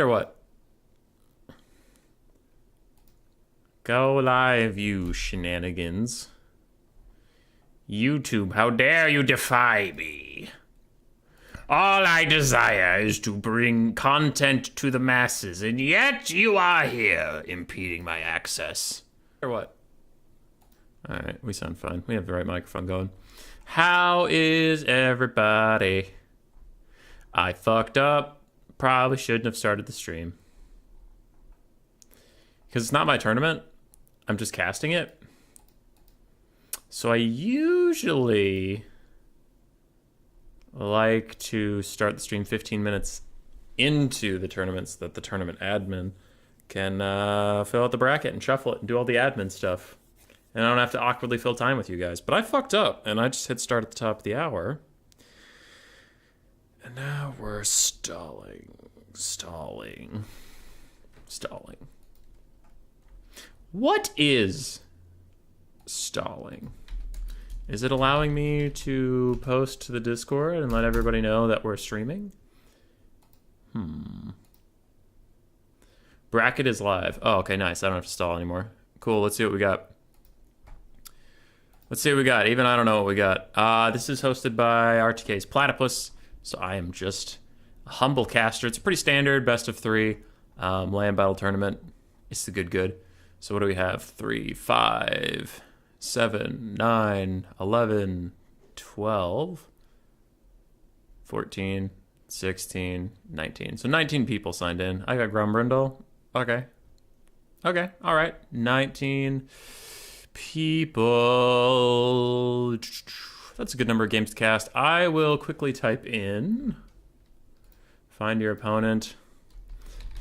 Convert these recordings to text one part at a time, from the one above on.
Or what? Go live, you shenanigans. YouTube, how dare you defy me? All I desire is to bring content to the masses, and yet you are here impeding my access. Or what? Alright, we sound fine. We have the right microphone going. How is everybody? I fucked up. Probably shouldn't have started the stream. Because it's not my tournament. I'm just casting it. So I usually like to start the stream 15 minutes into the tournament so that the tournament admin can fill out the bracket and shuffle it and do all the admin stuff. And I don't have to awkwardly fill time with you guys. But I fucked up, and I just hit start at the top of the hour. And now we're stalling. What is stalling? Is it allowing me to post to the Discord and let everybody know that we're streaming? Bracket is live. Oh, okay, nice. I don't have to stall anymore. Cool, let's see what we got. Even I don't know what we got. This is hosted by RTK's Platypus, so I am just a humble caster. It's a pretty standard best of 3 land battle tournament. It's the good. So what do we have? 3, 5, 7, 9, 11, 12, 14, 16, 19. So 19 people signed in. I got Grumbrindle. Okay, all right. 19 people. That's a good number of games to cast. I will quickly type in. Find your opponent.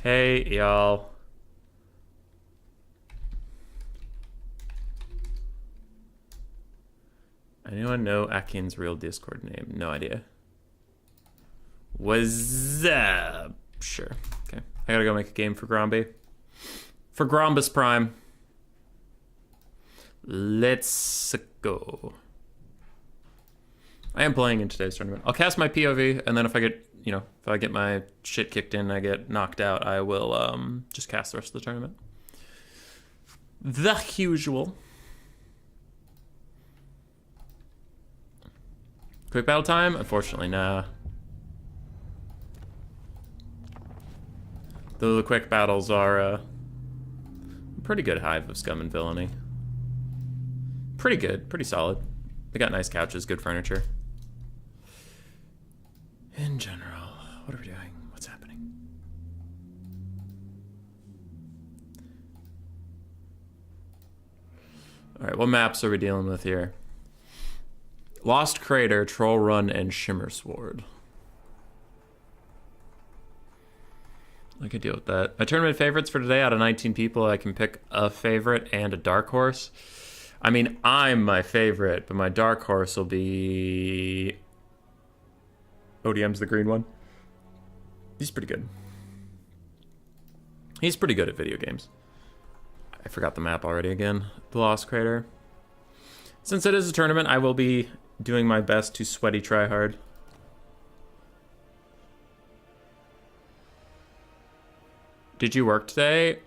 Hey, y'all. Anyone know Akin's real Discord name? No idea. What's up? Sure. Okay. I gotta go make a game for Gromby. For Grombus Prime. Let's go. I am playing in today's tournament. I'll cast my POV, and then if I get, if I get my shit kicked in and I get knocked out, I will just cast the rest of the tournament. The usual. Quick battle time? Unfortunately, nah. Though the quick battles are a pretty good hive of scum and villainy. Pretty good, pretty solid. They got nice couches, good furniture. In general, what are we doing? What's happening? Alright, what maps are we dealing with here? Lost Crater, Troll Run, and Shimmer Sword. I could deal with that. My tournament favorites for today, out of 19 people, I can pick a favorite and a dark horse. I mean, I'm my favorite, but my dark horse will be... ODM's the green one. He's pretty good. He's pretty good at video games. I forgot the map already again. The Lost Crater. Since it is a tournament, I will be doing my best to sweaty try hard. Did you work today?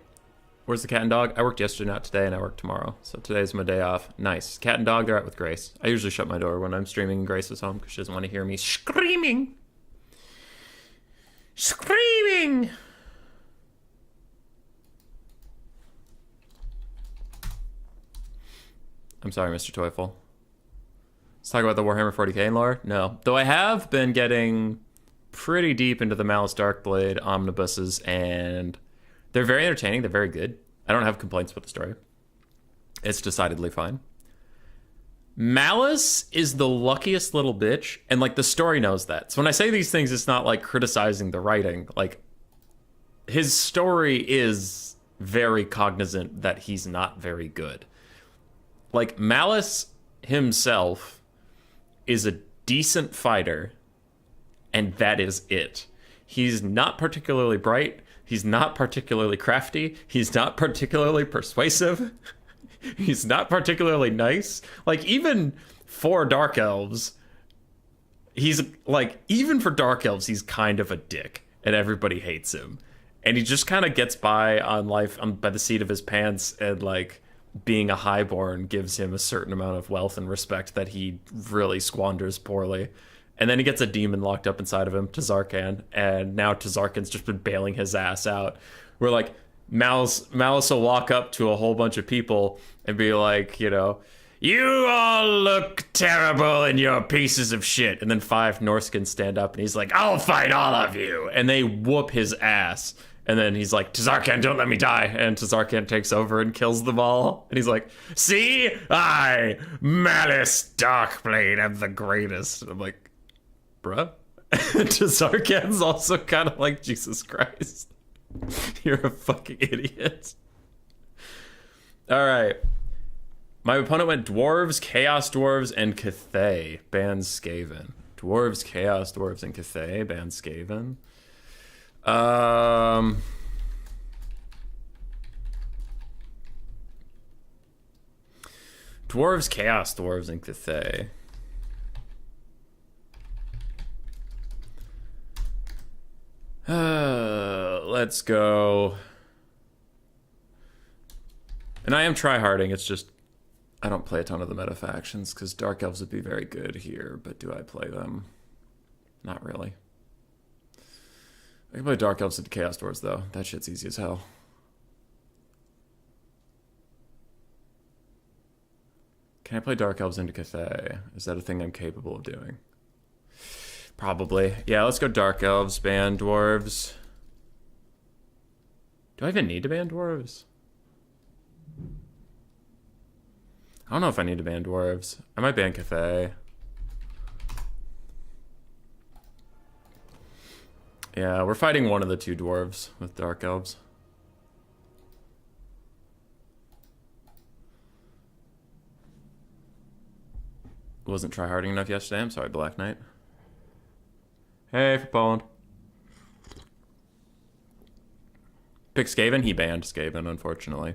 Where's the cat and dog? I worked yesterday, not today, and I work tomorrow. So today's my day off. Nice. Cat and dog, they're out with Grace. I usually shut my door when I'm streaming and Grace is home because she doesn't want to hear me screaming. Screaming! I'm sorry, Mr. Toyful. Let's talk about the Warhammer 40k lore. No. Though I have been getting pretty deep into the Malice Darkblade omnibuses, and they're very entertaining. They're very good. I don't have complaints about the story. It's decidedly fine. Malice is the luckiest little bitch, and, like, the story knows that. So when I say these things, it's not, like, criticizing the writing. Like, his story is very cognizant that he's not very good. Like, Malice himself is a decent fighter, and that is it. He's not particularly bright. He's not particularly crafty. He's not particularly persuasive. He's not particularly nice. Like, even for Dark Elves, he's, like, even for Dark Elves, he's kind of a dick, and everybody hates him. and he just kind of gets by on life by the seat of his pants, and like being a highborn gives him a certain amount of wealth and respect that he really squanders poorly. And then he gets a demon locked up inside of him, Tazarkan, and now Tazarkan's just been bailing his ass out. We're like, Malice will walk up to a whole bunch of people and be like, you know, you all look terrible and you're pieces of shit. And then 5 Norskins stand up and he's like, I'll fight all of you. And they whoop his ass. And then he's like, Tazarkan, don't let me die. And Tazarkan takes over and kills them all. And he's like, see, I, Malice Darkblade, am the greatest. And I'm like, bruh. Tazarkan's also kind of like, Jesus Christ. You're a fucking idiot. All right. My opponent went Dwarves, Chaos Dwarves, and Cathay. Ban Skaven. Dwarves, Chaos Dwarves, and Cathay. Ban Skaven. Dwarves, Chaos Dwarves, and Cathay. Let's go. And I am tryharding, it's just I don't play a ton of the meta factions because Dark Elves would be very good here, but do I play them? Not really. I can play Dark Elves into Chaos Dwarves though. That shit's easy as hell. Can I play Dark Elves into Cathay? Is that a thing I'm capable of doing? Probably. Yeah, let's go Dark Elves, ban Dwarves. Do I even need to ban Dwarves? I don't know if I need to ban Dwarves. I might ban Cathay. Yeah, we're fighting one of the 2 Dwarves with Dark Elves. Wasn't tryharding enough yesterday. I'm sorry, Black Knight. Hey, for Poland. Pick Skaven? He banned Skaven, unfortunately.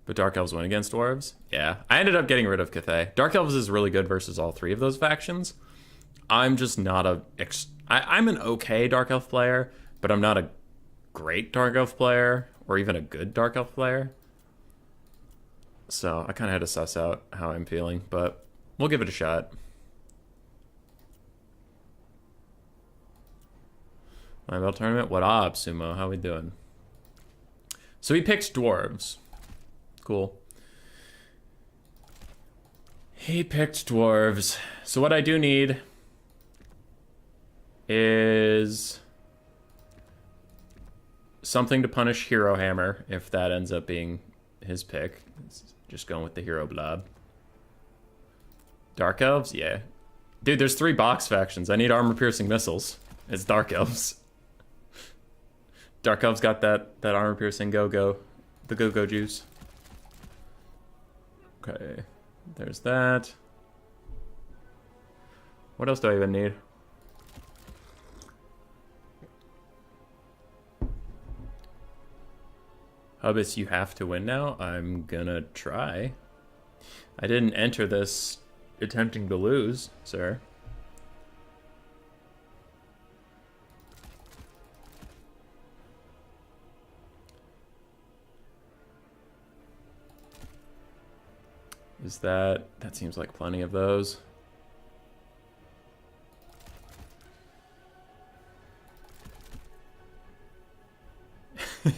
But Dark Elves win against Dwarves? Yeah. I ended up getting rid of Cathay. Dark Elves is really good versus all 3 of those factions. I'm just not a... I'm an okay Dark Elf player, but I'm not a great Dark Elf player, or even a good Dark Elf player. So I kind of had to suss out how I'm feeling, but we'll give it a shot. My Bell Tournament? What up, Sumo? How we doing? So he picked Dwarves. Cool. He picked Dwarves. So what I do need is something to punish Hero Hammer, if that ends up being his pick. Just going with the Hero Blob. Dark Elves? Yeah. Dude, there's 3 box factions. I need armor-piercing missiles. It's Dark Elves. Dark Elves got that armor-piercing go-go. The go-go juice. Okay. There's that. What else do I even need? Hubbis, you have to win now? I'm gonna try. I didn't enter this attempting to lose, sir. Is that seems like plenty of those.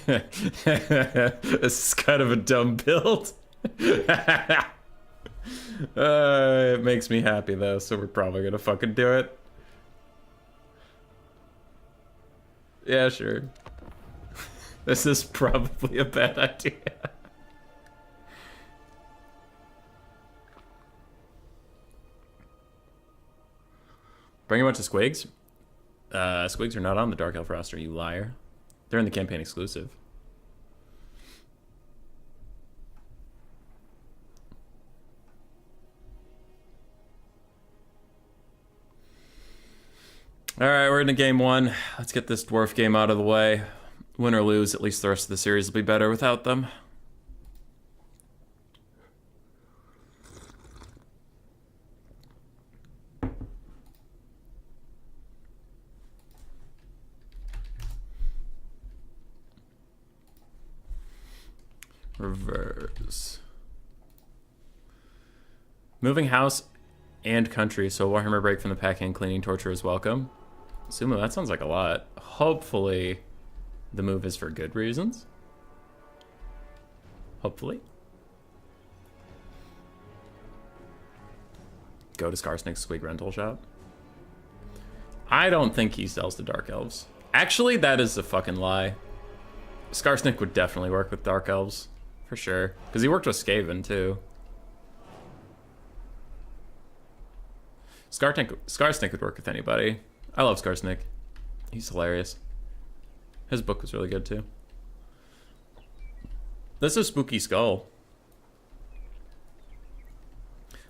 This is kind of a dumb build. It makes me happy though, so we're probably gonna fucking do it. Yeah, sure. This is probably a bad idea. Bring a bunch of squigs? Squigs are not on the Dark Elf roster, you liar. They're in the campaign exclusive. Alright, we're into game 1. Let's get this dwarf game out of the way. Win or lose, at least the rest of the series will be better without them. Reverse. Moving house and country, so Warhammer break from the pack and cleaning torture is welcome. Sumo, that sounds like a lot. Hopefully, the move is for good reasons. Hopefully. Go to Skarsnik's Squig rental shop. I don't think he sells to Dark Elves. Actually, that is a fucking lie. Skarsnik would definitely work with Dark Elves. For sure. Because he worked with Skaven, too. Skarsnik would work with anybody. I love Skarsnik. He's hilarious. His book was really good, too. This is a spooky skull.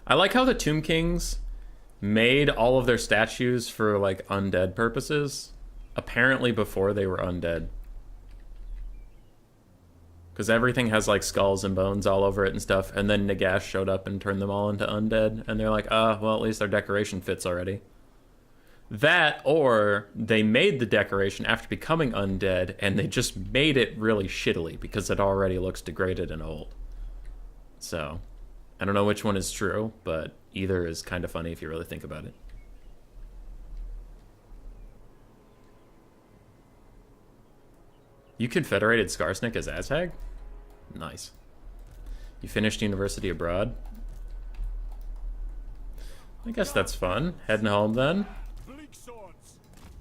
I like how the Tomb Kings made all of their statues for, like, undead purposes. Apparently before they were undead. Because everything has, like, skulls and bones all over it and stuff. And then Nagash showed up and turned them all into undead. And they're like, well, at least their decoration fits already. That, or they made the decoration after becoming undead, and they just made it really shittily because it already looks degraded and old. So, I don't know which one is true, but either is kind of funny if you really think about it. You confederated Skarsnik as Aztag? Nice. You finished university abroad? I guess that's fun. Heading home then.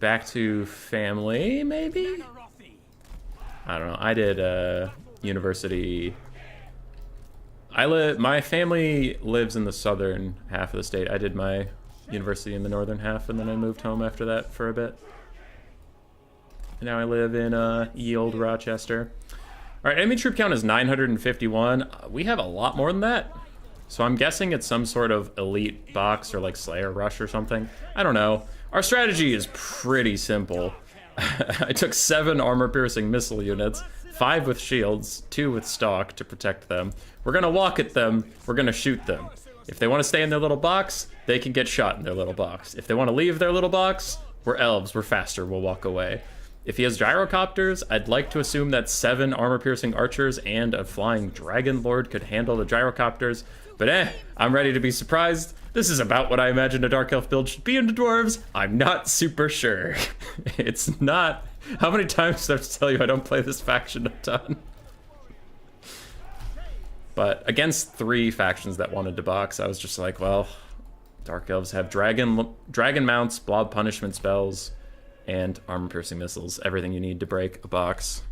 Back to family, maybe? I don't know. I did university. My family lives in the southern half of the state. I did my university in the northern half, and then I moved home after that for a bit. And now I live in ye old Rochester. All right, enemy troop count is 951. We have a lot more than that. So I'm guessing it's some sort of elite box or like Slayer Rush or something. I don't know. Our strategy is pretty simple. I took 7 armor-piercing missile units, 5 with shields, 2 with stock to protect them. We're gonna walk at them, we're gonna shoot them. If they want to stay in their little box, they can get shot in their little box. If they want to leave their little box, we're elves, we're faster, we'll walk away. If he has gyrocopters, I'd like to assume that 7 armor-piercing archers and a flying dragon lord could handle the gyrocopters. But I'm ready to be surprised. This is about what I imagined a Dark Elf build should be into dwarves. I'm not super sure. It's not. How many times do I have to tell you I don't play this faction a ton? But against 3 factions that wanted to box, I was just like, well, Dark Elves have dragon mounts, blob punishment spells, and armor-piercing missiles. Everything you need to break a box.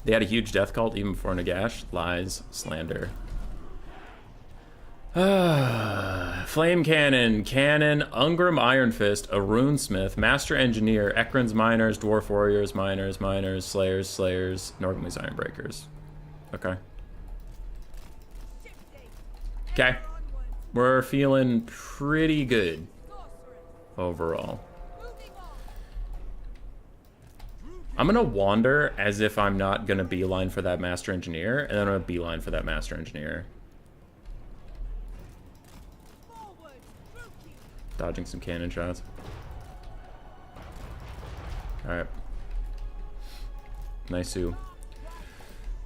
They had a huge death cult even before Nagash. Lies, slander. Flame Cannon, Ungrim Iron Fist, a Runesmith, Master Engineer, Ekron's Miners, Dwarf Warriors, Miners, Slayers, Norgum's Ironbreakers. Okay. Okay. We're feeling pretty good overall. I'm gonna wander as if I'm not gonna beeline for that Master Engineer, and then I'm gonna beeline for that Master Engineer. Dodging some cannon shots. Alright. Nice.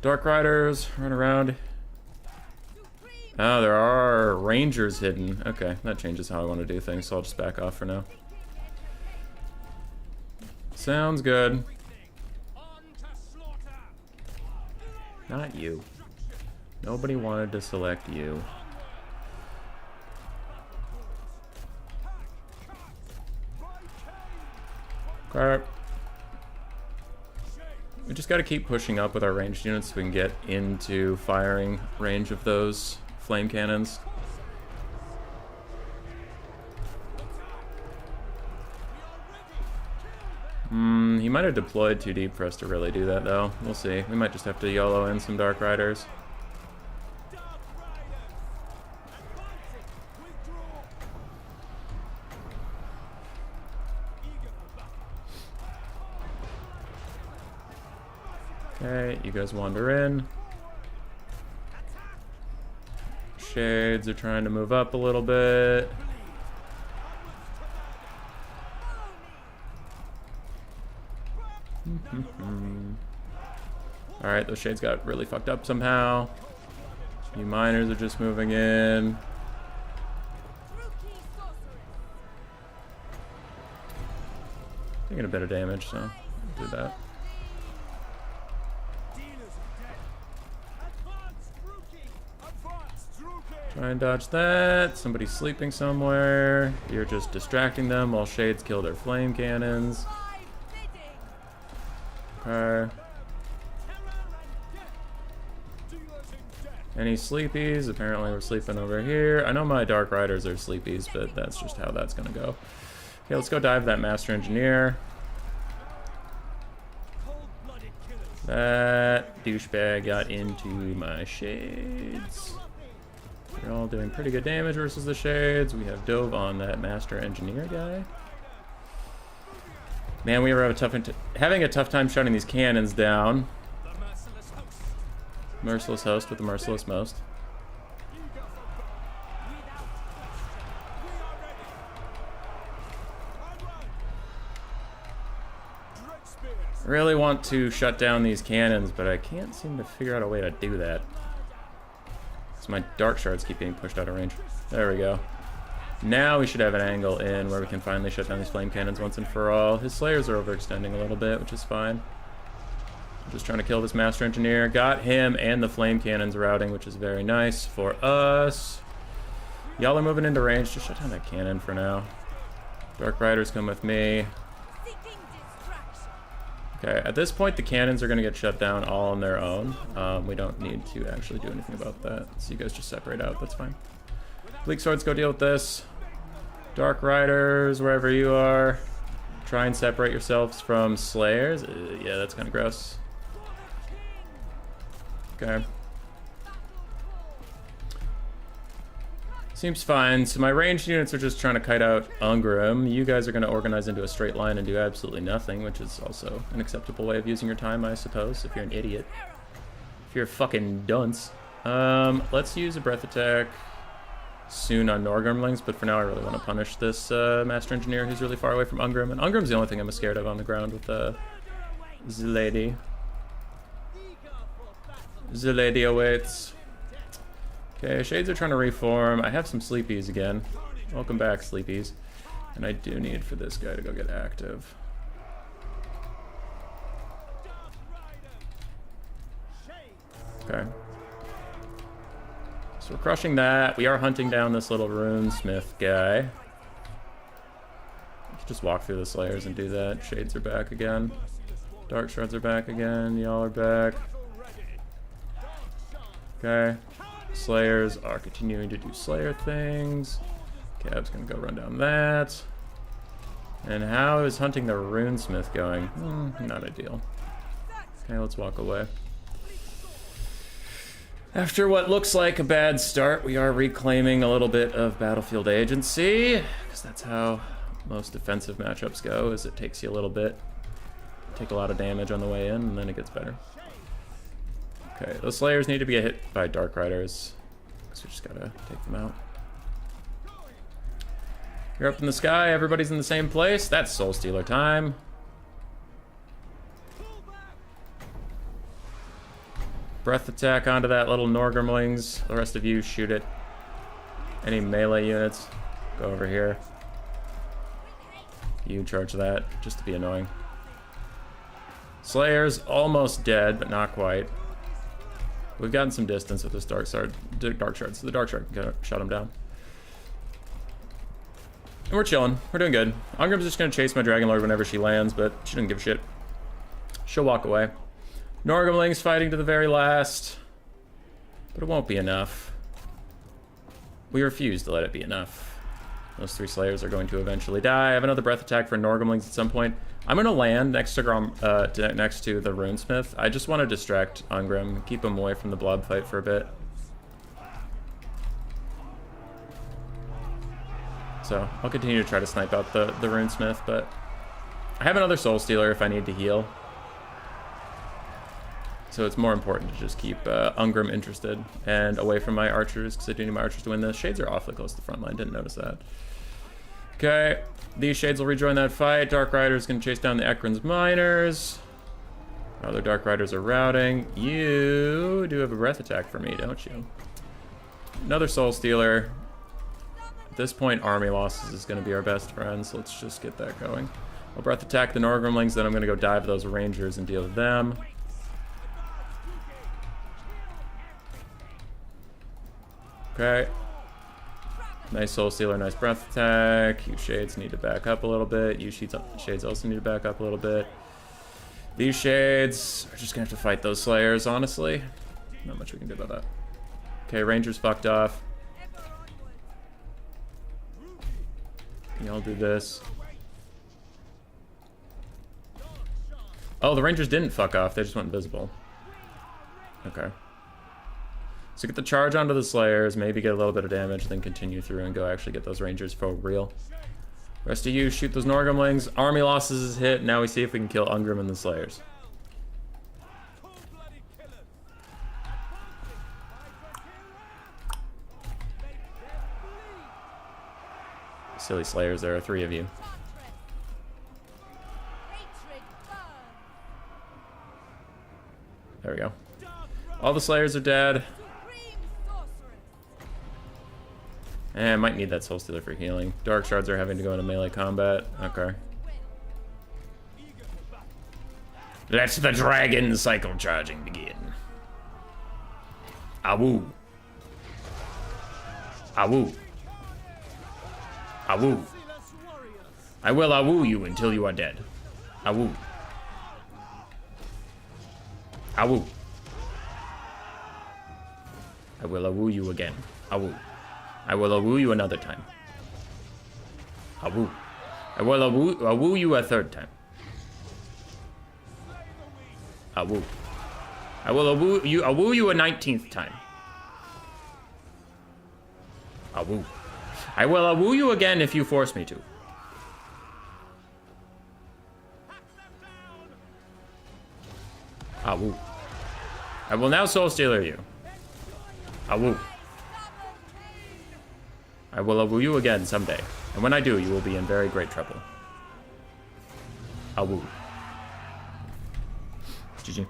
Dark Riders, run around. Oh, there are Rangers hidden. Okay, that changes how I want to do things, so I'll just back off for now. Sounds good. Not you. Nobody wanted to select you. Okay. We just gotta keep pushing up with our ranged units so we can get into firing range of those flame cannons. He might have deployed too deep for us to really do that, though. We'll see. We might just have to YOLO in some Dark Riders. Okay, you guys wander in. Shades are trying to move up a little bit. Alright, those shades got really fucked up somehow. New miners are just moving in. Taking a bit of damage, so do that. Try and dodge that. Somebody's sleeping somewhere. You're just distracting them while shades kill their flame cannons. Okay. Any sleepies? Apparently we're sleeping over here. I know my Dark Riders are sleepies, but that's just how that's gonna go. Okay, let's go dive that Master Engineer. That douchebag got into my shades. They're all doing pretty good damage versus the shades. We have dove on that Master Engineer guy. Man, we were having a tough time shutting these cannons down. Merciless host with the merciless most. Really want to shut down these cannons, but I can't seem to figure out a way to do that. So my dark shards keep being pushed out of range. There we go. Now we should have an angle in where we can finally shut down these flame cannons once and for all. His slayers are overextending a little bit, which is fine. I'm just trying to kill this Master Engineer. Got him and the flame cannons routing, which is very nice for us. Y'all are moving into range. Just shut down that cannon for now. Dark Riders come with me. Okay, at this point the cannons are going to get shut down all on their own. We don't need to actually do anything about that. So you guys just separate out, that's fine. Bleak Swords, go deal with this. Dark Riders, wherever you are. Try and separate yourselves from Slayers. Yeah, that's kind of gross. Okay. Seems fine. So my ranged units are just trying to kite out Ungrim. You guys are going to organize into a straight line and do absolutely nothing, which is also an acceptable way of using your time, I suppose, if you're an idiot. If you're a fucking dunce. Let's use a breath attack soon on Norgrimlings, but for now I really want to punish this Master Engineer who's really far away from Ungrim. And Ungrim's the only thing I'm scared of on the ground with the lady. The lady awaits. Okay, shades are trying to reform. I have some sleepies again. Welcome back, sleepies. And I do need for this guy to go get active. Okay. So we're crushing that. We are hunting down this little runesmith guy. I could just walk through the slayers and do that. Shades are back again. Dark shards are back again. Y'all are back. Okay. Slayers are continuing to do Slayer things. Cab's gonna go run down that. And how is hunting the runesmith going? Not ideal. Okay, let's walk away. After what looks like a bad start, we are reclaiming a little bit of battlefield agency, because that's how most defensive matchups go, is it takes you a little bit. Take a lot of damage on the way in, and then it gets better. Okay, those Slayers need to be hit by Dark Riders, so we just gotta take them out. You're up in the sky, everybody's in the same place. That's Soul Stealer time. Breath attack onto that little Norgrimlings. The rest of you shoot it. Any melee units, go over here. You charge that, just to be annoying. Slayer's almost dead, but not quite. We've gotten some distance with this Dark Shard, so the Dark Shard can shut him down. And we're chilling. We're doing good. Ungrim's just going to chase my Dragon Lord whenever she lands, but she doesn't give a shit. She'll walk away. Norgrimling's fighting to the very last, but it won't be enough. We refuse to let it be enough. Those three Slayers are going to eventually die. I have another breath attack for Norgrimlings at some point. I'm going to land next to the Runesmith. I just want to distract Ungrim, keep him away from the blob fight for a bit. So I'll continue to try to snipe out the Runesmith, but I have another Soul Stealer if I need to heal. So it's more important to just keep Ungrim interested and away from my archers, because I do need my archers to win this. Shades are awfully close to the front line, didn't notice that. Okay, these Shades will rejoin that fight. Dark Rider's gonna chase down the Ekron's Miners. Other Dark Riders are routing. You do have a breath attack for me, don't you? Another Soul Stealer. At this point, army losses is going to be our best friend, so let's just get that going. I'll breath attack the Norgrimlings, then I'm going to go dive those Rangers and deal with them. Okay. Nice Soul Stealer, nice breath attack. You Shades need to back up a little bit. You Shades also need to back up a little bit. These Shades are just going to have to fight those Slayers, honestly. Not much we can do about that. Okay, Rangers fucked off. Y'all do this. Oh, the Rangers didn't fuck off. They just went invisible. Okay. So get the charge onto the Slayers, maybe get a little bit of damage, then continue through and go actually get those Rangers for real. Rest of you, shoot those Norgrimlings. Army losses is hit. Now we see if we can kill Ungrim and the Slayers. Silly Slayers, there are 3 of you. There we go. All the Slayers are dead. And I might need that Soul Stealer for healing. Dark Shards are having to go into melee combat. Okay. Let the dragon cycle charging begin. Awoo. Awoo. Awoo. I will awoo you until you are dead. Awoo. Awoo. I will awoo you again. Awoo. I will awoo you another time. Awoo. I will awoo you a 3rd time. Awoo. I will awoo you a 19th time. Awoo. I will awoo you again if you force me to. Awoo. I will now Soul Stealer you. Awoo. I will awoo you again someday. And when I do, you will be in very great trouble. Awoo. GG.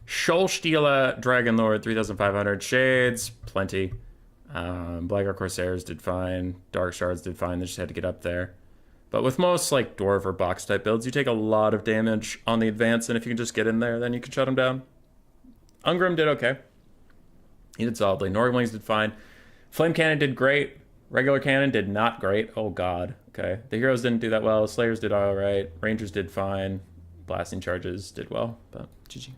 Shoalstila, Dragon Lord, 3,500. Shades, plenty. Blackguard Corsairs did fine. Dark Shards did fine. They just had to get up there. But with most like Dwarf or Box type builds, you take a lot of damage on the advance, and if you can just get in there, then you can shut them down. Ungrim did okay. He did solidly. Norglings did fine. Flame Cannon did great. Regular Cannon did not great. Oh god. Okay. The heroes didn't do that well. Slayers did alright. Rangers did fine. Blasting Charges did well, but GG.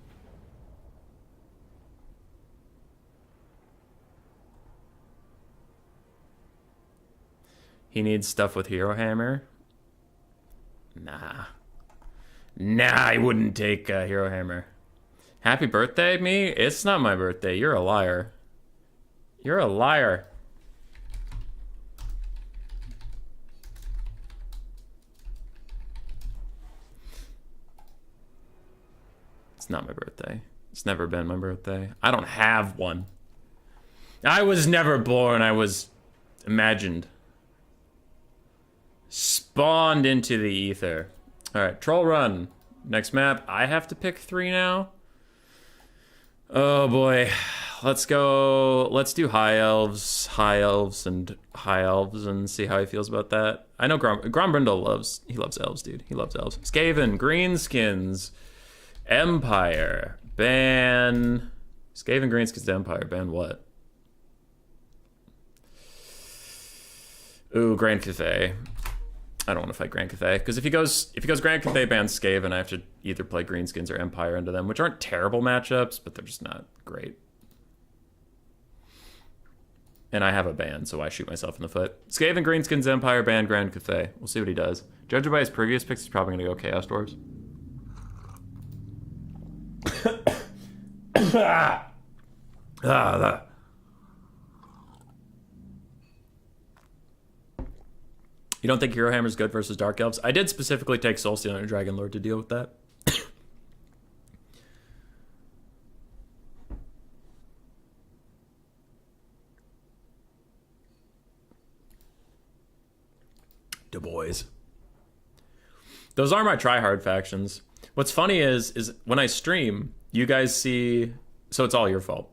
He needs stuff with Hero Hammer. Nah. Nah, I wouldn't take Hero Hammer. Happy birthday, me? It's not my birthday. You're a liar. You're a liar. It's not my birthday. It's never been my birthday. I don't have one. I was never born. I was imagined. Spawned into the ether. Alright, Troll Run. Next map. I have to pick 3 now. Oh boy. Let's go. Let's do High Elves, and see how he feels about that. I know Grombrindle loves elves, dude. He loves elves. Skaven, Greenskins, Empire, ban. Skaven, Greenskins, Empire, ban what? Ooh, Grand Cathay. I don't want to fight Grand Cathay, because if he goes Grand Cathay bans Skaven, I have to either play Greenskins or Empire into them, which aren't terrible matchups, but they're just not great. And I have a ban, so I shoot myself in the foot. Skaven, Greenskins, Empire, ban Grand Cathay. We'll see what he does. Judging by his previous picks, he's probably going to go Chaos Dwarves. You don't think Hero Hammer is good versus Dark Elves? I did specifically take Soul Stealer and Dragon Lord to deal with that. Du Bois. Those are my tryhard factions. What's funny is when I stream, you guys see... So it's all your fault.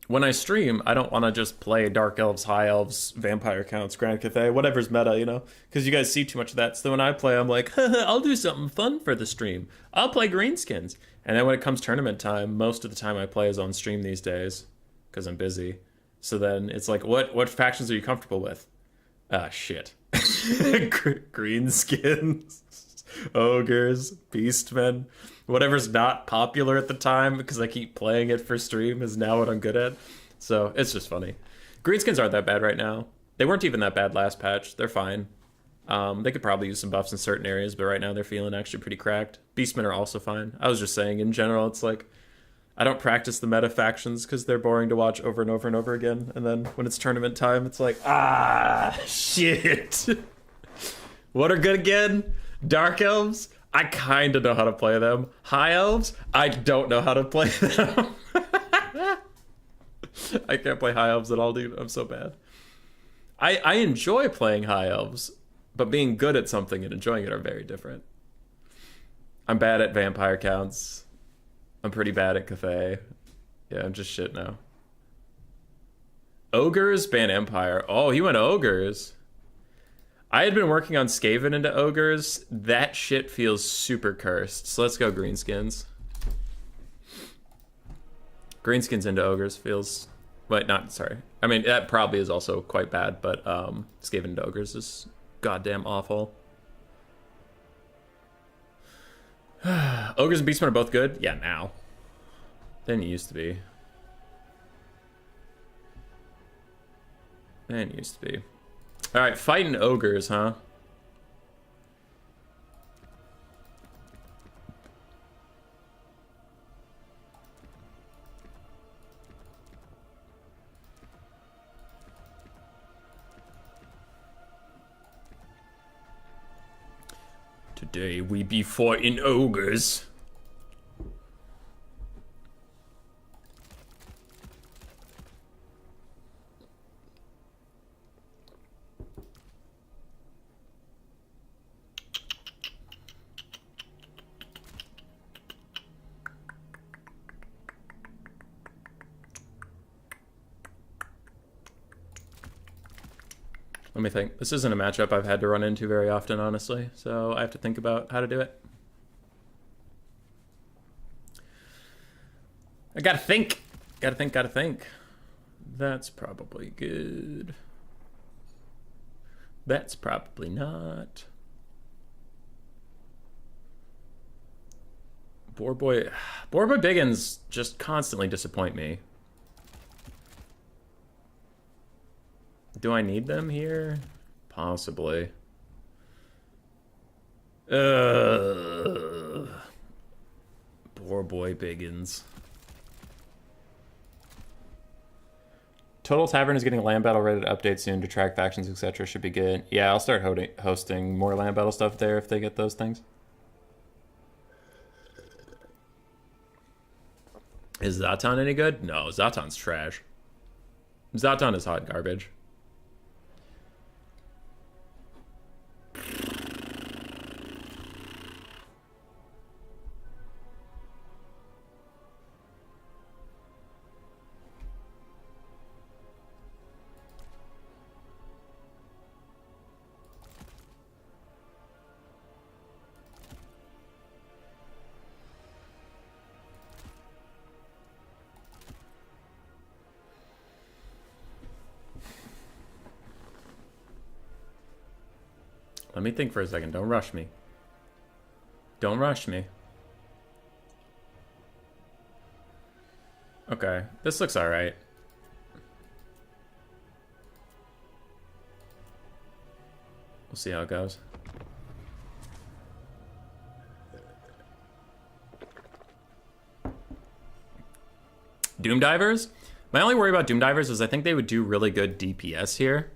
When I stream, I don't want to just play Dark Elves, High Elves, Vampire Counts, Grand Cathay, whatever's meta, you know? Because you guys see too much of that. So when I play, I'm like, I'll do something fun for the stream. I'll play Greenskins. And then when it comes tournament time, most of the time I play is on stream these days because I'm busy. So then it's like, what factions are you comfortable with? Ah, shit. Greenskins, Ogres, Beastmen. Whatever's not popular at the time because I keep playing it for stream is now what I'm good at. So it's just funny. Greenskins aren't that bad right now. They weren't even that bad last patch. They're fine. They could probably use some buffs in certain areas, but right now they're feeling actually pretty cracked. Beastmen are also fine. I was just saying, in general, it's like, I don't practice the meta factions because they're boring to watch over and over and over again. And then when it's tournament time, it's like, shit. What are good again? Dark Elves? I kind of know how to play them. High Elves? I don't know how to play them. I can't play High Elves at all, dude. I'm so bad. I enjoy playing High Elves, but being good at something and enjoying it are very different. I'm bad at Vampire Counts. I'm pretty bad at Cathay. Yeah, I'm just shit now. Ogres? Ban Empire. Oh, he went Ogres. I had been working on Skaven into Ogres. That shit feels super cursed. So let's go Greenskins. Greenskins into Ogres feels... Wait, not... Sorry. I mean, that probably is also quite bad, but Skaven into Ogres is goddamn awful. Ogres and Beastmen are both good? Yeah, now. They didn't used to be. They didn't used to be. Alright, fighting ogres, huh? Today we be fighting ogres. Let me think. This isn't a matchup I've had to run into very often, honestly, so I have to think about how to do it. I gotta think. Gotta think. That's probably good. That's probably not. Boarboy Biggins just constantly disappoint me. Do I need them here? Possibly. Poor boy Biggins. Total Tavern is getting a land battle ready to update soon to track factions, etc. Should be good. Yeah, I'll start hosting more land battle stuff there if they get those things. Is Zatan any good? No, Zatan's trash. Zatan is hot garbage. Let me think for a second. Don't rush me. Don't rush me. Okay, this looks alright. We'll see how it goes. Doom Divers? My only worry about Doom Divers is I think they would do really good DPS here.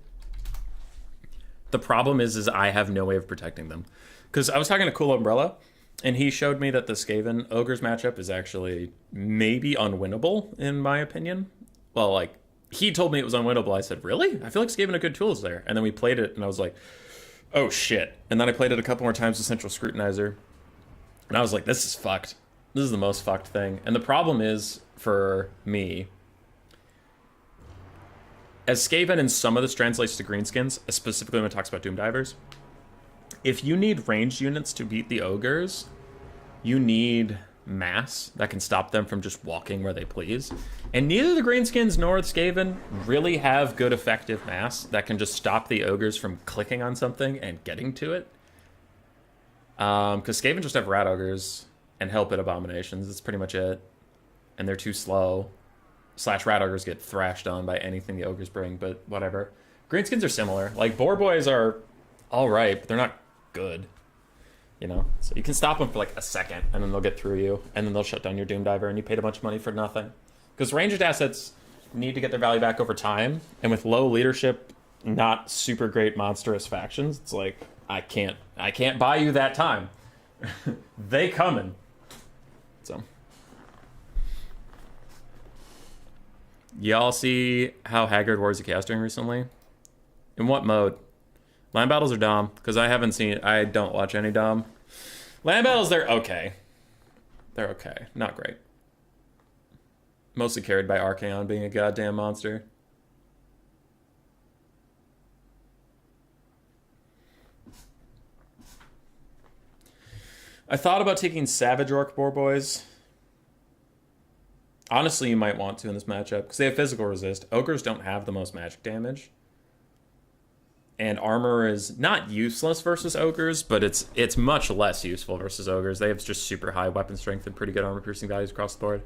The problem is I have no way of protecting them. Because I was talking to Cool Umbrella, and he showed me that the Skaven Ogres matchup is actually maybe unwinnable, in my opinion. Well, like, he told me it was unwinnable. I said, really? I feel like Skaven had good tools there. And then we played it, and I was like, oh shit. And then I played it a couple more times with Central Scrutinizer, and I was like, this is fucked. This is the most fucked thing. And the problem is, for me, as Skaven in some of this translates to greenskins, specifically when it talks about Doom Divers, if you need ranged units to beat the ogres, you need mass that can stop them from just walking where they please. And neither the greenskins nor the Skaven really have good effective mass that can just stop the ogres from clicking on something and getting to it. Because Skaven just have rat ogres and help at abominations. That's pretty much it. And they're too slow. / rat ogres get thrashed on by anything the ogres bring, but whatever. Greenskins are similar. Like, boar boys are alright, but they're not good. You know? So you can stop them for like a second, and then they'll get through you, and then they'll shut down your Doom Diver, and you paid a bunch of money for nothing. Because ranged assets need to get their value back over time, and with low leadership, not super great monstrous factions, it's like, I can't buy you that time. They coming. So. Y'all see how Haggard Wars of Chaos doing recently? In what mode? Land battles are Dom, because I don't watch any Dom. Land battles, they're okay. They're okay. Not great. Mostly carried by Archaon being a goddamn monster. I thought about taking Savage Orc Boar Boys. Honestly, you might want to in this matchup, because they have physical resist. Ogres don't have the most magic damage. And armor is not useless versus ogres, but it's much less useful versus ogres. They have just super high weapon strength and pretty good armor piercing values across the board.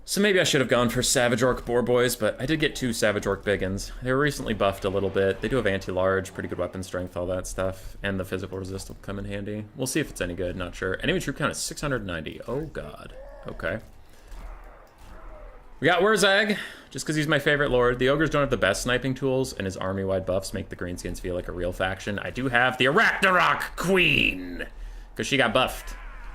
So maybe I should have gone for Savage Orc Boar Boys, but I did get 2 Savage Orc Biggins. They were recently buffed a little bit. They do have anti-large, pretty good weapon strength, all that stuff. And the physical resist will come in handy. We'll see if it's any good, not sure. Enemy troop count is 690. Oh god. Okay. We got Wurzag, just because he's my favorite lord. The ogres don't have the best sniping tools, and his army-wide buffs make the greenskins feel like a real faction. I do have the Arachnarok Queen, because she got buffed,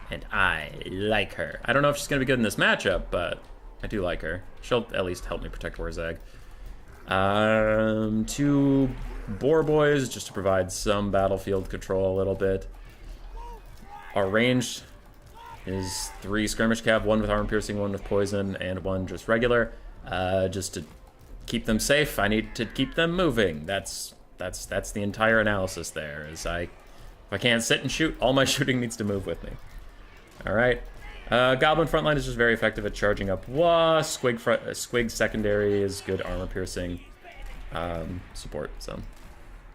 and I like her. I don't know if she's going to be good in this matchup, but I do like her. She'll at least help me protect Wurzag. 2 Boar Boys, just to provide some battlefield control a little bit. Our ranged is 3 skirmish cav, 1 with armor piercing, 1 with poison, and 1 just regular. Just to keep them safe, I need to keep them moving. That's the entire analysis there. Is if I can't sit and shoot, all my shooting needs to move with me. All right. Goblin frontline is just very effective at charging up. Squig secondary is good armor piercing support. So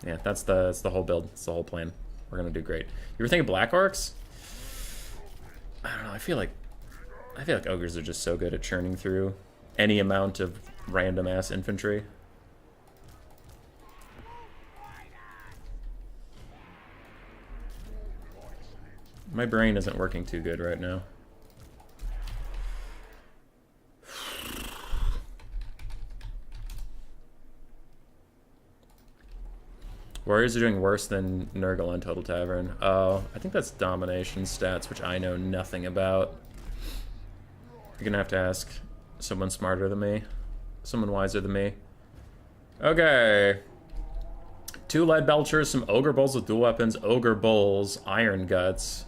yeah, that's the whole build. It's the whole plan. We're gonna do great. You were thinking Black Orcs? I don't know. I feel like ogres are just so good at churning through any amount of random ass infantry. My brain isn't working too good right now. Warriors are doing worse than Nurgle on Total Tavern. Oh, I think that's domination stats, which I know nothing about. You're gonna have to ask someone smarter than me. Someone wiser than me. Okay. 2 lead belchers, some ogre bulls with dual weapons, ogre bulls, iron guts.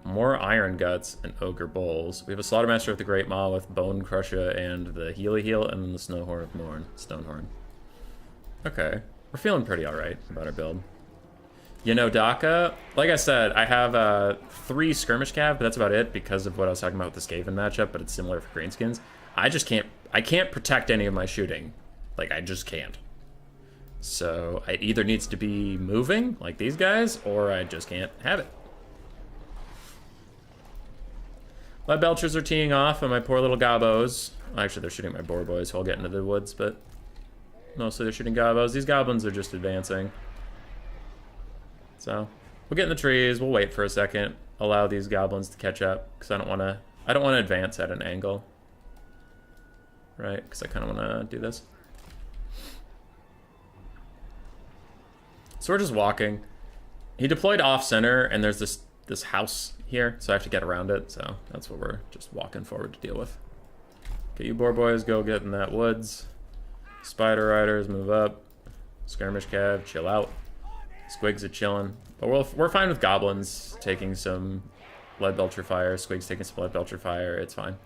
More iron guts and ogre bulls. We have a Slaughtermaster with the Great Maw with Bone Crusher and the Healy Heal, and then the Snowhorn of Morn. Stonehorn. Okay. We're feeling pretty alright about our build. You know, Daka, like I said, I have 3 skirmish cav, but that's about it because of what I was talking about with the Skaven matchup, but it's similar for greenskins. I can't protect any of my shooting. Like, I just can't. So it either needs to be moving, like these guys, or I just can't have it. Lead Belchers are teeing off on my poor little gobos. Actually, they're shooting my boar boys, so I'll get into the woods, but mostly they're shooting gobos. These goblins are just advancing. So we'll get in the trees. We'll wait for a second. Allow these goblins to catch up, because I don't want to advance at an angle. Right? Because I kind of want to do this. So we're just walking. He deployed off center, and there's this house here, so I have to get around it. So that's what we're just walking forward to deal with. Okay, you boar boys, go get in that woods. Spider riders, move up. Skirmish cav, chill out. Squigs are chilling. But we're fine with goblins taking some lead belcher fire. Squigs taking some lead belcher fire. It's fine.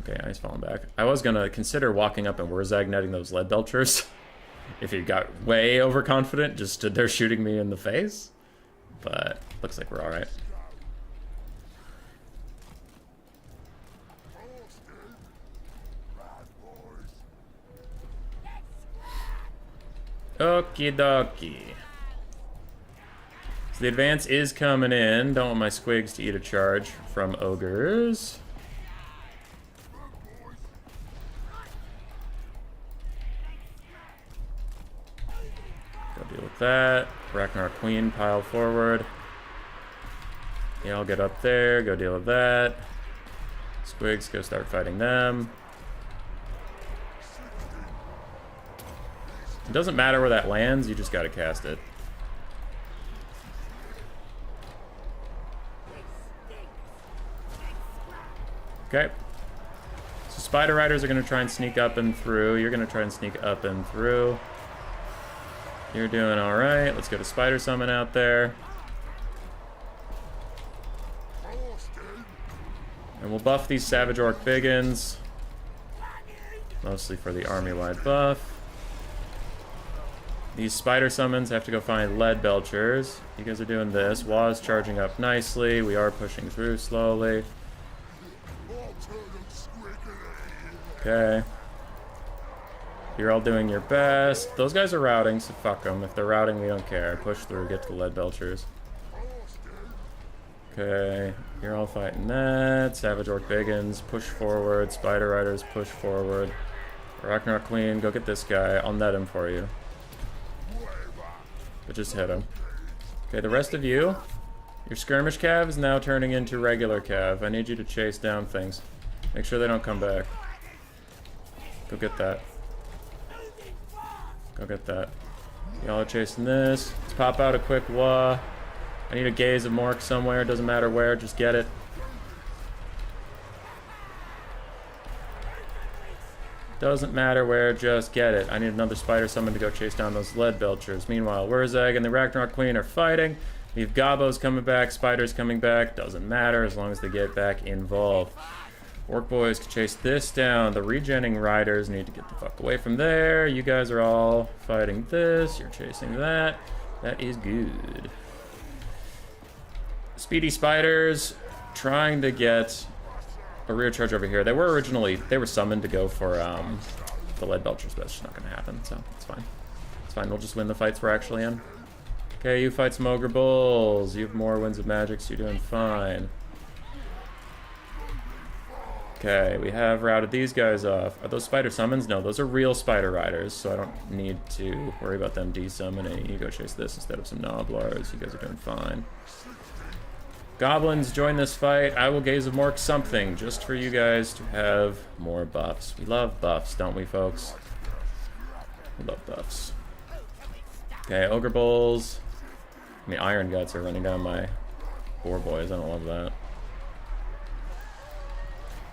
Okay, he's falling back. I was gonna consider walking up and Wurzag netting those lead belchers. If he got way overconfident, just stood there shooting me in the face. But looks like we're alright. Okie dokie. So the advance is coming in. Don't want my squigs to eat a charge from ogres. Go deal with that. Ragnar Queen pile forward. Yeah, I'll get up there. Go deal with that. Squigs, go start fighting them. It doesn't matter where that lands, you just gotta cast it. Okay. So Spider Riders are gonna try and sneak up and through. You're gonna try and sneak up and through. You're doing alright. Let's go to Spider Summon out there. And we'll buff these Savage Orc Biggins. Mostly for the army-wide buff. These spider summons have to go find lead belchers. You guys are doing this. Waz charging up nicely. We are pushing through slowly. Okay. You're all doing your best. Those guys are routing, so fuck them. If they're routing, we don't care. Push through, get to the lead belchers. Okay. You're all fighting that. Savage Orc Biggins, push forward. Spider Riders, push forward. Ragnar Queen, go get this guy. I'll net him for you. But just hit him. Okay, the rest of you, your skirmish cav is now turning into regular cav. I need you to chase down things. Make sure they don't come back. Go get that. Go get that. Y'all are chasing this. Let's pop out a quick wah. I need a gaze of Mork somewhere. Doesn't matter where, just get it. Doesn't matter where, just get it. I need another spider summon to go chase down those lead belchers. Meanwhile, Wurzag and the Ragnarok Queen are fighting. We have Gobos coming back, spiders coming back. Doesn't matter as long as they get back involved. Orc boys can chase this down. The regenning riders need to get the fuck away from there. You guys are all fighting this. You're chasing that. That is good. Speedy spiders trying to get a rear charge over here. They were summoned to go for the lead belchers, but it's just not gonna happen, so it's fine. It's fine, we'll just win the fights we're actually in. Okay, you fight some ogre bulls. You have more winds of magic, so you're doing fine. Okay, we have routed these guys off. Are those spider summons? No, those are real spider riders, so I don't need to worry about them desummoning. You go chase this instead of some Noblars. You guys are doing fine. Goblins, join this fight. I will gaze of Mork something just for you guys to have more buffs. We love buffs, don't we, folks? We love buffs. Okay, Ogre Bulls. I mean, Iron Guts are running down my boar boys. I don't love that.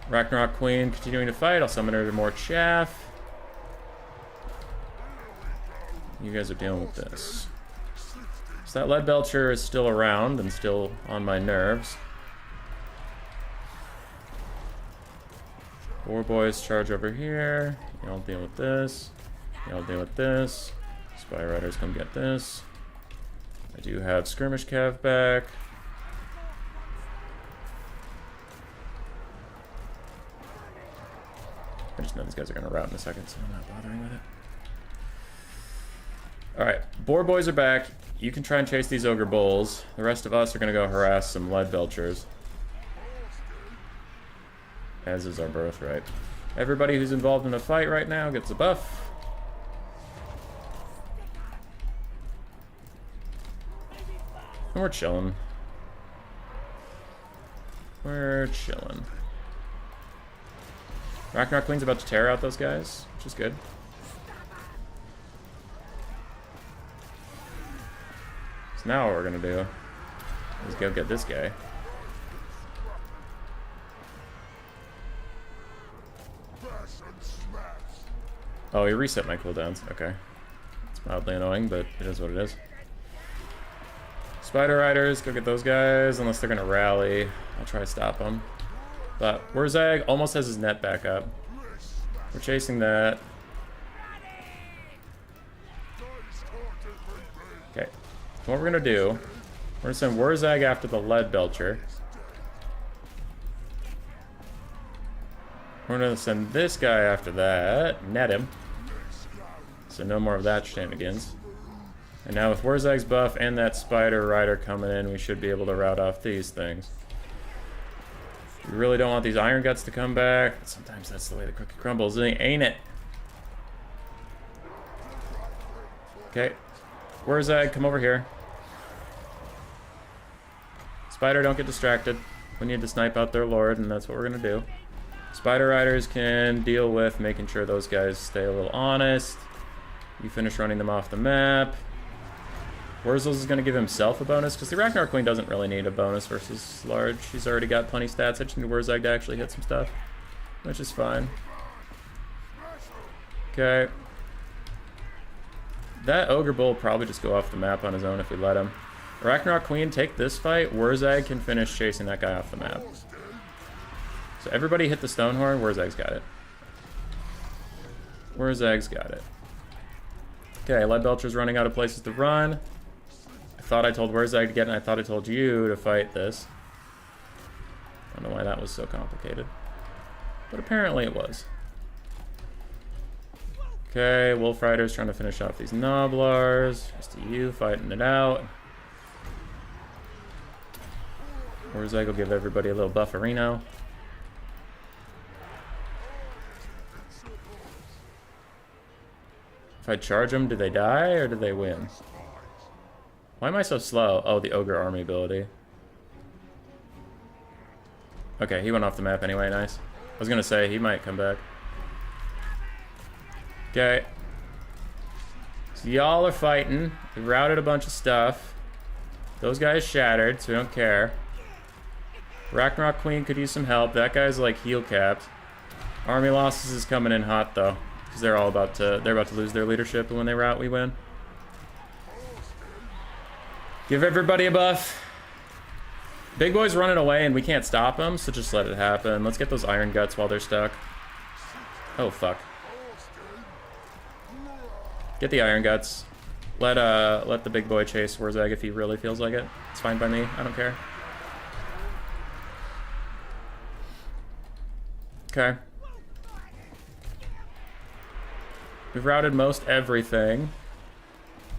Ragnarok Queen continuing to fight. I'll summon her to more chaff. You guys are dealing with this. So that lead belcher is still around and still on my nerves. Boar boys charge over here. Y'all deal with this. Y'all deal with this. Spy riders come get this. I do have skirmish cav back. I just know these guys are gonna rout in a second, so I'm not bothering with it. Alright, boar boys are back. You can try and chase these ogre bulls. The rest of us are gonna go harass some lead belchers. As is our birthright. Everybody who's involved in a fight right now gets a buff. And we're chilling. We're chilling. Ragnarok Queen's about to tear out those guys, which is good. So now what we're gonna do is go get this guy. Oh, he reset my cooldowns. Okay. It's mildly annoying, but it is what it is. Spider Riders, go get those guys, unless they're gonna rally. I'll try to stop them. But Wurzag almost has his net back up. We're chasing that. Okay. What we're gonna do, we're gonna send Wurzag after the Lead Belcher. We're gonna send this guy after that, net him. So no more of that shenanigans. And now with Wurzag's buff and that Spider Rider coming in, we should be able to rout off these things. We really don't want these Iron Guts to come back. Sometimes that's the way the cookie crumbles, ain't it? Okay. Wurzag, come over here. Spider, don't get distracted. We need to snipe out their Lord, and that's what we're gonna do. Spider Riders can deal with making sure those guys stay a little honest. You finish running them off the map. Wurzels is going to give himself a bonus, because the Ragnar Queen doesn't really need a bonus versus large. She's already got plenty stats. I just need Wurzag to actually hit some stuff, which is fine. Okay. That Ogre Bull will probably just go off the map on his own if we let him. Ragnarok Queen, take this fight. Wurzag can finish chasing that guy off the map. So everybody hit the Stonehorn. Wurzag's got it. Wurzag's got it. Okay, Lead Belcher's running out of places to run. I thought I told Wurzag to get, and I thought I told you to fight this. I don't know why that was so complicated. But apparently it was. Okay, Wolf Rider's trying to finish off these Noblars. Just you fighting it out. Wurzag will give everybody a little bufferino. If I charge them, do they die or do they win? Why am I so slow? Oh, the Ogre Army ability. Okay, he went off the map anyway, nice. I was gonna say, he might come back. Okay. So y'all are fighting. We routed a bunch of stuff. Those guys shattered, so we don't care. Ragnarok Queen could use some help. That guy's like heal capped. Army losses is coming in hot though. Because they're about to lose their leadership, and when they rout, we win. Give everybody a buff. Big boy's running away, and we can't stop him, so just let it happen. Let's get those Iron Guts while they're stuck. Oh, fuck. Get the Iron Guts. Let the big boy chase Wurzag if he really feels like it. It's fine by me. I don't care. Okay. We've routed most everything.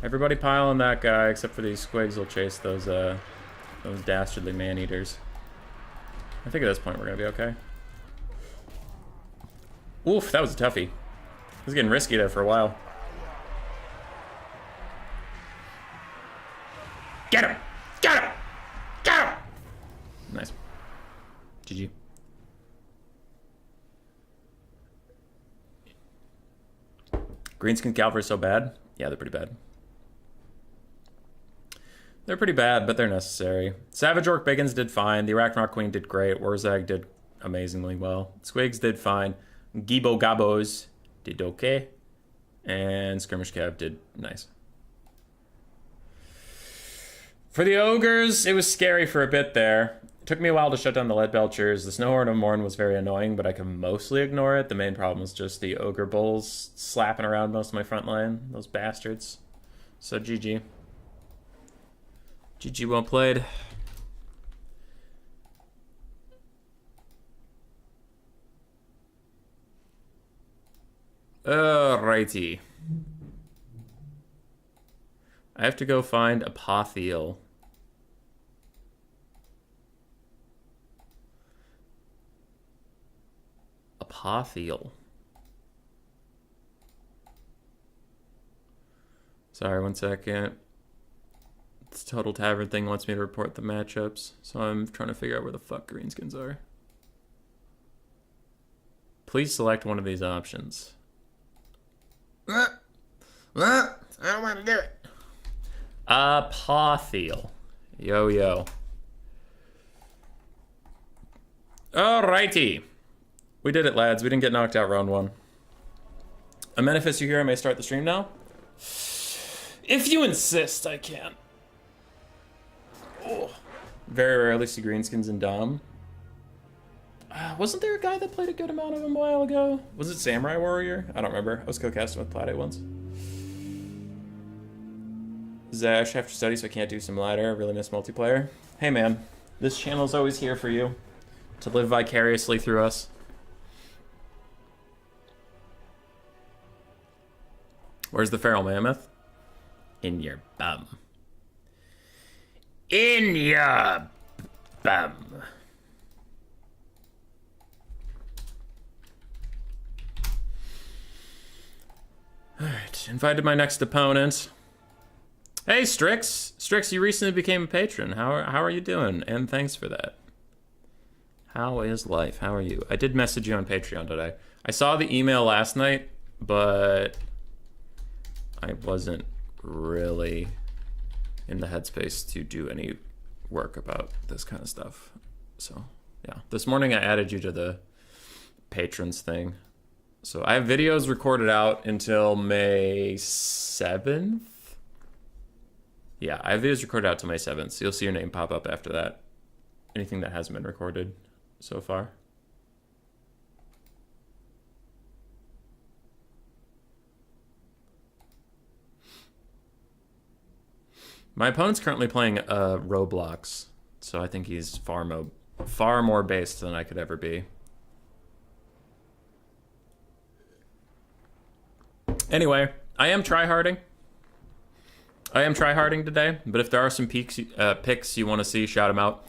Everybody pile on that guy, except for these squigs will chase those dastardly man-eaters. I think at this point we're gonna be okay. Oof, that was a toughie. It was getting risky there for a while. Get him! Get him! Get him! Nice. GG. Greenskin Cavalry so bad? Yeah, they're pretty bad. They're pretty bad, but they're necessary. Savage Orc Biggins did fine. The Arachnarok Queen did great. Wurzag did amazingly well. Squigs did fine. Gibo Gabos did okay. And Skirmish Cav did nice. For the Ogres, it was scary for a bit there. It took me a while to shut down the Lead Belchers. The Snowhorn of Morn was very annoying, but I can mostly ignore it. The main problem was just the Ogre Bulls slapping around most of my front line. Those bastards. So GG. GG, well played. Alrighty. I have to go find Apothiel. Apothiel. Sorry, 1 second. This Total Tavern thing wants me to report the matchups, so I'm trying to figure out where the fuck greenskins are. Please select one of these options. I don't want to do it. Pothiel. Yo, yo. Alrighty. We did it, lads. We didn't get knocked out round 1. Amenephis, you here? I may start the stream now? If you insist, I can. Oh. Very rarely see greenskins in Dom. Wasn't there a guy that played a good amount of them a while ago? Was it Samurai Warrior? I don't remember. I was co-casting with Plate once. Zash, have to study so I can't do some ladder. I really miss multiplayer. Hey man, this channel's always here for you. To live vicariously through us. Where's the feral mammoth? In your bum. In your bum. Alright, invited my next opponent. Hey, Strix. Strix, you recently became a patron. How are you doing? And thanks for that. How is life? How are you? I did message you on Patreon today. I saw the email last night, but I wasn't really in the headspace to do any work about this kind of stuff. So, yeah. This morning I added you to the patrons thing. So I have videos recorded out until May 7th. Yeah, I have videos recorded out till May 7th, so you'll see your name pop up after that. Anything that hasn't been recorded so far. My opponent's currently playing Roblox, so I think he's far more based than I could ever be. Anyway, I am tryharding. Today, but if there are some picks you want to see, shout them out.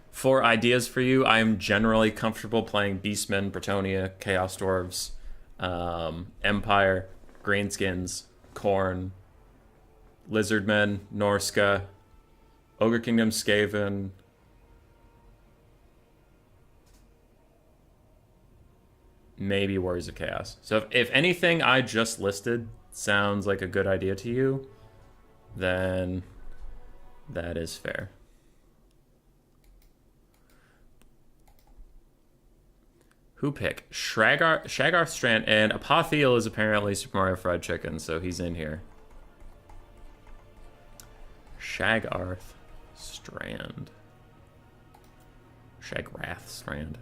For ideas for you, I am generally comfortable playing Beastmen, Bretonia, Chaos Dwarves, Empire, Greenskins, Khorne, Lizardmen, Norska, Ogre Kingdom, Skaven, maybe Warriors of Chaos. So if anything I just listed sounds like a good idea to you, then that is fair. Who pick? Shagarth Strand, and Apothiel is apparently Super Mario Fried Chicken, so he's in here. Shagarth Strand. Shagrath Strand.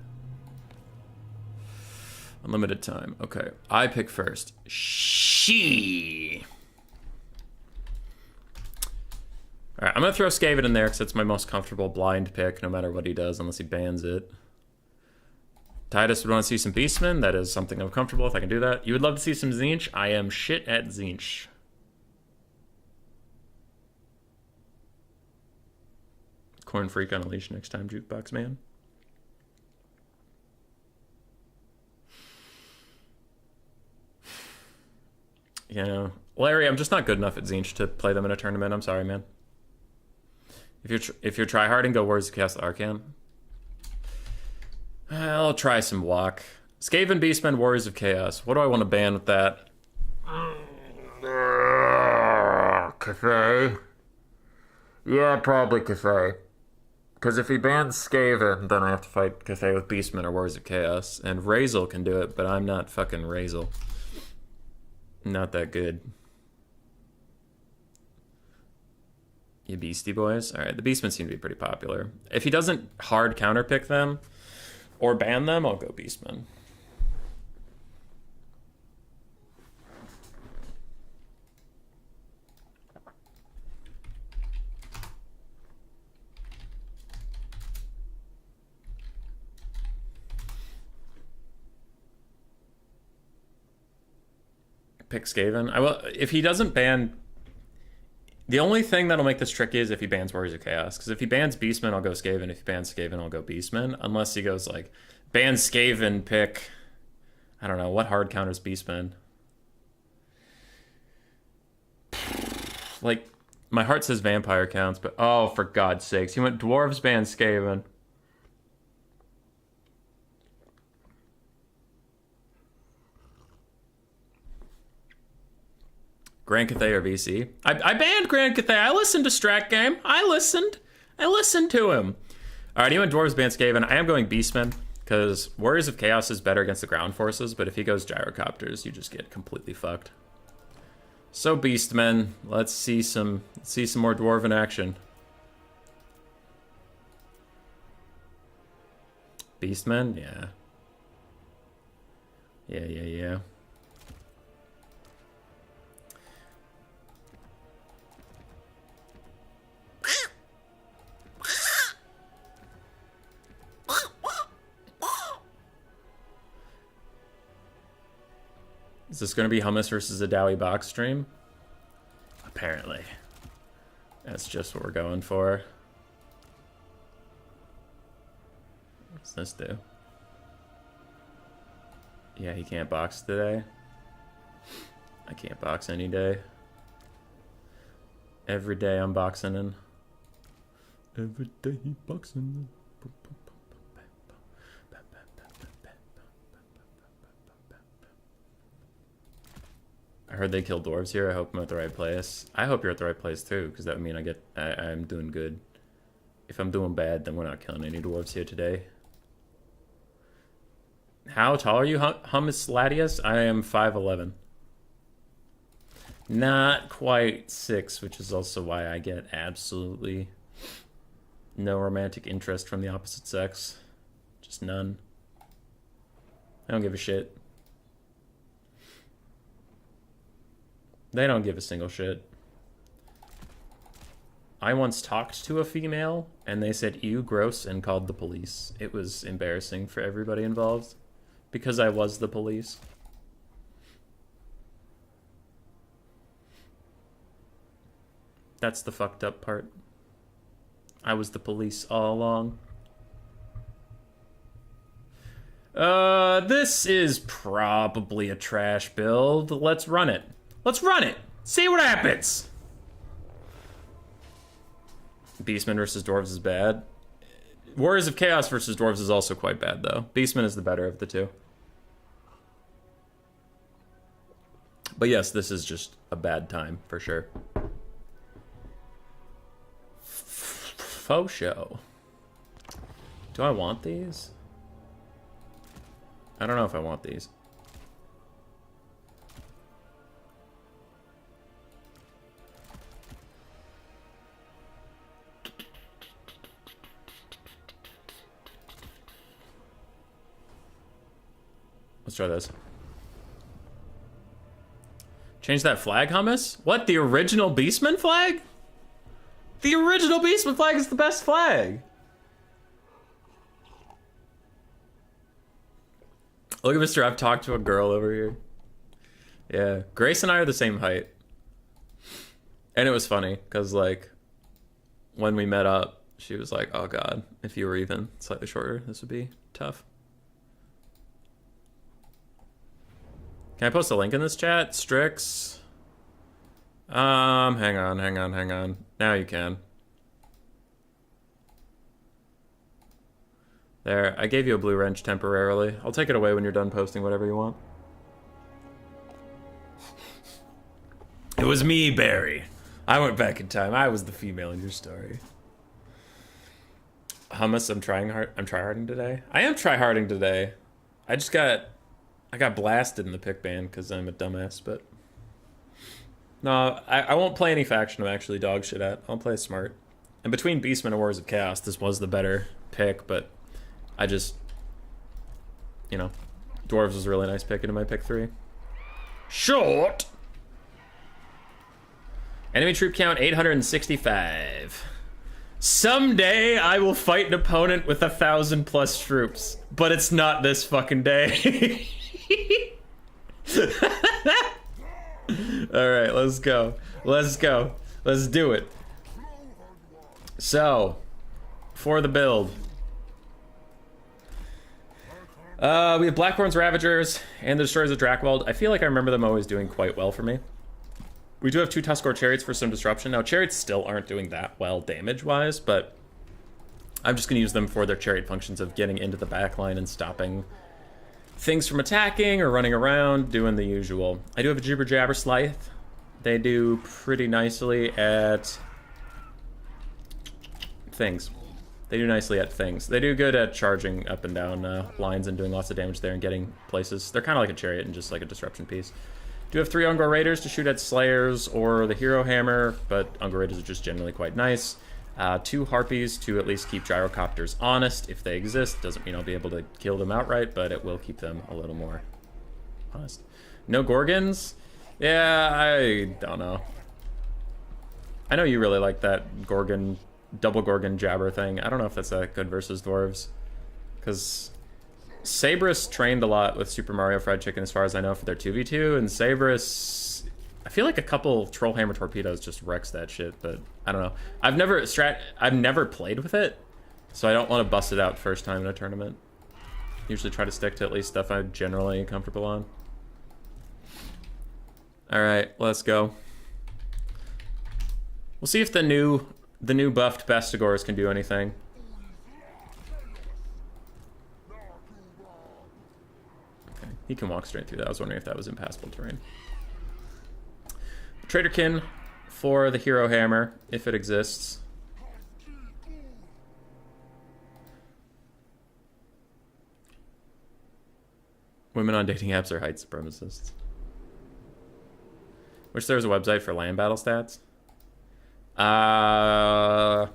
Unlimited time. Okay, I pick first. She. All right, I'm gonna throw Skaven in there because it's my most comfortable blind pick, no matter what he does, unless he bans it. Titus would want to see some Beastmen. That is something I'm comfortable with. I can do that. You would love to see some Tzeentch. I am shit at Tzeentch. Corn Freak on a leash next time, Jukebox Man. You know, Larry, I'm just not good enough at Tzeentch to play them in a tournament. I'm sorry, man. If you're tryharding, go Warriors of Chaos Arcan. I'll try some walk. Skaven, Beastmen, Warriors of Chaos. What do I want to ban with that? Cathay? Yeah, probably Cathay. Because if he bans Skaven, then I have to fight Cathay with Beastmen or Warriors of Chaos. And Razel can do it, but I'm not fucking Razel. Not that good. You Beastie Boys? Alright, the Beastmen seem to be pretty popular. If he doesn't hard counterpick them, or ban them, I'll go Beastmen. Pick Skaven. I will, if he doesn't ban... The only thing that'll make this tricky is if he bans Warriors of Chaos. Because if he bans Beastmen, I'll go Skaven. If he bans Skaven, I'll go Beastmen. Unless he goes like, ban Skaven, pick... I don't know, what hard counters Beastmen? Like, my heart says Vampire counts, but... Oh, for God's sakes. He went Dwarves, ban Skaven. Grand Cathay or VC? I banned Grand Cathay. I listened to Strat Game. I listened to him. All right, he went Dwarves, ban Skaven. I am going Beastman, because Warriors of Chaos is better against the ground forces, but if he goes Gyrocopters, you just get completely fucked. So Beastmen, let's see some more Dwarven action. Beastmen, yeah. Yeah. Is this going to be Hummus versus a Dowie box stream? Apparently. That's just what we're going for. What's this do? Yeah, he can't box today. I can't box any day. Every day I'm boxing in. Every day he boxing in. I heard they kill dwarves here. I hope I'm at the right place. I hope you're at the right place too, because that would mean I'm doing good. If I'm doing bad, then we're not killing any dwarves here today. How tall are you, Hummus Latius? I am 5'11". Not quite 6, which is also why I get absolutely no romantic interest from the opposite sex. Just none. I don't give a shit. They don't give a single shit. I once talked to a female, and they said, "Ew, gross," and called the police. It was embarrassing for everybody involved, because I was the police. That's the fucked up part. I was the police all along. This is probably a trash build. Let's run it. Let's run it. See what happens. Beastman versus Dwarves is bad. Warriors of Chaos versus Dwarves is also quite bad, though. Beastman is the better of the two. But yes, this is just a bad time, for sure. Faux show. Do I want these? I don't know if I want these. Let's try this. Change that flag, Hummus? What, the original Beastman flag? The original Beastman flag is the best flag. Look at Mr. I've talked to a girl over here. Yeah, Grace and I are the same height. And it was funny, because, like, when we met up, she was like, oh god, if you were even slightly shorter, this would be tough. Can I post a link in this chat? Strix. Hang on. Now you can. There, I gave you a blue wrench temporarily. I'll take it away when you're done posting whatever you want. It was me, Barry. I went back in time. I was the female in your story. Hummus, I'm tryharding today. I am tryharding today. I got blasted in the pick ban because I'm a dumbass, but... No, I won't play any faction I'm actually dog shit at. I'll play smart. And between Beastman and Wars of Chaos, this was the better pick, but I just... You know, Dwarves was a really nice pick into my pick 3. Short! Enemy troop count 865. Someday I will fight an opponent with 1,000+ troops, but it's not this fucking day. Alright, let's go. Let's do it. So, for the build. We have Blackthorn's Ravagers and the Destroyers of Drakwold. I feel like I remember them always doing quite well for me. We do have 2 Tuskor Chariots for some disruption. Now, Chariots still aren't doing that well damage-wise, but I'm just going to use them for their Chariot functions of getting into the backline and stopping things from attacking or running around, doing the usual. I do have a Jibber Jabber Scythe. They do pretty nicely at things. They do nicely at things. They do good at charging up and down lines and doing lots of damage there and getting places. They're kind of like a chariot and just like a disruption piece. Do have 3 Ungor Raiders to shoot at Slayers or the Hero Hammer, but Ungor Raiders are just generally quite nice. 2 Harpies to at least keep Gyrocopters honest. If they exist, doesn't mean I'll be able to kill them outright, but it will keep them a little more honest. No Gorgons? Yeah, I don't know. I know you really like that Gorgon, double Gorgon jabber thing. I don't know if that's that good versus dwarves. Because Sabrus trained a lot with Super Mario Fried Chicken as far as I know for their 2v2, and Sabrus, I feel like a couple Trollhammer torpedoes just wrecks that shit, but I don't know. I've never played with it, so I don't want to bust it out first time in a tournament. Usually try to stick to at least stuff I'm generally comfortable on. Alright, let's go. We'll see if the new buffed Bestigors can do anything. Okay, he can walk straight through that. I was wondering if that was impassable terrain. Traderkin for the Hero Hammer, if it exists. Women on dating apps are height supremacists. Wish there was a website for land battle stats. I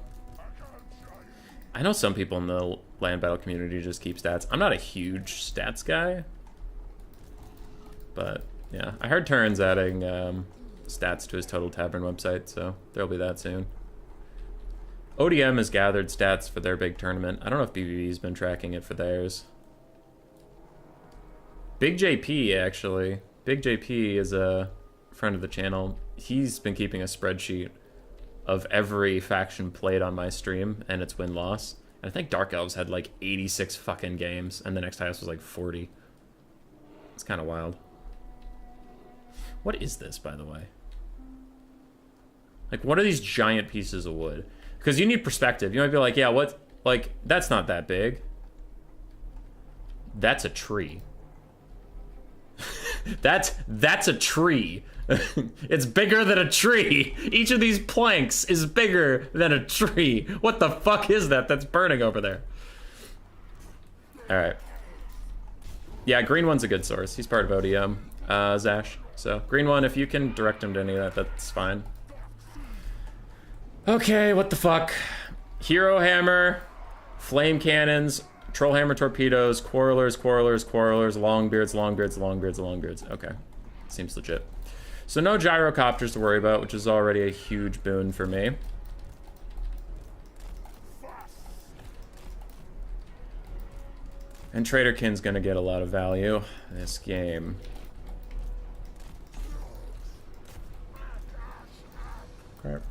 know some people in the land battle community just keep stats. I'm not a huge stats guy, but yeah, I heard Turin's adding stats to his Total Tavern website, so there'll be that soon. ODM has gathered stats for their big tournament. I don't know if BBB's been tracking it for theirs. Big JP, actually. Big JP is a friend of the channel. He's been keeping a spreadsheet of every faction played on my stream and its win-loss. And I think Dark Elves had like 86 fucking games, and the next highest was like 40. It's kind of wild. What is this, by the way? Like, what are these giant pieces of wood? Because you need perspective. You might be like, yeah, what? Like, that's not that big. That's a tree. That's a tree. It's bigger than a tree. Each of these planks is bigger than a tree. What the fuck is that that's burning over there? Alright. Yeah, green one's a good source. He's part of ODM, Zash. So, green one, if you can direct him to any of that, that's fine. Okay, what the fuck? Hero Hammer, Flame Cannons, Trollhammer Torpedoes, Quarrelers, Longbeards. Okay, seems legit. So no Gyrocopters to worry about, which is already a huge boon for me. And Traderkin's gonna get a lot of value this game. Okay.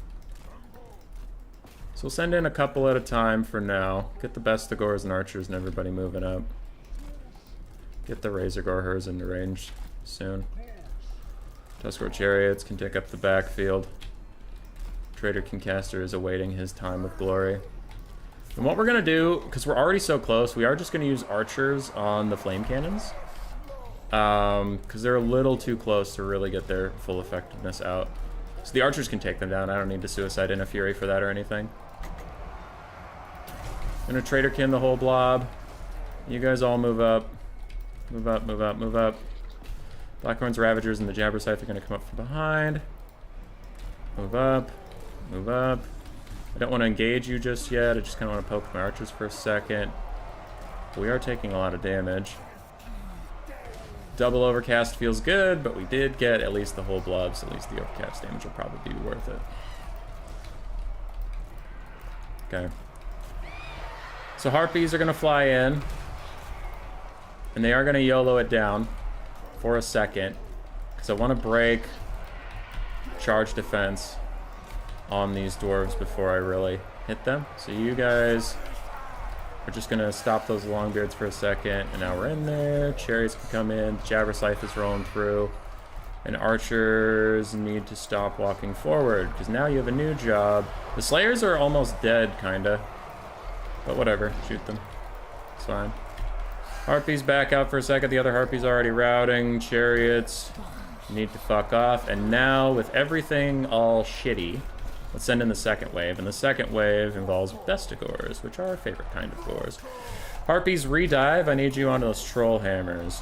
So we'll send in a couple at a time for now. Get the Bestigors and Archers and everybody moving up. Get the Razorgore into range soon. Tuskor Chariots can take up the backfield. Traderkin Caster is awaiting his time of glory. And what we're going to do, because we're already so close, we are just going to use Archers on the Flame Cannons. Because they're a little too close to really get their full effectiveness out. So the Archers can take them down. I don't need to Suicide in a Fury for that or anything. I'm going to Traderkin the whole blob. You guys all move up. Move up, move up, move up. Blackhorn's Ravagers and the Jabber Scythe are going to come up from behind. Move up. Move up. I don't want to engage you just yet. I just kind of want to poke my Archers for a second. We are taking a lot of damage. Double Overcast feels good, but we did get at least the whole blob, so at least the Overcast damage will probably be worth it. Okay. So Harpies are going to fly in. And they are going to YOLO it down for a second. Because I want to break charge defense on these dwarves before I really hit them. So you guys are just going to stop those Longbeards for a second. And now we're in there. Chariots can come in. Jabber Scythe is rolling through. And Archers need to stop walking forward. Because now you have a new job. The Slayers are almost dead, kind of. But whatever. Shoot them. It's fine. Harpies back out for a second. The other Harpies already routing. Chariots need to fuck off. And now, with everything all shitty, let's send in the second wave. And the second wave involves Bestigors, which are our favorite kind of gores. Harpies redive. I need you onto those troll hammers.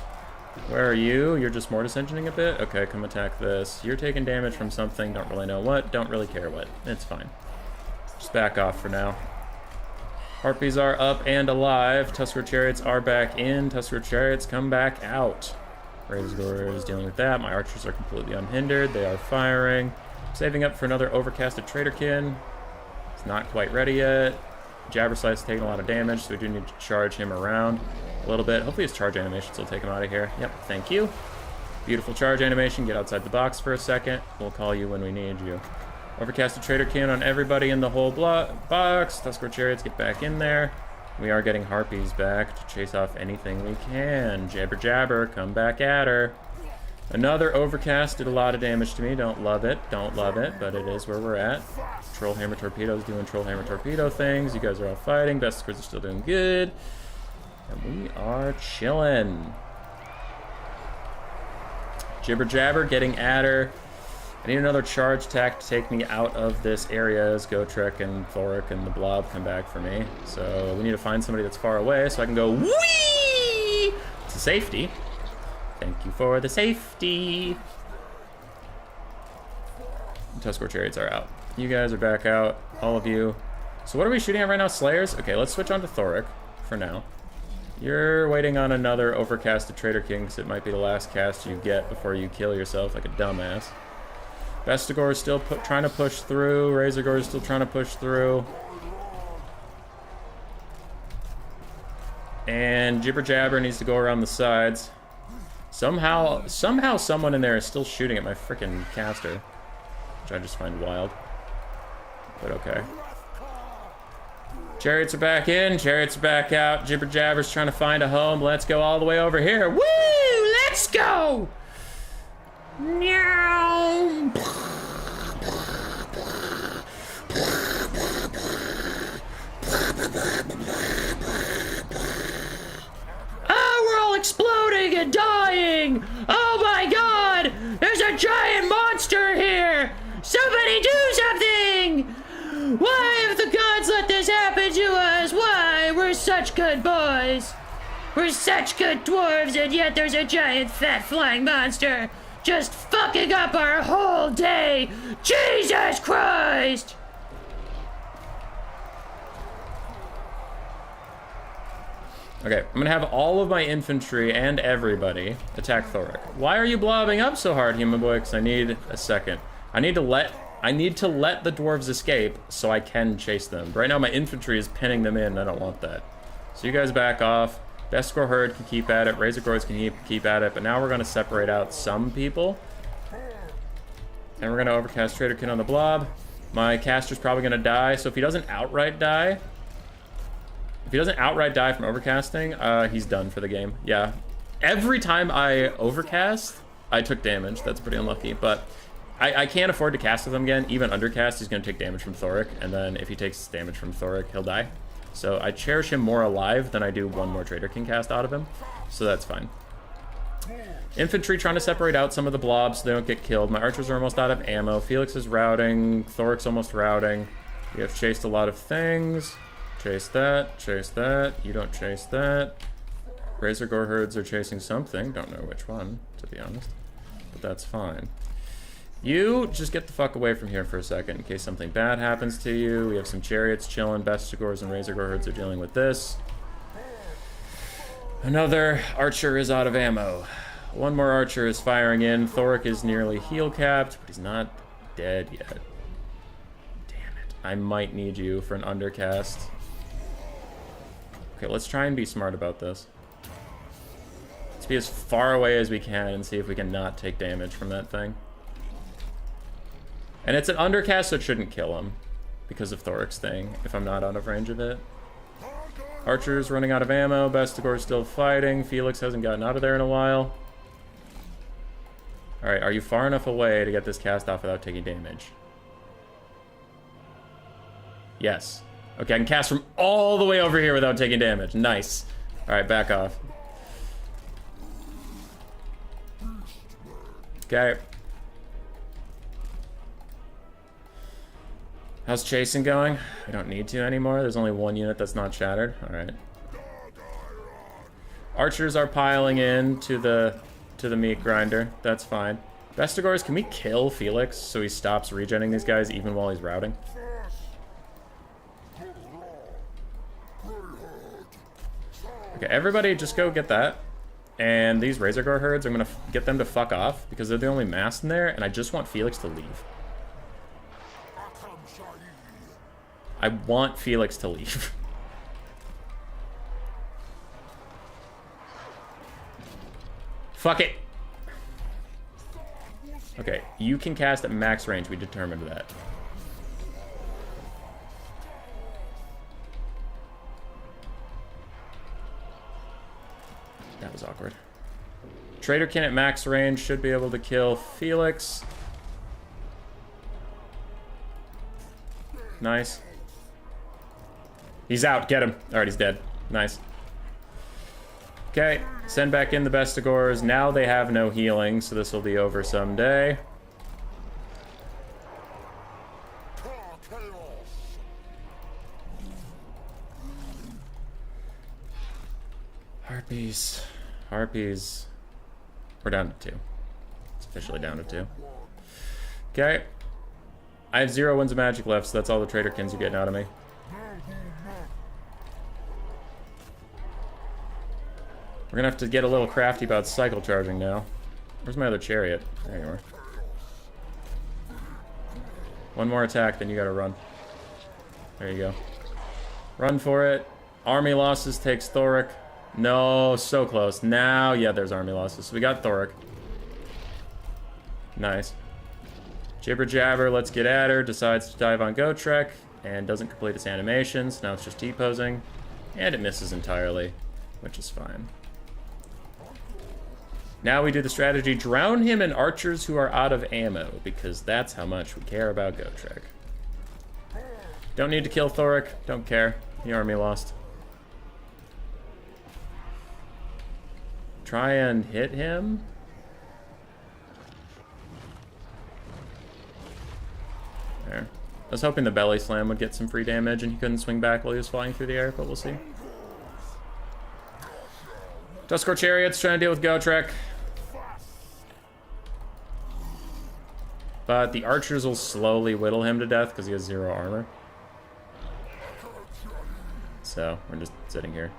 Where are you? You're just mortis engineering a bit? Okay, come attack this. You're taking damage from something. Don't really know what. Don't really care what. It's fine. Just back off for now. Harpies are up and alive. Tusker Chariots are back in. Tusker Chariots come back out. Razor is dealing with that. My archers are completely unhindered. They are firing. Saving up for another overcasted Traderkin. It's not quite ready yet. Jabberslice is taking a lot of damage, so we do need to charge him around a little bit. Hopefully his charge animations will take him out of here. Yep, thank you. Beautiful charge animation. Get outside the box for a second. We'll call you when we need you. Overcasted Traderkin on everybody in the whole box. Tusker Chariots, get back in there. We are getting Harpies back to chase off anything we can. Jabber Jabber, come back at her. Another overcast did a lot of damage to me. Don't love it, but it is where we're at. Trollhammer Torpedo's doing Trollhammer Torpedo things. You guys are all fighting. Bestigors are still doing good. And we are chilling. Jibber Jabber getting at her. I need another charge attack to take me out of this area as Gotrek and Thoric and the Blob come back for me. So we need to find somebody that's far away so I can go whee to safety. Thank you for the safety. Tusker Chariots are out. You guys are back out, all of you. So what are we shooting at right now? Slayers? Okay, let's switch on to Thoric for now. You're waiting on another overcasted Traderkin because it might be the last cast you get before you kill yourself like a dumbass. Bestigor is still trying to push through. Razorgore is still trying to push through. And Jibber Jabber needs to go around the sides. Somehow someone in there is still shooting at my frickin' caster, which I just find wild. But okay. Chariots are back in. Chariots are back out. Jibber Jabber's trying to find a home. Let's go all the way over here. Woo! Let's go! Meow. Oh, we're all exploding and dying! Oh my god! There's a giant monster here! Somebody do something! Why have the gods let this happen to us? Why? We're such good boys! We're such good dwarves, and yet there's a giant fat flying monster just fucking up our whole day! Jesus Christ! Okay, I'm gonna have all of my infantry and everybody attack Thoric. Why are you blobbing up so hard, human boy? Because I need a second. I need to let the dwarves escape so I can chase them. Right now my infantry is pinning them in, and I don't want that. So you guys back off. Bestigor Herd can keep at it, Razorgores can keep at it, but now we're gonna separate out some people. And we're gonna overcast Traderkin on the blob. My caster's probably gonna die, so if he doesn't outright die, from overcasting, he's done for the game. Yeah. Every time I overcast, I took damage. That's pretty unlucky, but I can't afford to cast with him again. Even undercast, he's going to take damage from Thoric, and then if he takes damage from Thoric, he'll die. So I cherish him more alive than I do one more Traderkin cast out of him, so that's fine. Infantry trying to separate out some of the blobs so they don't get killed. My archers are almost out of ammo. Felix is routing. Thoric's almost routing. We have chased a lot of things. Chase that, chase that. You don't chase that. Razorgore herds are chasing something. Don't know which one, to be honest. But that's fine. You just get the fuck away from here for a second in case something bad happens to you. We have some chariots chilling. Bestigors and Razorgore herds are dealing with this. Another archer is out of ammo. One more archer is firing in. Thoric is nearly heal capped, but he's not dead yet. Damn it. I might need you for an undercast. Okay, let's try and be smart about this. Let's be as far away as we can and see if we can not take damage from that thing. And it's an undercast, so it shouldn't kill him because of Thoric's thing, if I'm not out of range of it. Archer's running out of ammo. Bestigor's still fighting. Felix hasn't gotten out of there in a while. Alright, are you far enough away to get this cast off without taking damage? Yes. Okay, I can cast from all the way over here without taking damage. Nice. Alright, back off. Okay. How's chasing going? I don't need to anymore. There's only one unit that's not shattered. All right. Archers are piling in to the meat grinder. That's fine. Vestigors, can we kill Felix so he stops regenning these guys even while he's routing? Okay, everybody just go get that. And these Razor Gore herds, I'm going to get them to fuck off because they're the only mass in there, and I just want Felix to leave. I want Felix to leave. Fuck it. Okay, you can cast at max range. We determined that. That was awkward. Traderkin at max range should be able to kill Felix. Nice. He's out. Get him. Alright, he's dead. Nice. Okay, send back in the Vestigors. Now they have no healing, so this will be over someday. Harpies. Harpies. We're down to 2. It's officially down to 2. Okay. I have 0 winds of magic left, so that's all the Traderkins you're getting out of me. We're gonna have to get a little crafty about cycle charging now. Where's my other chariot? There you are. One more attack, then you gotta run. There you go. Run for it. Army losses takes Thoric. No, so close. Now, yeah, there's army losses. So we got Thoric. Nice. Jibber Jabber, let's get at her. Decides to dive on Gotrek and doesn't complete its animations. Now it's just T-posing. And it misses entirely, which is fine. Now we do the strategy, drown him in archers who are out of ammo, because that's how much we care about Gotrek. Don't need to kill Thoric, don't care. The army lost. Try and hit him. There. I was hoping the belly slam would get some free damage and he couldn't swing back while he was flying through the air, but we'll see. Duskor Chariots trying to deal with Gotrek. But the archers will slowly whittle him to death because he has 0 armor. So, we're just sitting here.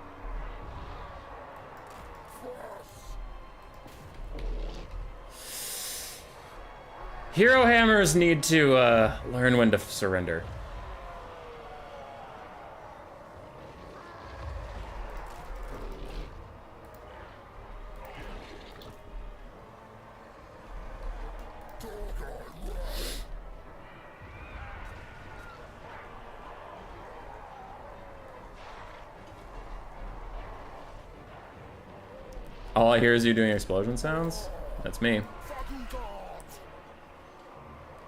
Hero hammers need to learn when to surrender. All I hear is you doing explosion sounds? That's me.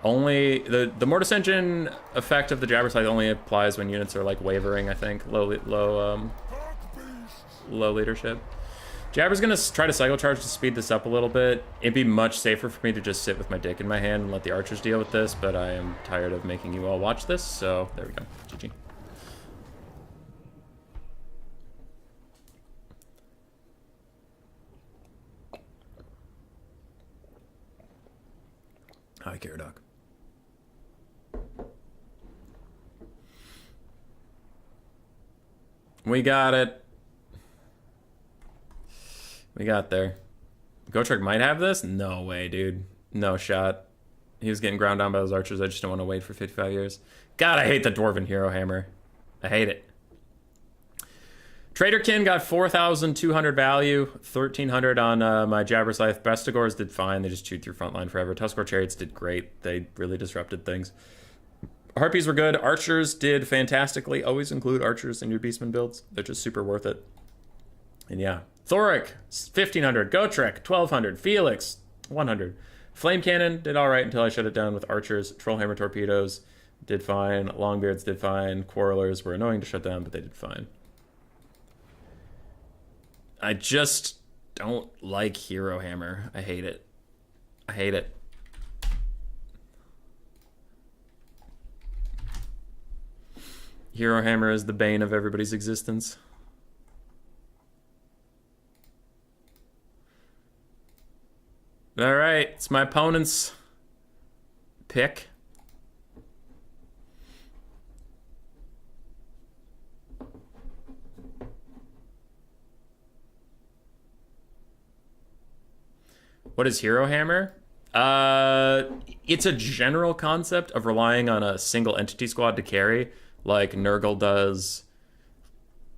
Only the Mortis Engine effect of the Jabber Scythe only applies when units are like wavering, I think. Low leadership. Jabber's gonna try to cycle charge to speed this up a little bit. It'd be much safer for me to just sit with my dick in my hand and let the archers deal with this, but I am tired of making you all watch this, so there we go. GG. Hi, Caradoc. We got it. We got there. Gotrek might have this? No way, dude. No shot. He was getting ground down by those archers. I just don't want to wait for 55 years. God, I hate the Dwarven Hero Hammer. I hate it. Traderkin got 4,200 value, 1,300 on my Jabber Scythe. Bestigors did fine. They just chewed through frontline forever. Tuskor Chariots did great. They really disrupted things. Harpies were good. Archers did fantastically. Always include archers in your Beastman builds. They're just super worth it. And yeah. Thoric, 1,500. Gotrek, 1,200. Felix, 100. Flame Cannon did all right until I shut it down with archers. Trollhammer Torpedoes did fine. Longbeards did fine. Quarrelers were annoying to shut down, but they did fine. I just don't like Hero Hammer. I hate it. I hate it. Hero Hammer is the bane of everybody's existence. All right, it's my opponent's pick. What is Hero Hammer? It's a general concept of relying on a single entity squad to carry, like Nurgle does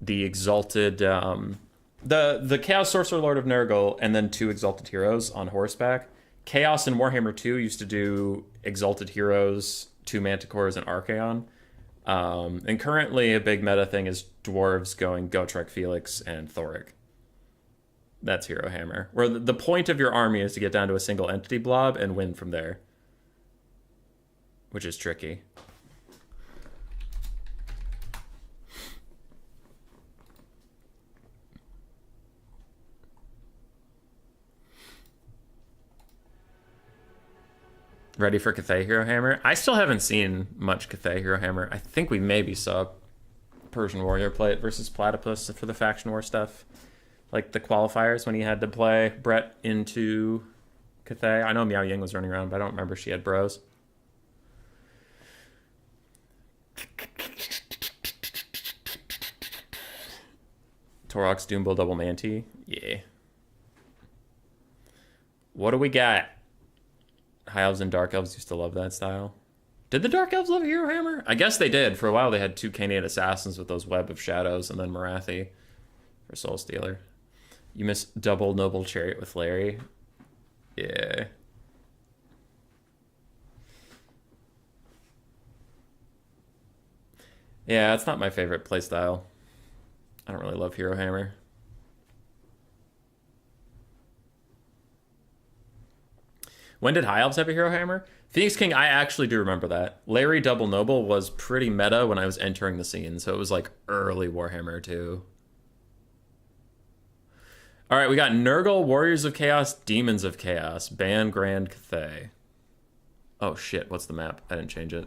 the Exalted, the Chaos Sorcerer Lord of Nurgle, and then 2 Exalted Heroes on horseback. Chaos in Warhammer 2 used to do Exalted Heroes, 2 Manticores, and Archaon. And currently a big meta thing is Dwarves going Gotrek, Felix, and Thoric. That's Hero Hammer. Where the point of your army is to get down to a single entity blob and win from there. Which is tricky. Ready for Cathay Hero Hammer? I still haven't seen much Cathay Hero Hammer. I think we maybe saw Persian Warrior play it versus Platypus for the Faction War stuff. Like the qualifiers when he had to play Brett into Cathay. I know Miao Ying was running around, but I don't remember she had bros. Torox Doombull Double Manti. Yeah. What do we got? High Elves and Dark Elves used to love that style. Did the Dark Elves love Hero Hammer? I guess they did. For a while they had 2 Canaan Assassins with those Web of Shadows and then Marathi for Soul Stealer. You miss double Noble Chariot with Larry. Yeah. Yeah, it's not my favorite playstyle. I don't really love Hero Hammer. When did High Elves have a Hero Hammer? Phoenix King, I actually do remember that. Larry Double Noble was pretty meta when I was entering the scene, so it was like early Warhammer too. All right, we got Nurgle, Warriors of Chaos, Demons of Chaos, Ban Grand Cathay. Oh shit, what's the map? I didn't change it.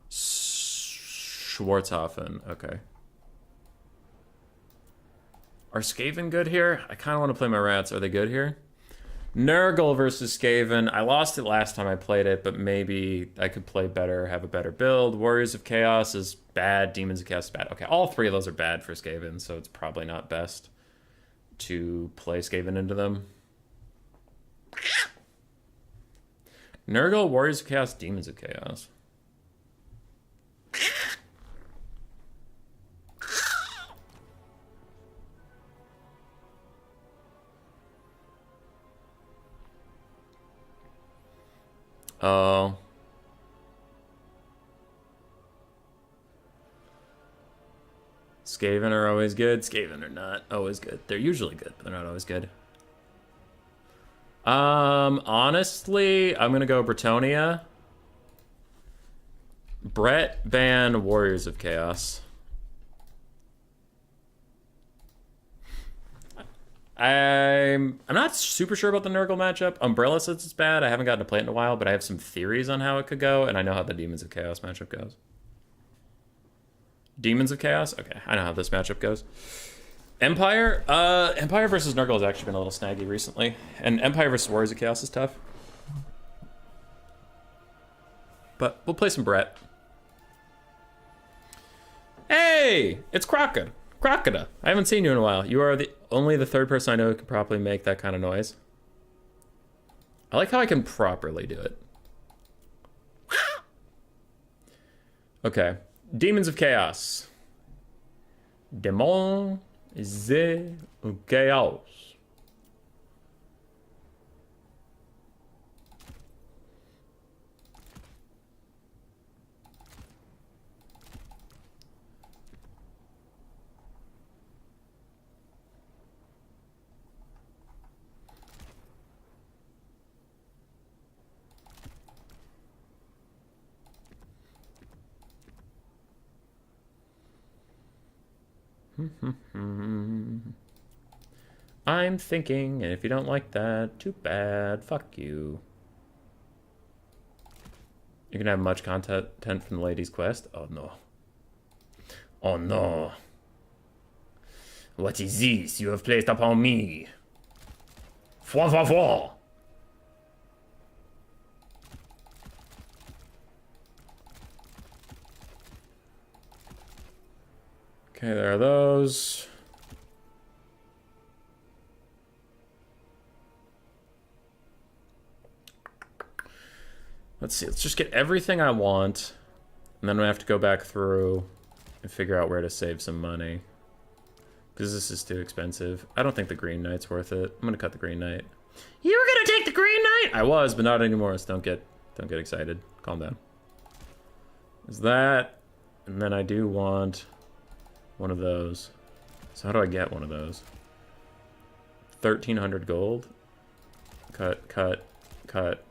Schwarzhofen, okay. Are Skaven good here? I kind of want to play my rats. Are they good here? Nurgle versus Skaven. I lost it last time I played it, but maybe I could play better, have a better build. Warriors of Chaos is bad. Demons of Chaos is bad. Okay, all 3 of those are bad for Skaven, so it's probably not best to play Skaven into them. Nurgle, Warriors of Chaos, Demons of Chaos. Oh. Skaven are always good. Skaven are not always good. They're usually good, but they're not always good. Honestly, I'm gonna go Bretonia. Brett ban Warriors of Chaos. I'm not super sure about the Nurgle matchup. Umbrella says it's bad. I haven't gotten to play it in a while, but I have some theories on how it could go, and I know how the Demons of Chaos matchup goes. Demons of Chaos? Okay, I know how this matchup goes. Empire? Empire versus Nurgle has actually been a little snaggy recently, and Empire versus Warriors of Chaos is tough. But we'll play some Brett. Hey! It's Crockett. Crocodile. I haven't seen you in a while. You are only the 3rd person I know who can properly make that kind of noise. I like how I can properly do it. Okay. Demons of Chaos. Demons de Chaos. I'm thinking, and if you don't like that, too bad. Fuck you. You're gonna have much content from the Ladies' Quest? Oh no. Oh no. What is this you have placed upon me? Foi, foi, foi. Okay, there are those. Let's see, let's just get everything I want, and then I have to go back through and figure out where to save some money. Because this is too expensive. I don't think the Green Knight's worth it. I'm gonna cut the Green Knight. You were gonna take the Green Knight? I was, but not anymore, so don't get excited. Calm down. Is that, and then I do want one of those. So how do I get one of those? 1,300 gold. Cut, cut, cut.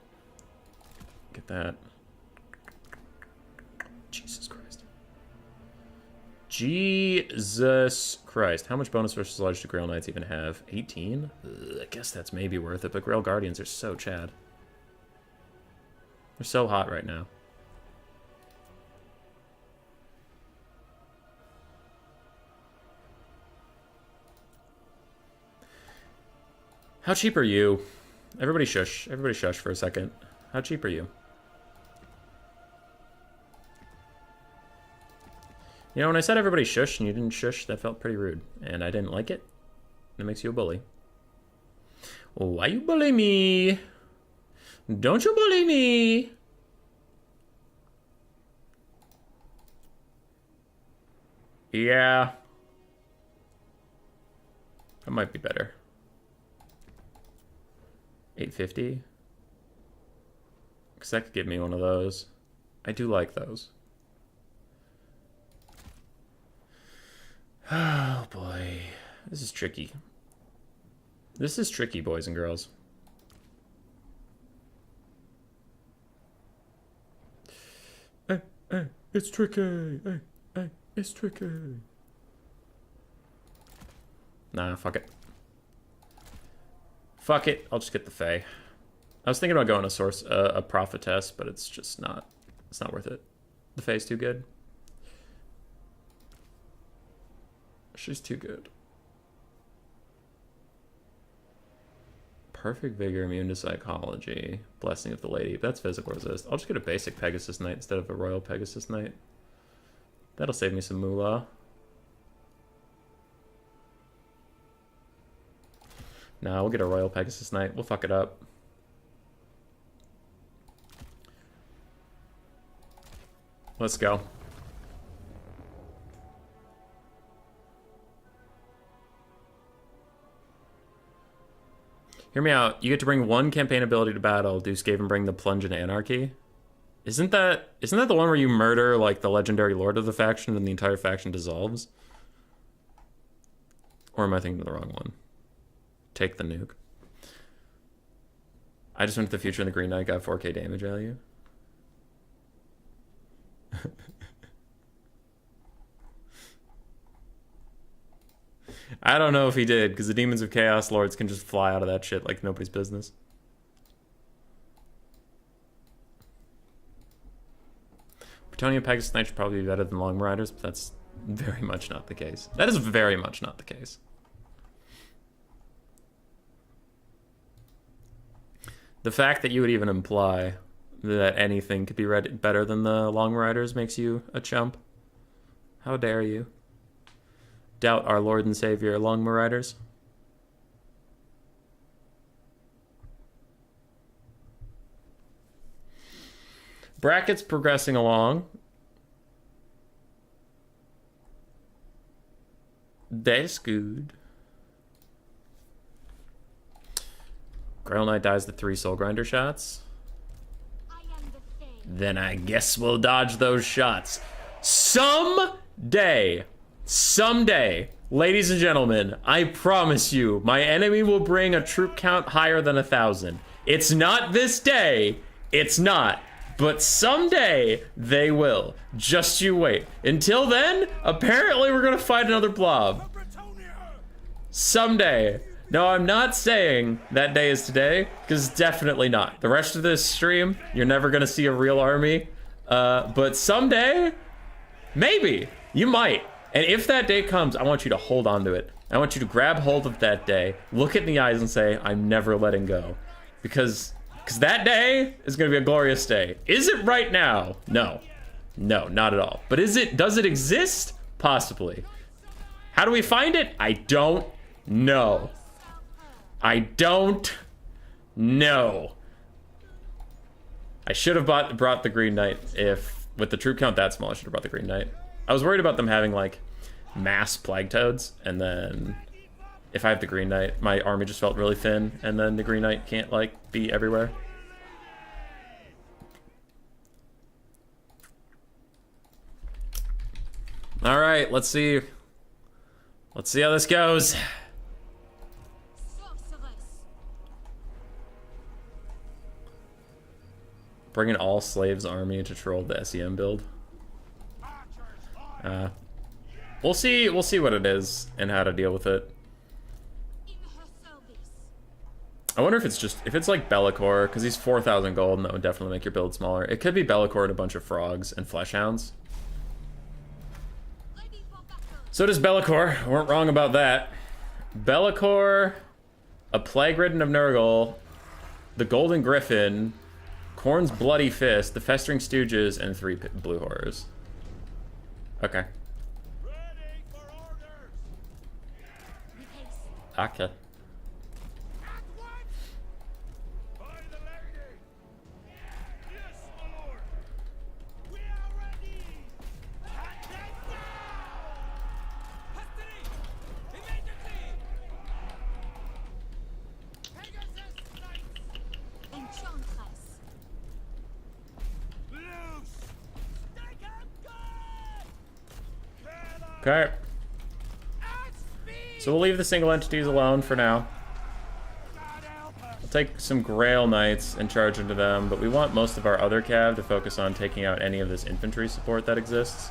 Get that. Jesus Christ. Jesus Christ. How much bonus versus large do Grail Knights even have? 18? Ugh, I guess that's maybe worth it, but Grail Guardians are so Chad. They're so hot right now. How cheap are you? Everybody shush. Everybody shush for a second. How cheap are you? You know, when I said everybody shush and you didn't shush, that felt pretty rude. And I didn't like it. That makes you a bully. Why you bully me? Don't you bully me? Yeah. That might be better. 850? Because that could give me one of those. I do like those. Oh boy. This is tricky. This is tricky, boys and girls. Hey, it's tricky. Hey, it's tricky. Nah, fuck it. Fuck it, I'll just get the Fae. I was thinking about going a Prophetess, but it's just not, it's not worth it. The Fae's too good. She's too good. Perfect Vigor, immune to psychology, Blessing of the Lady. That's physical resist. I'll just get a basic Pegasus Knight instead of a Royal Pegasus Knight. That'll save me some moolah. Nah, we'll get a Royal Pegasus Knight. We'll fuck it up. Let's go. Hear me out. You get to bring one campaign ability to battle. Do Skaven bring the Plunge and Anarchy? Isn't that the one where you murder like the legendary lord of the faction and the entire faction dissolves? Or am I thinking of the wrong one? Take the nuke. I just went to the future and the Green Knight got 4k damage value. I don't know if he did, because the Demons of Chaos Lords can just fly out of that shit like nobody's business. Bretonnian Pegasus Knight should probably be better than Long Riders, but that's very much not the case. That is very much not the case. The fact that you would even imply that anything could be read better than the Long Riders makes you a chump. How dare you doubt our Lord and Savior, Long Riders? Brackets progressing along. That's good. Grail Knight dies to 3 Soul Grinder shots. Then I guess we'll dodge those shots. Someday, ladies and gentlemen, I promise you, my enemy will bring a troop count higher than 1,000. It's not this day. It's not. But someday, they will. Just you wait. Until then, apparently we're gonna fight another blob. Someday. No, I'm not saying that day is today, because definitely not. The rest of this stream, you're never gonna see a real army. But someday, maybe, you might. And if that day comes, I want you to hold on to it. I want you to grab hold of that day, look it in the eyes and say, I'm never letting go. Because that day is gonna be a glorious day. Is it right now? No. No, not at all. But does it exist? Possibly. How do we find it? I don't know. I don't know. I should have brought the Green Knight. If with the troop count that small, I should have brought the Green Knight. I was worried about them having like mass Plague Toads, and then if I have the Green Knight, my army just felt really thin, and then the Green Knight can't like be everywhere. All right, let's see. Let's see how this goes. Bring an all slaves army to troll the SEM build. We'll see what it is and how to deal with it. I wonder if it's like Be'lakor, because he's 4,000 gold, and that would definitely make your build smaller. It could be Be'lakor and a bunch of frogs and fleshhounds. So does Be'lakor. Weren't wrong about that. Be'lakor, a Plague Ridden of Nurgle, the Golden Griffin, Khorne's Bloody Fist, the Festering Stooges, and 3 Blue Horrors. Okay. Okay. Okay. So we'll leave the single entities alone for now. We'll take some Grail Knights and charge into them, but we want most of our other cav to focus on taking out any of this infantry support that exists.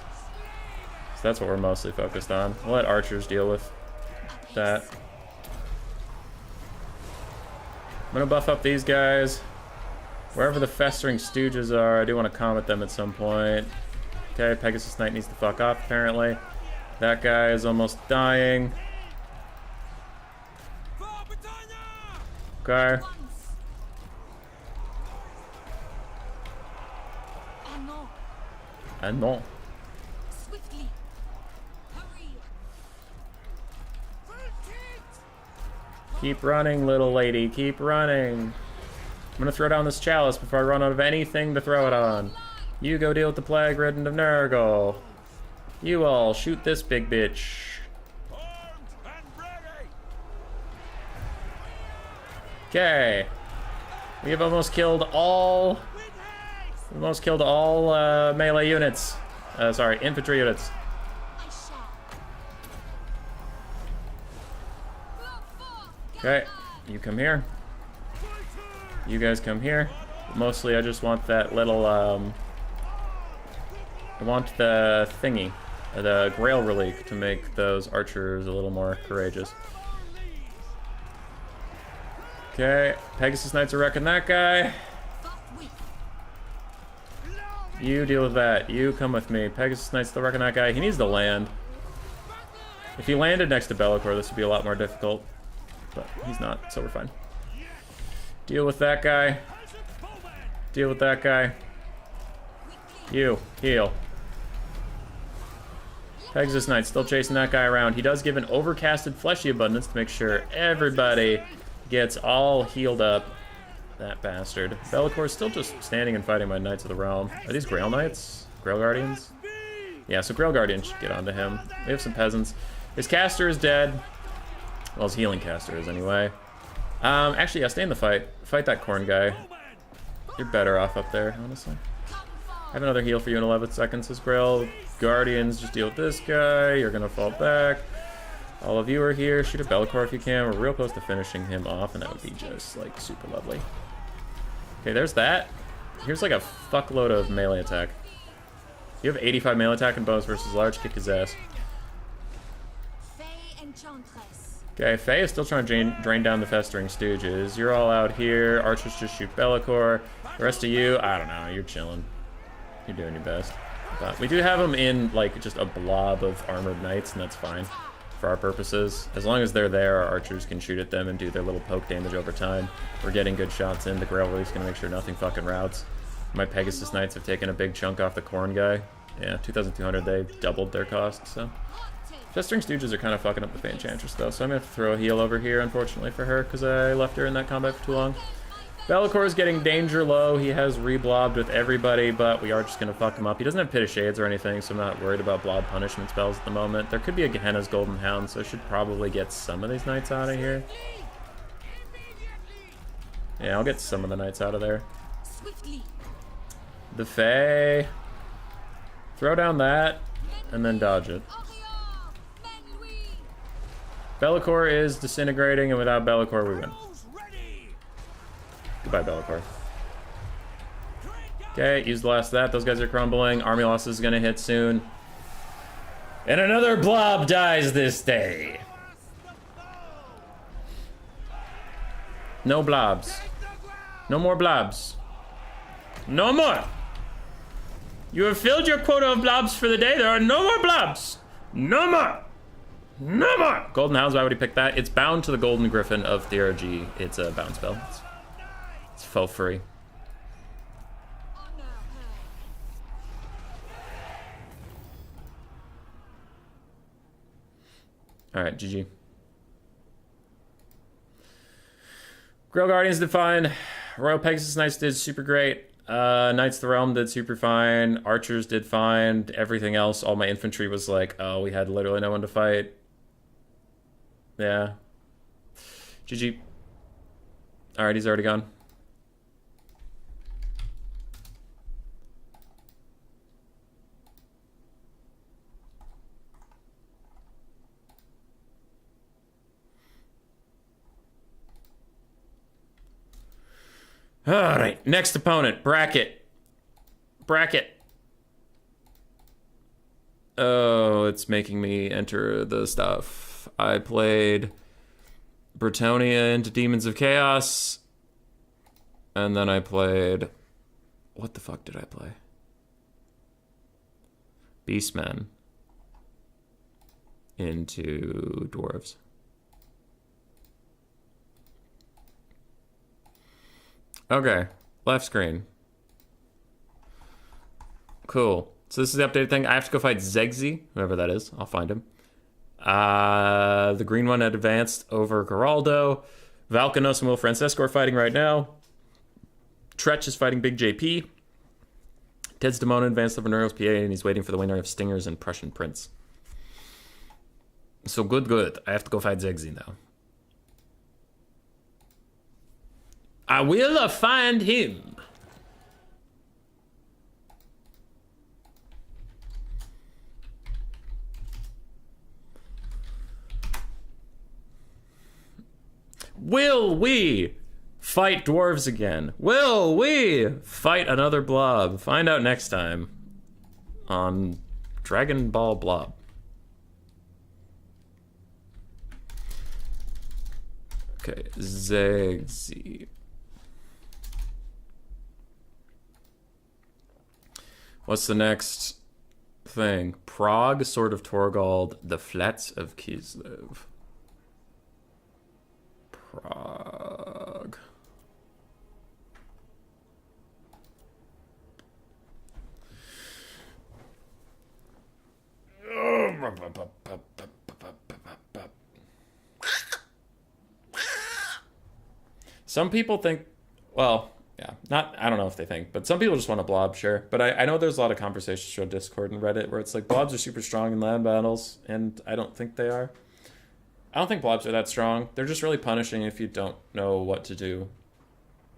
So that's what we're mostly focused on. We'll let archers deal with that. I'm gonna buff up these guys. Wherever the Festering Stooges are, I do want to combat them at some point. Okay, Pegasus Knight needs to fuck off, apparently. That guy is almost dying. Okay. I know. Keep running, little lady. Keep running. I'm gonna throw down this chalice before I run out of anything to throw it on. You go deal with the Plague Ridden of Nurgle. You all shoot this big bitch. Okay. We have almost killed all melee units. Sorry, infantry units. Okay, you come here. You guys come here. Mostly I just want that little, I want the thingy, the Grail Relic, to make those archers a little more courageous. Okay, Pegasus Knights are wrecking that guy. You deal with that. You come with me. Pegasus Knight's still wrecking that guy. He needs to land. If he landed next to Be'lakor, this would be a lot more difficult. But he's not, so we're fine. Deal with that guy. Deal with that guy. You, heal. Pegasus Knight still chasing that guy around. He does give an overcasted fleshy abundance to make sure everybody gets all healed up. That bastard. Be'lakor's still just standing and fighting my Knights of the Realm. Are these Grail Knights? Grail Guardians? Yeah, so Grail Guardian should get onto him. We have some peasants. His caster is dead. Well, his healing caster is anyway. Actually, yeah, stay in the fight. Fight that Khorne guy. You're better off up there, honestly. I have another heal for you in 11 seconds. His Grail Guardians, just deal with this guy. You're gonna fall back. All of you are here. Shoot a Be'lakor if you can. We're real close to finishing him off, and that would be just, like, super lovely. Okay, there's that. Here's, like, a fuckload of melee attack. You have 85 melee attack and bonus versus large. Kick his ass. Okay, Faye is still trying to drain down the Festering Stooges. You're all out here. Archers just shoot Bellicor. The rest of you, I don't know. You're chilling. You're doing your best. But we do have them in, like, just a blob of armored knights, and that's fine for our purposes. As long as they're there, our archers can shoot at them and do their little poke damage over time. We're getting good shots in. The Gravelry's gonna make sure nothing fucking routes. My Pegasus Knights have taken a big chunk off the Corn guy. Yeah, 2,200, they've doubled their cost, so... Festering Stooges are kind of fucking up the Fey Enchantress, though, so I'm going to have to throw a heal over here, unfortunately, for her, because I left her in that combat for too long. Bellicor is getting danger low. He has reblobbed with everybody, but we are just going to fuck him up. He doesn't have Pit of Shades or anything, so I'm not worried about blob punishment spells at the moment. There could be a Gehenna's Golden Hound, so I should probably get some of these knights out of here. Yeah, I'll get some of the knights out of there. The Fey. Throw down that, and then dodge it. Bellicor is disintegrating, and without Bellicor, we win. Goodbye, Bellicor. Okay, use the last of that. Those guys are crumbling. Army loss is gonna hit soon. And another blob dies this day. No blobs. No more blobs. No more! You have filled your quota of blobs for the day. There are no more blobs. No more! No more! Golden Hounds, why would he pick that? It's bound to the Golden Griffin of Theurgy. It's a bound spell. It's faux free. Alright, GG. Grail Guardians did fine. Royal Pegasus Knights did super great. Knights of the Realm did super fine. Archers did fine. Everything else, all my infantry was like, oh, we had literally no one to fight. Yeah. GG. Alright, he's already gone. Alright, next opponent. Bracket. Bracket. Oh, it's making me enter the stuff. I played Bretonnia into Demons of Chaos. And then I played... What the fuck did I play? Beastmen into Dwarves. Okay, left screen. Cool. So this is the updated thing. I have to go fight Zegzi, whoever that is. I'll find him. The green one had advanced over Geraldo. Valkanos and Will Francesco are fighting right now. Tretch is fighting Big JP. Ted's Demona advanced over Nuriel's PA, and he's waiting for the winner of Stingers and Prussian Prince. So good. I have to go fight Zegzi now. I will find him. Will we fight dwarves again? Will we fight another blob? Find out next time on Dragon Ball Blob. Okay, Zegzi. What's the next thing? Prague, Sword of Torgold, the Flats of Kislev. Prague. Some people think, well, yeah, I don't know if they think, but some people just want a blob, sure. But I know there's a lot of conversations on Discord and Reddit where it's like blobs are super strong in land battles, and I don't think they are. I don't think blobs are that strong. They're just really punishing if you don't know what to do.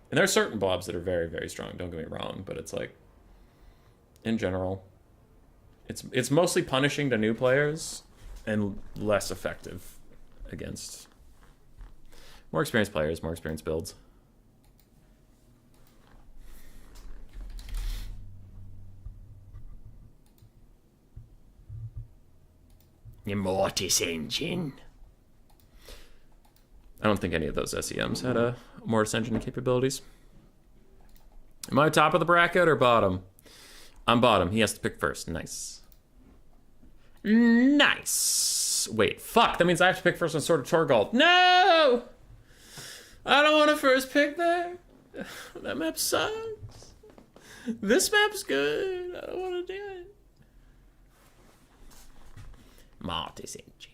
And there are certain blobs that are very, very strong, don't get me wrong, but it's like, in general, it's mostly punishing to new players and less effective against more experienced players, more experienced builds. Immortis Engine. I don't think any of those SEMs had a Mortis engine capabilities. Am I top of the bracket or bottom? I'm bottom. He has to pick first. Nice. Nice. Wait, fuck. That means I have to pick first on Sword of Torgal. No! I don't want to first pick there. That map sucks. This map's good. I don't want to do it. Mortis engine.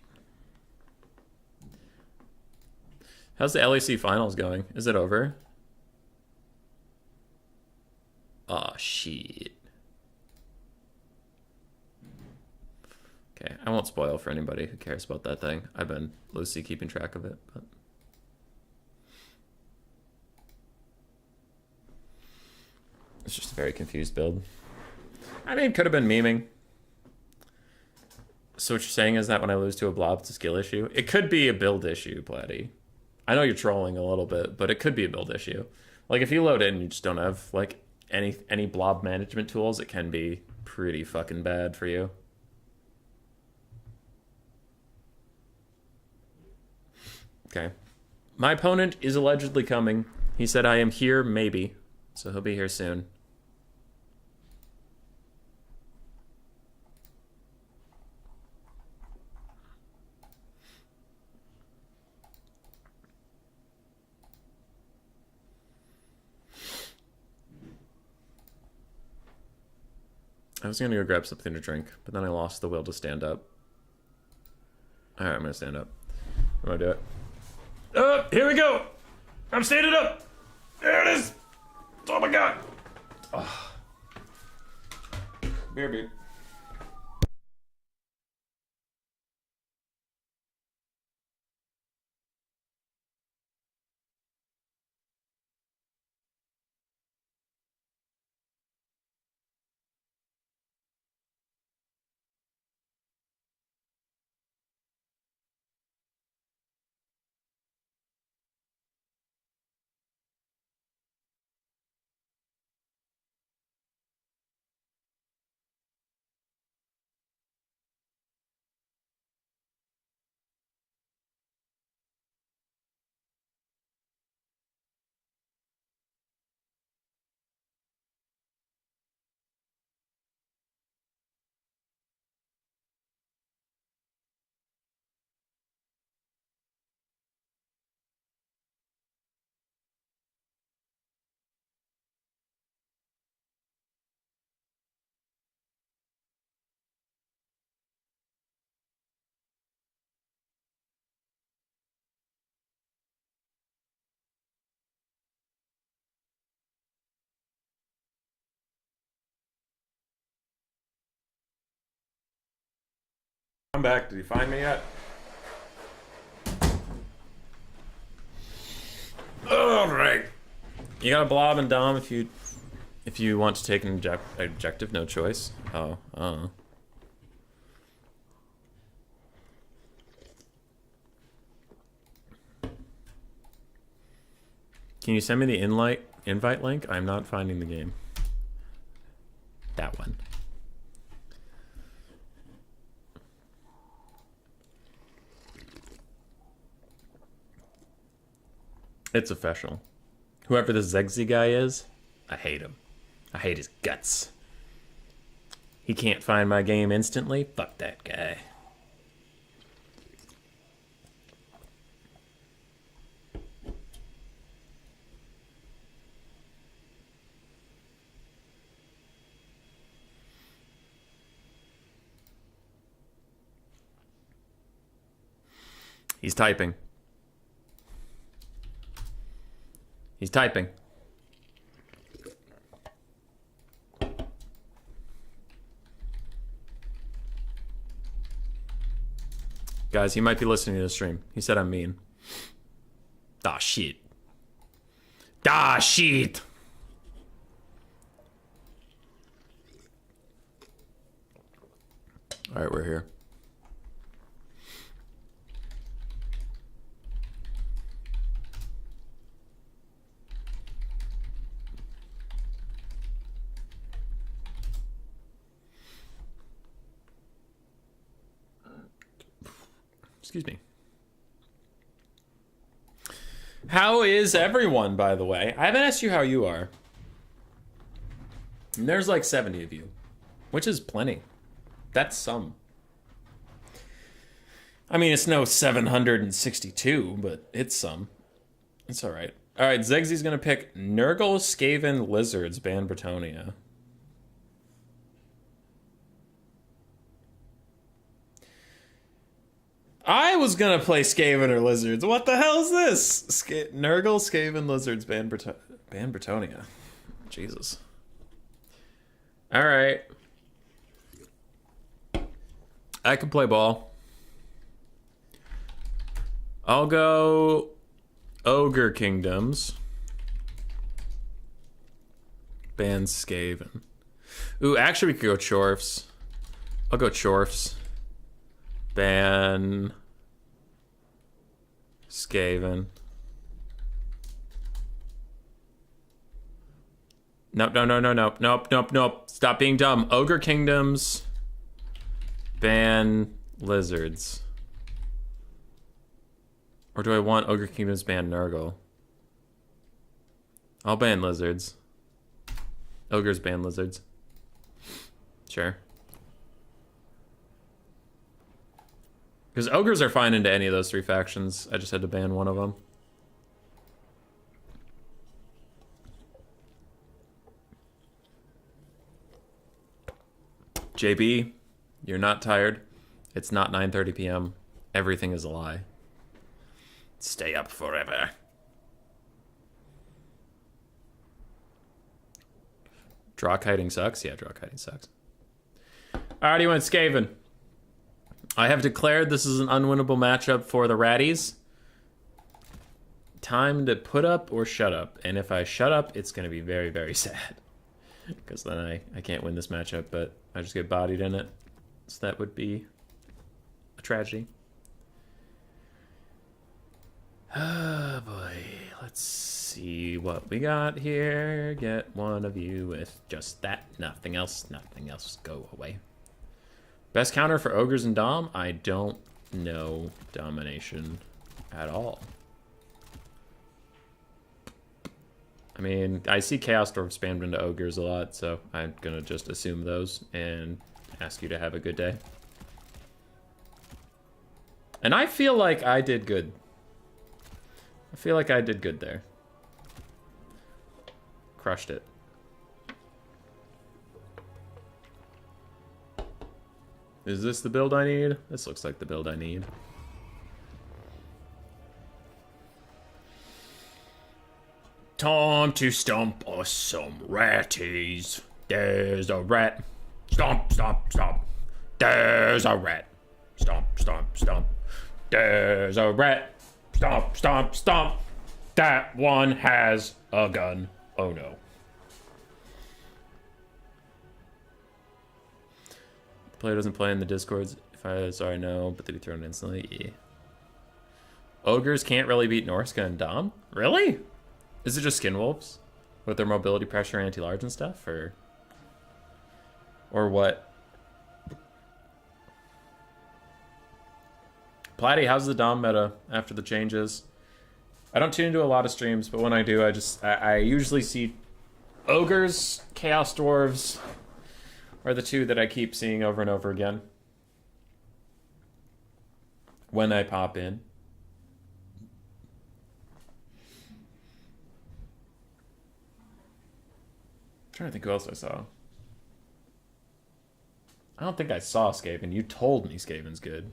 How's the LEC finals going? Is it over? Oh, shit. Okay, I won't spoil for anybody who cares about that thing. I've been loosely keeping track of it, but... It's just a very confused build. I mean, could have been memeing. So what you're saying is that when I lose to a blob, it's a skill issue? It could be a build issue, Platty. I know you're trolling a little bit, but it could be a build issue. Like, if you load in and you just don't have, like, any blob management tools, it can be pretty fucking bad for you. Okay. My opponent is allegedly coming. He said I am here, maybe. So he'll be here soon. I was gonna go grab something to drink, but then I lost the will to stand up. Alright, I'm gonna stand up. I'm gonna do it. Oh, here we go! I'm standing up! There it is! Oh my god! Oh. Beer beat. I'm back. Did you find me yet? All right. You got a blob and dom if you want to take an objective. No choice. Oh. Can you send me the invite link? I'm not finding the game. That one. It's official. Whoever this Zegzy guy is, I hate him. I hate his guts. He can't find my game instantly? Fuck that guy. He's typing. He's typing. Guys, he might be listening to the stream. He said I'm mean. Ah, shit. Ah, shit. All right, we're here. Excuse me. How is everyone, by the way? I haven't asked you how you are. And there's like 70 of you, which is plenty. That's some. I mean, it's no 762, but it's some. It's all right. All right, Zegsy's gonna pick Nurgle Skaven Lizards, ban Bretonia. I was gonna play Skaven or Lizards. What the hell is this? Nurgle Skaven Lizards, ban Bretonia. Jesus. All right. I can play ball. I'll go Ogre Kingdoms. Ban Skaven. Ooh, actually we could go Chorfs. I'll go Chorfs. Ban Skaven. Nope, no, no, no, nope, nope, nope, nope. Stop being dumb. Ogre Kingdoms. Ban Lizards. Or do I want Ogre Kingdoms ban Nurgle? I'll ban Lizards. Ogres ban Lizards. Sure. Because Ogres are fine into any of those 3 factions. I just had to ban one of them. JB, you're not tired. It's not 9:30 p.m. Everything is a lie. Stay up forever. Draw kiting sucks? Yeah, draw kiting sucks. I already went Skaven. I have declared this is an unwinnable matchup for the Ratties. Time to put up or shut up. And if I shut up, it's going to be very, very sad. Because then I can't win this matchup, but I just get bodied in it. So that would be a tragedy. Oh boy, let's see what we got here. Get one of you with just that. Nothing else, nothing else. Go away. Best counter for Ogres and Dom? I don't know Domination at all. I mean, I see Chaos Dwarf spammed into Ogres a lot, so I'm gonna just assume those and ask you to have a good day. And I feel like I did good. I feel like I did good there. Crushed it. Is this the build I need? This looks like the build I need. Time to stomp us some ratties. There's a rat. Stomp, stomp, stomp. There's a rat. Stomp, stomp, stomp. There's a rat. Stomp, stomp, stomp. That one has a gun. Oh no. The player doesn't play in the Discords. If I sorry, no, but they be thrown instantly. Yeah. Ogres can't really beat Norska and Dom? Really? Is it just Skinwolves? With their mobility pressure, anti-large and stuff? Or what? Platty, how's the Dom meta after the changes? I don't tune into a lot of streams, but when I do, I usually see Ogres, Chaos Dwarves are the two that I keep seeing over and over again when I pop in. I'm trying to think who else I saw. I don't think I saw Skaven. You told me Skaven's good.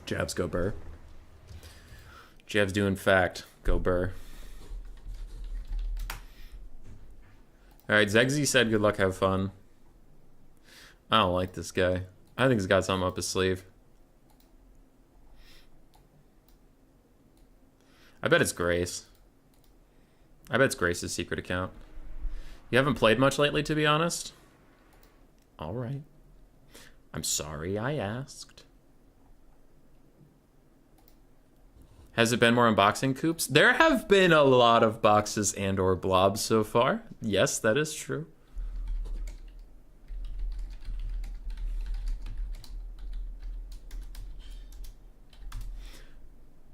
Jabs go burr. Jabs do in fact go burr. Alright, Zegsy said good luck, have fun. I don't like this guy. I think he's got something up his sleeve. I bet it's Grace. I bet it's Grace's secret account. You haven't played much lately, to be honest? Alright. I'm sorry I asked. Has it been more unboxing, Coops? There have been a lot of boxes and or blobs so far. Yes, that is true.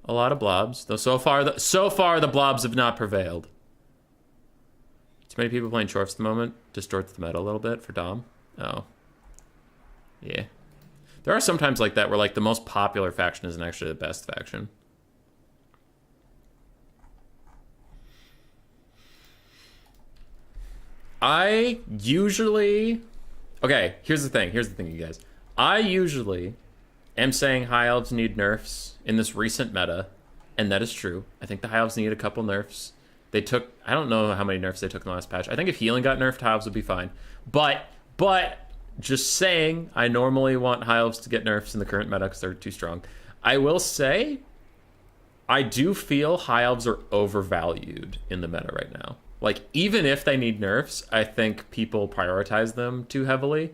A lot of blobs. Though so far the blobs have not prevailed. Too many people playing Chorfs at the moment. Distorts the meta a little bit for Dom. Oh. Yeah. There are sometimes like that where like the most popular faction isn't actually the best faction. I usually... Okay, here's the thing, you guys. I usually am saying High Elves need nerfs in this recent meta, and that is true. I think the High Elves need a couple nerfs. They took... I don't know how many nerfs they took in the last patch. I think if healing got nerfed, High Elves would be fine. But, just saying, I normally want High Elves to get nerfs in the current meta because they're too strong. I will say, I do feel High Elves are overvalued in the meta right now. Like, even if they need nerfs, I think people prioritize them too heavily.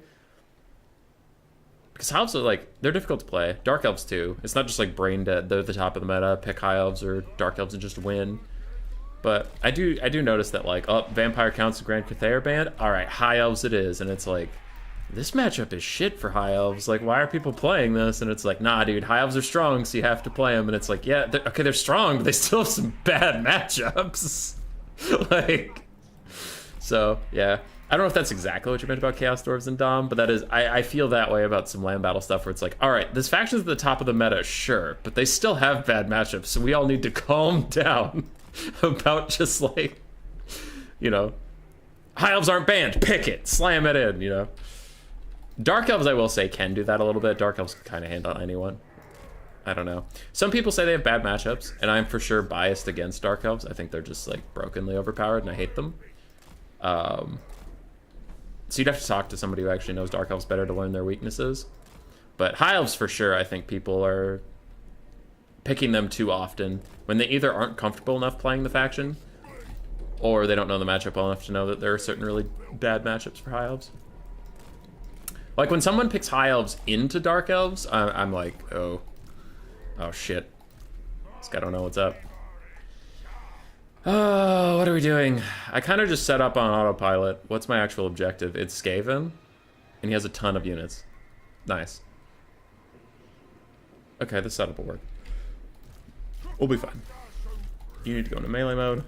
Because High Elves are, like, they're difficult to play. Dark Elves, too. It's not just, like, brain dead. They're at the top of the meta. Pick High Elves or Dark Elves and just win. But I do notice that, like, oh, Vampire counts the Grand Cathay banned. All right, High Elves it is. And it's like, this matchup is shit for High Elves. Like, why are people playing this? And it's like, nah, dude, High Elves are strong, so you have to play them. And it's like, yeah, they're strong, but they still have some bad matchups. Like, so yeah, I don't know if that's exactly what you meant about Chaos Dwarves and Dom, but that is, I feel that way about some land battle stuff where it's like, all right, this faction's at the top of the meta, sure, but they still have bad matchups, so we all need to calm down about just like, you know, High Elves aren't banned, pick it, slam it in, you know. Dark Elves, I will say, can do that a little bit. Dark Elves can kind of handle anyone. I don't know. Some people say they have bad matchups, and I'm for sure biased against Dark Elves. I think they're just, like, brokenly overpowered, and I hate them. So you'd have to talk to somebody who actually knows Dark Elves better to learn their weaknesses. But High Elves, for sure, I think people are picking them too often when they either aren't comfortable enough playing the faction, or they don't know the matchup well enough to know that there are certain really bad matchups for High Elves. Like, when someone picks High Elves into Dark Elves, I'm like, oh shit. This guy don't know what's up. Oh, what are we doing? I kind of just set up on autopilot. What's my actual objective? It's Skaven, and he has a ton of units. Nice. Okay, this setup will work. We'll be fine. You need to go into melee mode.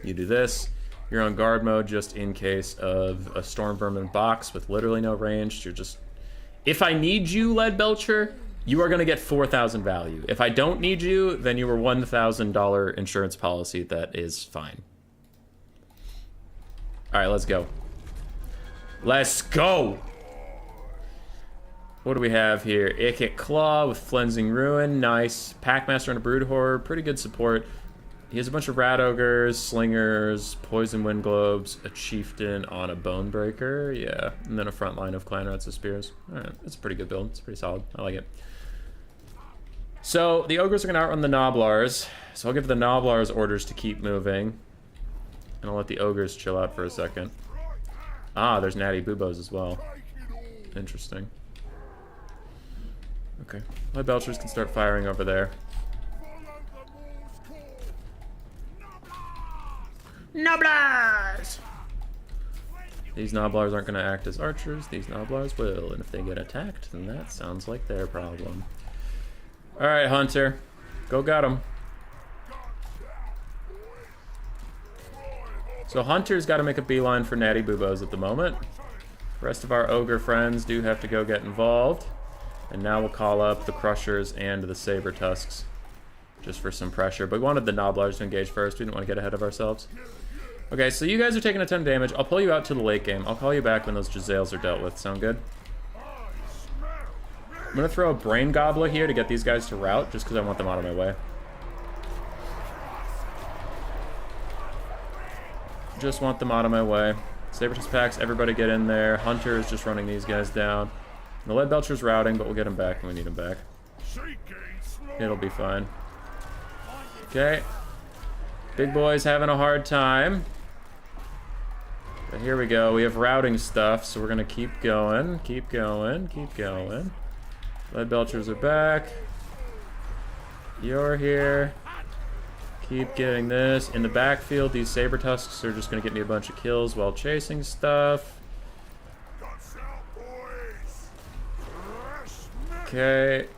You do this. You're on guard mode just in case of a Storm Vermin box with literally no range. You're just... If I need you, Lead Belcher, you are going to get 4,000 value. If I don't need you, then you are $1,000 insurance policy. That is fine. All right, let's go. Let's go! What do we have here? Ikit Claw with Flensing Ruin. Nice. Packmaster and a Brood Horde. Pretty good support. He has a bunch of Rat Ogres, Slingers, Poison Wind Globes, a Chieftain on a Bonebreaker. Yeah, and then a front line of Clan Rats of Spears. All right, that's a pretty good build. It's pretty solid. I like it. So the Ogres are going to outrun the Noblars. So I'll give the Noblars orders to keep moving. And I'll let the Ogres chill out for a second. Ah, there's Natty Boobos as well. Interesting. Okay. My Belchers can start firing over there. Noblars! These Noblars aren't going to act as archers. These Noblars will. And if they get attacked, then that sounds like their problem. Alright, Hunter. Go get him. So Hunter's got to make a beeline for Natty Boobos at the moment. The rest of our Ogre friends do have to go get involved. And now we'll call up the Crushers and the Saber Tusks. Just for some pressure. But we wanted the Noblars to engage first. We didn't want to get ahead of ourselves. Okay, so you guys are taking a ton of damage. I'll pull you out to the late game. I'll call you back when those Giselles are dealt with. Sound good? I'm going to throw a Brain Gobbler here to get these guys to rout, just because I want them out of my way. Just want them out of my way. Sabertooth packs, everybody get in there. Hunter is just running these guys down. The Lead Belcher's routing, but we'll get him back when we need him back. It'll be fine. Okay. Big boy's having a hard time. But here we go. We have routing stuff, so we're going to keep going. Keep going. Keep going. Lead Belchers are back. You're here. Keep getting this. In the backfield, these Saber Tusks are just going to get me a bunch of kills while chasing stuff. Okay.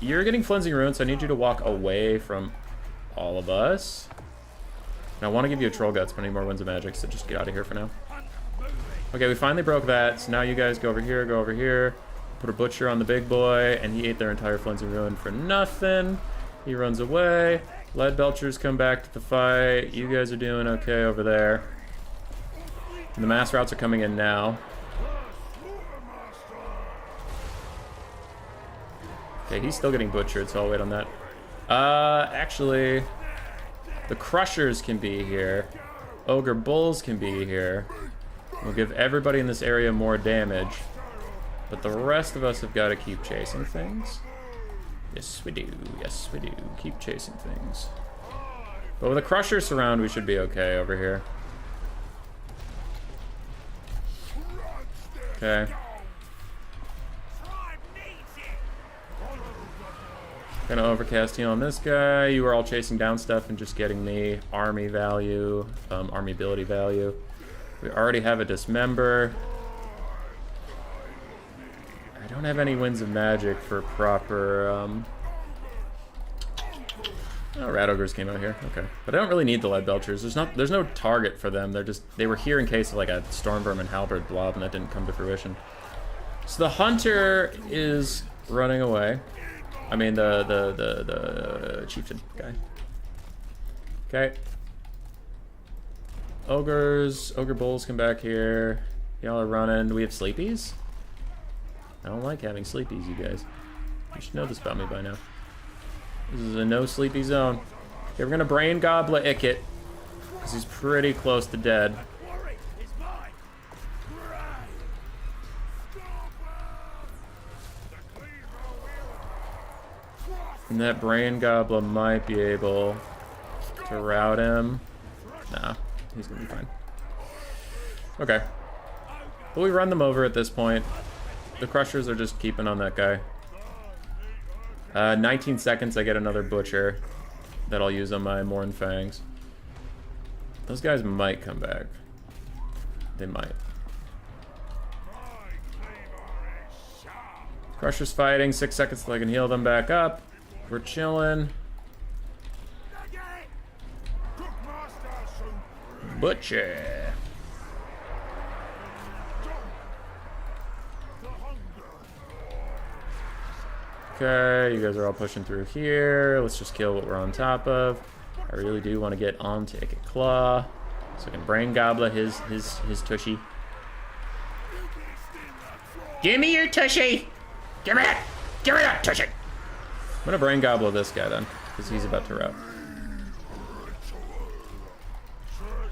You're getting Flensing Ruin, so I need you to walk away from all of us. And I want to give you a Troll Guts, but I need more Winds of Magic, so just get out of here for now. Okay, we finally broke that, so now you guys go over here, put a Butcher on the big boy, and he ate their entire Flensing Ruin for nothing. He runs away. Lead Belchers come back to the fight. You guys are doing okay over there. And the mass routes are coming in now. Okay, he's still getting butchered, so I'll wait on that. Actually, the Crushers can be here. Ogre Bulls can be here. We'll give everybody in this area more damage. But the rest of us have got to keep chasing things. Yes, we do. Yes, we do. Keep chasing things. But with a Crusher surround, we should be okay over here. Okay. Gonna overcast heal on this guy. You are all chasing down stuff and just getting me army value, army ability value. We already have a Dismember. I don't have any Winds of Magic for proper, Oh, Rat Ogres came out here. Okay. But I don't really need the Lead Belchers. There's no target for them. They were here in case of like a Stormvermin Halberd blob, and that didn't come to fruition. So the Hunter is running away. I mean the Chieftain guy. Okay. Ogre Bulls come back here. Y'all are running. Do we have Sleepies? I don't like having Sleepies, you guys. You should know this about me by now. This is a no sleepy zone. Okay, we're gonna Brain Goblet Ickit, because he's pretty close to dead. And that Brain Goblin might be able to rout him. Nah, he's gonna be fine. Okay. But we run them over at this point. The Crushers are just keeping on that guy. 19 seconds, I get another Butcher that I'll use on my Morn Fangs. Those guys might come back. They might. Crusher's fighting, 6 seconds till I can heal them back up. We're chilling. Butcher. Okay, you guys are all pushing through here. Let's just kill what we're on top of. I really do want to get onto Ickit Claw, so I can Brain Goblet his tushy. Give me your tushy! Give me that! Give me that tushy! I'm gonna Brain Goblet this guy then, because he's about to rout.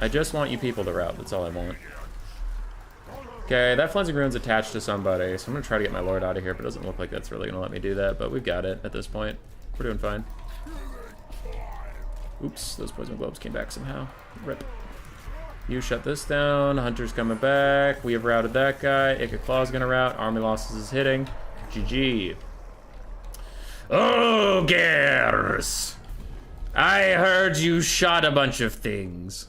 I just want you people to rout, that's all I want. Okay, that Flensing Rune's attached to somebody, so I'm gonna try to get my Lord out of here, but it doesn't look like that's really gonna let me do that, but we've got it at this point. We're doing fine. Oops, those Poison Globes came back somehow. Rip. You shut this down, Hunter's coming back, we have routed that guy, Ickit Claw's gonna rout, Army Losses is hitting. GG. Ogres! I heard you shot a bunch of things.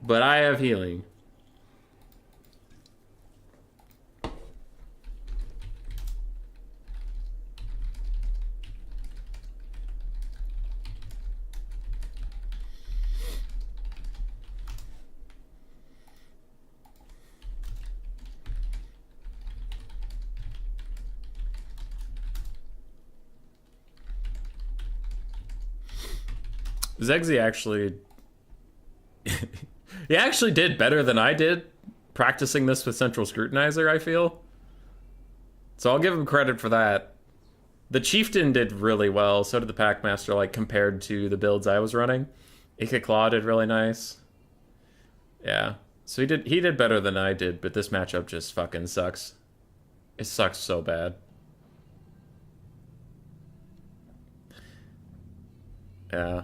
But I have healing. Zegzi actually... He actually did better than I did practicing this with Central Scrutinizer, I feel. So I'll give him credit for that. The Chieftain did really well, so did the Packmaster, like, compared to the builds I was running. Ickit Claw did really nice. Yeah. So he did better than I did, but this matchup just fucking sucks. It sucks so bad. Yeah.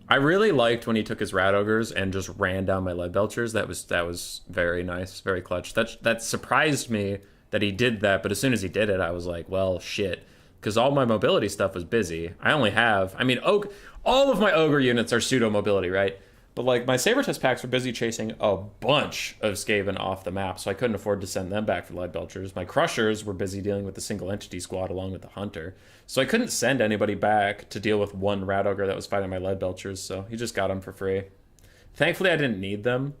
I really liked when he took his Rat Ogres and just ran down my Lead Belchers. That was very nice, very clutch. That surprised me that he did that, but as soon as he did it, I was like, well, shit. Because all my mobility stuff was busy. I only have, I mean, all of my Ogre units are pseudo-mobility, right? But like my Saber Test packs were busy chasing a bunch of Skaven off the map, so I couldn't afford to send them back for Lead Belchers. My Crushers were busy dealing with the single entity squad along with the Hunter, so I couldn't send anybody back to deal with one Rat Ogre that was fighting my Lead Belchers, so he just got them for free. Thankfully, I didn't need them.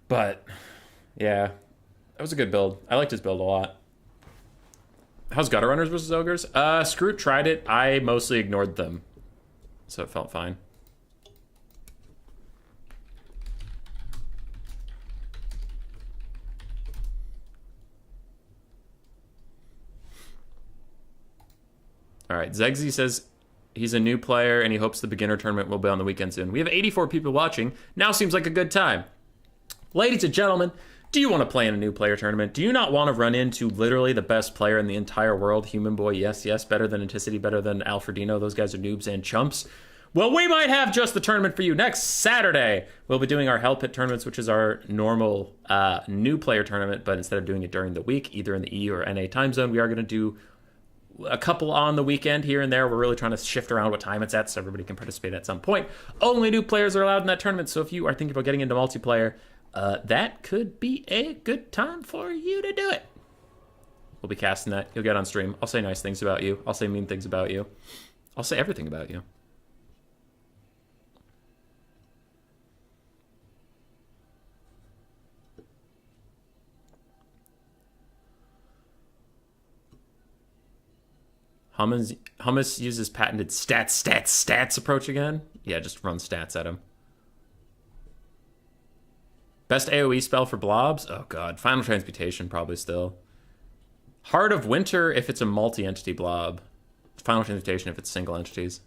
But, yeah, that was a good build. I liked his build a lot. How's Gutter Runners versus Ogres? Scroot tried it. I mostly ignored them, so it felt fine. All right, Zegsy says he's a new player and he hopes the beginner tournament will be on the weekend soon. We have 84 people watching. Now seems like a good time. Ladies and gentlemen, do you want to play in a new player tournament? Do you not want to run into literally the best player in the entire world? Human Boy, yes, yes, better than Anticity, better than Alfredino. Those guys are noobs and chumps. Well, we might have just the tournament for you next Saturday. We'll be doing our Hell Pit tournaments, which is our normal new player tournament, but instead of doing it during the week, either in the E or NA time zone, we are going to do a couple on the weekend here and there. We're really trying to shift around what time it's at so everybody can participate at some point. Only new players are allowed in that tournament, so if you are thinking about getting into multiplayer, that could be a good time for you to do it. We'll be casting that. You'll get on stream. I'll say nice things about you. I'll say mean things about you. I'll say everything about you. Hummus uses patented stats approach again. Yeah, just run stats at him. Best AoE spell for blobs? Oh god, Final Transmutation probably still. Heart of Winter if it's a multi-entity blob. Final Transmutation if it's single entities.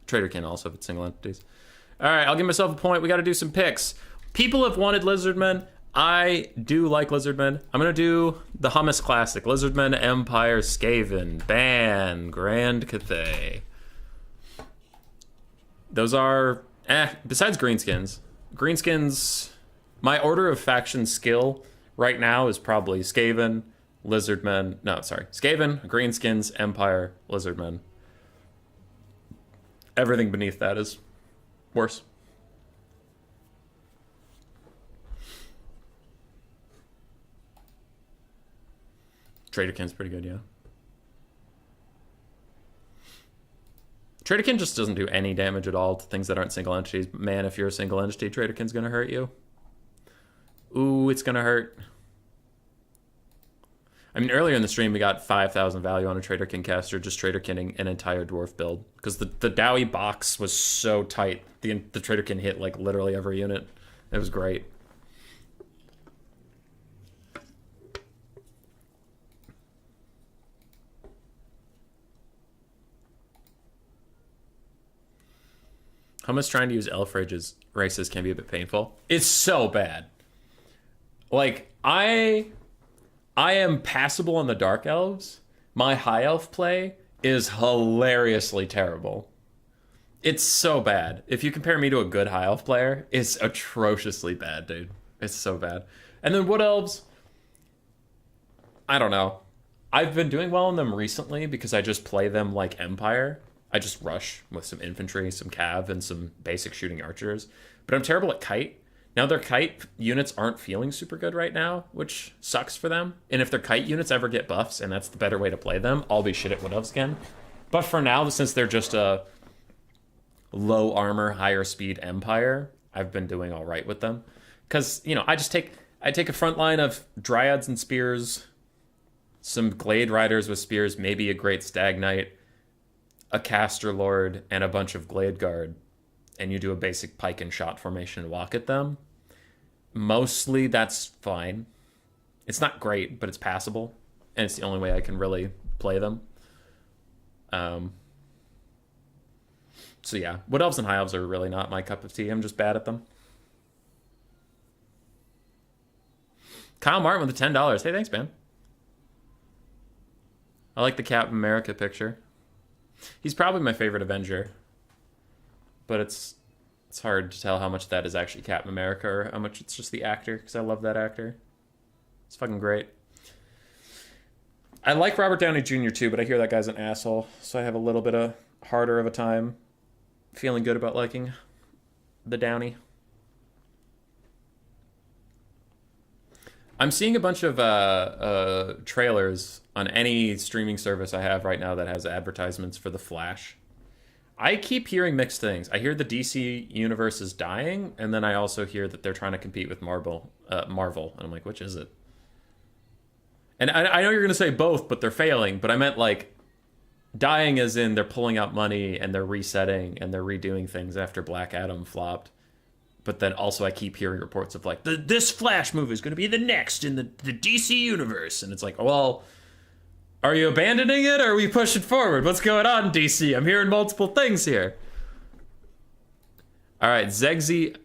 Traderkin also if it's single entities. Alright, I'll give myself a point. We gotta do some picks. People have wanted Lizardmen. I do like Lizardmen. I'm gonna do the Hummus Classic. Lizardmen, Empire, Skaven, Ban, Grand Cathay. Those are, besides Greenskins. Greenskins, my order of faction skill right now is probably Skaven, Lizardmen, Skaven, Greenskins, Empire, Lizardmen. Everything beneath that is worse. Traderkin's pretty good, yeah. Traderkin just doesn't do any damage at all to things that aren't single entities. But man, if you're a single entity, Traderkin's gonna hurt you. Ooh, it's gonna hurt. I mean, earlier in the stream, we got 5,000 value on a Traderkin caster, just Traderkinning an entire dwarf build. Because the Dowie box was so tight. The Traderkin hit, like, literally every unit. It was great. Hummus trying to use elf races can be a bit painful. It's so bad. Like, I am passable on the Dark Elves. My High Elf play is hilariously terrible. It's so bad. If you compare me to a good High Elf player, it's atrociously bad, dude. It's so bad. And then Wood Elves, I don't know. I've been doing well in them recently because I just play them like Empire. I just rush with some infantry, some cav, and some basic shooting archers. But I'm terrible at kite. Now their kite units aren't feeling super good right now, which sucks for them. And if their kite units ever get buffs, and that's the better way to play them, I'll be shit at Wood Elves again. But for now, since they're just a low armor, higher speed Empire, I've been doing all right with them. Because, you know, I take a front line of Dryads and Spears, some Glade Riders with Spears, maybe a Great Stag Knight, a Caster Lord, and a bunch of Glade Guard, and you do a basic pike and shot formation and walk at them. Mostly that's fine. It's not great, but it's passable, and it's the only way I can really play them. So yeah, Wood Elves and High Elves are really not my cup of tea. I'm just bad at them. Kyle Martin with the $10. Hey, thanks, man. I like the Captain America picture. He's probably my favorite Avenger, but it's hard to tell how much that is actually Captain America or how much it's just the actor, because I love that actor. It's fucking great. I like Robert Downey Jr. too, but I hear that guy's an asshole, so I have a little bit harder of a time feeling good about liking the Downey. I'm seeing a bunch of trailers on any streaming service I have right now that has advertisements for The Flash. I keep hearing mixed things. I hear the DC universe is dying, and then I also hear that they're trying to compete with Marvel. And I'm like, which is it? And I know you're going to say both, but they're failing. But I meant like dying as in they're pulling out money and they're resetting and they're redoing things after Black Adam flopped. But then also I keep hearing reports of like, this Flash movie is going to be the next in the DC universe. And it's like, well, are you abandoning it or are we pushing forward? What's going on, DC? I'm hearing multiple things here. All right, Zegzi,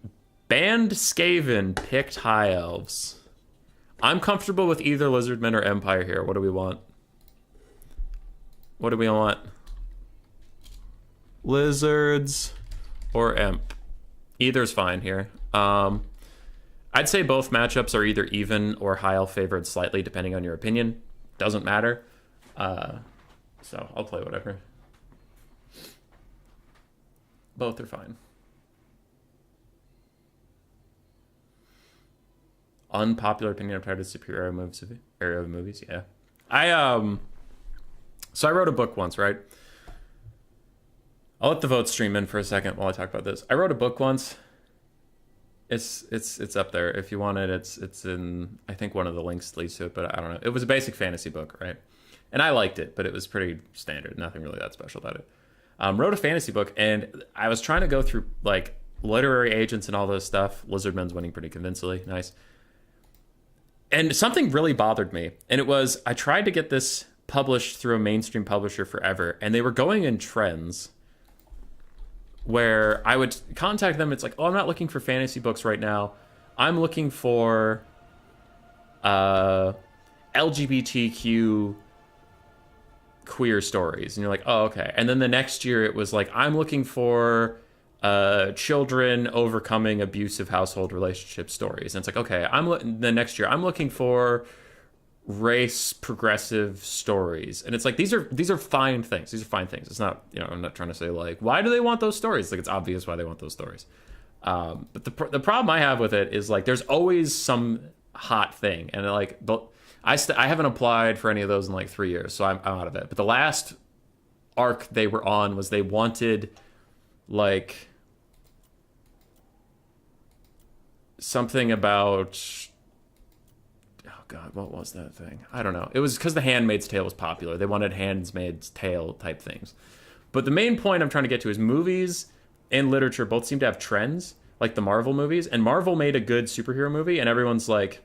banned Skaven, picked High Elves. I'm comfortable with either Lizardmen or Empire here. What do we want? What do we want? Lizards or Emp? Either's fine here. I'd say both matchups are either even or High Elf favored slightly, depending on your opinion. Doesn't matter. So I'll play whatever. Both are fine. Unpopular opinion, I'm tired of superhero movies. Yeah. So I wrote a book once, right? I'll let the vote stream in for a second while I talk about this. I wrote a book once. It's up there. If you want it, it's in, I think one of the links leads to it, but I don't know. It was a basic fantasy book, right? And I liked it, but it was pretty standard. Nothing really that special about it. Wrote a fantasy book, and I was trying to go through like literary agents and all this stuff. Lizardmen's winning pretty convincingly. Nice. And something really bothered me, and it was I tried to get this published through a mainstream publisher forever, and they were going in trends where I would contact them. It's like, oh, I'm not looking for fantasy books right now. I'm looking for LGBTQ queer stories. And you're like, oh, okay. And then the next year it was like, I'm looking for children overcoming abusive household relationship stories. And it's like, okay, the next year I'm looking for race progressive stories. And it's like, these are fine things. These are fine things. It's not, I'm not trying to say like, why do they want those stories? Like, it's obvious why they want those stories. But the problem I have with it is like, there's always some hot thing. And like, I haven't applied for any of those in like 3 years, so I'm out of it. But the last arc they were on was they wanted like something about, oh god, what was that thing? I don't know. It was because The Handmaid's Tale was popular. They wanted Handmaid's Tale type things. But the main point I'm trying to get to is movies and literature both seem to have trends, like the Marvel movies. And Marvel made a good superhero movie, and everyone's like,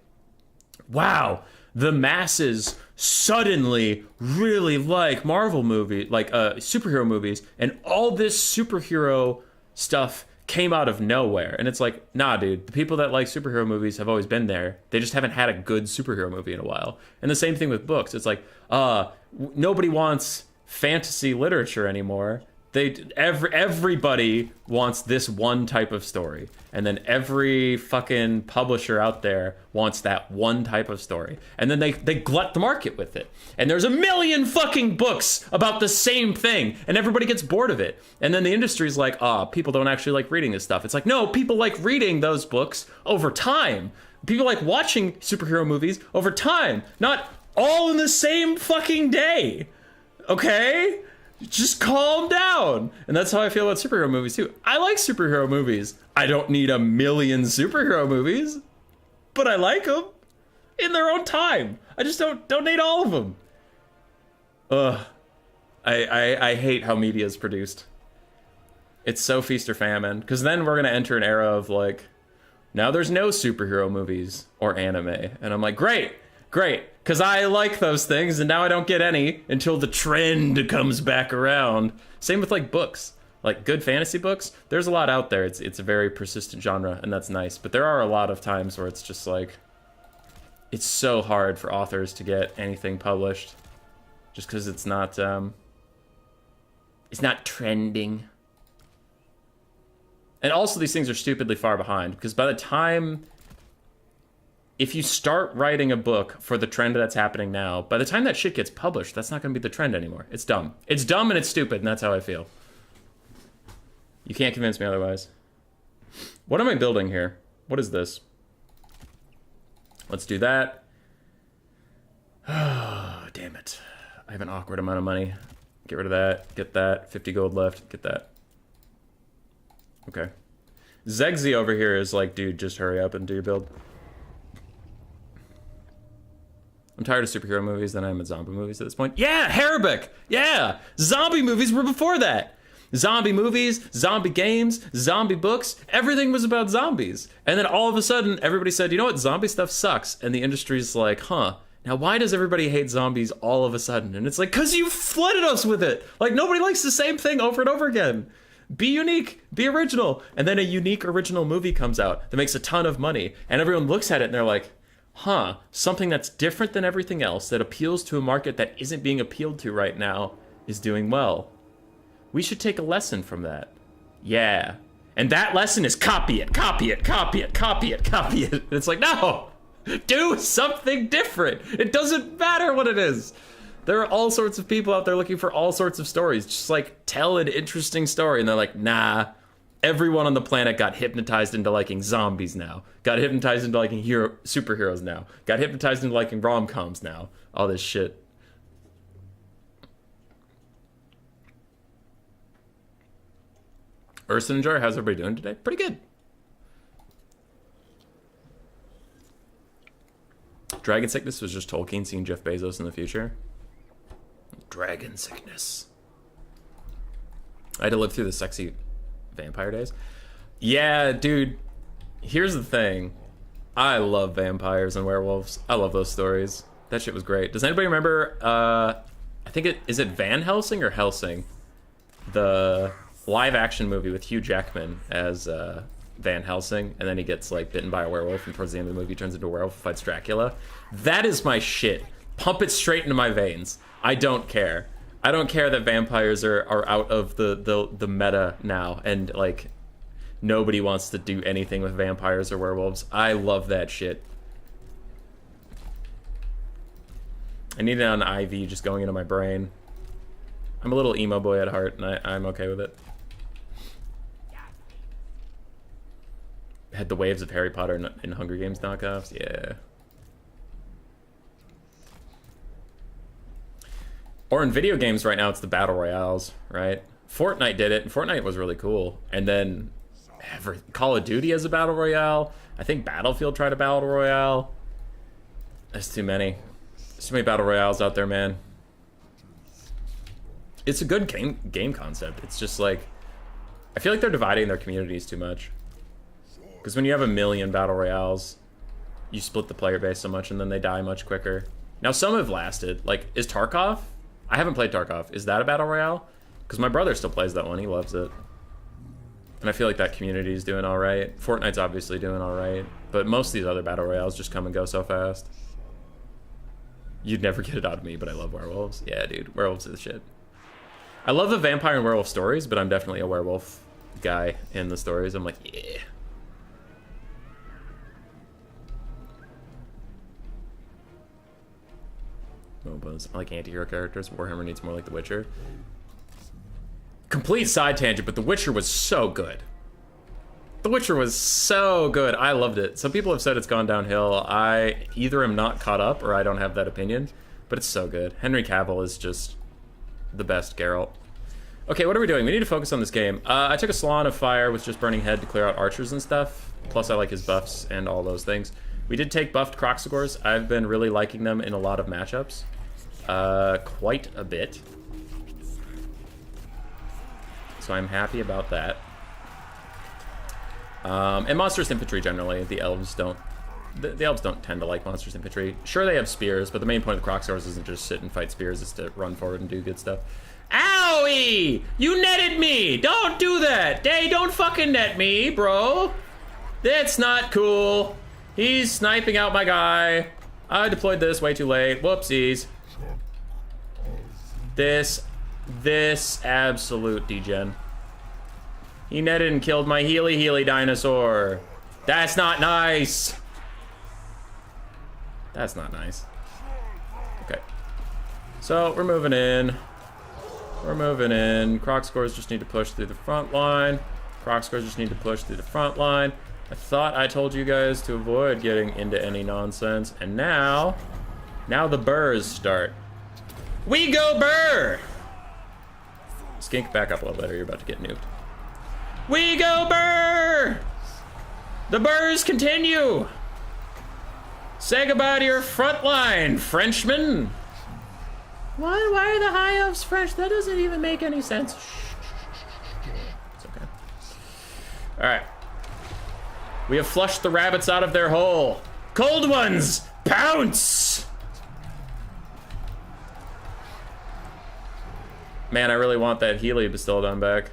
wow, the masses suddenly really like Marvel movie, like superhero movies, and all this superhero stuff came out of nowhere. And it's like, nah, dude, the people that like superhero movies have always been there. They just haven't had a good superhero movie in a while. And the same thing with books. It's like, nobody wants fantasy literature anymore. Everybody wants this one type of story, and then every fucking publisher out there wants that one type of story, and then they glut the market with it, and there's a million fucking books about the same thing, and everybody gets bored of it, and then the industry's like, people don't actually like reading this stuff. It's like, no, people like reading those books over time. People like watching superhero movies over time, not all in the same fucking day. Okay? Just calm down. And that's how I feel about superhero movies too. I like superhero movies. I don't need a million superhero movies, but I like them in their own time. I just don't need all of them. I hate how media is produced. It's so feast or famine, because then we're gonna enter an era of like, now there's no superhero movies or anime, and I'm like, great, because I like those things, and now I don't get any until the trend comes back around. Same with like books, like good fantasy books. There's a lot out there. It's a very persistent genre, and that's nice. But there are a lot of times where it's just like, it's so hard for authors to get anything published, just because it's not trending. And also these things are stupidly far behind, because by the time, if you start writing a book for the trend that's happening now, by the time that shit gets published, that's not going to be the trend anymore. It's dumb. It's dumb and it's stupid, and that's how I feel. You can't convince me otherwise. What am I building here? What is this? Let's do that. Oh, damn it. I have an awkward amount of money. Get rid of that. Get that. 50 gold left. Get that. Okay. Zegzy over here is like, dude, just hurry up and do your build. I'm tired of superhero movies than I am at zombie movies at this point. Yeah, Harabic! Yeah! Zombie movies were before that! Zombie movies, zombie games, zombie books, everything was about zombies. And then all of a sudden, everybody said, you know what, zombie stuff sucks. And the industry's like, huh, now why does everybody hate zombies all of a sudden? And it's like, because you flooded us with it! Like, nobody likes the same thing over and over again. Be unique, be original. And then a unique original movie comes out that makes a ton of money. And everyone looks at it and they're like, huh, something that's different than everything else, that appeals to a market that isn't being appealed to right now, is doing well. We should take a lesson from that. Yeah. And that lesson is copy it, copy it, copy it, copy it, copy it. And it's like, no! Do something different! It doesn't matter what it is! There are all sorts of people out there looking for all sorts of stories. Just like, tell an interesting story. And they're like, nah. Everyone on the planet got hypnotized into liking zombies now. Got hypnotized into liking superheroes now. Got hypnotized into liking rom-coms now. All this shit. Urson and Jar, how's everybody doing today? Pretty good. Dragon sickness was just Tolkien seeing Jeff Bezos in the future. Dragon sickness. I had to live through the sexy vampire days. Yeah, dude. Here's the thing. I love vampires and werewolves. I love those stories. That shit was great. Does anybody remember, I think is it Van Helsing or Helsing? The live action movie with Hugh Jackman as Van Helsing, and then he gets like bitten by a werewolf, and towards the end of the movie he turns into a werewolf and fights Dracula. That is my shit. Pump it straight into my veins. I don't care. I don't care that vampires are out of the meta now, and like nobody wants to do anything with vampires or werewolves. I love that shit. I need it on IV just going into my brain. I'm a little emo boy at heart, and I'm okay with it. Had the waves of Harry Potter and Hunger Games knockoffs, yeah. Or in video games right now, it's the Battle Royales, right? Fortnite did it, and Fortnite was really cool. And then Call of Duty has a Battle Royale. I think Battlefield tried a Battle Royale. There's too many. There's too many Battle Royales out there, man. It's a good game concept. It's just like, I feel like they're dividing their communities too much. Because when you have 1 million Battle Royales, you split the player base so much and then they die much quicker. Now some have lasted. Like, is Tarkov? I haven't played Tarkov. Is that a Battle Royale? Because my brother still plays that one. He loves it. And I feel like that community is doing alright. Fortnite's obviously doing alright. But most of these other Battle Royales just come and go so fast. You'd never get it out of me, but I love werewolves. Yeah, dude. Werewolves are the shit. I love the vampire and werewolf stories, but I'm definitely a werewolf guy in the stories. I'm like, yeah. MOBAs. I like anti-hero characters. Warhammer needs more like The Witcher. Complete side tangent, but The Witcher was so good. The Witcher was so good. I loved it. Some people have said it's gone downhill. I either am not caught up or I don't have that opinion, but it's so good. Henry Cavill is just the best Geralt. Okay, what are we doing? We need to focus on this game. I took a Salon of Fire with just Burning Head to clear out archers and stuff. Plus, I like his buffs and all those things. We did take buffed Kroxigors. I've been really liking them in a lot of matchups. Quite a bit. So I'm happy about that. And Monstrous Infantry generally. The elves don't... The elves don't tend to like Monstrous Infantry. Sure, they have spears, but the main point of the Kroxigors isn't just sit and fight spears, it's to run forward and do good stuff. Owie! You netted me! Don't do that! Hey, don't fucking net me, bro! That's not cool. He's sniping out my guy. I deployed this way too late. Whoopsies. This absolute degen. He netted and killed my Healy dinosaur. That's not nice. That's not nice. Okay. So, we're moving in. We're moving in. Kroxigors just need to push through the front line. Crocscores just need to push through the front line. I thought I told you guys to avoid getting into any nonsense, and now the burrs start. We go burr! Skink, back up a little bit or you're about to get nuked. We go burr! The burrs continue! Say goodbye to your front line, Frenchmen! Why are the high elves French? That doesn't even make any sense. It's okay. Alright. We have flushed the rabbits out of their hole. Cold ones, pounce! Man, I really want that Healy Bastildon back.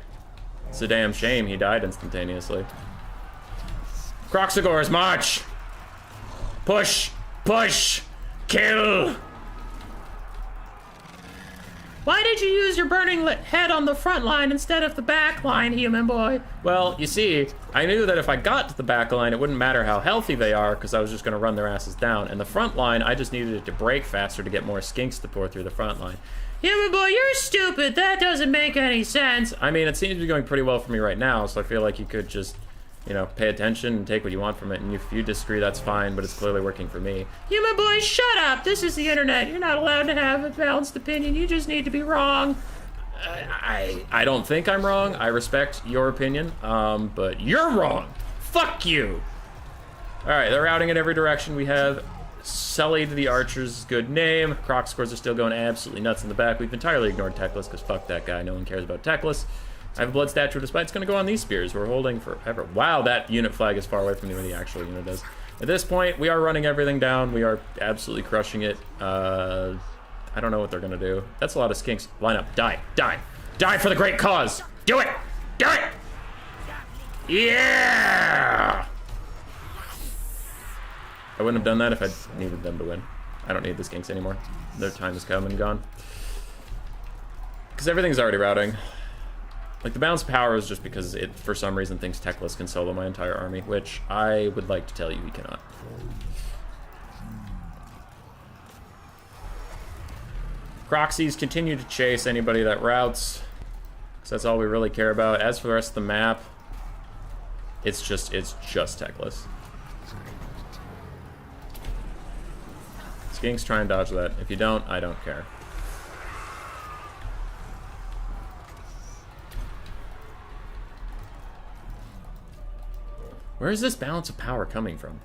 It's a damn shame he died instantaneously. Croxagores, march! Push! Push! Kill! Why did you use your burning head on the front line instead of the back line, human boy? Well, you see, I knew that if I got to the back line, it wouldn't matter how healthy they are, because I was just going to run their asses down. And the front line, I just needed it to break faster to get more skinks to pour through the front line. Human boy, you're stupid. That doesn't make any sense. I mean, it seems to be going pretty well for me right now, so I feel like you could just, you know, pay attention and take what you want from it. And if you disagree, that's fine, but it's clearly working for me. Human boy, shut up. This is the internet. You're not allowed to have a balanced opinion. You just need to be wrong. I don't think I'm wrong. I respect your opinion, but you're wrong. Fuck you. All right, they're routing in every direction. We have sullied the archer's good name. Crocscores are still going absolutely nuts in the back. We've entirely ignored Teclis because fuck that guy. No one cares about Teclis. I have a blood statue despite it's going to go on these spears. We're holding forever. Wow, that unit flag is far away from me when the actual unit is. At this point, we are running everything down. We are absolutely crushing it. I don't know what they're going to do. That's a lot of skinks. Line up. Die. Die. Die for the great cause. Do it. Do it. Yeah. I wouldn't have done that if I needed them to win. I don't need the skinks anymore. Their time has come and gone. Because everything's already routing. Like, the balance of power is just because it, for some reason, thinks Teclis can solo my entire army, which I would like to tell you he cannot. Croxies continue to chase anybody that routes, because that's all we really care about. As for the rest of the map, it's just Teclis. Skinks, try and dodge that. If you don't, I don't care. Where is this balance of power coming from?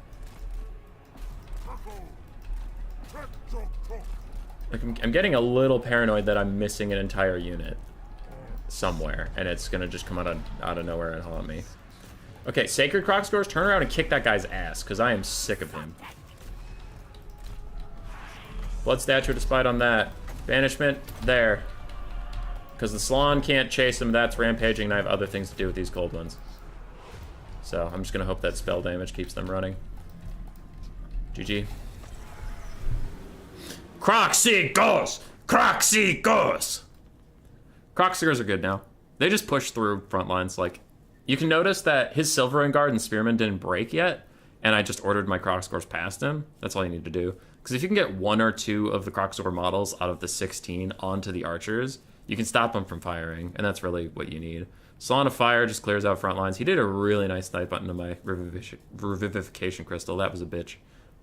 Like, I'm getting a little paranoid that I'm missing an entire unit somewhere, and it's gonna just come out of nowhere and haunt me. Okay, Sacred Crocscores, turn around and kick that guy's ass, because I am sick of him. Blood Statue despite on that. Banishment, there. Because the Salon can't chase him, that's rampaging, and I have other things to do with these cold ones. So, I'm just gonna hope that spell damage keeps them running. GG. Croxagores! Croxagores! Croxagores are good now. They just push through front lines. Like, you can notice that his Silverwing Guard and Spearman didn't break yet, and I just ordered my Croxagores past him. That's all you need to do. Because if you can get one or two of the Croxagore models out of the 16 onto the archers, you can stop them from firing, and that's really what you need. Salon of Fire just clears out front lines. He did a really nice knife button to my Revivification Crystal. That was a bitch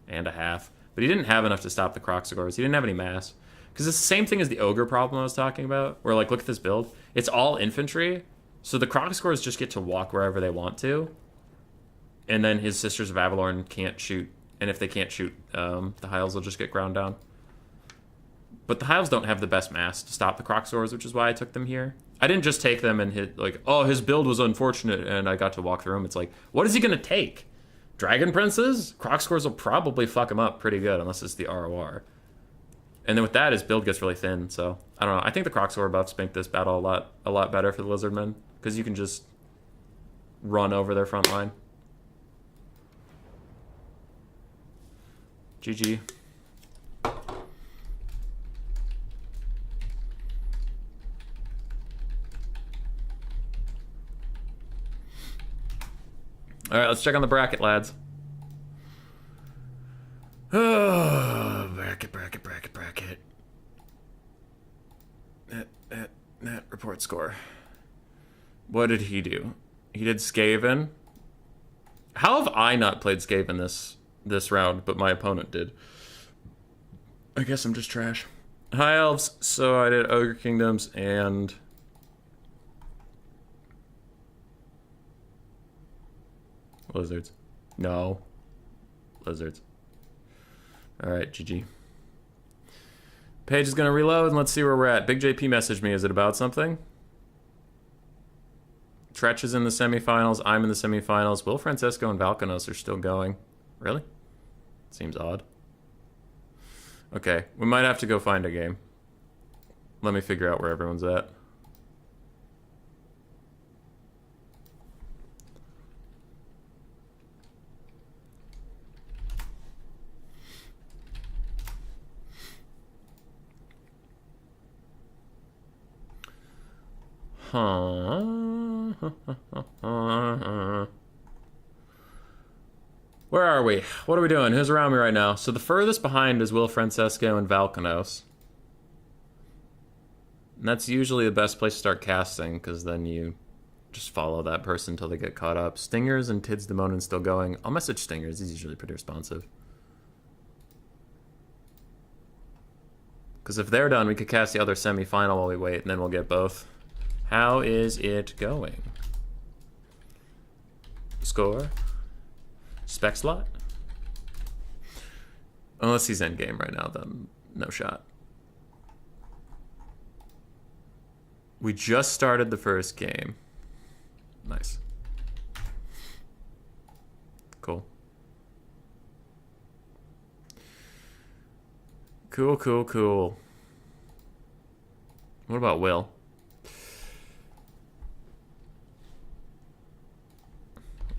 and a half. But he didn't have enough to stop the Croxagores. He didn't have any mass. Because it's the same thing as the Ogre problem I was talking about, where, like, look at this build. It's all infantry, so the Croxagores just get to walk wherever they want to. And then his Sisters of Avalorn can't shoot. And if they can't shoot, the Hyles will just get ground down. But the Hyles don't have the best mass to stop the Croxagores, which is why I took them here. I didn't just take them and hit, like, oh, his build was unfortunate, and I got to walk through him. It's like, what is he going to take? Dragon Princes? Croxagores will probably fuck him up pretty good, unless it's the ROR. And then with that, his build gets really thin, so I don't know. I think the Croxagore buffs make this battle a lot better for the Lizardmen, because you can just run over their front line. GG. All right, let's check on the bracket, lads. Oh, bracket. Net report score. What did he do? He did Skaven. How have I not played Skaven this round, but my opponent did? I guess I'm just trash. High Elves, so I did Ogre Kingdoms and... Lizards. No. Lizards. Alright, GG. Page is gonna reload and let's see where we're at. Big JP messaged me. Is it about something? Tretch is in the semifinals. I'm in the semifinals. Will Francesco and Valkanos are still going. Really? Seems odd. Okay, we might have to go find a game. Let me figure out where everyone's at. Where are we? What are we doing? Who's around me right now? So the furthest behind is Will Francesco and Valkanos. And that's usually the best place to start casting, because then you just follow that person until they get caught up. Stingers and Tids Demonin still going. I'll message Stingers. He's usually pretty responsive. Because if they're done, we could cast the other semi-final while we wait, and then we'll get both. How is it going? Score. Spec slot. Unless he's endgame right now, then no shot. We just started the first game. Nice. Cool. Cool, cool, cool. What about Will?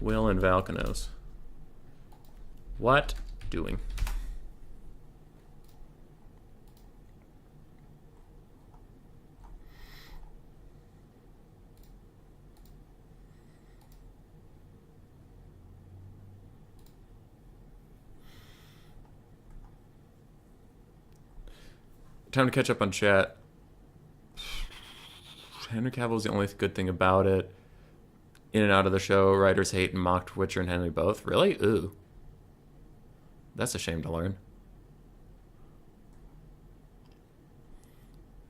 Will and Valkanos. What doing? Time to catch up on chat. Henry Cavill's the only good thing about it. In and out of the show, writers hate and mocked Witcher and Henry both. Really? Ooh. That's a shame to learn.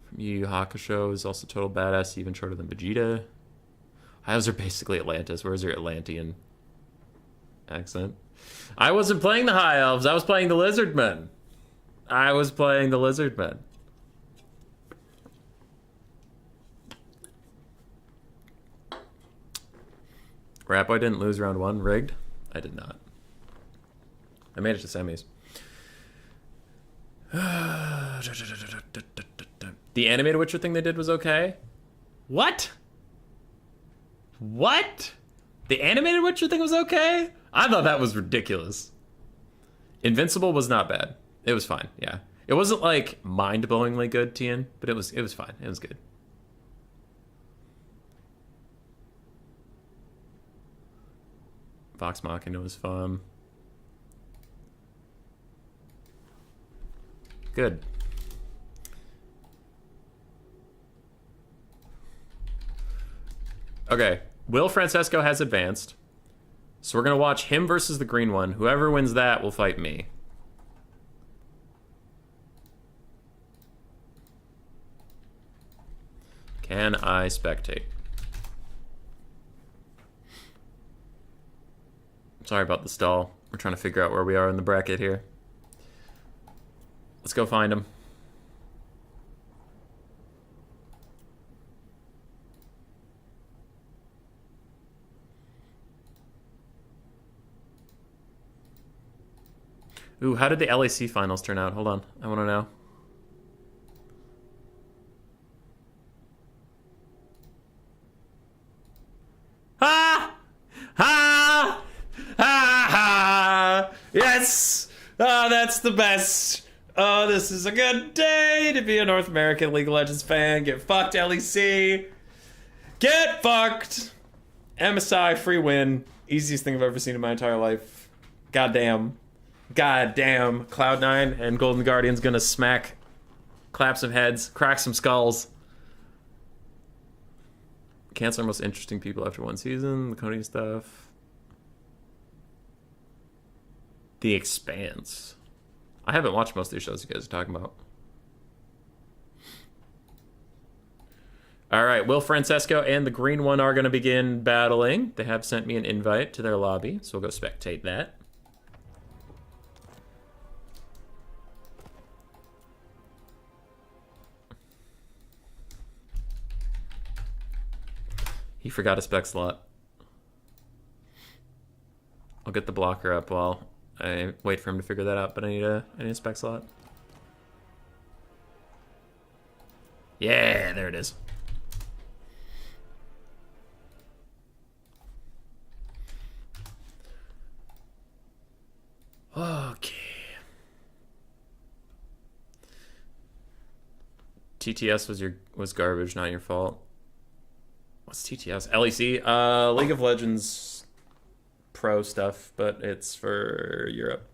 From Yu Yu Hakusho is also total badass, even shorter than Vegeta. High Elves are basically Atlantis. Where's your Atlantean accent? I wasn't playing the High Elves. I was playing the Lizardmen. I was playing the Lizardmen. Rap Boy didn't lose round one. Rigged? I did not. I made it to semis. The animated Witcher thing they did was okay. What? What? The animated Witcher thing was okay? I thought that was ridiculous. Invincible was not bad. It was fine, yeah. It wasn't like mind-blowingly good, Tian, but it was fine. It was good. Vox Machina was fun. Good. Okay, Will Francesco has advanced. So we're going to watch him versus the green one. Whoever wins that will fight me. Can I spectate? Sorry about the stall. We're trying to figure out where we are in the bracket here. Let's go find him. Ooh, how did the LAC finals turn out? Hold on, I want to know. Ha! Ha! Ha! Ha! Yes! Oh, that's the best. Oh, this is a good day to be a North American League of Legends fan. Get fucked, LEC. Get fucked. MSI, free win. Easiest thing I've ever seen in my entire life. Goddamn. Goddamn. Cloud9 and Golden Guardian's gonna smack, clap some heads, crack some skulls. Cancel our most interesting people after one season. The coding stuff. The Expanse. I haven't watched most of these shows you guys are talking about. All right, Will Francesco and the Green One are going to begin battling. They have sent me an invite to their lobby, so we'll go spectate that. He forgot a spec slot. I'll get the blocker up while I wait for him to figure that out, but I need a spec slot. Yeah, there it is. Okay. TTS was garbage, not your fault. What's TTS? LEC? League of Legends Pro stuff, but it's for Europe.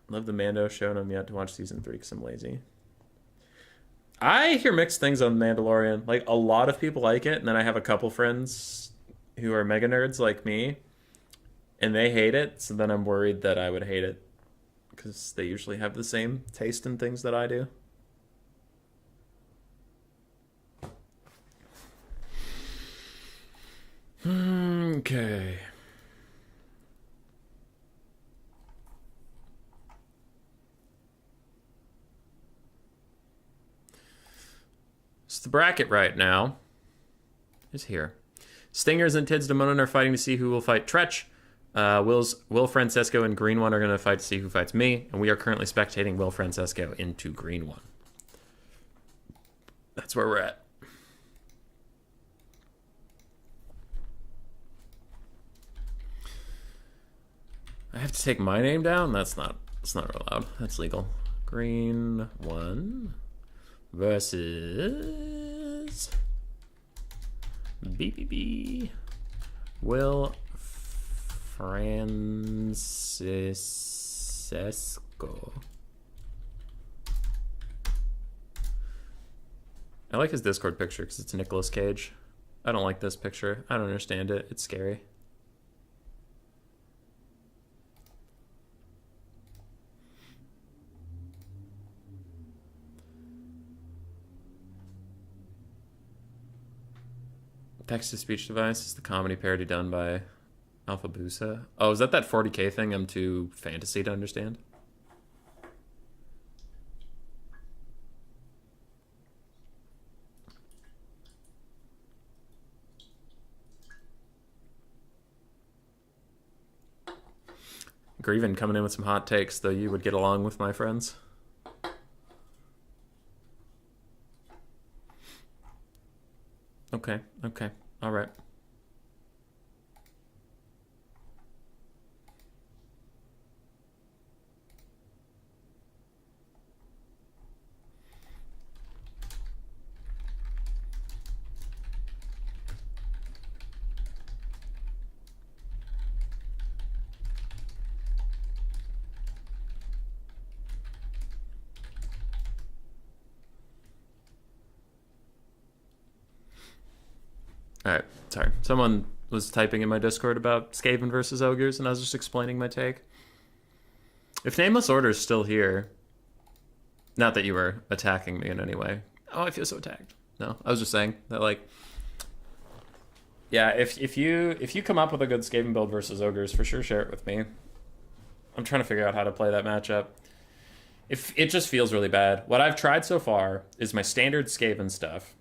Love the Mando show, and I'm yet to watch season 3 because I'm lazy. I hear mixed things on Mandalorian. Like, a lot of people like it, and then I have a couple friends who are mega nerds like me, and they hate it, so then I'm worried that I would hate it because they usually have the same taste in things that I do. Okay. So the bracket right now is here. Stingers and Tids Damonin are fighting to see who will fight Tretch. Will Francesco and Green One are going to fight to see who fights me, and we are currently spectating Will Francesco into Green One. That's where we're at. I have to take my name down? That's not allowed. That's legal. Green One versus BBB Will Francesco. I like his Discord picture because it's Nicolas Cage. I don't like this picture. I don't understand it. It's scary. Text-to-speech device is the comedy parody done by Alpha Busa. Oh, is that 40K thing I'm too fantasy to understand? Grieven coming in with some hot takes, though you would get along with my friends. Okay, all right. All right, sorry. Someone was typing in my Discord about Skaven versus Ogres, and I was just explaining my take. If Nameless Order is still here, not that you were attacking me in any way. Oh, I feel so attacked. No, I was just saying that, like, yeah, if you come up with a good Skaven build versus Ogres, for sure share it with me. I'm trying to figure out how to play that matchup. If it just feels really bad. What I've tried so far is my standard Skaven stuff.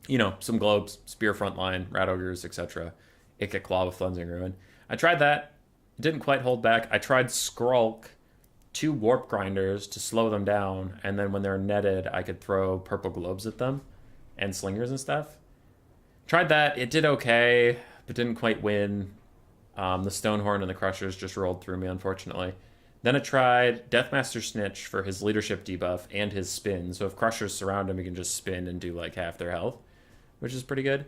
You know, some globes, spear frontline, rat ogres, etc. Ikka claw with cleansing ruin. I tried that. It didn't quite hold back. I tried Skrulk, 2 warp grinders to slow them down, and then when they're netted, I could throw purple globes at them and slingers and stuff. Tried that. It did okay, but didn't quite win. The Stonehorn and the Crushers just rolled through me, unfortunately. Then I tried Deathmaster Snitch for his leadership debuff and his spin. So if Crushers surround him, he can just spin and do like half their health, which is pretty good.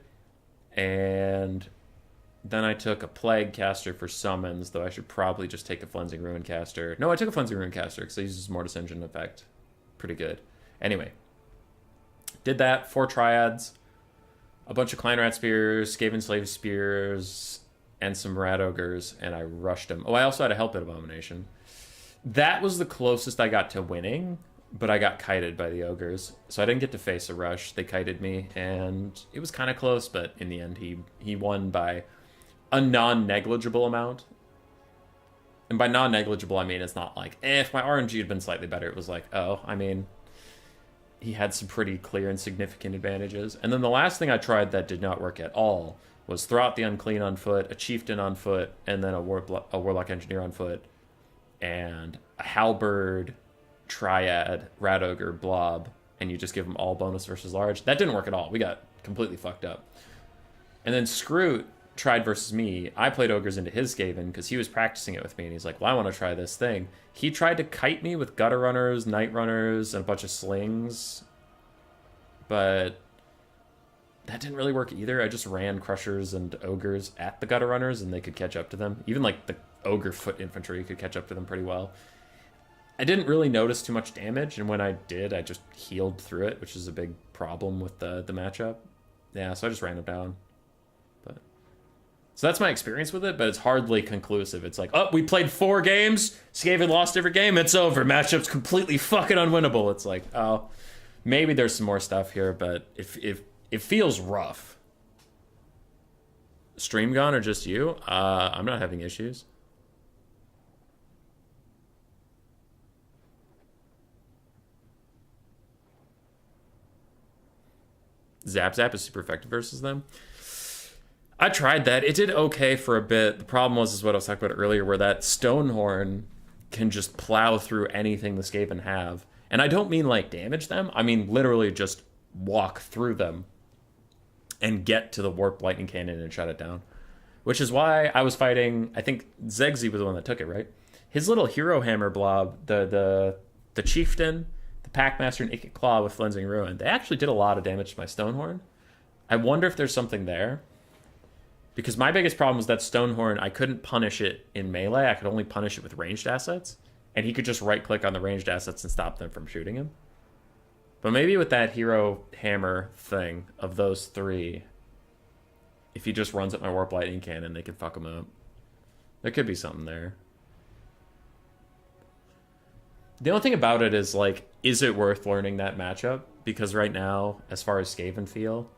And Then I took a Plague Caster for summons, though I should probably just take a Flensing Ruin Caster. No, I took a Flensing Ruin Caster because it uses Mortis Engine effect. Pretty good. Anyway, did that, 4 Triads, a bunch of Clan Rat Spears, Skaven Slave Spears, and some Rat Ogres, and I rushed them. Oh, I also had a Hellpit Abomination. That was the closest I got to winning, but I got kited by the Ogres. So I didn't get to face a rush. They kited me, and it was kind of close, but in the end, he won by a non-negligible amount. And by non-negligible, I mean it's not like, if my RNG had been slightly better, it was like, oh, I mean, he had some pretty clear and significant advantages. And then the last thing I tried that did not work at all was throw out the Unclean on foot, a Chieftain on foot, and then a Warlock Engineer on foot, and a Halberd, Triad, Rat Ogre, Blob, and you just give them all bonus versus large. That didn't work at all. We got completely fucked up. And then Scroot tried versus me. I played Ogres into his Skaven because he was practicing it with me, and he's like, well, I want to try this thing. He tried to kite me with Gutter Runners, Night Runners, and a bunch of slings, but that didn't really work either. I just ran Crushers and Ogres at the Gutter Runners, and they could catch up to them. Even like the Ogre Foot Infantry could catch up to them pretty well. I didn't really notice too much damage, and when I did, I just healed through it, which is a big problem with the matchup. Yeah, so I just ran it down. So that's my experience with it, but it's hardly conclusive. It's like, oh, we played 4 games, Skaven lost every game, it's over. Matchup's completely fucking unwinnable. It's like, oh, maybe there's some more stuff here, but if it feels rough. Stream gone or just you? I'm not having issues. Zap Zap is super effective versus them. I tried that. It did okay for a bit. The problem was what I was talking about earlier, where that Stonehorn can just plow through anything the Skaven have. And I don't mean like damage them. I mean literally just walk through them and get to the Warp Lightning Cannon and shut it down. Which is why I was fighting, I think Zegzi was the one that took it, right? His little Hero Hammer blob, the Chieftain, the Packmaster, and Ikit Claw with Flensing Ruin, they actually did a lot of damage to my Stonehorn. I wonder if there's something there. Because my biggest problem was that Stonehorn, I couldn't punish it in melee. I could only punish it with ranged assets. And he could just right-click on the ranged assets and stop them from shooting him. But maybe with that Hero Hammer thing of those 3, if he just runs at my Warp Lightning Cannon, they could fuck him up. There could be something there. The only thing about it is, like, is it worth learning that matchup? Because right now, as far as Skaven feel,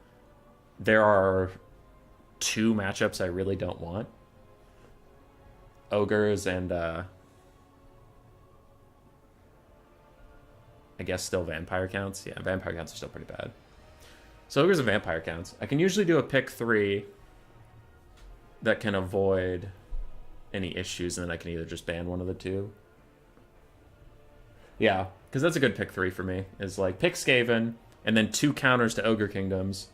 there are 2 matchups I really don't want. Ogres and I guess still Vampire Counts. Yeah, Vampire Counts are still pretty bad. So Ogres and Vampire Counts. I can usually do a pick 3 that can avoid any issues, and then I can either just ban one of the 2. Yeah, because that's a good pick 3 for me. Is like pick Skaven, and then 2 counters to Ogre Kingdoms,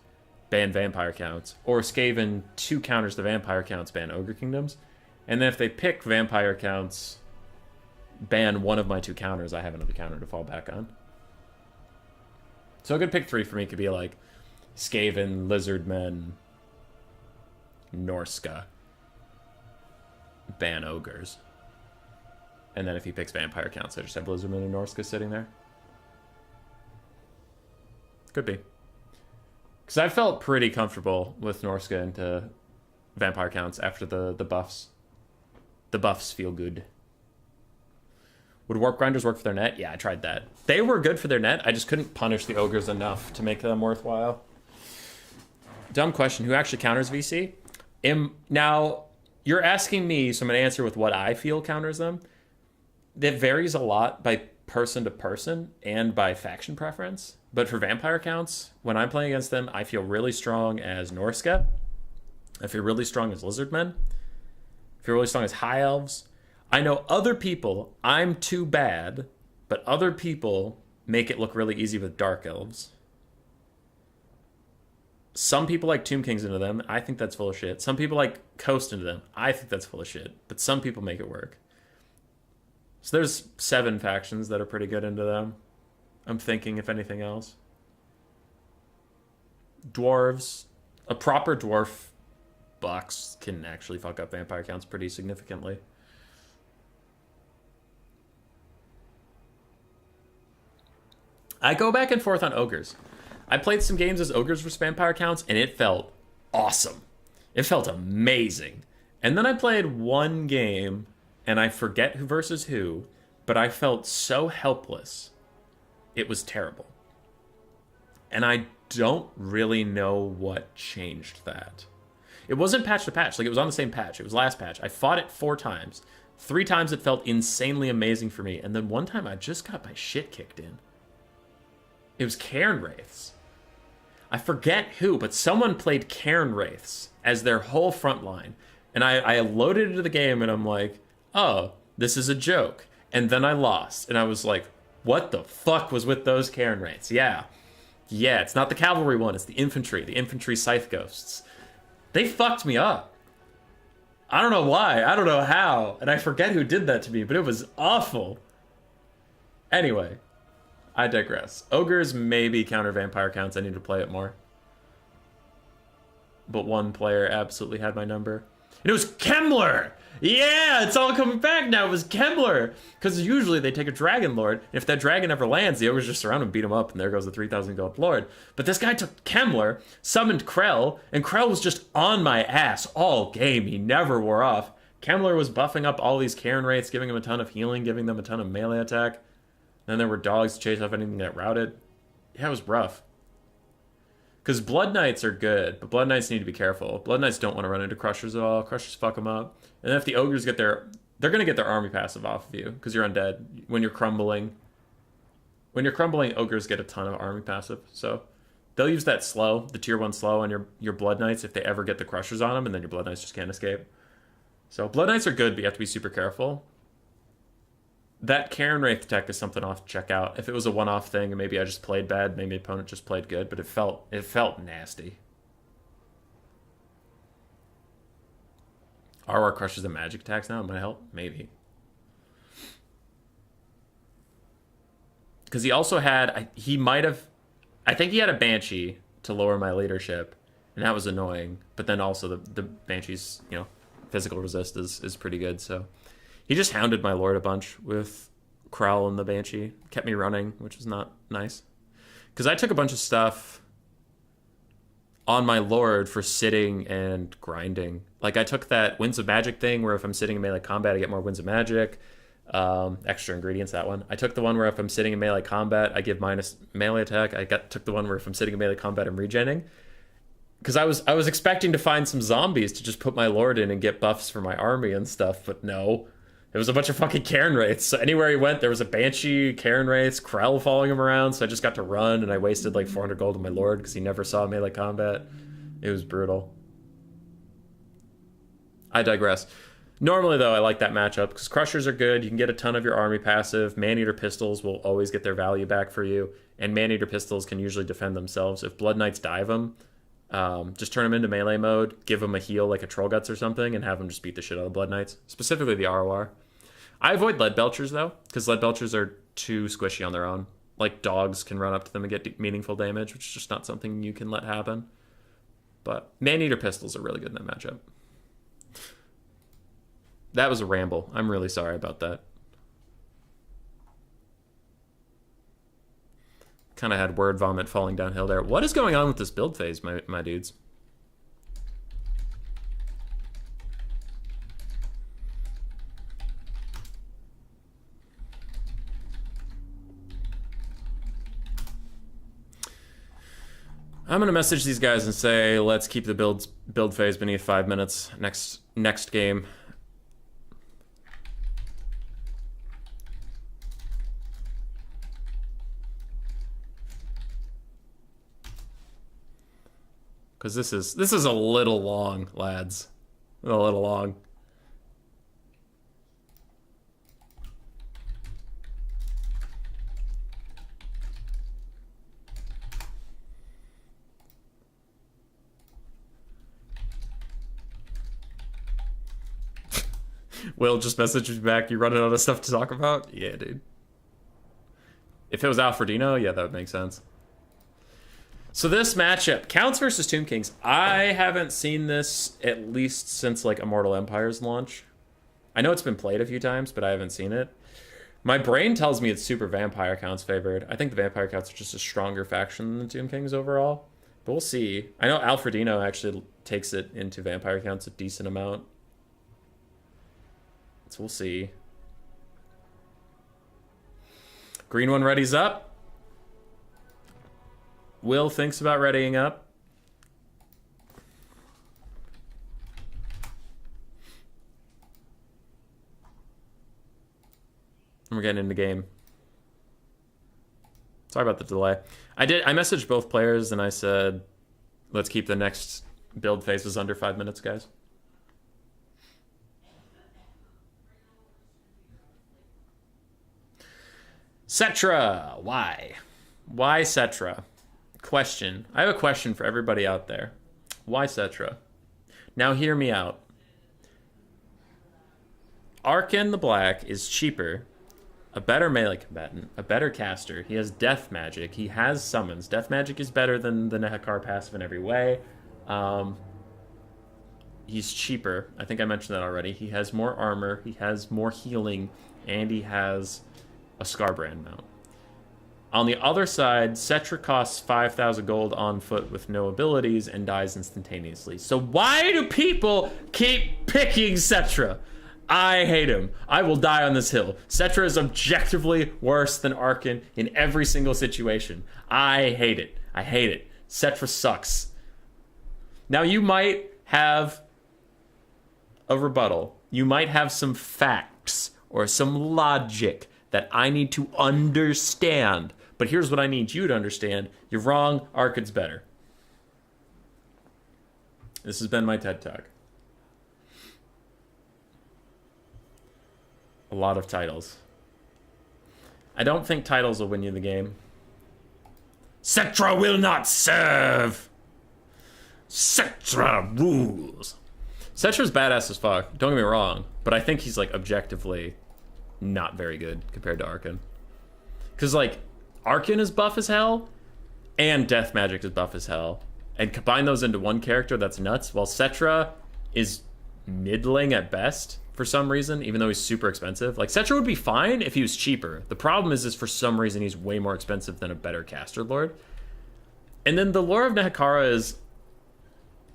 ban Vampire Counts, or Skaven 2 counters to Vampire Counts, ban Ogre Kingdoms. And then if they pick Vampire Counts, ban one of my 2 counters, I have another counter to fall back on. So a good pick 3 for me could be like Skaven, Lizardmen, Norska, ban Ogres. And then if he picks Vampire Counts, I just have Lizardmen and Norska sitting there. Could be. Because I felt pretty comfortable with Norska into Vampire Counts after the buffs. The buffs feel good. Would Warp Grinders work for their net? Yeah, I tried that. They were good for their net. I just couldn't punish the Ogres enough to make them worthwhile. Dumb question. Who actually counters VC? Now, you're asking me, so I'm going to answer with what I feel counters them. That varies a lot by person to person and by faction preference. But for Vampire Counts, when I'm playing against them, I feel really strong as Norska. I feel really strong as Lizardmen. I feel really strong as High Elves. I know other people, I'm too bad, but other people make it look really easy with Dark Elves. Some people like Tomb Kings into them. I think that's full of shit. Some people like Coast into them. I think that's full of shit. But some people make it work. So there's 7 factions that are pretty good into them. I'm thinking, if anything else. Dwarves. A proper dwarf bucks can actually fuck up vampire counts pretty significantly. I go back and forth on ogres. I played some games as ogres versus vampire counts, and it felt awesome. It felt amazing. And then I played one game, and I forget who versus who, but I felt so helpless. It was terrible. And I don't really know what changed that. It wasn't patch to patch. Like, it was on the same patch. It was last patch. I fought it 4 times. 3 times it felt insanely amazing for me. And then one time I just got my shit kicked in. It was Cairn Wraiths. I forget who, but someone played Cairn Wraiths as their whole front line. And I loaded into the game and I'm like, oh, this is a joke. And then I lost. And I was like, what the fuck was with those Cairn Wraiths? Yeah, it's not the cavalry one. It's the infantry scythe ghosts. They fucked me up. I don't know why. I don't know how. And I forget who did that to me, but it was awful. Anyway, I digress. Ogres maybe counter vampire counts. I need to play it more. But one player absolutely had my number. And it was Kemmler! Yeah, it's all coming back now. It was Kemmler. Because usually they take a Dragon Lord. And if that dragon ever lands, the ogres just surround him, beat him up, and there goes the 3,000 gold Lord. But this guy took Kemmler, summoned Krell, and Krell was just on my ass all game. He never wore off. Kemmler was buffing up all these Cairn Wraiths, giving him a ton of healing, giving them a ton of melee attack. Then there were dogs to chase off anything that routed. Yeah, it was rough. Because Blood Knights are good, but Blood Knights need to be careful. Blood Knights don't want to run into Crushers at all. Crushers fuck them up. And then if the Ogres get their... They're going to get their army passive off of you, because you're undead. When you're crumbling... When you're crumbling, Ogres get a ton of army passive. So they'll use that slow, the tier 1 slow on your Blood Knights if they ever get the Crushers on them, and then your Blood Knights just can't escape. So Blood Knights are good, but you have to be super careful. That Cairn Wraith tech is something I'll have to check out. If it was a one-off thing and maybe I just played bad, maybe the opponent just played good, but it felt nasty. RR crushes the magic attacks now. Might help? Maybe. Because he also had... I think he had a Banshee to lower my leadership, and that was annoying. But then also the Banshee's, physical resist is pretty good, so... He just hounded my Lord a bunch with Krell and the Banshee. Kept me running, which was not nice. Because I took a bunch of stuff on my Lord for sitting and grinding. Like, I took that Winds of Magic thing where if I'm sitting in melee combat, I get more Winds of Magic. Extra ingredients, that one. I took the one where if I'm sitting in melee combat, I give minus melee attack. Took the one where if I'm sitting in melee combat, I'm regenning. Because I was expecting to find some zombies to just put my Lord in and get buffs for my army and stuff, but no. It was a bunch of fucking Cairn Wraiths. So anywhere he went, there was a Banshee, Cairn Wraiths, Krell following him around. So I just got to run, and I wasted like 400 gold on my Lord because he never saw melee combat. It was brutal. I digress. Normally, though, I like that matchup because Crushers are good. You can get a ton of your army passive. Man-Eater Pistols will always get their value back for you. And Man-Eater Pistols can usually defend themselves. If Blood Knights dive them, just turn them into melee mode, give them a heal like a Troll Guts or something, and have them just beat the shit out of the Blood Knights. Specifically the ROR. I avoid Lead Belchers, though, because Lead Belchers are too squishy on their own. Like, dogs can run up to them and get meaningful damage, which is just not something you can let happen. But Man-Eater Pistols are really good in that matchup. That was a ramble. I'm really sorry about that. Kind of had word vomit falling downhill there. What is going on with this build phase, my dudes? I'm gonna message these guys and say, let's keep the build phase beneath 5 minutes. Next game. Because this is a little long, lads. A little long. Will just messaged me back, you running out of stuff to talk about? Yeah, dude. If it was Alfredino, yeah, that would make sense. So this matchup, Counts versus Tomb Kings. I haven't seen this at least since like Immortal Empire's launch. I know it's been played a few times, but I haven't seen it. My brain tells me it's super Vampire Counts favored. I think the Vampire Counts are just a stronger faction than the Tomb Kings overall. But we'll see. I know Alfredino actually takes it into Vampire Counts a decent amount. So we'll see. Green one readies up. Will thinks about readying up. And we're getting into game. Sorry about the delay. I messaged both players and I said, let's keep the next build phases under 5 minutes, guys. Cetra, why? Why Cetra? Question. I have a question for everybody out there. Why Cetra? Now hear me out. Arkan the Black is cheaper, a better melee combatant, a better caster. He has death magic. He has summons. Death magic is better than the Nehekar passive in every way. He's cheaper. I think I mentioned that already. He has more armor. He has more healing. And he has a Scarbrand mount. On the other side, Cetra costs 5,000 gold on foot with no abilities and dies instantaneously. So why do people keep picking Cetra? I hate him. I will die on this hill. Cetra is objectively worse than Arkan in every single situation. I hate it. I hate it. Cetra sucks. Now you might have a rebuttal. You might have some facts or some logic that I need to understand. But here's what I need you to understand. You're wrong. Arkan's better. This has been my TED Talk. A lot of titles. I don't think titles will win you the game. Cetra will not serve. Cetra rules. Cetra's badass as fuck. Don't get me wrong. But I think he's like objectively not very good compared to Arkan. Because like, Arkan is buff as hell, and Death Magic is buff as hell. And combine those into one character, that's nuts. While Cetra is middling at best for some reason, even though he's super expensive. Like, Cetra would be fine if he was cheaper. The problem is for some reason he's way more expensive than a better caster lord. And then the lore of Nehekara is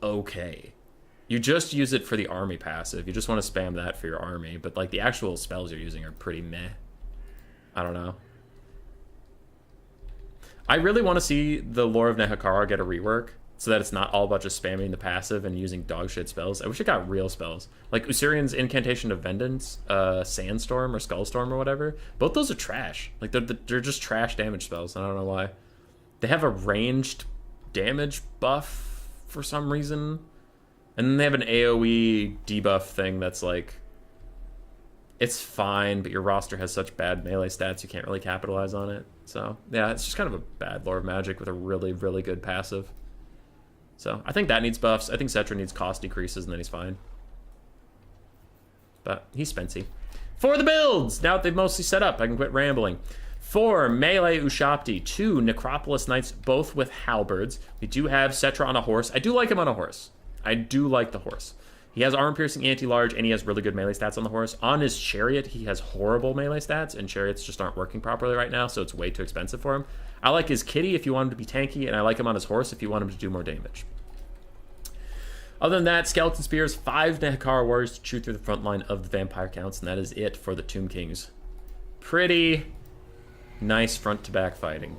okay. You just use it for the army passive. You just want to spam that for your army. But like the actual spells you're using are pretty meh. I don't know. I really want to see the lore of Nehekara get a rework so that it's not all about just spamming the passive and using dog shit spells. I wish it got real spells. Like Usurian's Incantation of Vengeance, Sandstorm or Skullstorm or whatever. Both those are trash. Like they're just trash damage spells. I don't know why. They have a ranged damage buff for some reason. And then they have an AoE debuff thing that's like, it's fine, but your roster has such bad melee stats you can't really capitalize on it. So, yeah, it's just kind of a bad lore of magic with a really, really good passive. So, I think that needs buffs. I think Cetra needs cost decreases, and then he's fine. But he's spency. For the builds! Now that they've mostly set up, I can quit rambling. 4 Melee Ushapti, 2 Necropolis Knights, both with halberds. We do have Cetra on a horse. I do like him on a horse. I do like the horse. He has armor-piercing anti-large, and he has really good melee stats on the horse. On his chariot, he has horrible melee stats, and chariots just aren't working properly right now, so it's way too expensive for him. I like his kitty if you want him to be tanky, and I like him on his horse if you want him to do more damage. Other than that, Skeleton Spears, 5 Nehekara Warriors to chew through the front line of the Vampire Counts, and that is it for the Tomb Kings. Pretty nice front-to-back fighting.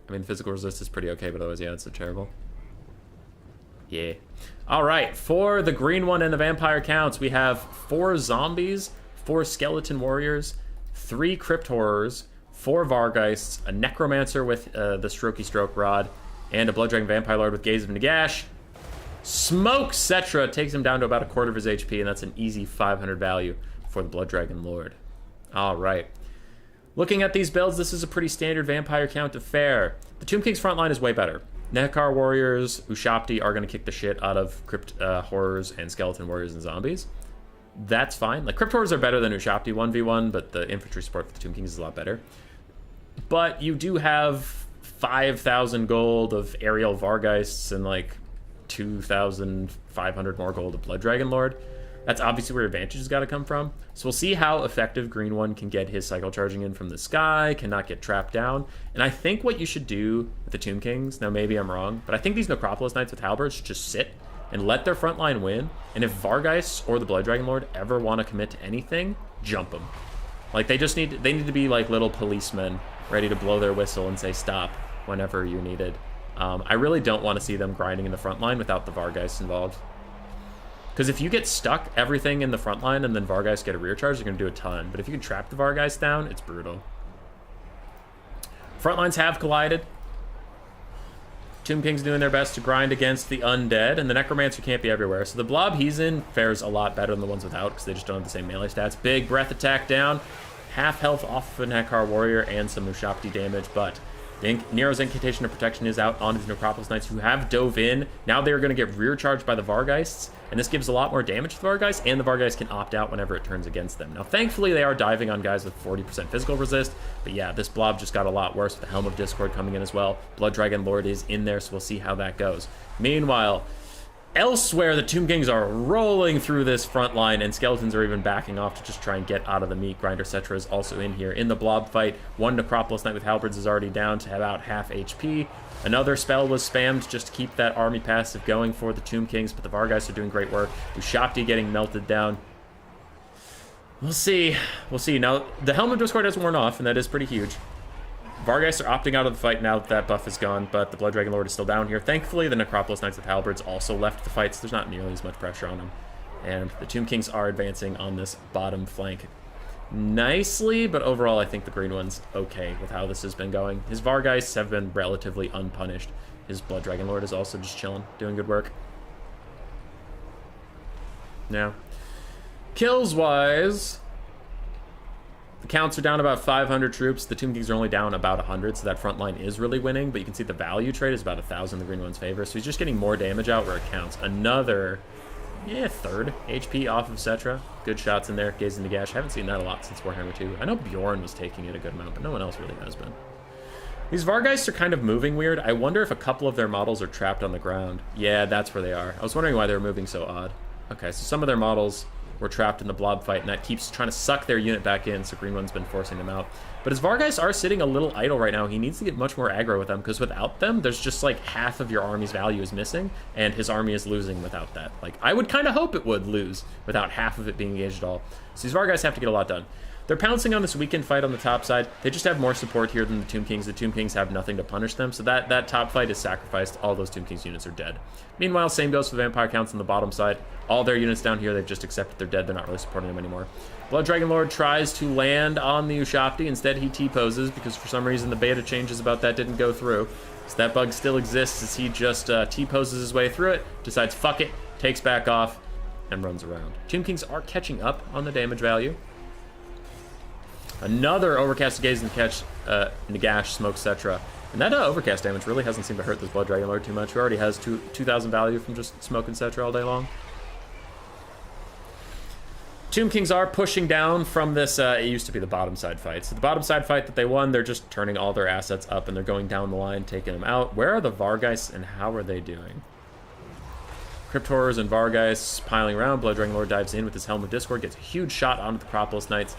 I mean, physical resist is pretty okay, but otherwise, yeah, it's so terrible. Yeah. All right, for the green one and the Vampire Counts, we have 4 zombies, 4 skeleton warriors, 3 crypt horrors, 4 vargheists, a necromancer with the strokey stroke rod, and a blood dragon vampire lord with gaze of Nagash. Smoke Cetra takes him down to about a quarter of his HP, and that's an easy 500 value for the blood dragon lord. All right. Looking at these builds, this is a pretty standard Vampire Count affair. The Tomb King's front line is way better. Nehekara Warriors, Ushapti are going to kick the shit out of Crypt Horrors and Skeleton Warriors and Zombies. That's fine. Like, Crypt Horrors are better than Ushapti 1v1, but the infantry support for the Tomb Kings is a lot better. but you do have 5,000 gold of aerial Vargeists and like 2,500 more gold of Blood Dragon Lord. That's obviously where advantage has got to come from. So we'll see how effective Green One can get his cycle charging in from the sky, cannot get trapped down. And I think what you should do with the Tomb Kings, now maybe I'm wrong, but I think these Necropolis Knights with halberds should just sit and let their front line win. And if Vargeists or the Blood Dragon Lord ever want to commit to anything, jump them. Like they need to be like little policemen ready to blow their whistle and say stop whenever you need it. I really don't want to see them grinding in the front line without the Vargeists involved. Because if you get stuck everything in the front line and then Vargeists get a rear charge, you're going to do a ton. But if you can trap the Vargeists down, it's brutal. Front lines have collided. Tomb King's doing their best to grind against the undead, and the Necromancer can't be everywhere. So the blob he's in fares a lot better than the ones without, because they just don't have the same melee stats. Big breath attack down. Half health off of a Nekar Warrior and some Ushapti damage, but Nero's Incantation of Protection is out on his Necropolis Knights who have dove in. Now they're going to get rear charged by the Vargeists, and this gives a lot more damage to the Vargeists, and the Vargeists can opt out whenever it turns against them. Now, thankfully, they are diving on guys with 40% physical resist, but yeah, this blob just got a lot worse with the Helm of Discord coming in as well. Blood Dragon Lord is in there, so we'll see how that goes. Meanwhile, elsewhere, the Tomb Kings are rolling through this front line, and Skeletons are even backing off to just try and get out of the meat. Grinder Cetra is also in here. In the blob fight, one Necropolis Knight with halberds is already down to about half HP. Another spell was spammed just to keep that army passive going for the Tomb Kings, but the Vargeists are doing great work. Ushapti getting melted down. We'll see. We'll see. Now, the Helm of Discord hasn't worn off, and that is pretty huge. Vargeists are opting out of the fight now that that buff is gone, but the Blood Dragon Lord is still down here. Thankfully, the Necropolis Knights with halberds also left the fight, so there's not nearly as much pressure on them. And the Tomb Kings are advancing on this bottom flank nicely, but overall I think the green one's okay with how this has been going. His Vargeists have been relatively unpunished. His Blood Dragon Lord is also just chilling, doing good work. Now, kills-wise, the counts are down about 500 troops. The Tomb Kings are only down about 100, so that front line is really winning, but you can see the value trade is about 1,000 in the green one's favor, so he's just getting more damage out where it counts. Another, third HP off of Cetra. Good shots in there. Gaze into Gash. Haven't seen that a lot since Warhammer 2. I know Bjorn was taking it a good amount, but no one else really has been. These Vargeists are kind of moving weird. I wonder if a couple of their models are trapped on the ground. Yeah, that's where they are. I was wondering why they were moving so odd. Okay, so some of their models were trapped in the blob fight, and that keeps trying to suck their unit back in, so Green One's been forcing them out. But his Vargeists are sitting a little idle right now. He needs to get much more aggro with them, because without them, there's just like half of your army's value is missing, and his army is losing without that. Like, I would kind of hope it would lose without half of it being engaged at all. So these Vargeists have to get a lot done. They're pouncing on this weekend fight on the top side. They just have more support here than the Tomb Kings. The Tomb Kings have nothing to punish them, so that top fight is sacrificed. All those Tomb Kings units are dead. Meanwhile, same goes for the Vampire Counts on the bottom side. All their units down here, they've just accepted they're dead. They're not really supporting them anymore. Blood Dragon Lord tries to land on the Ushapti. Instead, he T-poses, because for some reason the beta changes about that didn't go through. So that bug still exists as he just T-poses his way through it, decides fuck it, takes back off, and runs around. Tomb Kings are catching up on the damage value. Another Overcast Gaze and Catch, Nagash, Smoke, Cetra. And that Overcast damage really hasn't seemed to hurt this Blood Dragon Lord too much. Who already has 2,000 value from just smoking Cetra all day long. Tomb Kings are pushing down from this, it used to be the bottom side fight. So the bottom side fight that they won, they're just turning all their assets up and they're going down the line, taking them out. Where are the Vargeists and how are they doing? Crypt Horrors and Vargeists piling around. Blood Dragon Lord dives in with his Helm of Discord, gets a huge shot onto the Necropolis Knights.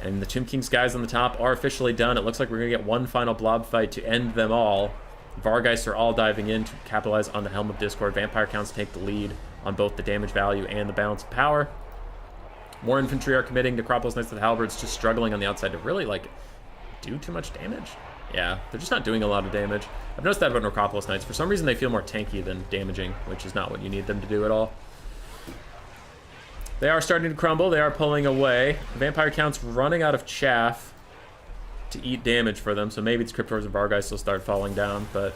And the Tomb Kings guys on the top are officially done. It looks like we're going to get one final blob fight to end them all. Vargeists are all diving in to capitalize on the Helm of Discord. Vampire Counts take the lead on both the damage value and the balance of power. More infantry are committing. Necropolis Knights with halberds just struggling on the outside to really, like, do too much damage. Yeah, they're just not doing a lot of damage. I've noticed that about Necropolis Knights. For some reason, they feel more tanky than damaging, which is not what you need them to do at all. They are starting to crumble. They are pulling away. Vampire Count's running out of chaff to eat damage for them, so maybe the Crypt Horrors and Vargeists will start falling down, but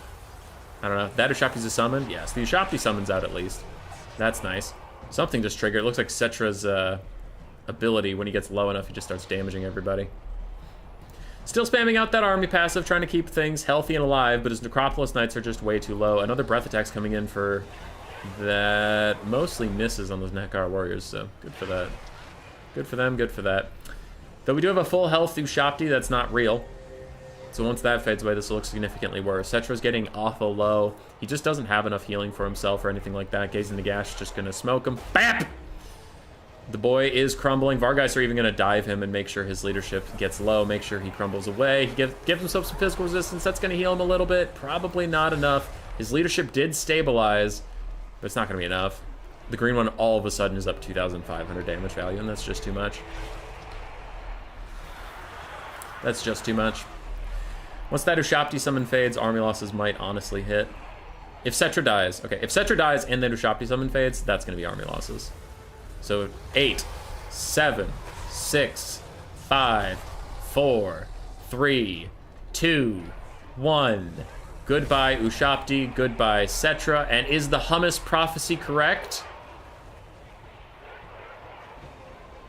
I don't know. That Ushapti's a summon? Yes, the Ushapti summons out at least. That's nice. Something just triggered. It looks like Cetra's ability, when he gets low enough, he just starts damaging everybody. Still spamming out that army passive, trying to keep things healthy and alive, but his Necropolis Knights are just way too low. Another breath attack's coming in for that mostly misses on those Nekar Warriors, so good for that. Good for them, good for that. Though we do have a full health Ushapti that's not real. So once that fades away, this will look significantly worse. Cetra's getting awful low. He just doesn't have enough healing for himself or anything like that. Gazing the Gash is just going to smoke him. BAP! The boy is crumbling. Vargeist are even going to dive him and make sure his leadership gets low, make sure he crumbles away. He gives himself some physical resistance. That's going to heal him a little bit. Probably not enough. His leadership did stabilize, but it's not going to be enough. The green one all of a sudden is up 2,500 damage value, and that's just too much. That's just too much. Once that Ushabti summon fades, army losses might honestly hit. If Cetra dies, okay, if Cetra dies and then Ushabti summon fades, that's going to be army losses. So 8, 7, 6, 5, 4, 3, 2, 1. Goodbye Ushabti, goodbye Cetra. And is the Hummus prophecy correct?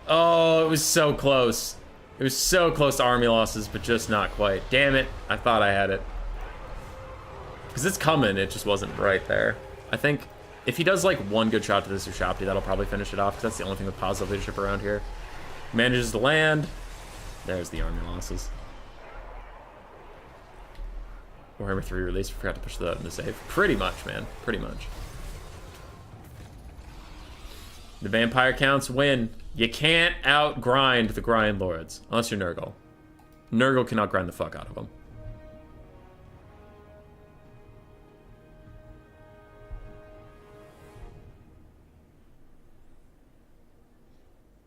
Oh, it was so close. It was so close to army losses, but just not quite. Damn it, I thought I had it. Because it's coming, it just wasn't right there. I think if he does like one good shot to this Ushabti, that'll probably finish it off, because that's the only thing with positive leadership around here. Manages to land. There's the army losses. Warhammer 3 release, forgot to push that in the save. Pretty much, man, pretty much. The vampire counts win. You can't out-grind the grind lords, unless you're Nurgle. Nurgle can out-grind the fuck out of them.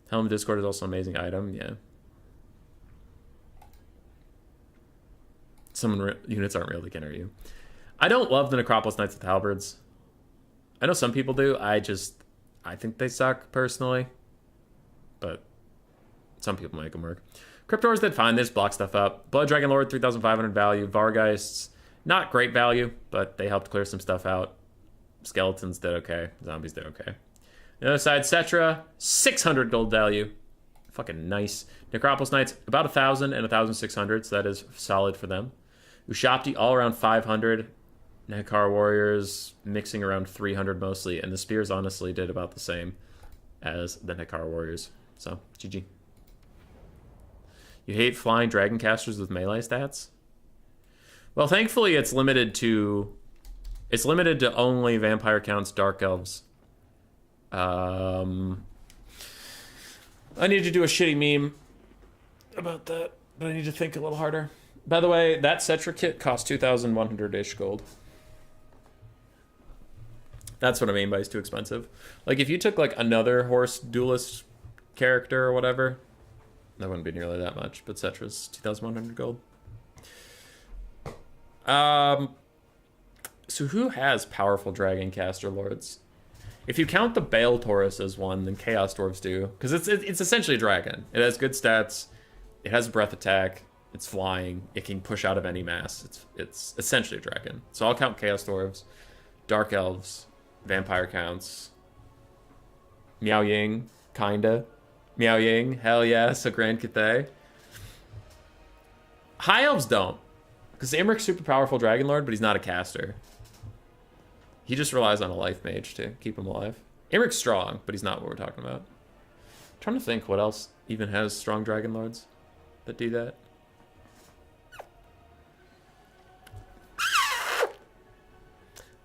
Helm Discord is also an amazing item, yeah. Some units aren't real, they can hurt you. I don't love the Necropolis Knights with halberds. I know some people do, I think they suck, personally. But some people make them work. Cryptors did fine, they just block stuff up. Blood Dragon Lord, 3,500 value. Vargeists, not great value, but they helped clear some stuff out. Skeletons did okay. Zombies did okay. The other side, Cetra, 600 gold value. Fucking nice. Necropolis Knights, about 1,000 and 1,600, so that is solid for them. Ushabti, all around 500. Nekar Warriors, mixing around 300 mostly, and the Spears honestly did about the same as the Nekar Warriors. So, GG. You hate flying dragon casters with melee stats? Well, thankfully it's limited to only vampire counts, dark elves. I need to do a shitty meme about that, but I need to think a little harder. By the way, that Cetra kit cost 2,100-ish gold. That's what I mean by it's too expensive. Like, if you took, like, another horse duelist character or whatever, that wouldn't be nearly that much, but Cetra's 2,100 gold. So who has powerful dragon caster lords? If you count the Bale Taurus as one, then Chaos Dwarves do. Because it's essentially a dragon. It has good stats. It has breath attack. It's flying. It can push out of any mass. It's essentially a dragon. So I'll count Chaos Dwarves, Dark Elves, Vampire counts, Miao Ying, kinda. Miao Ying, hell yes, a Grand Cathay. High Elves don't. Because Imric's super powerful Dragon Lord, but he's not a caster. He just relies on a life mage to keep him alive. Imric's strong, but he's not what we're talking about. I'm trying to think what else even has strong Dragon Lords that do that.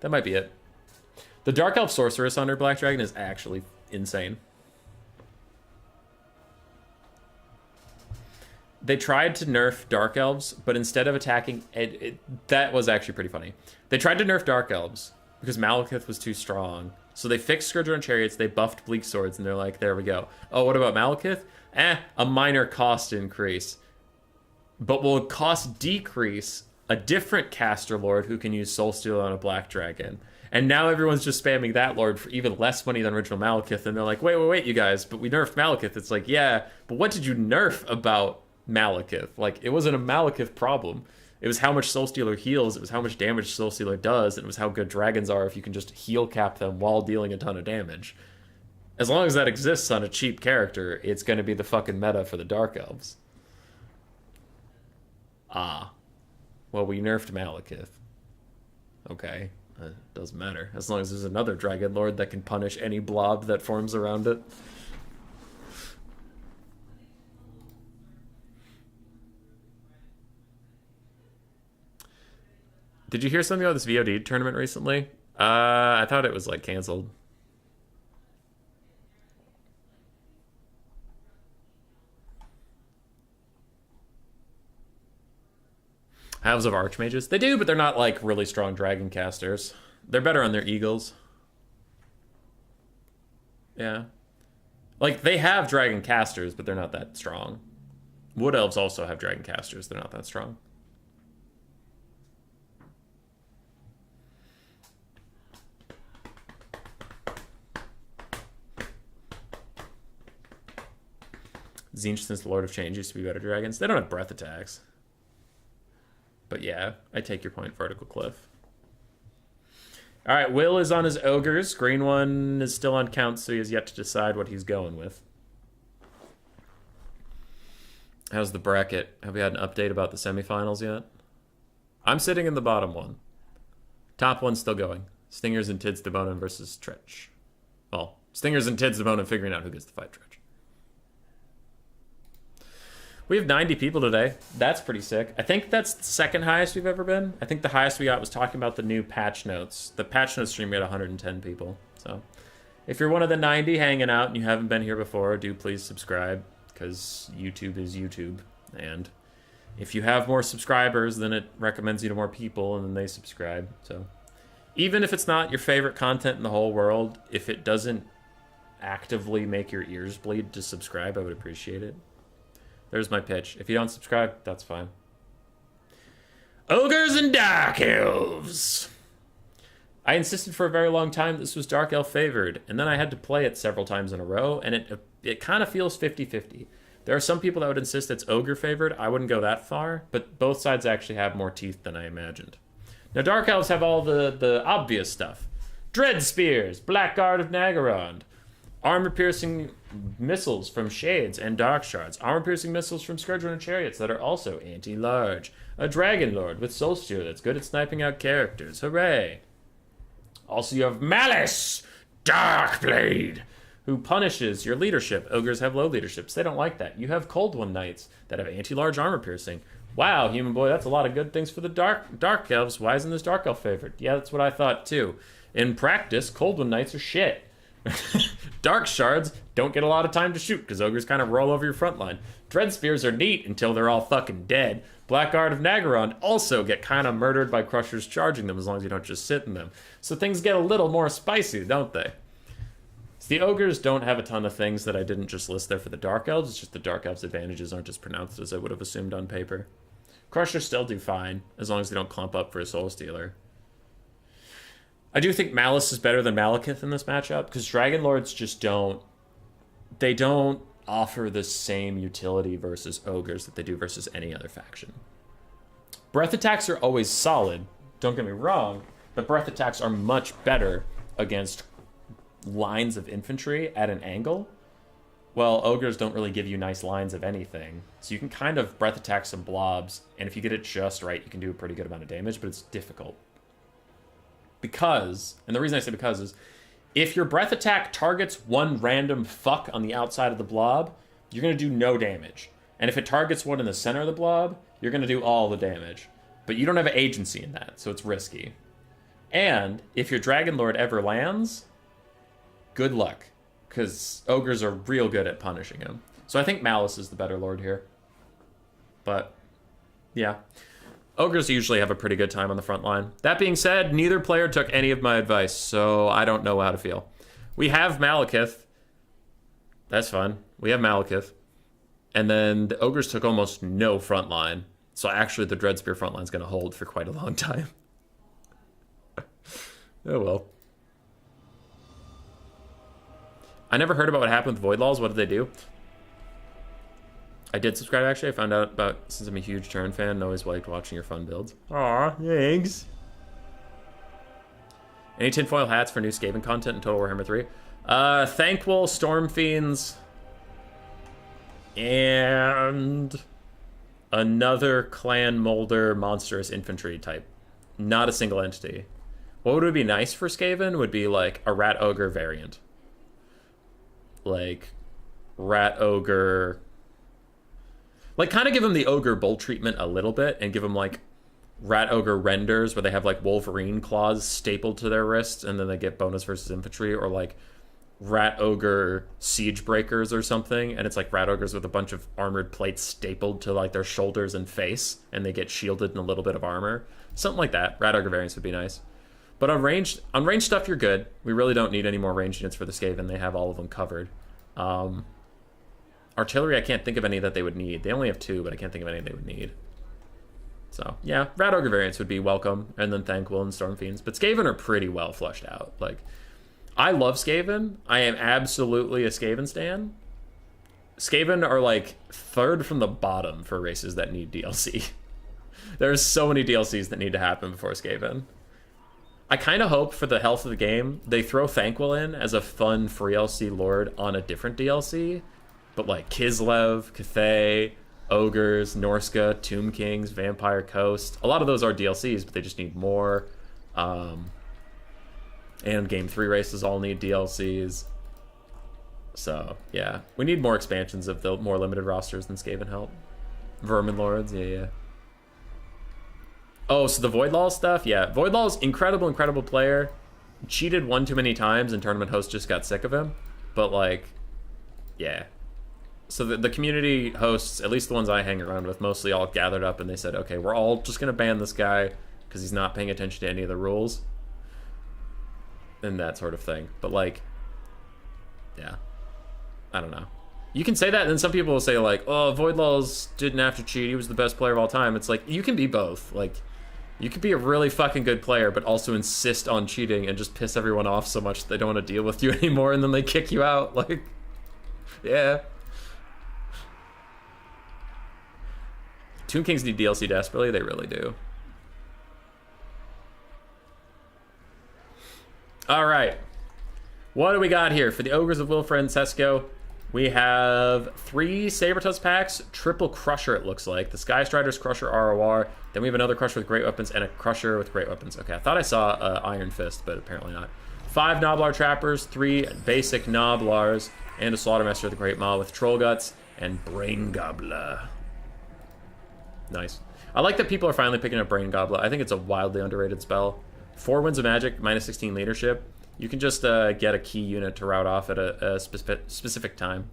That might be it. The Dark Elf Sorceress under Black Dragon is actually insane. They tried to nerf Dark Elves, but instead of attacking... that was actually pretty funny. They tried to nerf Dark Elves because Malekith was too strong. So they fixed Scourge on Chariots, they buffed Bleak Swords, and they're like, there we go. Oh, what about Malekith? A minor cost increase. But will cost decrease a different caster lord who can use Soul Steal on a Black Dragon. And now everyone's just spamming that lord for even less money than original Malekith, and they're like, wait, you guys, but we nerfed Malekith. It's like, yeah, but what did you nerf about Malekith? Like, it wasn't a Malekith problem. It was how much Soul Stealer heals, it was how much damage Soul Stealer does, and it was how good dragons are if you can just heal cap them while dealing a ton of damage. As long as that exists on a cheap character, it's going to be the fucking meta for the Dark Elves. Ah. Well, we nerfed Malekith. Okay. Doesn't matter. As long as there's another Dragon Lord that can punish any blob that forms around it. Did you hear something about this VOD tournament recently? I thought it was like canceled. Halves of Archmages? They do, but they're not like really strong dragon casters. They're better on their eagles. Yeah. Like, they have dragon casters, but they're not that strong. Wood elves also have dragon casters. They're not that strong. Tzeentch, since the Lord of Change, used to be better dragons. They don't have breath attacks. But yeah, I take your point, Vertical Cliff. All right, Will is on his ogres. Green one is still on count, so he has yet to decide what he's going with. How's the bracket? Have we had an update about the semifinals yet? I'm sitting in the bottom one. Top one's still going. Stingers and Tids Debonin versus Tretch. Well, Stingers and Tids Debonin figuring out who gets to fight Tretch. We have 90 people today. That's pretty sick. I think that's the second highest we've ever been. I think the highest we got was talking about the new patch notes. The patch notes stream, we had 110 people. So if you're one of the 90 hanging out and you haven't been here before, do please subscribe, because YouTube is YouTube. And if you have more subscribers, then it recommends you to more people, and then they subscribe. So even if it's not your favorite content in the whole world, if it doesn't actively make your ears bleed to subscribe, I would appreciate it. There's my pitch. If you don't subscribe, that's fine. Ogres and Dark Elves. I insisted for a very long time this was Dark Elf favored, and then I had to play it several times in a row, and it kind of feels 50-50. There are some people that would insist it's Ogre favored. I wouldn't go that far, but both sides actually have more teeth than I imagined. Now, Dark Elves have all the obvious stuff. Dread Spears, Blackguard of Naggarond, armor-piercing missiles from Shades and Dark Shards, armor-piercing missiles from Scourge and Chariots that are also anti-large, a Dragon Lord with Soul Steer that's good at sniping out characters, hooray! Also, you have Malice, Darkblade, who punishes your leadership. Ogres have low leaderships. They don't like that. You have Cold One Knights that have anti-large armor-piercing. Wow, Human Boy, that's a lot of good things for the Dark Elves. Why isn't this Dark Elf favored? Yeah, that's what I thought, too. In practice, Cold One Knights are shit. Dark Shards don't get a lot of time to shoot because ogres kind of roll over your front line. Dread Spears are neat until they're all fucking dead. Blackguard of Naggarond also get kind of murdered by crushers charging them as long as you don't just sit in them. So things get a little more spicy, don't they? So the ogres don't have a ton of things that I didn't just list there for the Dark Elves. It's just the Dark Elves' advantages aren't as pronounced as I would have assumed on paper. Crushers still do fine as long as they don't clump up for a Soul Stealer. I do think Malice is better than Malekith in this matchup, because Dragon Lords just don't offer the same utility versus ogres that they do versus any other faction. Breath attacks are always solid, don't get me wrong, but breath attacks are much better against lines of infantry at an angle. Well, ogres don't really give you nice lines of anything, so you can kind of breath attack some blobs, and if you get it just right, you can do a pretty good amount of damage, but it's difficult. Because, and the reason I say because is, if your breath attack targets one random fuck on the outside of the blob, you're going to do no damage. And if it targets one in the center of the blob, you're going to do all the damage. But you don't have an agency in that, so it's risky. And if your Dragon Lord ever lands, good luck, because ogres are real good at punishing him. So I think Malice is the better lord here. But, yeah. Ogres usually have a pretty good time on the front line. That being said, neither player took any of my advice, so I don't know how to feel. We have Malekith. That's fun. We have Malekith. And then the ogres took almost no front line. So actually the Dreadspear front line is going to hold for quite a long time. Oh well. I never heard about what happened with Void Laws. What did they do? I did subscribe, actually. I found out about, since I'm a huge Turn fan, and always liked watching your fun builds. Aw, thanks. Any tinfoil hats for new Skaven content in Total Warhammer 3? Thankful, Storm Fiends, and another Clan Molder monstrous infantry type. Not a single entity. What would be nice for Skaven would be like a Rat Ogre variant. Like, Rat Ogre... Like, kind of give him the Ogre Bolt treatment a little bit, and give him, like, Rat Ogre Renders, where they have like Wolverine claws stapled to their wrists, and then they get bonus versus infantry, or like Rat Ogre Siege Breakers or something, and it's like Rat Ogres with a bunch of armored plates stapled to like their shoulders and face, and they get shielded in a little bit of armor. Something like that. Rat Ogre variants would be nice. But on ranged stuff, you're good. We really don't need any more ranged units for the Skaven. They have all of them covered. Artillery, I can't think of any that they would need. They only have 2, but I can't think of any they would need. So, yeah, Rat Ogre variants would be welcome, and then Thanquil and Storm Fiends. But Skaven are pretty well fleshed out. Like, I love Skaven. I am absolutely a Skaven stan. Skaven are, like, third from the bottom for races that need DLC. There's so many DLCs that need to happen before Skaven. I kind of hope for the health of the game, they throw Thanquil in as a fun free LC Lord on a different DLC. But, like, Kislev, Cathay, Ogres, Norska, Tomb Kings, Vampire Coast. A lot of those are DLCs, but they just need more. And Game 3 races all need DLCs. So, yeah. We need more expansions of the more limited rosters than Skaven help. Vermin Lords, yeah. Oh, so the Voidlaw stuff? Yeah. Voidlaw's incredible player. Cheated one too many times, and Tournament Host just got sick of him. But, like, yeah. So the community hosts, at least the ones I hang around with, mostly all gathered up and they said, okay, we're all just going to ban this guy because he's not paying attention to any of the rules. And that sort of thing. But, like, yeah. I don't know. You can say that, and then some people will say, like, oh, Voidlaws didn't have to cheat. He was the best player of all time. It's like, you can be both. Like, you could be a really fucking good player, but also insist on cheating and just piss everyone off so much that they don't want to deal with you anymore, and then they kick you out. Like, yeah. Tomb Kings need DLC desperately. They really do. All right. What do we got here? For the Ogres of Wilfred and Sesco, we have 3 Sabertusk packs, triple Crusher it looks like. The Sky Strider's Crusher ROR. Then we have another Crusher with Great Weapons and a Crusher with Great Weapons. Okay, I thought I saw Iron Fist, but apparently not. 5 Noblar Trappers, 3 basic Noblars, and a Slaughtermaster with the Great Maw with Troll Guts and Brain Gobbler. Nice. I like that people are finally picking up Brain Gobbler. I think it's a wildly underrated spell. 4 Winds of Magic, minus 16 leadership. You can just get a key unit to route off at a specific time.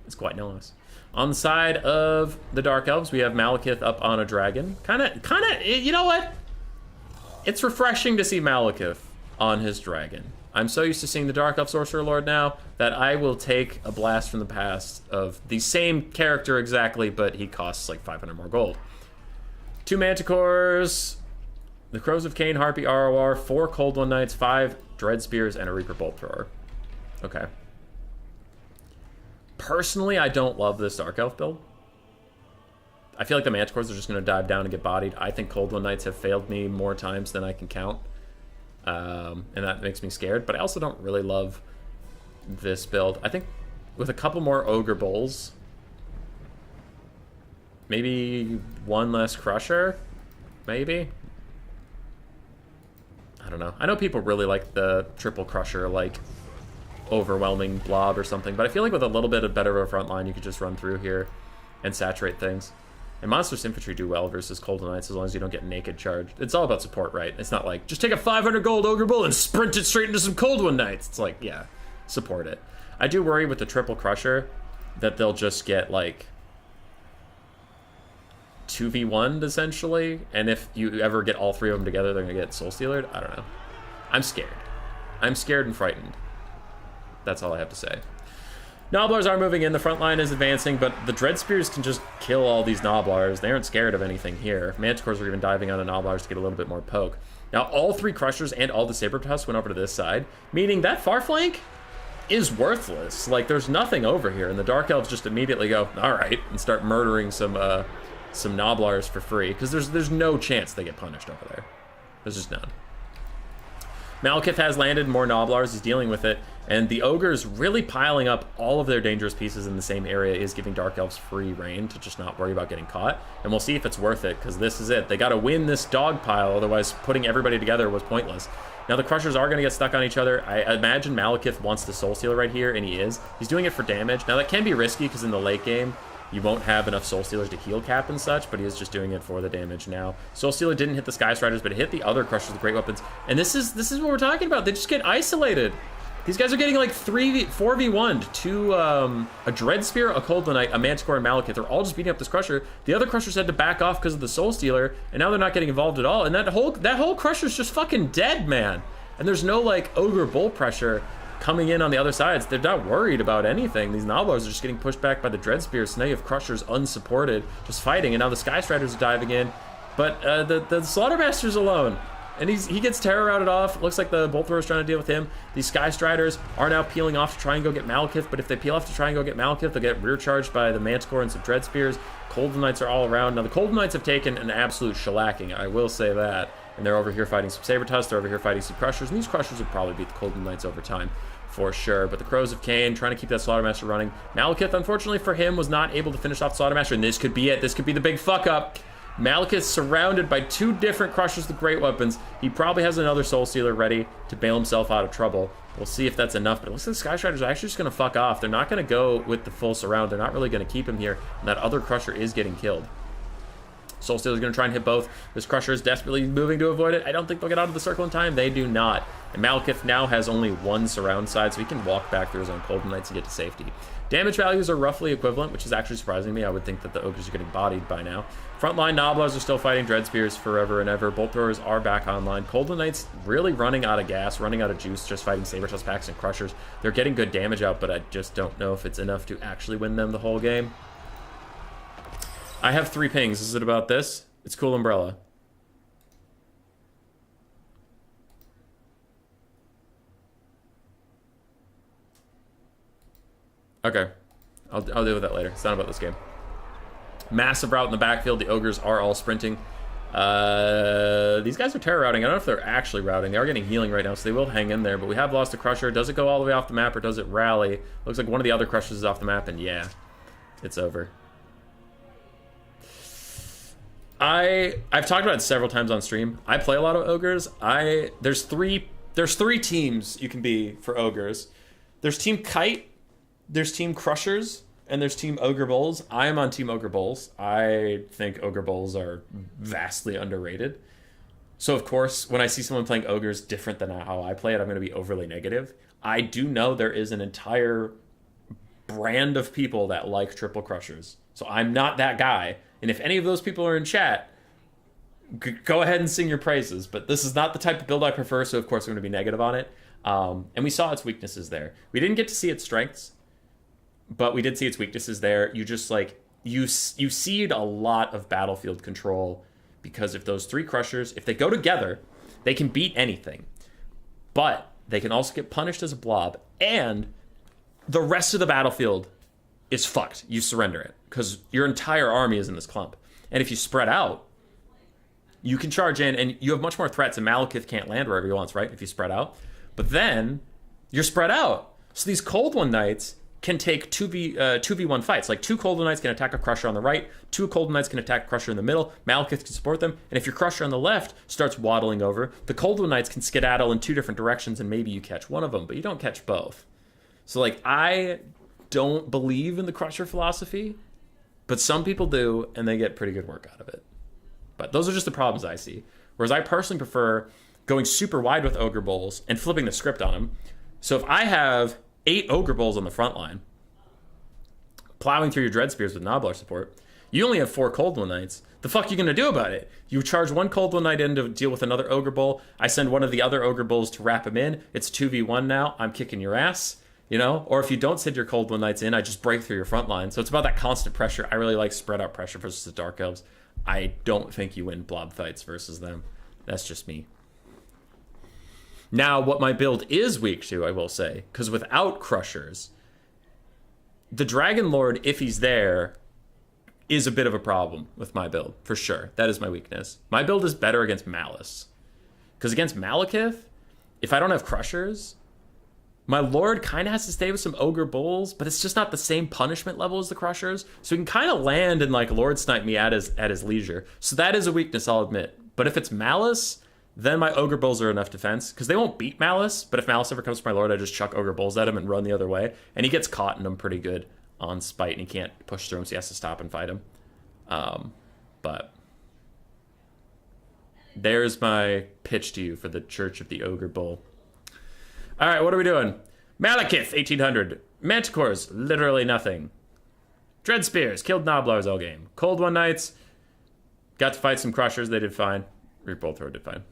It's quite nice. On the side of the Dark Elves, we have Malekith up on a dragon. Kind of, you know what? It's refreshing to see Malekith on his dragon. I'm so used to seeing the Dark Elf Sorcerer Lord now that I will take a blast from the past of the same character exactly, but he costs like 500 more gold. 2 Manticores, the Crows of Cain, Harpy ROR, 4 Cold One Knights, 5 Dread Spears, and a Reaper Bolt Thrower. Okay. Personally, I don't love this Dark Elf build. I feel like the Manticores are just going to dive down and get bodied. I think Cold One Knights have failed me more times than I can count. And that makes me scared, but I also don't really love this build. I think with a couple more Ogre Bowls, maybe 1 less Crusher, maybe? I don't know. I know people really like the triple Crusher, like overwhelming blob or something, but I feel like with a little bit of better of a front line, you could just run through here and saturate things. And Monstrous Infantry do well versus Cold Knights as long as you don't get naked charged. It's all about support, right? It's not like, just take a 500 gold Ogre Bull and sprint it straight into some Cold One Knights. It's like, yeah, support it. I do worry with the triple Crusher that they'll just get, like, 2v1'd, essentially. And if you ever get all 3 of them together, they're going to get Soul Stealered. I don't know. I'm scared. I'm scared and frightened. That's all I have to say. Noblars are moving in, the front line is advancing, but the Dread Spears can just kill all these Noblars. They aren't scared of anything here. Manticores are even diving on the Noblars to get a little bit more poke. Now, all 3 Crushers and all the Sabertusk went over to this side, meaning that far flank is worthless. Like, there's nothing over here, and the Dark Elves just immediately go, all right, and start murdering some Noblars for free, because there's no chance they get punished over there. There's just none. Malekith has landed more Noblars, he's dealing with it, and the Ogres really piling up all of their dangerous pieces in the same area is giving Dark Elves free reign to just not worry about getting caught, and we'll see if it's worth it, because this is it. They gotta win this dog pile, otherwise putting everybody together was pointless. Now the Crushers are gonna get stuck on each other. I imagine Malekith wants the Soul Stealer right here, and he is. He's doing it for damage. Now that can be risky, because in the late game, You won't have enough Soul Stealers to heal Cap and such, but he is just doing it for the damage now. Soul Stealer didn't hit the Sky Striders, but it hit the other Crushers with great weapons. And this is what we're talking about. They just get isolated. These guys are getting like 4v1'd. A Dread Spear, a Cold Knight, a Manticore, and Malekith. They're all just beating up this Crusher. The other Crushers had to back off because of the Soul Stealer, and now they're not getting involved at all. And that whole Crusher's just fucking dead, man. And there's no like Ogre Bull pressure coming in on the other sides. They're not worried about anything. These Noblars are just getting pushed back by the Dread Spears. So now you have Crushers unsupported, just fighting, and now the Sky Striders are diving in. But the Slaughtermaster's alone. And he gets Terror routed off. Looks like the Bolt Thrower's trying to deal with him. These Sky Striders are now peeling off to try and go get Malekith, but if they peel off to try and go get Malekith, they'll get rear charged by the Manticore and some Dread Spears. Cold Knights are all around. Now the Cold Knights have taken an absolute shellacking, I will say that. And they're over here fighting some Saber Tusks, they're over here fighting some Crushers, and these Crushers would probably beat the Cold Knights over time, for sure. But the Crows of Cain trying to keep that Slaughtermaster running. Malekith, unfortunately for him, was not able to finish off Slaughtermaster, and this could be it. This could be the big fuck up. Malekith surrounded by 2 different Crushers with great weapons. He probably has another Soul Stealer ready to bail himself out of trouble. We'll see if that's enough, but it looks like the Sky Striders are actually just going to fuck off. They're not going to go with the full surround. They're not really going to keep him here, and that other Crusher is getting killed. Soul Stealer's going to try and hit both. This Crusher is desperately moving to avoid it. I don't think they'll get out of the circle in time. They do not. And Malekith now has only 1 surround side, so he can walk back through his own Cold Knights and get to safety. Damage values are roughly equivalent, which is actually surprising me. I would think that the Ogres are getting bodied by now. Frontline Noblars are still fighting Dread Spears forever and ever. Bolt Throwers are back online. Cold Knights really running out of gas, running out of juice, just fighting Saber Tusk packs and Crushers. They're getting good damage out, but I just don't know if it's enough to actually win them the whole game. I have 3 pings. Is it about this? It's Cool Umbrella. Okay. I'll deal with that later. It's not about this game. Massive route in the backfield. The Ogres are all sprinting. These guys are terror routing. I don't know if they're actually routing. They are getting healing right now, so they will hang in there. But we have lost a Crusher. Does it go all the way off the map, or does it rally? Looks like one of the other Crushers is off the map, and yeah, it's over. I've talked about it several times on stream. I play a lot of Ogres. There's three teams you can be for Ogres. There's Team Kite, there's Team Crushers, and there's Team Ogre Bulls. I am on Team Ogre Bulls. I think Ogre Bulls are vastly underrated. So of course, when I see someone playing Ogres different than how I play it, I'm going to be overly negative. I do know there is an entire brand of people that like triple Crushers. So I'm not that guy. And if any of those people are in chat, go ahead and sing your praises. But this is not the type of build I prefer, so of course I'm going to be negative on it. And we saw its weaknesses there. We didn't get to see its strengths, but we did see its weaknesses there. You just like, you cede a lot of battlefield control, because if those 3 Crushers, if they go together, they can beat anything. But they can also get punished as a blob, and the rest of the battlefield is fucked. You surrender it, because your entire army is in this clump. And if you spread out, you can charge in, and you have much more threats, and Malekith can't land wherever he wants, right? If you spread out. But then, you're spread out. So these Cold One Knights can take 2v1 fights. Like 2 Cold One Knights can attack a Crusher on the right, 2 Cold One Knights can attack a Crusher in the middle, Malekith can support them, and if your Crusher on the left starts waddling over, the Cold One Knights can skedaddle in 2 different directions, and maybe you catch one of them, but you don't catch both. So like, I don't believe in the Crusher philosophy, but some people do, and they get pretty good work out of it. But those are just the problems I see. Whereas I personally prefer going super wide with Ogre Bulls and flipping the script on them. So if I have 8 Ogre Bulls on the front line, plowing through your Dread Spears with Nobblar support, you only have 4 Cold One Knights. The fuck are you going to do about it? You charge 1 Cold One Knight in to deal with another Ogre Bull. I send one of the other Ogre Bulls to wrap him in. It's 2v1 now. I'm kicking your ass. You know, or if you don't send your Cold One Knights in, I just break through your front line. So it's about that constant pressure. I really like spread out pressure versus the Dark Elves. I don't think you win blob fights versus them. That's just me. Now, what my build is weak to, I will say, because without Crushers, the Dragon Lord, if he's there, is a bit of a problem with my build, for sure. That is my weakness. My build is better against Malice. Because against Malekith, if I don't have Crushers, my Lord kind of has to stay with some Ogre Bulls, but it's just not the same punishment level as the Crushers. So he can kind of land and like Lord Snipe me at his leisure. So that is a weakness, I'll admit. But if it's Malice, then my Ogre Bulls are enough defense. Because they won't beat Malice, but if Malice ever comes to my Lord, I just chuck Ogre Bulls at him and run the other way. And he gets caught in them pretty good. on spite, and he can't push through him, so he has to stop and fight him. But there's my pitch to you for the Church of the Ogre Bull. All right, what are we doing? Malekith, 1800. Manticores, literally nothing. Dread Spears, killed Noblars all game. Cold One Knights, got to fight some Crushers, they did fine. Reap Throw did fine.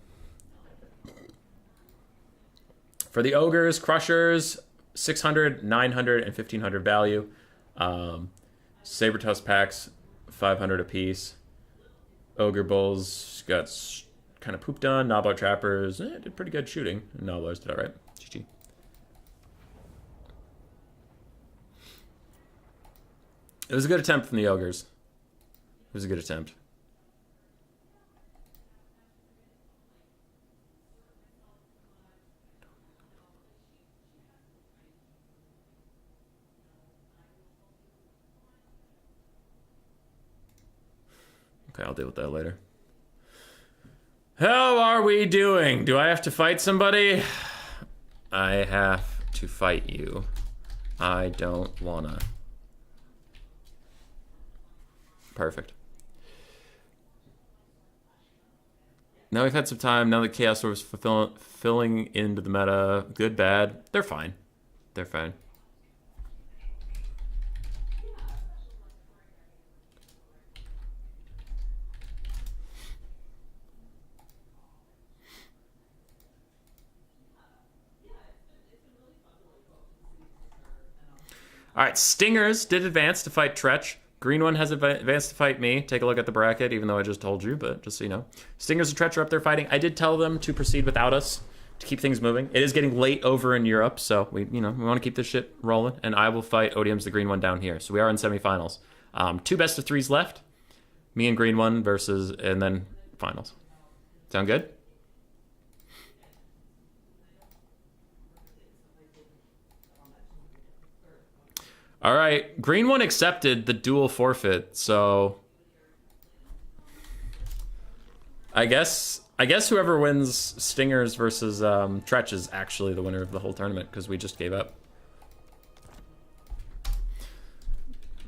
For the Ogres, Crushers, 600, 900, and 1500 value. Saber-Tusk packs, 500 apiece. Ogre Bulls got kind of pooped on. Noblar Trappers did pretty good shooting. Noblars did all right. GG. It was a good attempt from the Ogres. It was a good attempt. Okay, I'll deal with that later. How are we doing? Do I have to fight somebody? I have to fight you. I don't wanna. Perfect. Now we've had some time. Now the Chaos Dwarves filling into the meta. Good, bad. They're fine. They're fine. All right, Stingers did advance to fight Tretch. Green one has advanced to fight me. Take a look at the bracket, even though I just told you, but just so you know. Stingers and Tretch are up there fighting. I did tell them to proceed without us to keep things moving. It is getting late over in Europe, so we want to keep this shit rolling, and I will fight Odium's the green one down here. So we are in semifinals. 2 best of 3s left. Me and green one versus, and then finals. Sound good? All right, green one accepted the dual forfeit, so I guess whoever wins Stingers versus Tretch is actually the winner of the whole tournament because we just gave up.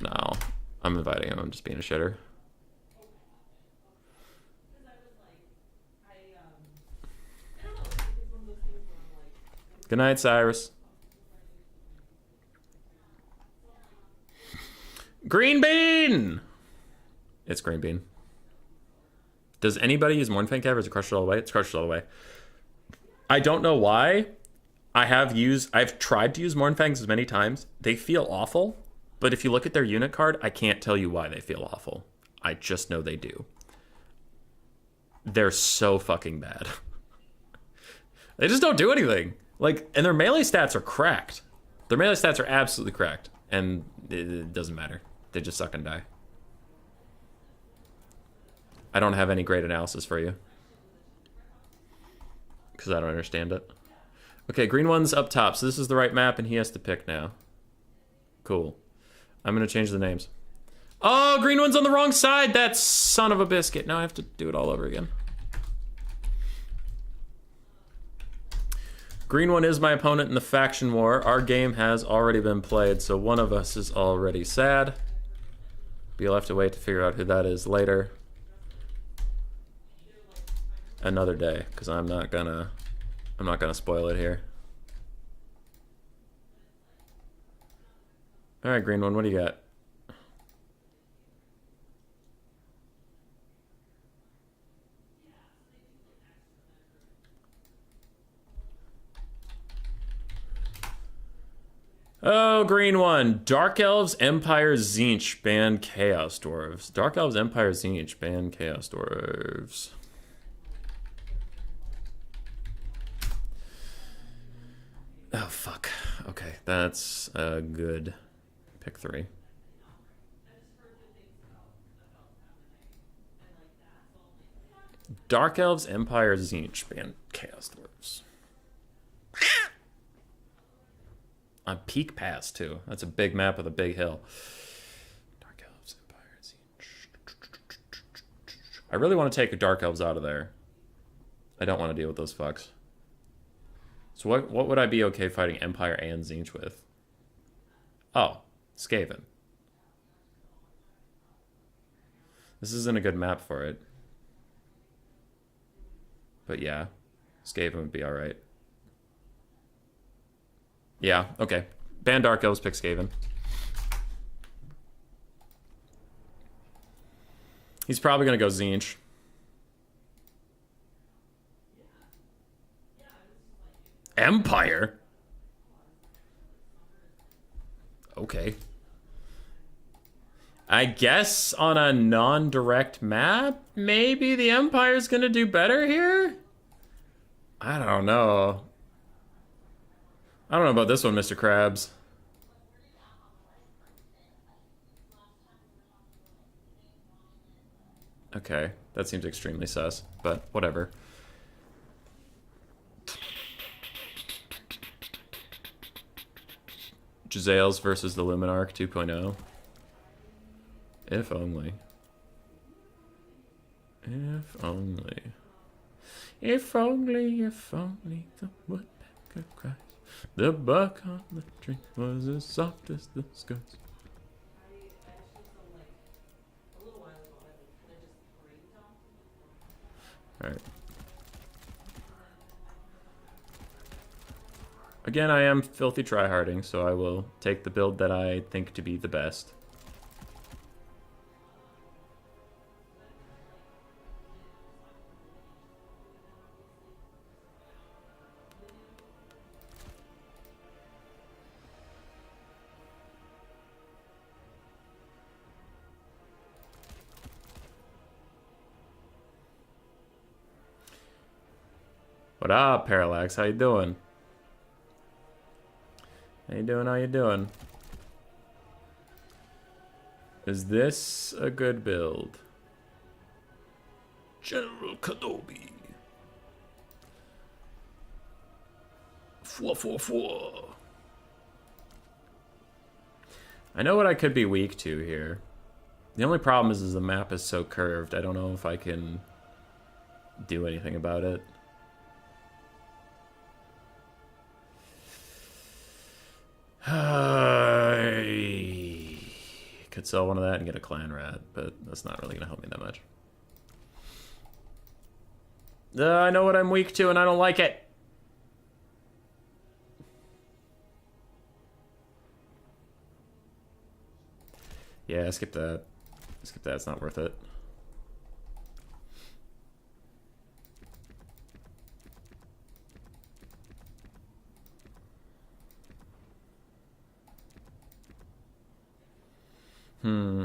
No, I'm inviting him. I'm just being a shitter. Good night, Cyrus. Green bean! It's green bean. Does anybody use Mournfang Cav or is it crushed it all the way? It's crushed it all the way. I don't know why. I've tried to use Mournfangs as many times. They feel awful, but if you look at their unit card, I can't tell you why they feel awful. I just know they do. They're so fucking bad. They just don't do anything. Like, and their melee stats are cracked. Their melee stats are absolutely cracked, and it doesn't matter. They just suck and die. I don't have any great analysis for you. Because I don't understand it. Okay, green one's up top, so this is the right map, and he has to pick now. Cool. I'm going to change the names. Oh, green one's on the wrong side! That son of a biscuit. Now I have to do it all over again. Green one is my opponent in the faction war. Our game has already been played, so one of us is already sad. But you'll have to wait to figure out who that is later. Another day, because I'm not gonna spoil it here. All right, green one, what do you got? Oh, green one. Dark Elves, Empire, Tzeentch, ban Chaos Dwarves. Dark Elves, Empire, Tzeentch, ban Chaos Dwarves. Oh, fuck. Okay, that's a good pick 3. Dark Elves, Empire, Tzeentch, ban Chaos Dwarves. On Peak Pass, too. That's a big map with a big hill. Dark Elves, Empire, Tzeentch. I really want to take Dark Elves out of there. I don't want to deal with those fucks. So what would I be okay fighting Empire and Tzeentch with? Oh, Skaven. This isn't a good map for it. But yeah, Skaven would be alright. Yeah, okay. Ban Dark Elves, pick Skaven. He's probably gonna go Tzeentch. Empire? Okay. I guess on a non-direct map, maybe the Empire's gonna do better here? I don't know. I don't know about this one, Mr. Krabs. Okay, that seems extremely sus, but whatever. Giselles versus the Luminarch 2.0. If only. If only. If only, if only the woodpecker cries. The buck on the tree was as soft as the skies. Alright. Again, I am filthy tryharding, so I will take the build that I think to be the best. What up, Parallax? How you doing? How you doing? How you doing? Is this a good build? General Kenobi. 444. I know what I could be weak to here. The only problem is the map is so curved. I don't know if I can do anything about it. I could sell one of that and get a clan rat, but that's not really going to help me that much. I know what I'm weak to and I don't like it. Yeah, skip that. Skip that, it's not worth it.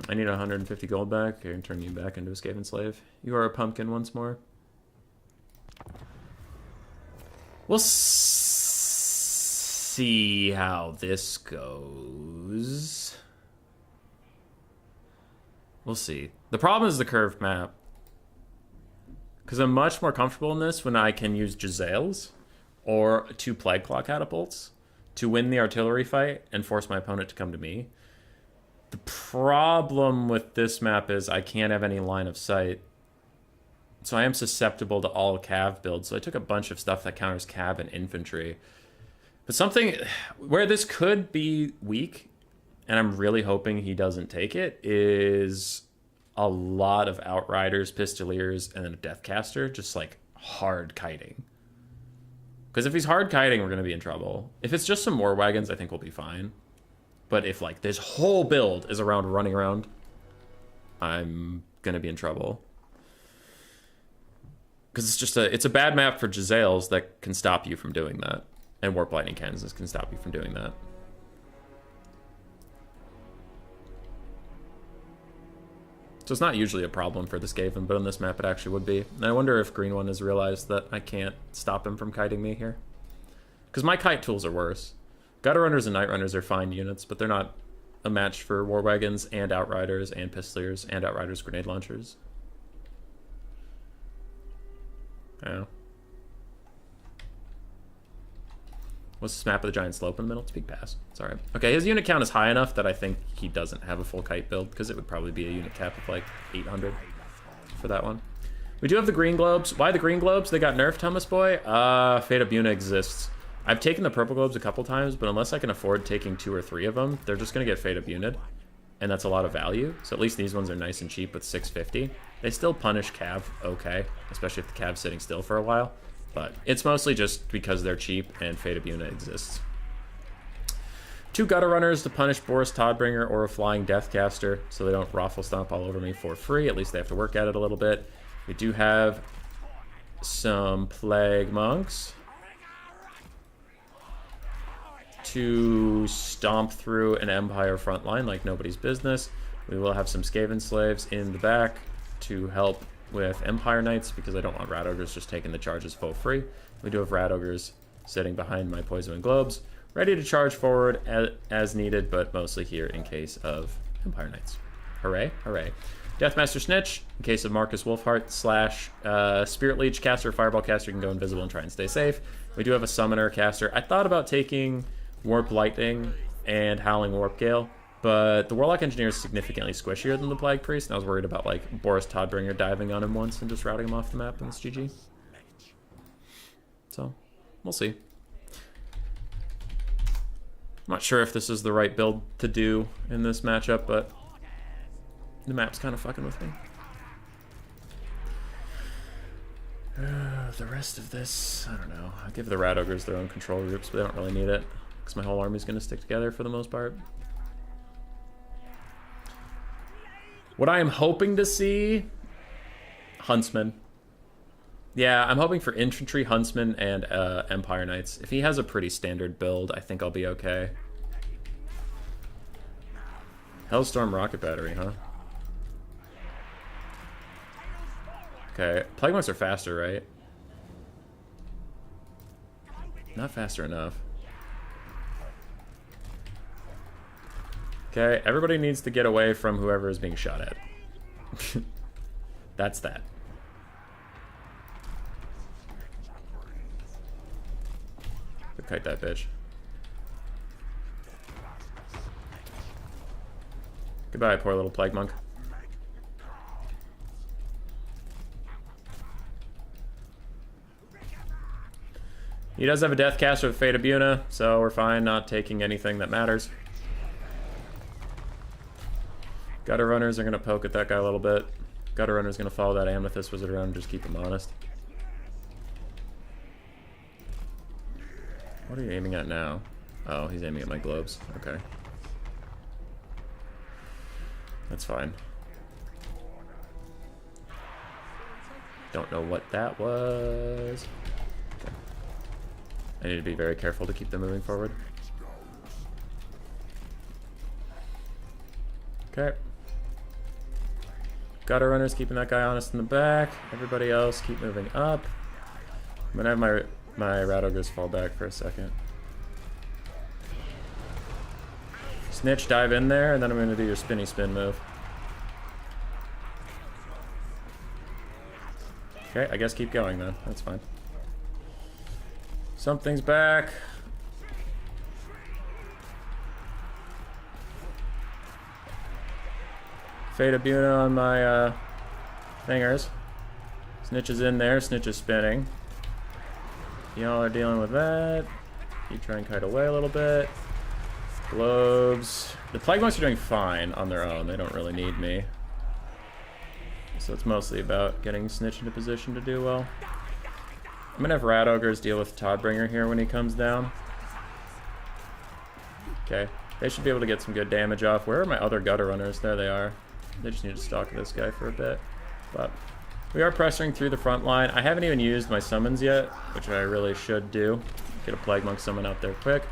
I need 150 gold back. I can turn you back into a Skaven slave. You are a pumpkin once more. We'll see how this goes. We'll see. The problem is the curved map. Because I'm much more comfortable in this when I can use Giselles or 2 Plague Claw catapults to win the artillery fight and force my opponent to come to me. The problem with this map is I can't have any line of sight. So I am susceptible to all cav builds. So I took a bunch of stuff that counters cav and infantry. But something where this could be weak, and I'm really hoping he doesn't take it, is a lot of Outriders, Pistoliers, and then a Deathcaster, just like hard kiting. Because if he's hard kiting, we're going to be in trouble. If it's just some war wagons, I think we'll be fine. But if like this whole build is around running around, I'm going to be in trouble. Because it's a bad map for Giselles that can stop you from doing that. And Warp Lightning Cannons can stop you from doing that. So it's not usually a problem for the Skaven, but on this map it actually would be. And I wonder if Green One has realized that I can't stop him from kiting me here. Because my kite tools are worse. Gutter Runners and Night Runners are fine units, but they're not a match for War Wagons and Outriders and Pistoliers and Outriders grenade launchers. Yeah. What's this map of the giant slope in the middle? It's Peak Pass. It's alright. Okay, his unit count is high enough that I think he doesn't have a full kite build, because it would probably be a unit cap of like 800 for that one. We do have the Green Globes. Why the Green Globes? They got nerfed, Thomas Boy? Fate of Buna exists. I've taken the Purple Globes a couple times, but unless I can afford taking 2 or 3 of them, they're just going to get Fate of Unit. and that's a lot of value. So at least these ones are nice and cheap with 650. They still punish Cav okay, especially if the Cav's sitting still for a while. But it's mostly just because they're cheap and Fate of Buna exists. 2 Gutter Runners to punish Boris Toddbringer or a Flying Deathcaster, so they don't Raffle Stomp all over me for free. At least they have to work at it a little bit. We do have some Plague Monks to stomp through an Empire front line like nobody's business. We will have some Skaven Slaves in the back to help with Empire Knights because I don't want Rat Ogres just taking the charges for free. We do have Rat Ogres sitting behind my Poison and Globes, ready to charge forward as needed, but mostly here in case of Empire Knights. Hooray, hooray. Deathmaster Snitch, in case of Marcus Wolfheart / Spirit Leech caster, Fireball caster, can go invisible and try and stay safe. We do have a Summoner caster. I thought about taking Warp Lightning and Howling Warp Gale, but the Warlock Engineer is significantly squishier than the Plague Priest, and I was worried about like Boris Toddbringer diving on him once and just routing him off the map, and it's GG. So, we'll see. I'm not sure if this is the right build to do in this matchup, but the map's kind of fucking with me. The rest of this, I don't know. I'll give the Rat Ogres their own control groups, but they don't really need it because my whole army's going to stick together for the most part. What I am hoping to see, Huntsman. Yeah, I'm hoping for Infantry, Huntsman, and Empire Knights. If he has a pretty standard build, I think I'll be okay. Hellstorm Rocket Battery, huh? Okay, Plague Monks are faster, right? Not faster enough. Okay, everybody needs to get away from whoever is being shot at. That's that. Kite that bitch. Goodbye, poor little Plague Monk. He does have a Deathcaster with Fate of Buna, so we're fine not taking anything that matters. Gutter Runners are going to poke at that guy a little bit. Gutter Runner's going to follow that Amethyst Wizard around and just keep him honest. What are you aiming at now? Oh, he's aiming at my globes. Okay. That's fine. Don't know what that was. Okay. I need to be very careful to keep them moving forward. Okay. Gutter Runners keeping that guy honest in the back. Everybody else keep moving up. I'm gonna have my Rat Ogres fall back for a second. Snitch, dive in there, and then I'm gonna do your spinny spin move. Okay, I guess keep going then. That's fine. Something's back. Fate of Buna on my fingers. Snitch is in there, Snitch is spinning. Y'all are dealing with that. You try and kite away a little bit. Globes. The Plague Monks are doing fine on their own. They don't really need me. So it's mostly about getting Snitch into position to do well. I'm gonna have Rat Ogres deal with Toddbringer here when he comes down. Okay. They should be able to get some good damage off. Where are my other Gutter Runners? There they are. They just need to stalk this guy for a bit. But we are pressuring through the front line. I haven't even used my summons yet, which I really should do. Get a Plague Monk summon out there quick.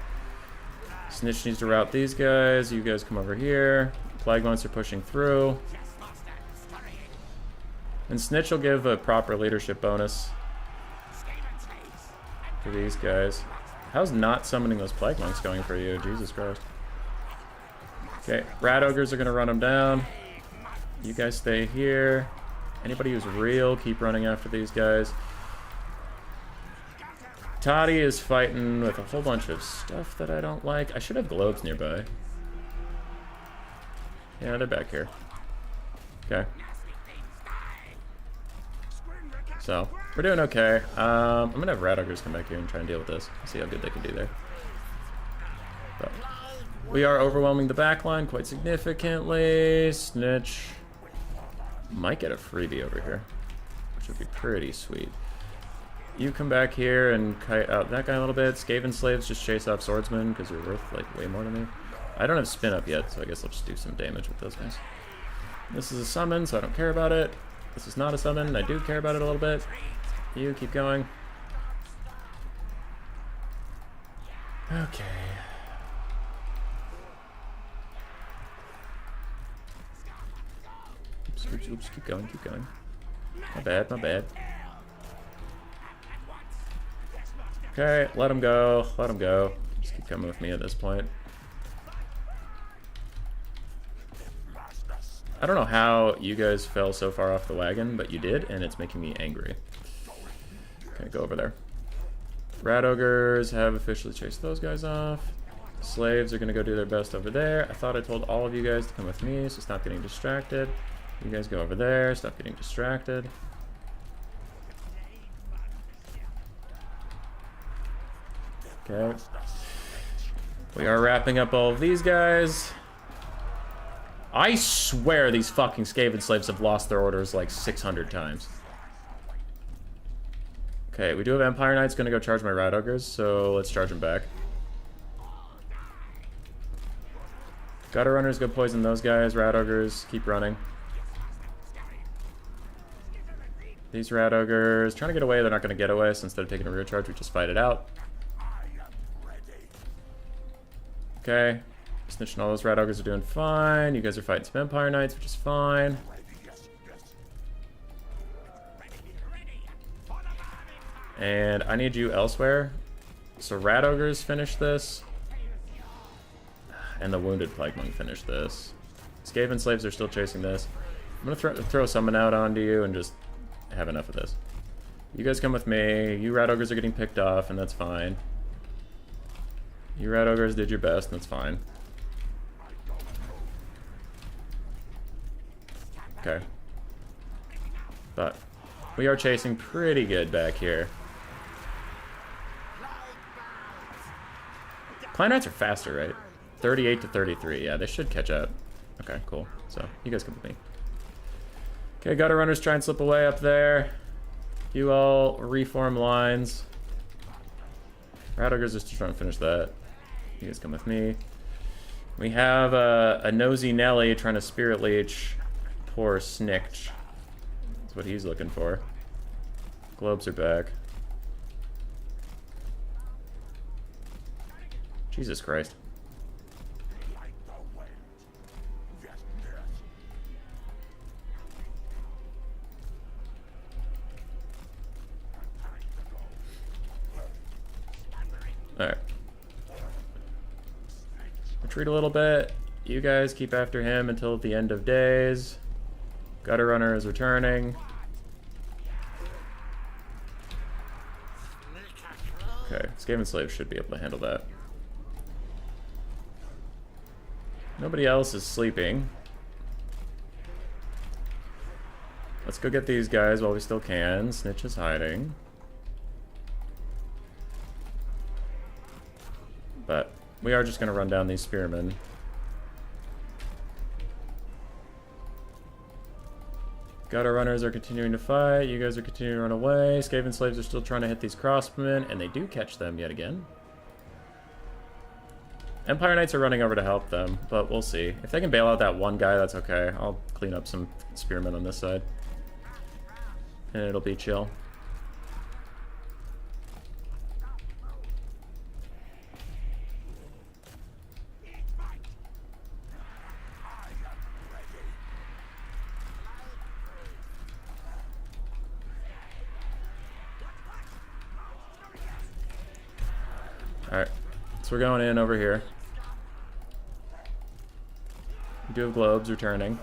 Snitch needs to route these guys. You guys come over here. Plague Monks are pushing through. And Snitch will give a proper leadership bonus to these guys. How's not summoning those Plague Monks going for you? Jesus Christ. Okay, Rat Ogres are going to run them down. You guys stay here. Anybody who's real, keep running after these guys. Toddy is fighting with a whole bunch of stuff that I don't like. I should have globes nearby. Yeah, they're back here. Okay. So, we're doing okay. I'm going to have Rat Ogres come back here and try and deal with this. See how good they can do there. But We are overwhelming the backline quite significantly. Snitch might get a freebie over here, which would be pretty sweet. You come back here and kite out that guy a little bit. Skaven slaves just chase off swordsmen because you're worth like way more to me. I don't have spin up yet, so I guess I'll just do some damage with those guys. This is a summon, so I don't care about it. This is not a summon. I do care about it a little bit. You keep going. Okay. Oops, oops, keep going, keep going. My bad, my bad. Okay, let him go, let him go. Just keep coming with me at this point. I don't know how you guys fell so far off the wagon, but you did, and it's making me angry. Okay, go over there. Rat ogres have officially chased those guys off. Slaves are gonna go do their best over there. I thought I told all of you guys to come with me, so stop getting distracted. You guys go over there, stop getting distracted. Okay. We are wrapping up all of these guys. I swear these fucking Skaven slaves have lost their orders like 600 times. Okay, we do have Empire Knights gonna go charge my Rat Ogres, so let's charge them back. Gutter Runners go poison those guys. Rat Ogres keep running. These Rat Ogres trying to get away. They're not gonna get away, so instead of taking a rear charge, we just fight it out. Okay. Snitching all those Rat Ogres are doing fine. You guys are fighting some Empire Knights, which is fine. And I need you elsewhere. So Rat Ogres finish this. And the Wounded Plague Monk finish this. Skaven Slaves are still chasing this. I'm gonna throw someone out onto you and just have enough of this. You guys come with me. You Rat Ogres are getting picked off, and that's fine. You Rat Ogres did your best, and that's fine. Okay. But we are chasing pretty good back here. Clan Knights are faster, right? 38 to 33. Yeah, they should catch up. Okay, cool. So, you guys come with me. Okay, Gutter Runners try and slip away up there. You all reform lines. Rat Ogres are just trying to finish that. You guys come with me. We have a nosy Nelly trying to Spirit Leech. Poor Snicked. That's what he's looking for. Globes are back. Jesus Christ. Alright. Retreat a little bit. You guys keep after him until the end of days. Gutter Runner is returning. Okay, Skaven Slaves should be able to handle that. Nobody else is sleeping. Let's go get these guys while we still can. Snitch is hiding. But we are just going to run down these spearmen. Gutter Runners are continuing to fight. You guys are continuing to run away. Skaven Slaves are still trying to hit these crossbowmen, and they do catch them yet again. Empire Knights are running over to help them, but we'll see. If they can bail out that one guy, that's okay. I'll clean up some spearmen on this side. And it'll be chill. Alright, so we're going in over here. We do have globes returning.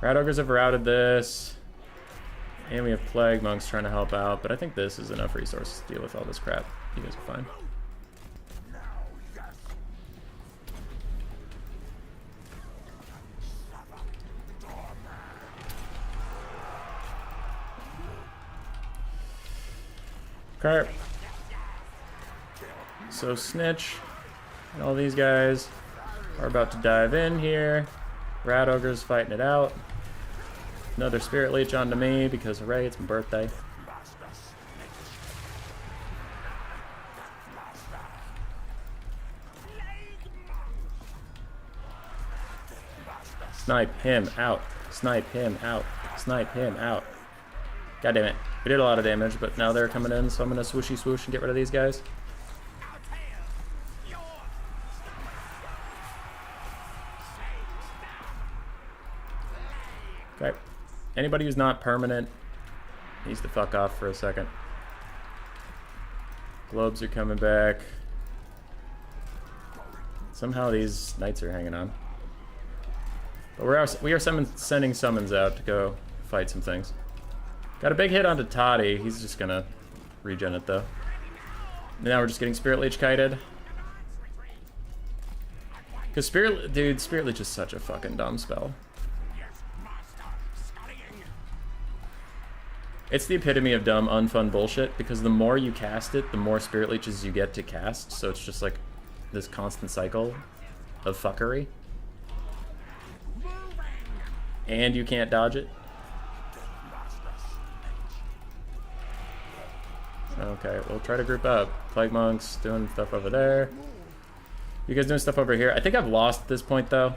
Rat Ogres have routed this. And we have Plague Monks trying to help out, but I think this is enough resources to deal with all this crap. You guys are fine. Okay. So Snitch and all these guys We're about to dive in here. Rat Ogre's fighting it out. Another Spirit Leech onto me because hooray, it's my birthday. Snipe him out. Snipe him out. Snipe him out. God damn it. We did a lot of damage, but now they're coming in, so I'm gonna swooshy swoosh and get rid of these guys. Okay. Anybody who's not permanent needs to fuck off for a second. Globes are coming back. Somehow these knights are hanging on. But we are sending summons out to go fight some things. Got a big hit onto Toddy. He's just gonna regen it though. Now we're just getting Spirit Leech kited. Cause Spirit Leech is such a fucking dumb spell. It's the epitome of dumb, unfun bullshit, because the more you cast it, the more Spirit Leeches you get to cast, so it's just like this constant cycle of fuckery. And you can't dodge it. Okay, we'll try to group up. Plague Monks doing stuff over there. You guys doing stuff over here? I think I've lost at this point, though.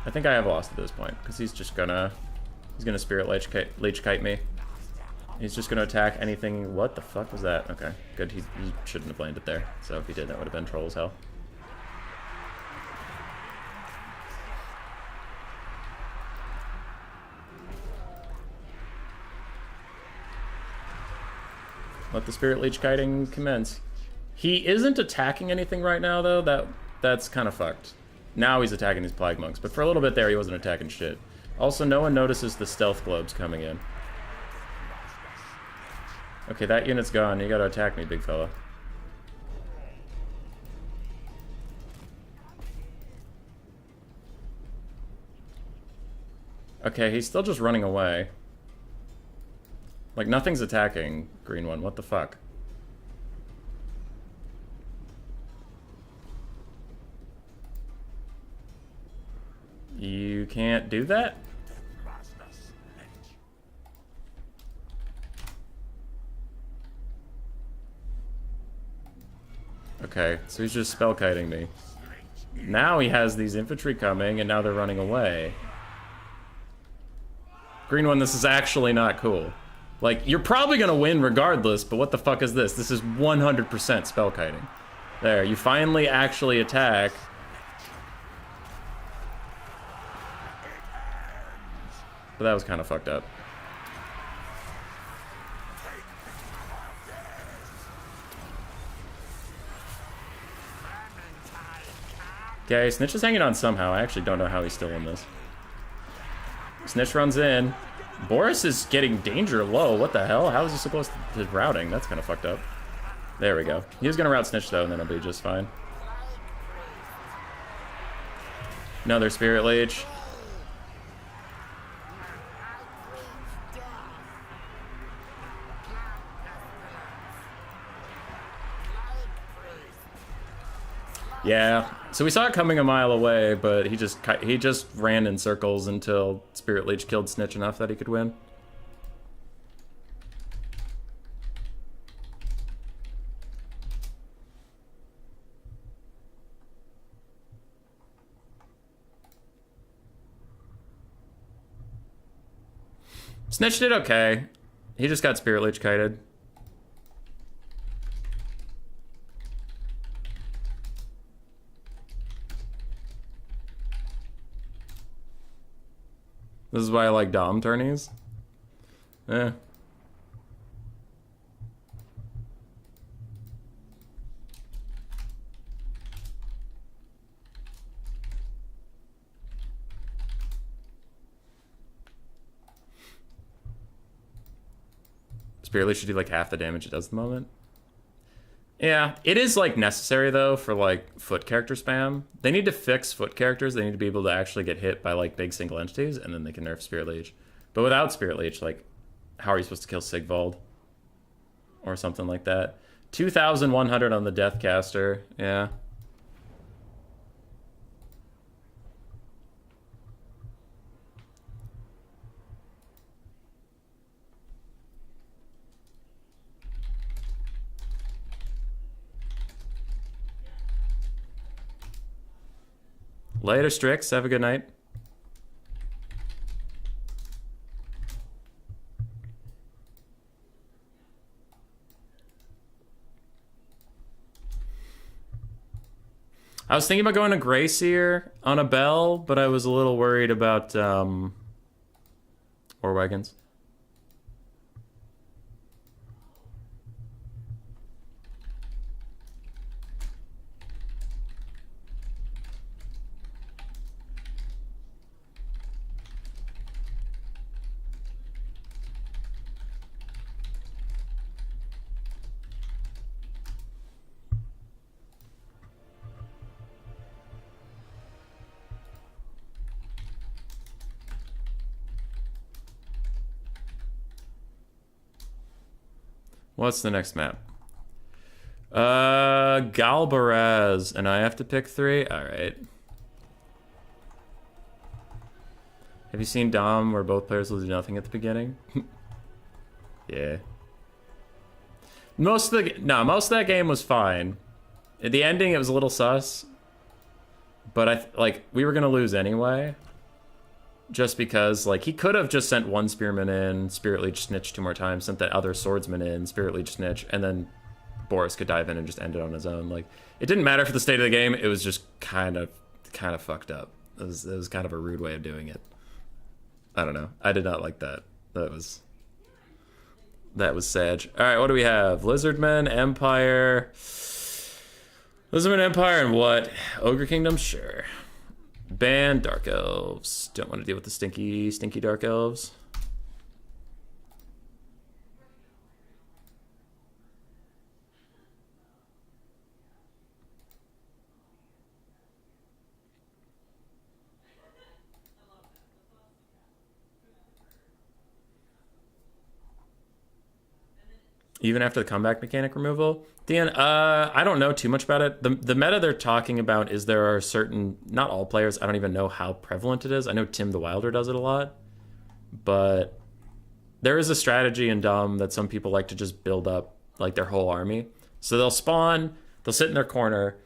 I think I have lost at this point, because he's just gonna... He's gonna Spirit Leech kite me. He's just gonna attack anything... What the fuck was that? Okay, good. He shouldn't have landed there. So if he did, that would have been troll as hell. Let the Spirit Leech kiting commence. He isn't attacking anything right now, though. That's kind of fucked. Now he's attacking these Plague Monks, but for a little bit there, he wasn't attacking shit. Also, no one notices the stealth globes coming in. Okay, that unit's gone. You gotta attack me, big fella. Okay, he's still just running away. Like, nothing's attacking green one. What the fuck? You can't do that? Okay, so he's just spell kiting me. Now he has these infantry coming, and now they're running away. Green one, this is actually not cool. Like, you're probably gonna win regardless, but what the fuck is this? This is 100% spell kiting. There, you finally actually attack. But that was kind of fucked up. Okay, Snitch is hanging on somehow. I actually don't know how he's still in this. Snitch runs in. Boris is getting danger low. What the hell? How is he supposed to routing? That's kind of fucked up. There we go. He was going to route Snitch, though, and then it'll be just fine. Another Spirit Leech. Yeah, so we saw it coming a mile away, but he just ran in circles until Spirit Leech killed Snitch enough that he could win. Snitch did okay. He just got Spirit Leech kited. This is why I like Dom tourneys. Eh. Spirit Leech should do like half the damage it does at the moment. Yeah, it is like necessary though for like foot character spam. They need to fix foot characters. They need to be able to actually get hit by like big single entities, and then they can nerf Spirit Leech. But without Spirit Leech, like, how are you supposed to kill Sigvald? Or something like that. 2,100 on the Deathcaster. Yeah. Later, Strix. Have a good night. I was thinking about going to Grayseer on a Bell, but I was a little worried about Ore Wagons. What's the next map? Galbaraz, and I have to pick 3? Alright. Have you seen Dom where both players will do nothing at the beginning? Yeah. Most of that game was fine. At the ending, it was a little sus. But we were gonna lose anyway. Just because, like, he could have just sent one spearman in, Spirit Leech snitch 2 more times, sent that other swordsman in, Spirit Leech snitch, and then Boris could dive in and just end it on his own. Like, it didn't matter for the state of the game. It was just kind of fucked up. It was kind of a rude way of doing it. I don't know. I did not like that. That was Sag. All right, what do we have? Lizardmen, Empire. Lizardmen, Empire, and what? Ogre Kingdom? Sure. Ban Dark Elves. Don't want to deal with the stinky Dark Elves. Even after the comeback mechanic removal? Dan, I don't know too much about it. The meta they're talking about is there are certain, not all players, I don't even know how prevalent it is. I know Tim the Wilder does it a lot. But there is a strategy in Dom that some people like to just build up like their whole army. So they'll spawn, they'll sit in their corner,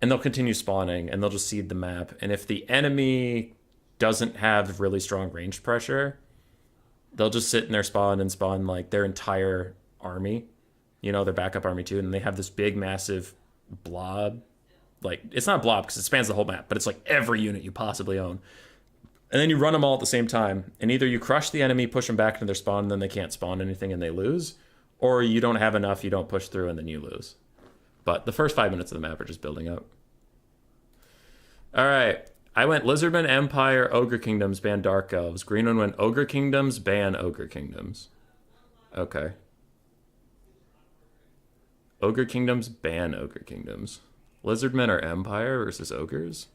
and they'll continue spawning, and they'll just seed the map. And if the enemy doesn't have really strong ranged pressure, they'll just sit in their spawn and spawn like their entire army, you know, their backup army too, and they have this big massive blob. Like, it's not a blob because it spans the whole map, but it's like every unit you possibly own. And then you run them all at the same time, and either you crush the enemy, push them back into their spawn, and then they can't spawn anything and they lose, or you don't have enough, you don't push through, and then you lose. But the first 5 minutes of the map are just building up. All right, I went Lizardmen, Empire, Ogre Kingdoms, ban Dark Elves. Green one went Ogre Kingdoms, ban Ogre Kingdoms. Okay. Ogre Kingdoms, ban Ogre Kingdoms. Lizardmen or Empire versus Ogres?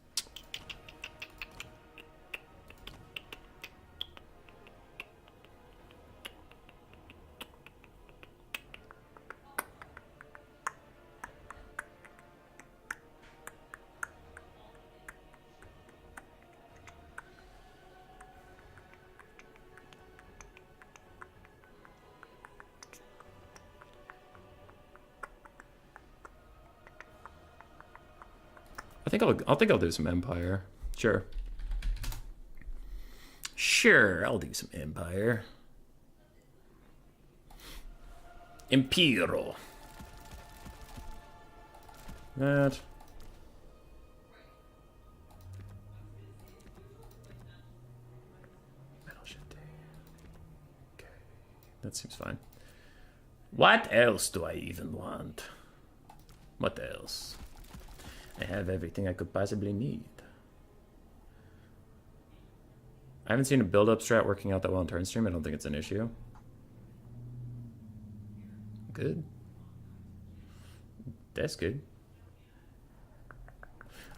I think I'll do some Empire. Sure. Sure, I'll do some Empire. Imperial. That. Battleship Day. Okay, that seems fine. What else do I even want? What else? I have everything I could possibly need. I haven't seen a build-up strat working out that well in turn stream. I don't think it's an issue. Good. That's good.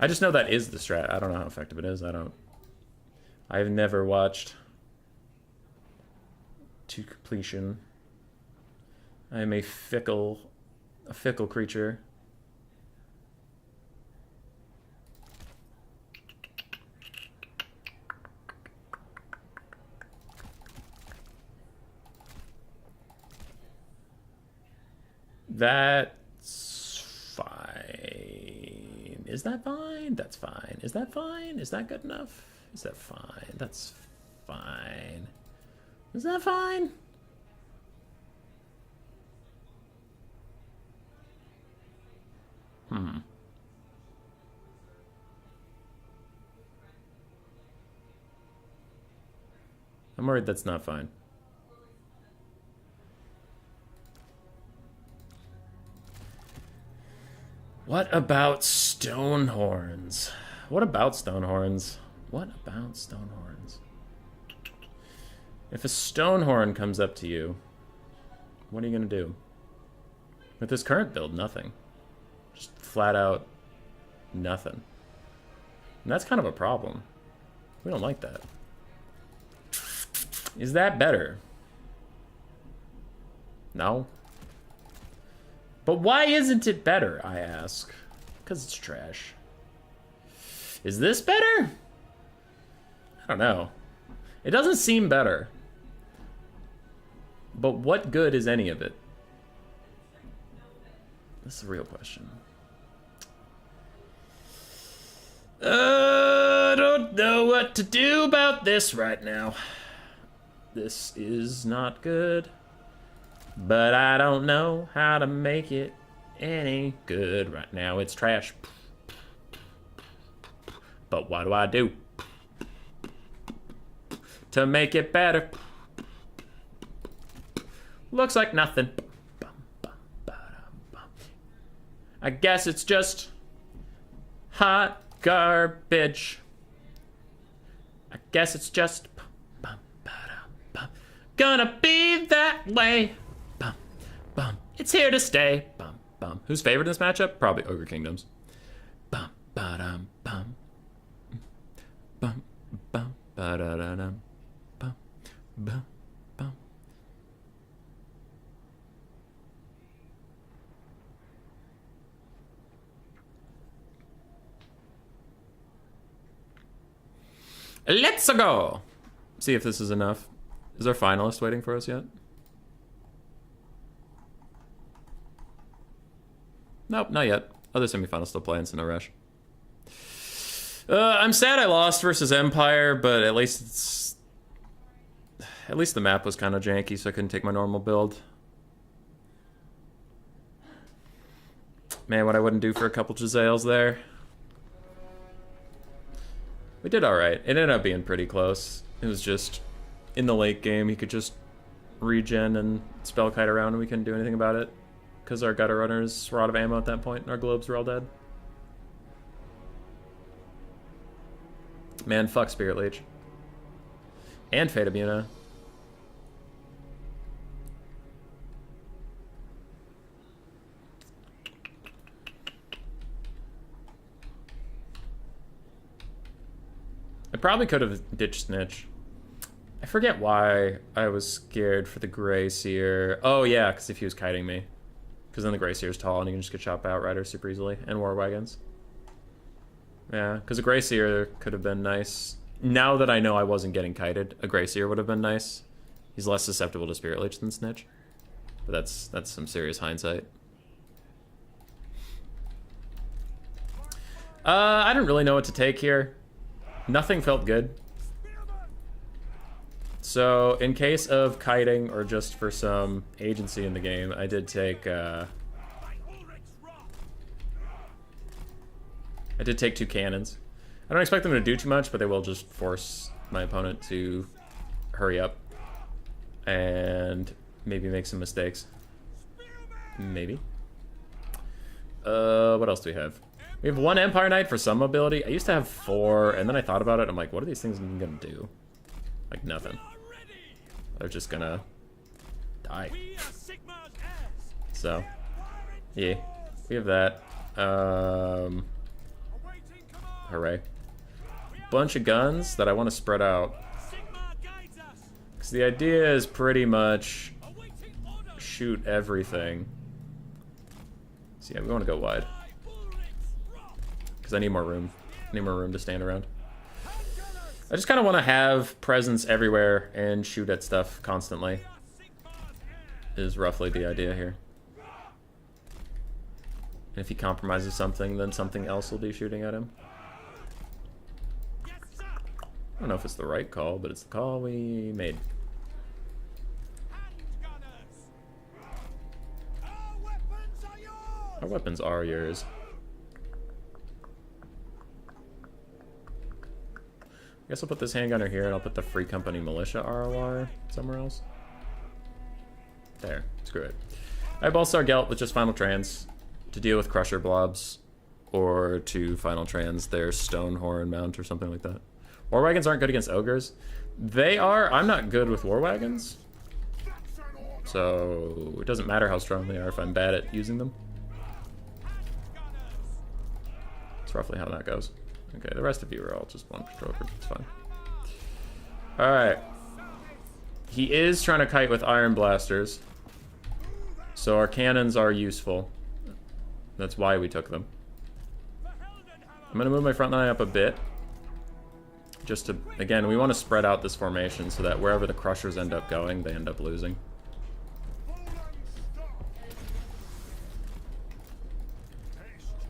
I just know that is the strat. I don't know how effective it is. I've never watched to completion. I am a fickle creature. That's fine. Is that fine? That's fine. Is that fine? Is that good enough? Is that fine? That's fine. Is that fine? I'm worried that's not fine. What about stone horns? What about stone horns? What about stone horns? If a stone horn comes up to you, what are you gonna do? With this current build, nothing. Just flat out nothing. And that's kind of a problem. We don't like that. Is that better? No. But why isn't it better, I ask? Because it's trash. Is this better? I don't know. It doesn't seem better. But what good is any of it? This is a real question. I don't know what to do about this right now. This is not good. But I don't know how to make it any good right now. It's trash. But what do I do to make it better? Looks like nothing. I guess it's just hot garbage. I guess it's just gonna be that way. It's here to stay. Who's favored in this matchup? Probably Ogre Kingdoms. Let's go. See if this is enough. Is our finalist waiting for us yet? Nope, not yet. Other semifinals still playing, so no rush. I'm sad I lost versus Empire, but at least the map was kind of janky, so I couldn't take my normal build. Man, what I wouldn't do for a couple Giselles there. We did alright. It ended up being pretty close. It was just, in the late game, he could just regen and spell kite around and we couldn't do anything about it. Because our gutter runners were out of ammo at that point and our globes were all dead. Man, fuck Spirit Leech. And Fate Abuna. I probably could have ditched Snitch. I forget why I was scared for the Grey Seer. Oh yeah, because if he was kiting me. Because then the Grey Seer's tall and you can just get shot by Outriders super easily. And War Wagons. Yeah, because a Grey Seer could have been nice. Now that I know I wasn't getting kited, a Grey Seer would have been nice. He's less susceptible to Spirit Leech than Snitch. But that's some serious hindsight. I didn't really know what to take here. Nothing felt good. So, in case of kiting or just for some agency in the game, I did take two cannons. I don't expect them to do too much, but they will just force my opponent to hurry up and maybe make some mistakes. Maybe. What else do we have? We have one Empire Knight for some mobility. I used to have 4, and then I thought about it. I'm like, what are these things even gonna do? Like, nothing. They're just gonna die. So, yeah, we have that. Hooray. Bunch of guns that I want to spread out. Because the idea is pretty much shoot everything. So yeah, we want to go wide. Because I need more room. I need more room to stand around. I just kind of want to have presence everywhere and shoot at stuff constantly. Is roughly the idea here. And if he compromises something, then something else will be shooting at him. I don't know if it's the right call, but it's the call we made. Our weapons are yours. I guess I'll put this handgunner here, and I'll put the Free Company Militia ROR somewhere else. There. Screw it. I have Ballstar Gelt with just Final Trans to deal with Crusher Blobs, or to Final Trans their Stonehorn Mount or something like that. War Wagons aren't good against Ogres. They are. I'm not good with War Wagons. So it doesn't matter how strong they are if I'm bad at using them. That's roughly how that goes. Okay, the rest of you are all just one patrol group. It's fine. Alright. He is trying to kite with Iron Blasters. So our cannons are useful. That's why we took them. I'm going to move my front line up a bit. Just to, again, we want to spread out this formation so that wherever the Crushers end up going, they end up losing.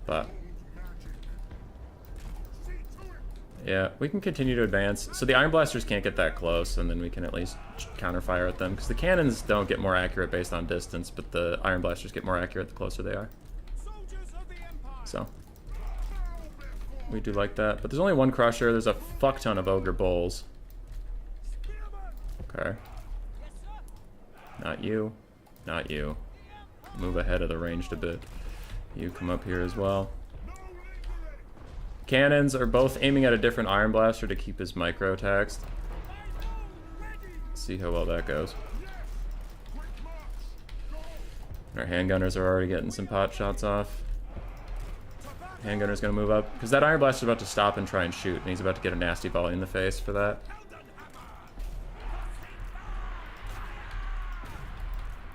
But yeah, we can continue to advance. So the Iron Blasters can't get that close, and then we can at least counterfire at them. Because the cannons don't get more accurate based on distance, but the Iron Blasters get more accurate the closer they are. So we do like that. But there's only one Crusher. There's a fuck ton of Ogre Bulls. Okay. Not you. Not you. Move ahead of the ranged a bit. You come up here as well. Cannons are both aiming at a different Iron Blaster to keep his micro taxed. See how well that goes. Our handgunners are already getting some pot shots off. Handgunner's gonna move up because that Iron Blaster's about to stop and try and shoot, and he's about to get a nasty volley in the face for that.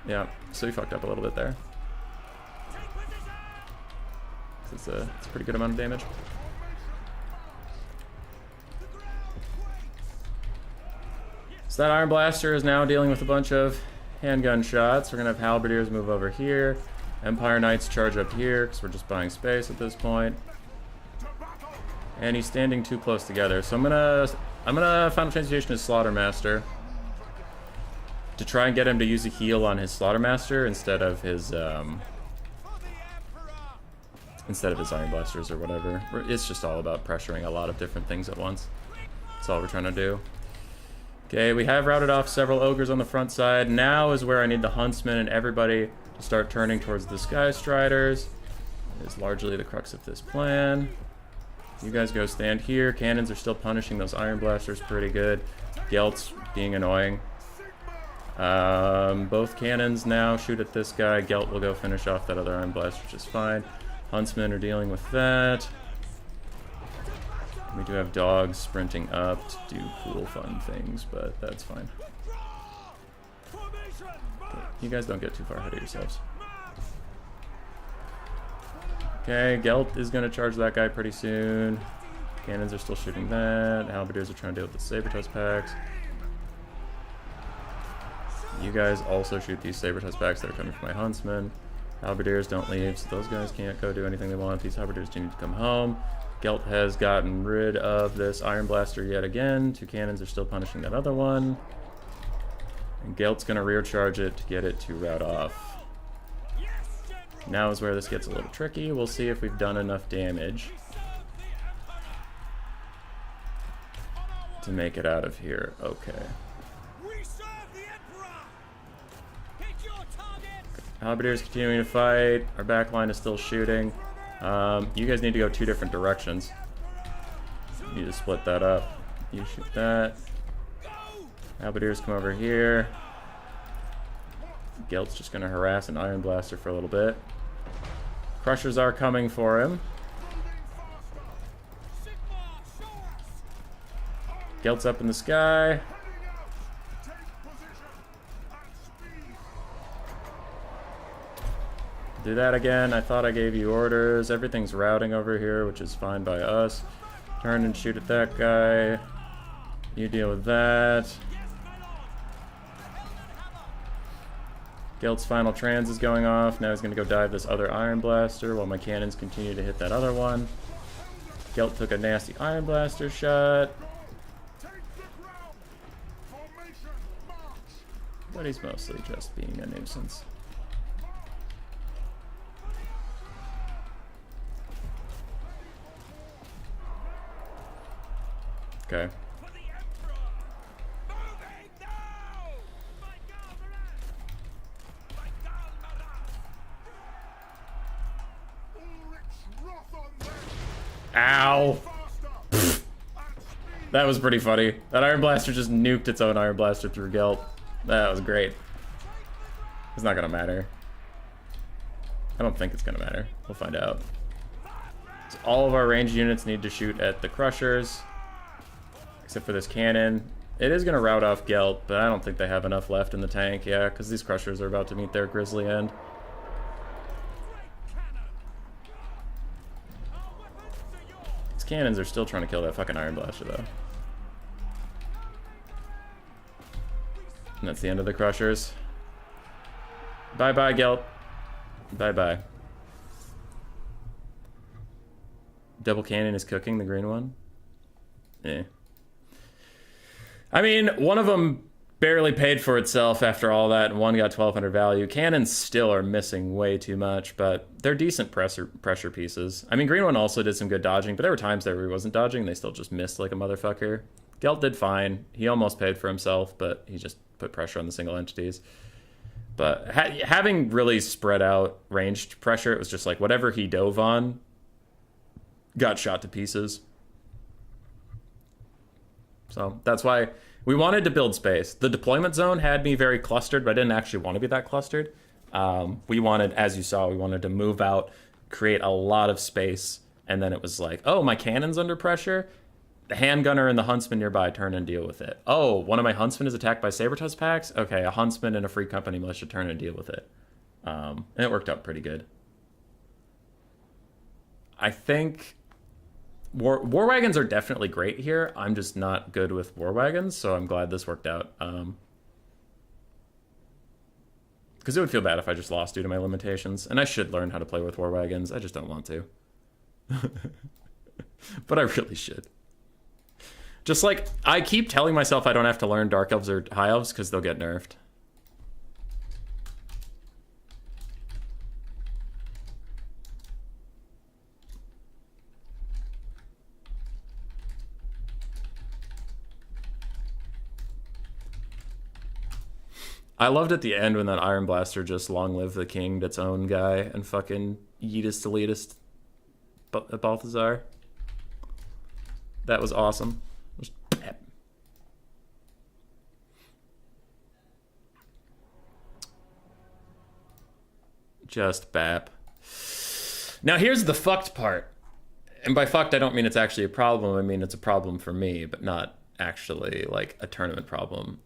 Yeah, so he fucked up a little bit there. It's a pretty good amount of damage. So that Iron Blaster is now dealing with a bunch of handgun shots. We're going to have Halberdiers move over here. Empire Knights charge up here because we're just buying space at this point. And he's standing too close together. So I'm gonna Final Transmutation his Slaughtermaster to try and get him to use a heal on his Slaughtermaster instead of his Iron Blasters or whatever. It's just all about pressuring a lot of different things at once. That's all we're trying to do. Okay, we have routed off several Ogres on the front side. Now is where I need the Huntsmen and everybody to start turning towards the Sky Striders. It is largely the crux of this plan. You guys go stand here. Cannons are still punishing those Iron Blasters pretty good. Gelt's being annoying. Both cannons now shoot at this guy. Gelt will go finish off that other Iron Blaster, which is fine. Huntsmen are dealing with that. We do have dogs sprinting up to do cool, fun things, but that's fine. But you guys don't get too far ahead of yourselves. Okay, Gelt is going to charge that guy pretty soon. Cannons are still shooting that. Halberdiers are trying to deal with the Saber-Tusk packs. You guys also shoot these Saber-Tusk packs that are coming from my Huntsmen. Halberdiers don't leave, so those guys can't go do anything they want. These Halberdiers do need to come home. Gelt has gotten rid of this Iron Blaster yet again. Two cannons are still punishing that other one. And Gelt's going to rear charge it to get it to rout off. Now is where this gets a little tricky. We'll see if we've done enough damage to make it out of here. Okay. Halberdiers continuing to fight. Our back line is still shooting. You guys need to go two different directions. You need to split that up. You shoot that. Halberdiers come over here. Gelt's just going to harass an Iron Blaster for a little bit. Crushers are coming for him. Gelt's up in the sky. Do that again. I thought I gave you orders. Everything's routing over here, which is fine by us. Turn and shoot at that guy. You deal with that. Gelt's final trans is going off. Now he's going to go dive this other Iron Blaster while my cannons continue to hit that other one. Gelt took a nasty Iron Blaster shot. But he's mostly just being a nuisance. Okay. Ow! That was pretty funny. That Iron Blaster just nuked its own Iron Blaster through Gelt. That was great. It's not gonna matter. I don't think it's gonna matter. We'll find out. So all of our ranged units need to shoot at the Crushers. Except for this cannon. It is gonna rout off Gelt, but I don't think they have enough left in the tank. Yeah, because these Crushers are about to meet their grisly end. These cannons are still trying to kill that fucking Iron Blaster, though. And that's the end of the Crushers. Bye-bye, Gelt. Bye-bye. Double cannon is cooking, the green one. Eh. I mean, one of them barely paid for itself after all that, and one got 1200 value. Cannons still are missing way too much, but they're decent pressure pieces. I mean, green one also did some good dodging, but there were times there where he wasn't dodging, and they still just missed like a motherfucker. Gelt did fine. He almost paid for himself, but he just put pressure on the single entities. But having really spread out ranged pressure, it was just like whatever he dove on got shot to pieces. So that's why we wanted to build space. The deployment zone had me very clustered, but I didn't actually want to be that clustered. We wanted, as you saw, we wanted to move out, create a lot of space, and then it was like, oh, my cannon's under pressure? The handgunner and the huntsman nearby turn and deal with it. Oh, one of my huntsmen is attacked by saber-tusk packs? Okay, a huntsman and a free company militia turn and deal with it. And it worked out pretty good. I think war wagons are definitely great here. I'm just not good with war wagons, so I'm glad this worked out. Because it would feel bad if I just lost due to my limitations. And I should learn how to play with war wagons. I just don't want to. But I really should. Just like, I keep telling myself I don't have to learn Dark Elves or High Elves because they'll get nerfed. I loved at the end when that Iron Blaster just long live the king, its own guy, and fucking yeetist elitist Balthazar. That was awesome. Just bap. Now here's the fucked part. And by fucked, I don't mean it's actually a problem. I mean it's a problem for me, but not actually like a tournament problem.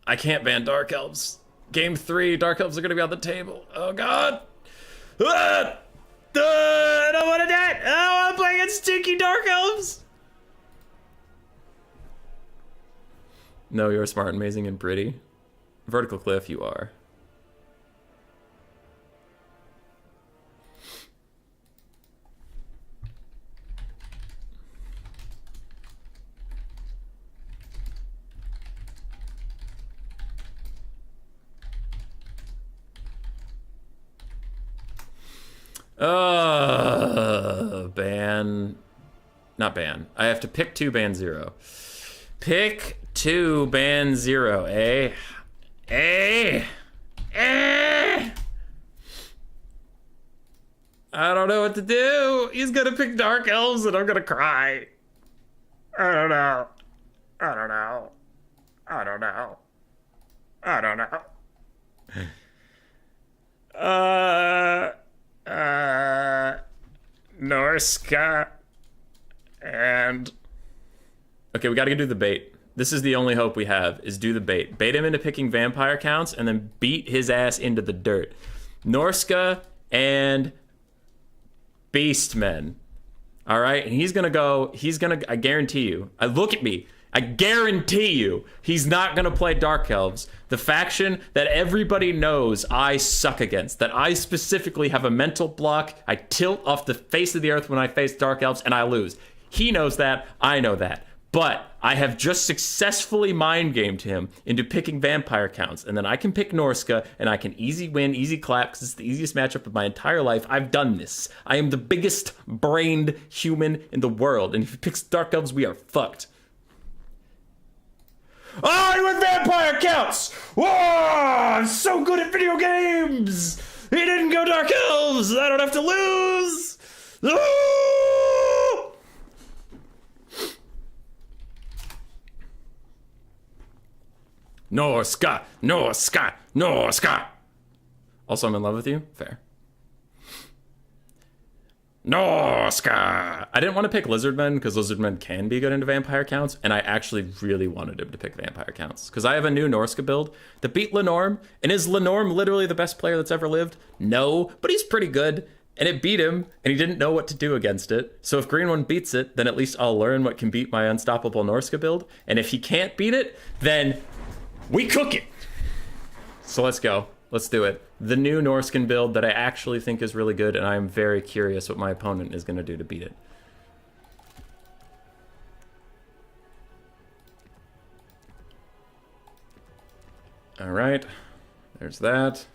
I can't ban Dark Elves. Game 3, Dark Elves are going to be on the table. Oh, God. I don't want to die. I don't want to play against stinky Dark Elves. No, you're smart, amazing, and pretty. Vertical Cliff, you are. Ban. Not ban. I have to pick 2, ban 0. Pick 2, ban 0, eh? Eh? Eh? I don't know what to do. He's gonna pick Dark Elves and I'm gonna cry. I don't know. I don't know. I don't know. I don't know. Norska and okay, we gotta do the bait. This is the only hope we have, is do the bait. Bait him into picking vampire counts and then beat his ass into the dirt. Norska and Beastmen. Alright, and he's gonna, I guarantee you, look at me. I guarantee you, he's not going to play Dark Elves, the faction that everybody knows I suck against, that I specifically have a mental block. I tilt off the face of the earth when I face Dark Elves, and I lose. He knows that. I know that. But I have just successfully mind-gamed him into picking vampire counts, and then I can pick Norska, and I can easy win, easy clap, because it's the easiest matchup of my entire life. I've done this. I am the biggest brained human in the world, and if he picks Dark Elves, we are fucked. Oh, he went vampire counts! Whoa! I'm so good at video games! He didn't go Dark Elves! I don't have to lose! Oh! Norska! Norska! Norska! Also, I'm in love with you? Fair. Norska! I didn't want to pick Lizardmen because Lizardmen can be good into vampire counts, and I actually really wanted him to pick vampire counts because I have a new Norska build that beat Lenorm. And is Lenorm literally the best player that's ever lived? No, but he's pretty good, and it beat him, and he didn't know what to do against it. So if Green One beats it, then at least I'll learn what can beat my unstoppable Norska build. And if he can't beat it, then we cook it. So let's go. Let's do it. The new Norskin build that I actually think is really good, and I'm very curious what my opponent is going to do to beat it. All right. There's that.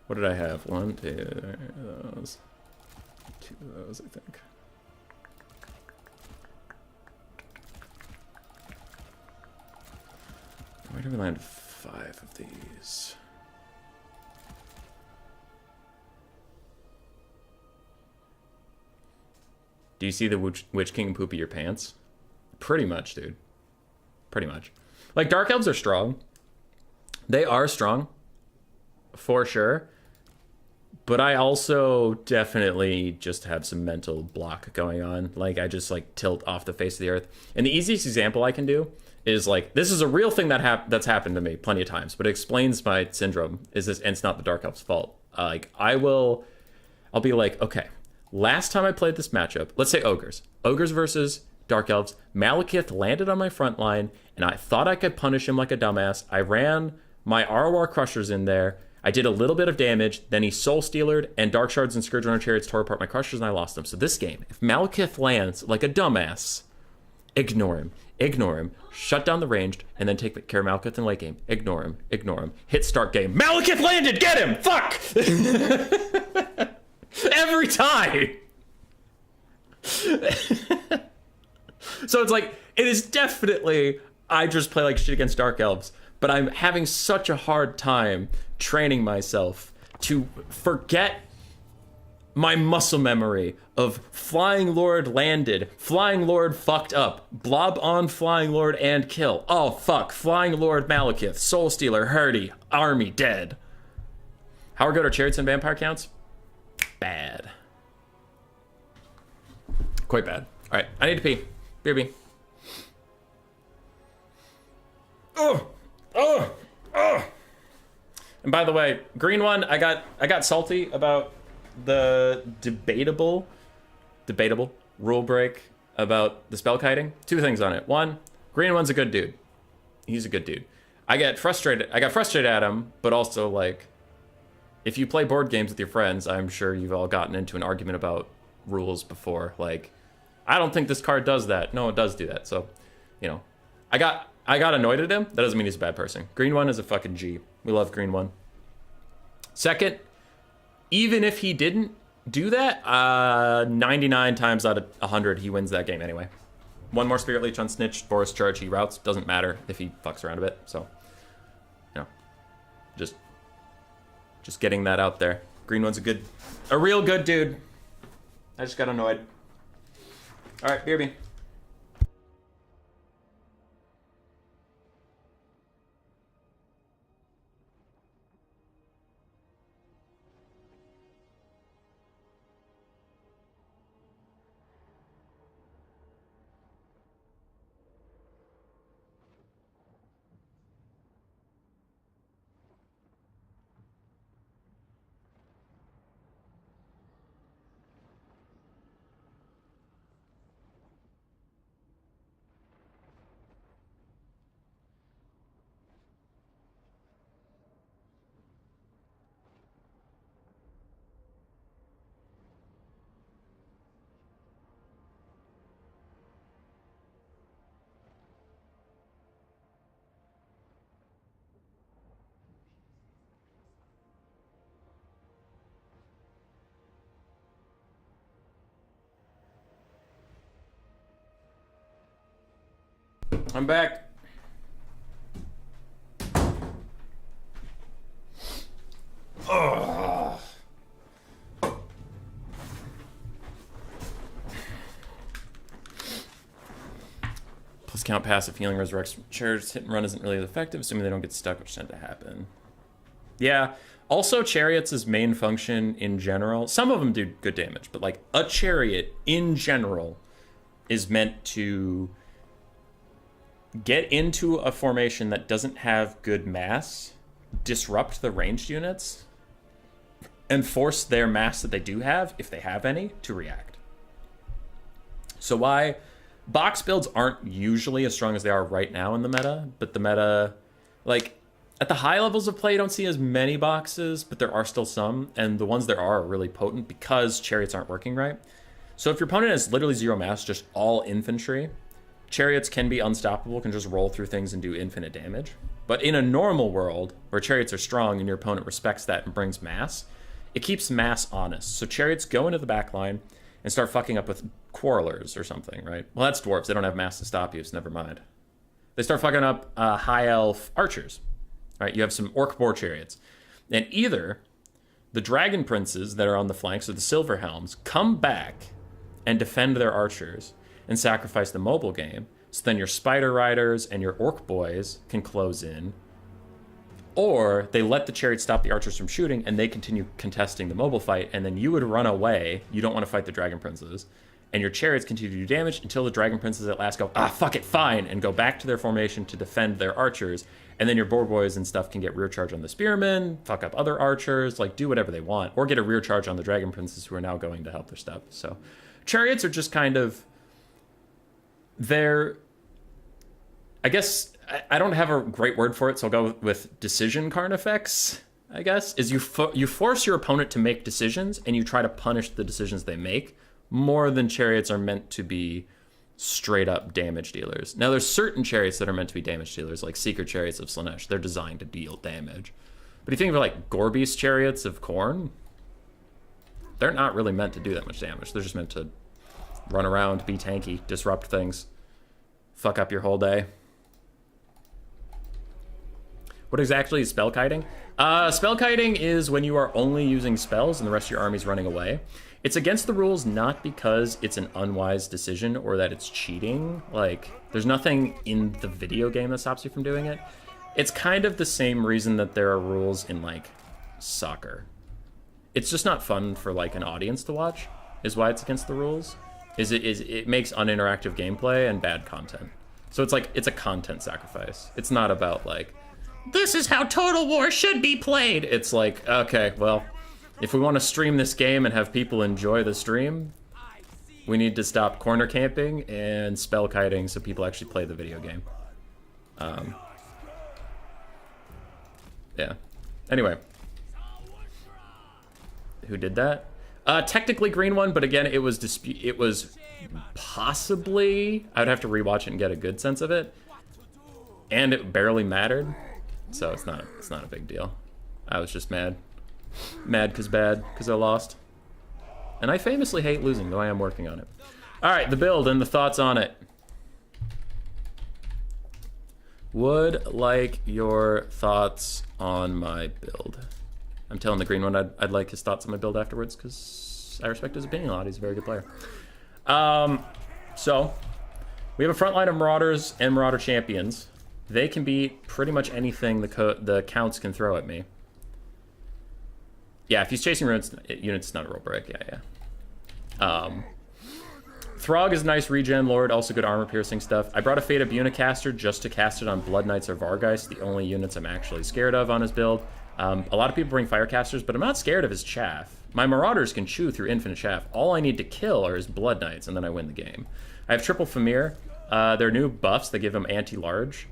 What did I have? 1, 2 of those. 2 of those, I think. Where did we land 5 of these? Do you see the Witch King poopy your pants? Pretty much, dude. Pretty much. Like, Dark Elves are strong. They are strong. For sure. But I also definitely just have some mental block going on. Like, I just, like, tilt off the face of the earth. And the easiest example I can do is, like, this is a real thing that's happened to me plenty of times. But it explains my syndrome. And it's not the Dark Elf's fault. I'll be like, okay. Last time I played this matchup, let's say Ogres. Ogres versus Dark Elves. Malekith landed on my front line, and I thought I could punish him like a dumbass. I ran my ROR Crushers in there. I did a little bit of damage. Then he Soul Stealered, and Dark Shards and Scourge Runner Chariots tore apart my Crushers, and I lost them. So this game, if Malekith lands like a dumbass, ignore him. Ignore him. Shut down the ranged, and then take care of Malekith in late game. Ignore him. Ignore him. Hit start game. Malekith landed! Get him! Fuck! Every time. So it's like, it is definitely, I just play like shit against Dark Elves, but I'm having such a hard time training myself to forget my muscle memory of Flying Lord landed, Flying Lord fucked up, Blob on Flying Lord and kill. Oh fuck, Flying Lord Malekith, Soul Stealer, Hardy, army dead. How are good our chariots and vampire counts? Bad. Quite bad. All right, I need to pee. BRB. Oh, oh, oh. And by the way, Green One, I got salty about the debatable rule break about the spell kiting. 2 things on it. 1, Green One's a good dude. He's a good dude. I got frustrated at him, but also like, if you play board games with your friends, I'm sure you've all gotten into an argument about rules before. Like, I don't think this card does that. No, it does do that. So, you know, I got annoyed at him. That doesn't mean he's a bad person. Green One is a fucking G. We love Green One. Second, even if he didn't do that, 99 times out of 100, he wins that game anyway. 1 more Spirit Leech on Snitch, Boris Charge, he routes. Doesn't matter if he fucks around a bit. So, you know, just getting that out there. Green One's a real good dude. I just got annoyed. All right, BRB. I'm back. Ugh. Plus count passive healing resurrects chariots. Hit and run isn't really effective, assuming they don't get stuck, which tend to happen. Yeah. Also, chariots' main function in general, some of them do good damage, but like a chariot in general is meant to get into a formation that doesn't have good mass, disrupt the ranged units, and force their mass that they do have, if they have any, to react. So why box builds aren't usually as strong as they are right now in the meta, but the meta, like, at the high levels of play, you don't see as many boxes, but there are still some, and the ones there are really potent because chariots aren't working right. So if your opponent has literally zero mass, just all infantry, chariots can be unstoppable, can just roll through things and do infinite damage. But in a normal world, where chariots are strong and your opponent respects that and brings mass, it keeps mass honest. So chariots go into the back line and start fucking up with quarrelers or something, right? Well, that's dwarves. They don't have mass to stop you, so never mind. They start fucking up high elf archers. Right, you have some orc boar chariots. And either the dragon princes that are on the flanks, or the silver helms, come back and defend their archers and sacrifice the mobile game, so then your spider riders and your orc boys can close in, or they let the chariots stop the archers from shooting and they continue contesting the mobile fight, and then you would run away. You don't want to fight the dragon princes, and your chariots continue to do damage until the dragon princes at last go, ah, fuck it, fine, and go back to their formation to defend their archers. And then your boar boys and stuff can get rear charge on the spearmen, fuck up other archers, like do whatever they want, or get a rear charge on the dragon princes who are now going to help their stuff. So chariots are just kind of, they're, I guess, I don't have a great word for it, so I'll go with decision carnifex, I guess, is you force your opponent to make decisions and you try to punish the decisions they make more than chariots are meant to be straight up damage dealers. Now, there's certain chariots that are meant to be damage dealers, like Seeker chariots of Slanesh. They're designed to deal damage. But if you think of like Gorbeast chariots of Khorne, they're not really meant to do that much damage. They're just meant to run around, be tanky, disrupt things, fuck up your whole day. What exactly is spell kiting? Spell kiting is when you are only using spells and the rest of your army's running away. It's against the rules not because it's an unwise decision or that it's cheating. Like, there's nothing in the video game that stops you from doing it. It's kind of the same reason that there are rules in, like, soccer. It's just not fun for, like, an audience to watch, is why it's against the rules. It makes uninteractive gameplay and bad content. So it's like, it's a content sacrifice. It's not about, like, this is how Total War should be played. It's like, okay, well, if we want to stream this game and have people enjoy the stream, we need to stop corner camping and spell kiting so people actually play the video game. Yeah. Anyway. Who did that? Technically green one, but again, it was possibly, I'd have to rewatch it and get a good sense of it. And it barely mattered. So it's not a big deal. I was just mad. Mad cause bad, cause I lost. And I famously hate losing, though I am working on it. Alright, the build and the thoughts on it. Would like your thoughts on my build. I'm telling the green one I'd like his thoughts on my build afterwards, because I respect his opinion a lot. He's a very good player. So, we have a front line of Marauders and Marauder Champions. They can beat pretty much anything the counts can throw at me. Yeah, if he's chasing units, it's not a roll break. Yeah. Throg is a nice regen lord, also good armor piercing stuff. I brought a Fate of Unicaster just to cast it on Blood Knights or Vargeist, the only units I'm actually scared of on his build. A lot of people bring Firecasters, but I'm not scared of his chaff. My Marauders can chew through infinite chaff. All I need to kill are his Blood Knights, and then I win the game. I have Triple Famir. They're new buffs that give him anti-large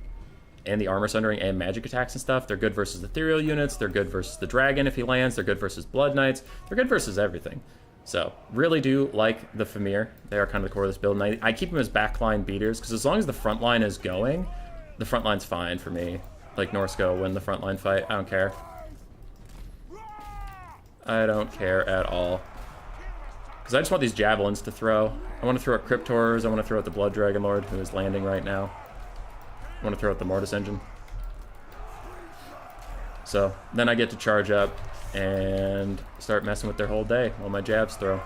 and the armor sundering and magic attacks and stuff. They're good versus ethereal units. They're good versus the dragon if he lands. They're good versus Blood Knights. They're good versus everything. So, really do like the Famir. They are kind of the core of this build. And I keep them as backline beaters, because as long as the front line is going, the front line's fine for me. Like Norsco win the front line fight. I don't care. I don't care at all. Because I just want these javelins to throw. I want to throw at Cryptors. I want to throw at the Blood Dragon Lord, who is landing right now. want to throw out the Mortis engine. So then I get to charge up and start messing with their whole day while my jabs throw.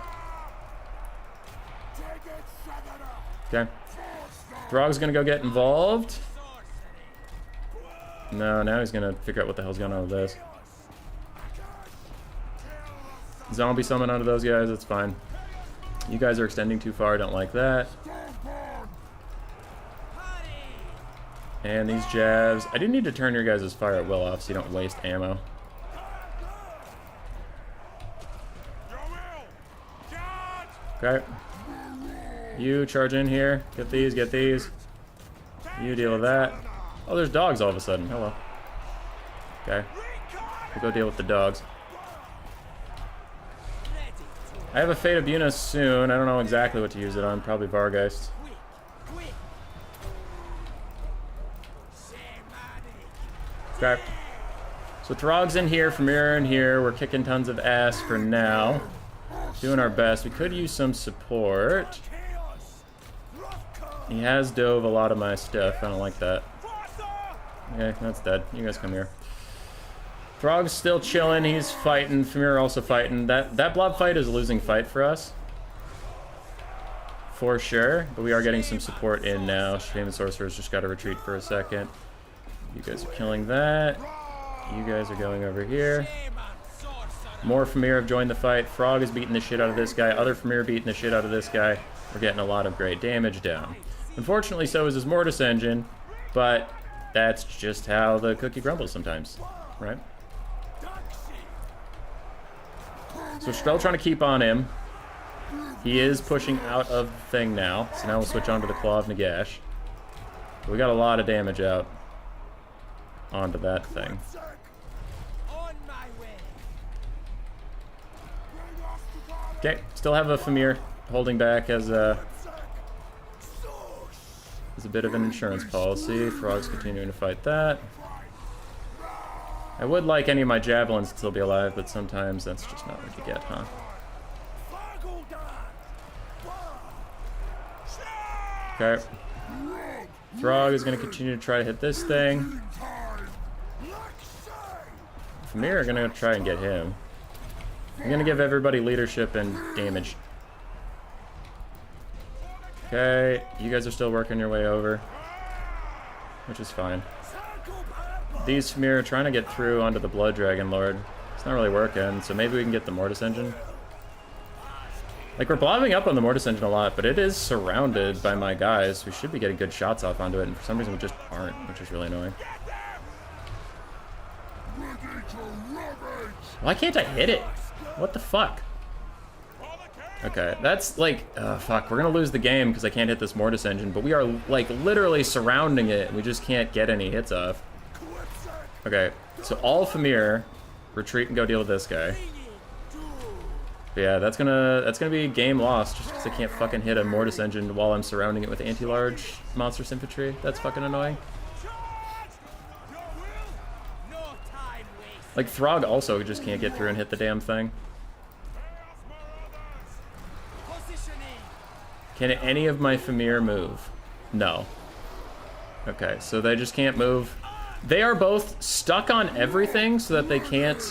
Okay. Throg's gonna go get involved. No, now he's gonna figure out what the hell's going on with this. Zombie summon onto those guys, that's fine. You guys are extending too far, I don't like that. And these jabs, I do need to turn your guys' fire at will off so you don't waste ammo. Okay. You charge in here, get these, get these. You deal with that. Oh, there's dogs all of a sudden, hello. Okay, we'll go deal with the dogs. I have a Fate of Buna soon. I don't know exactly what to use it on. Probably Vargeist. Okay. So Throg's in here, Famir in here. We're kicking tons of ass for now. Doing our best. We could use some support. He has dove a lot of my stuff. I don't like that. Okay, that's dead. You guys come here. Throg's still chilling, he's fighting, Famir also fighting. That blob fight is a losing fight for us. For sure, but we are getting some support in now. Shaman Sorcerer's just got to retreat for a second. You guys are killing that. You guys are going over here. More Famir have joined the fight. Frog is beating the shit out of this guy. Other Famir beating the shit out of this guy. We're getting a lot of great damage down. Unfortunately, so is his Mortis engine, but that's just how the cookie crumbles sometimes, right? So still trying to keep on him. He is pushing out of the thing now. So now we'll switch on to the Claw of Nagash. We got a lot of damage out onto that thing. Okay, still have a Famir holding back as a bit of an insurance policy. Frog's continuing to fight that. I would like any of my javelins to still be alive, but sometimes that's just not what you get, huh? Okay. Throg is going to continue to try to hit this thing. Famir are going to try and get him. I'm going to give everybody leadership and damage. Okay, you guys are still working your way over, which is fine. These Famir are trying to get through onto the Blood Dragon Lord. It's not really working, so maybe we can get the Mortis engine. Like, we're blobbing up on the Mortis engine a lot, but it is surrounded by my guys. We should be getting good shots off onto it, and for some reason we just aren't, which is really annoying. Why can't I hit it? What the fuck? Okay, that's like, fuck, we're gonna lose the game because I can't hit this Mortis engine, but we are, like, literally surrounding it, and we just can't get any hits off. Okay, so all Famir retreat and go deal with this guy. But yeah, that's gonna be game lost just because I can't fucking hit a Mortis engine while I'm surrounding it with anti-large monstrous infantry. That's fucking annoying. Like, Throg also just can't get through and hit the damn thing. Can any of my Famir move? No. Okay, so they just can't move. They are both stuck on everything so that they can't...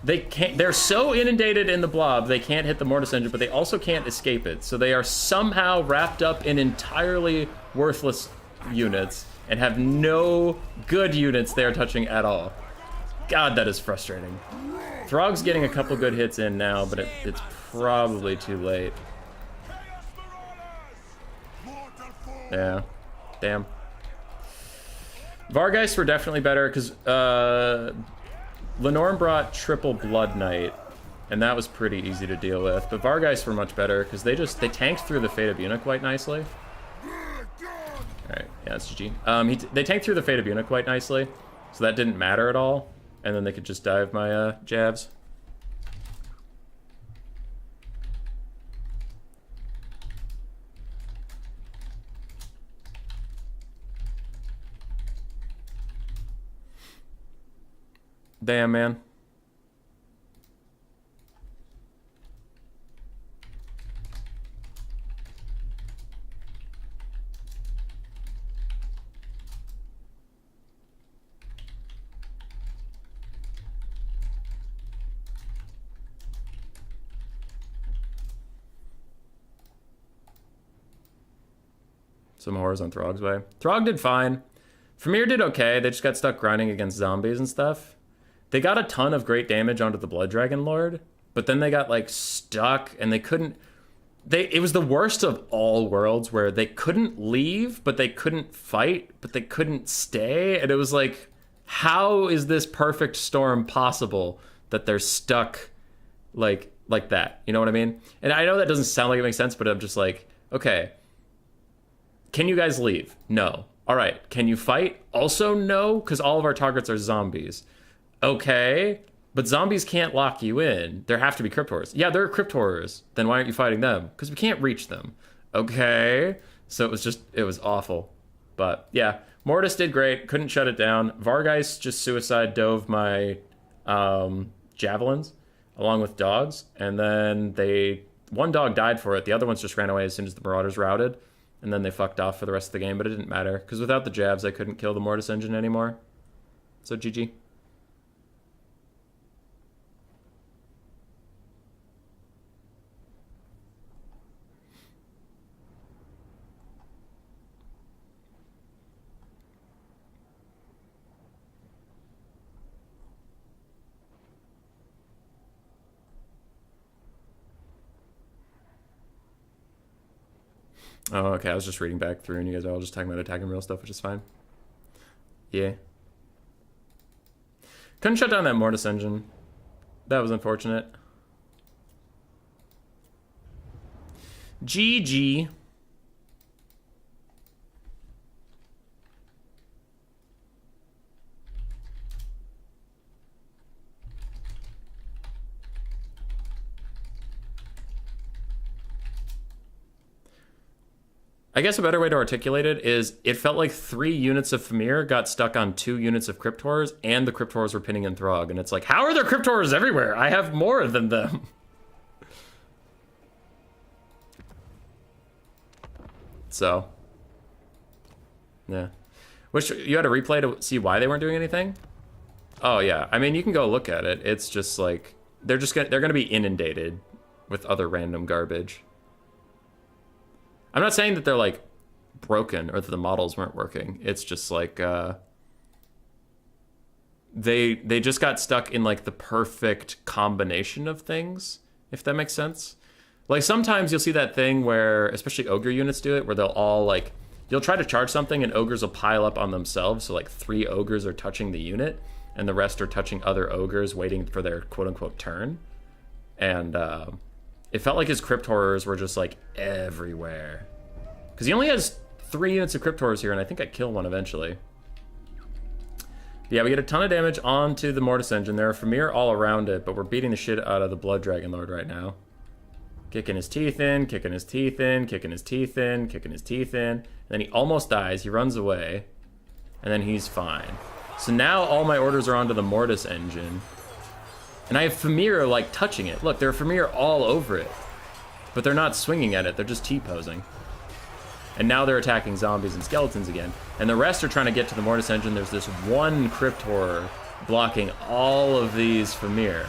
They're so inundated in the blob, they can't hit the Mortis engine, but they also can't escape it. So they are somehow wrapped up in entirely worthless units and have no good units they are touching at all. God, that is frustrating. Throg's getting a couple good hits in now, but it's probably too late. Yeah. Damn. Vargeist were definitely better, because Lenorm brought triple Blood Knight, and that was pretty easy to deal with. But Vargeist were much better, because they tanked through the Fate of Buna quite nicely. Alright, yeah, that's GG. They tanked through the Fate of Buna quite nicely, so that didn't matter at all. And then they could just dive my jabs. Damn, man. Some horrors on Throg's way. Throg did fine. Famir did okay. They just got stuck grinding against zombies and stuff. They got a ton of great damage onto the Blood Dragon Lord, but then they got like stuck and they couldn't. It was the worst of all worlds where they couldn't leave, but they couldn't fight, but they couldn't stay, and it was like, how is this perfect storm possible that they're stuck like that? You know what I mean? And I know that doesn't sound like it makes sense, but I'm just like, okay, can you guys leave? No. All right, can you fight? Also no, because all of our targets are zombies. Okay, but zombies can't lock you in. There have to be crypt horrors. Yeah, there are crypt horrors. Then why aren't you fighting them? Because we can't reach them. Okay, so it was awful. But yeah, Mortis did great. Couldn't shut it down. Vargeist just suicide dove my javelins along with dogs, and then one dog died for it. The other ones just ran away as soon as the Marauders routed, and then they fucked off for the rest of the game. But it didn't matter because without the jabs, I couldn't kill the Mortis engine anymore. So GG. Oh, okay. I was just reading back through, and you guys are all just talking about attacking real stuff, which is fine. Yeah. Couldn't shut down that Mortis engine. That was unfortunate. GG. I guess a better way to articulate it is it felt like 3 units of Famir got stuck on 2 units of Crypt Horrors, and the Crypt Horrors were pinning in Throg. And it's like, how are there Crypt Horrors everywhere? I have more than them. So, yeah. Wish you had a replay to see why they weren't doing anything? Oh, yeah. I mean, you can go look at it. It's just like, they're gonna be inundated with other random garbage. I'm not saying that they're like broken or that the models weren't working. It's just like they just got stuck in like the perfect combination of things, if that makes sense. Like sometimes you'll see that thing where, especially ogre units do it, where they'll all like, you'll try to charge something and ogres will pile up on themselves. So like 3 ogres are touching the unit and the rest are touching other ogres waiting for their quote unquote turn. And it felt like his Crypt Horrors were just like everywhere. Because he only has 3 units of Crypt Horrors here, and I think I kill one eventually. Yeah, we get a ton of damage onto the Mortis engine. There are Famir all around it, but we're beating the shit out of the Blood Dragon Lord right now. Kicking his teeth in, kicking his teeth in, kicking his teeth in, kicking his teeth in. And then he almost dies, he runs away, and then he's fine. So now all my orders are onto the Mortis engine. And I have Famir, like, touching it. Look, there are Famir all over it. But they're not swinging at it, they're just T-posing. And now they're attacking zombies and skeletons again. And the rest are trying to get to the Mortis engine. There's this one Crypt Horror blocking all of these Famir.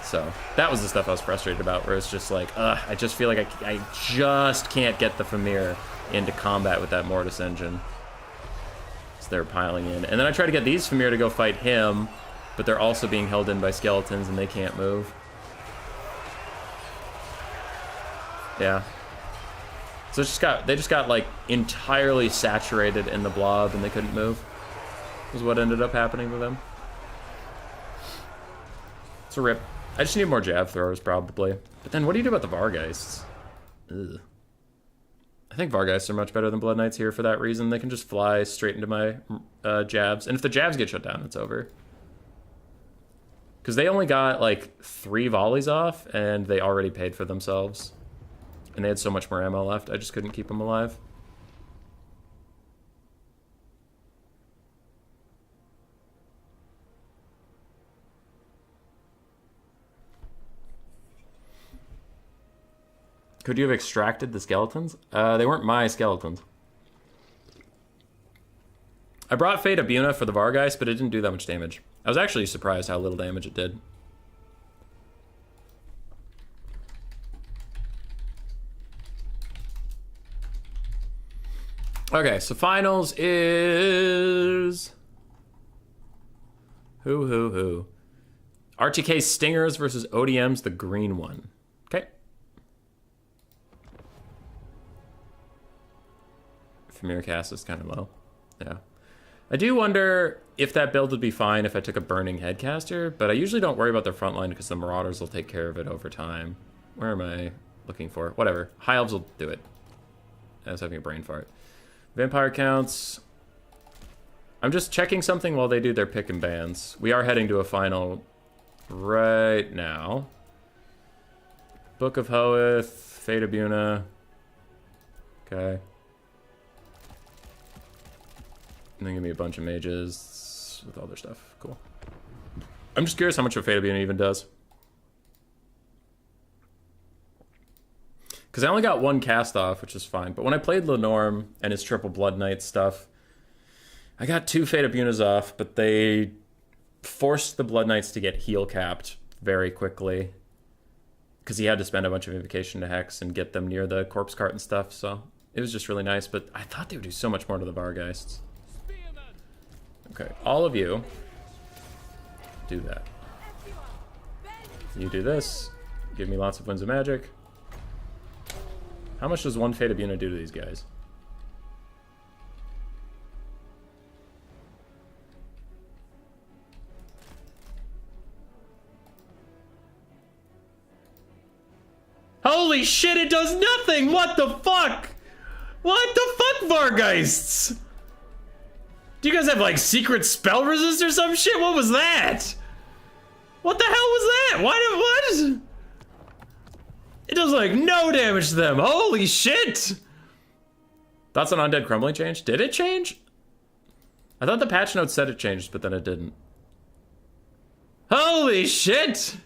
So, that was the stuff I was frustrated about, where it's just like, I just feel like I just can't get the Famir into combat with that Mortis engine. So they're piling in. And then I try to get these Famir to go fight him, but they're also being held in by skeletons and they can't move. Yeah. So they just got like entirely saturated in the blob and they couldn't move. Was what ended up happening to them. It's a rip. I just need more jab throwers probably. But then what do you do about the Vargeists? Ugh. I think Vargeists are much better than Blood Knights here for that reason. They can just fly straight into my jabs. And if the jabs get shut down, it's over. Because they only got like 3 volleys off and they already paid for themselves. And they had so much more ammo left, I just couldn't keep them alive. Could you have extracted the skeletons? They weren't my skeletons. I brought Fate Abuna for the Vargeist, but it didn't do that much damage. I was actually surprised how little damage it did. Okay, so finals is... Who? RTK Stingers versus ODM's the green one. Okay. Familiar cast is kind of low. Yeah. I do wonder if that build would be fine if I took a Burning Headcaster, but I usually don't worry about their front line because the Marauders will take care of it over time. Where am I looking for? Whatever. High Elves will do it. I was having a brain fart. Vampire counts. I'm just checking something while they do their pick and bans. We are heading to a final right now. Book of Hoeth, Fate of Buna. Okay. And then give me a bunch of mages with all their stuff. Cool. I'm just curious how much of Fate of Buna even does. Because I only got one cast off, which is fine. But when I played Lenorm and his triple Blood Knight stuff, I got 2 Fate of Bunas off, but they forced the Blood Knights to get heal capped very quickly. Because he had to spend a bunch of Invocation to Hex and get them near the Corpse Cart and stuff, so it was just really nice. But I thought they would do so much more to the Vargheists. Okay, all of you do that. You do this, give me lots of Winds of Magic. How much does one Fate of Buna do to these guys? Holy shit, it does nothing! What the fuck? What the fuck, Vargheists? Do you guys have like secret spell resist or some shit? What was that? What the hell was that? What? It does like no damage to them. Holy shit! Thoughts on Undead Crumbling change? Did it change? I thought the patch notes said it changed, but then it didn't. Holy shit!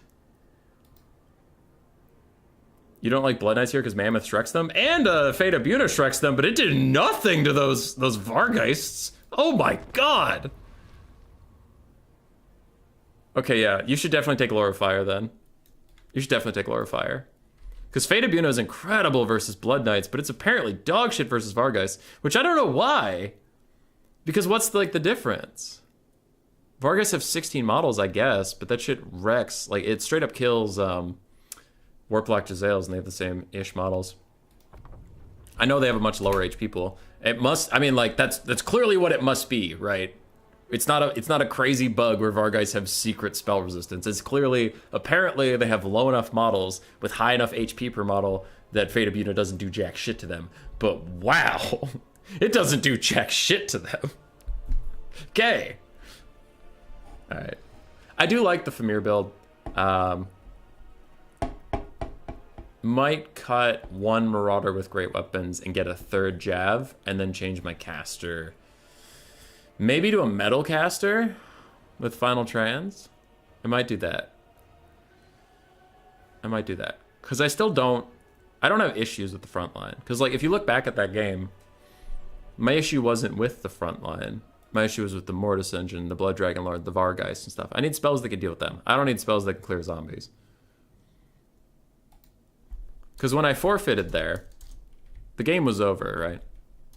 You don't like Blood Knights here because Mammoth Shreks them? And Fate of Buna Shreks them, but it did nothing to those Vargheists. Oh my god! Okay, yeah, you should definitely take Lore of Fire then. You should definitely take Lore of Fire. Because Fate of Buna is incredible versus Blood Knights, but it's apparently dog shit versus Vargheists, which I don't know why. Because what's like the difference? Vargheists have 16 models, I guess, but that shit wrecks. Like, it straight up kills Warplock Jezzails, and they have the same-ish models. I know they have a much lower HP pool. It must, I mean, like, that's clearly what it must be, right? It's not a crazy bug where Vargheists have secret spell resistance. It's clearly, apparently, they have low enough models with high enough HP per model that Fate of Buna doesn't do jack shit to them. But wow, it doesn't do jack shit to them. Okay. All right. I do like the Famir build. Might cut one Marauder with Great Weapons and get a 3rd Jav, and then change my caster. Maybe to a Metal Caster with Final Trans. I might do that. Because I don't have issues with the front line. Because, like, if you look back at that game, my issue wasn't with the front line. My issue was with the Mortis Engine, the Blood Dragon Lord, the Vargheists and stuff. I need spells that can deal with them. I don't need spells that can clear zombies. Because when I forfeited there, the game was over, right?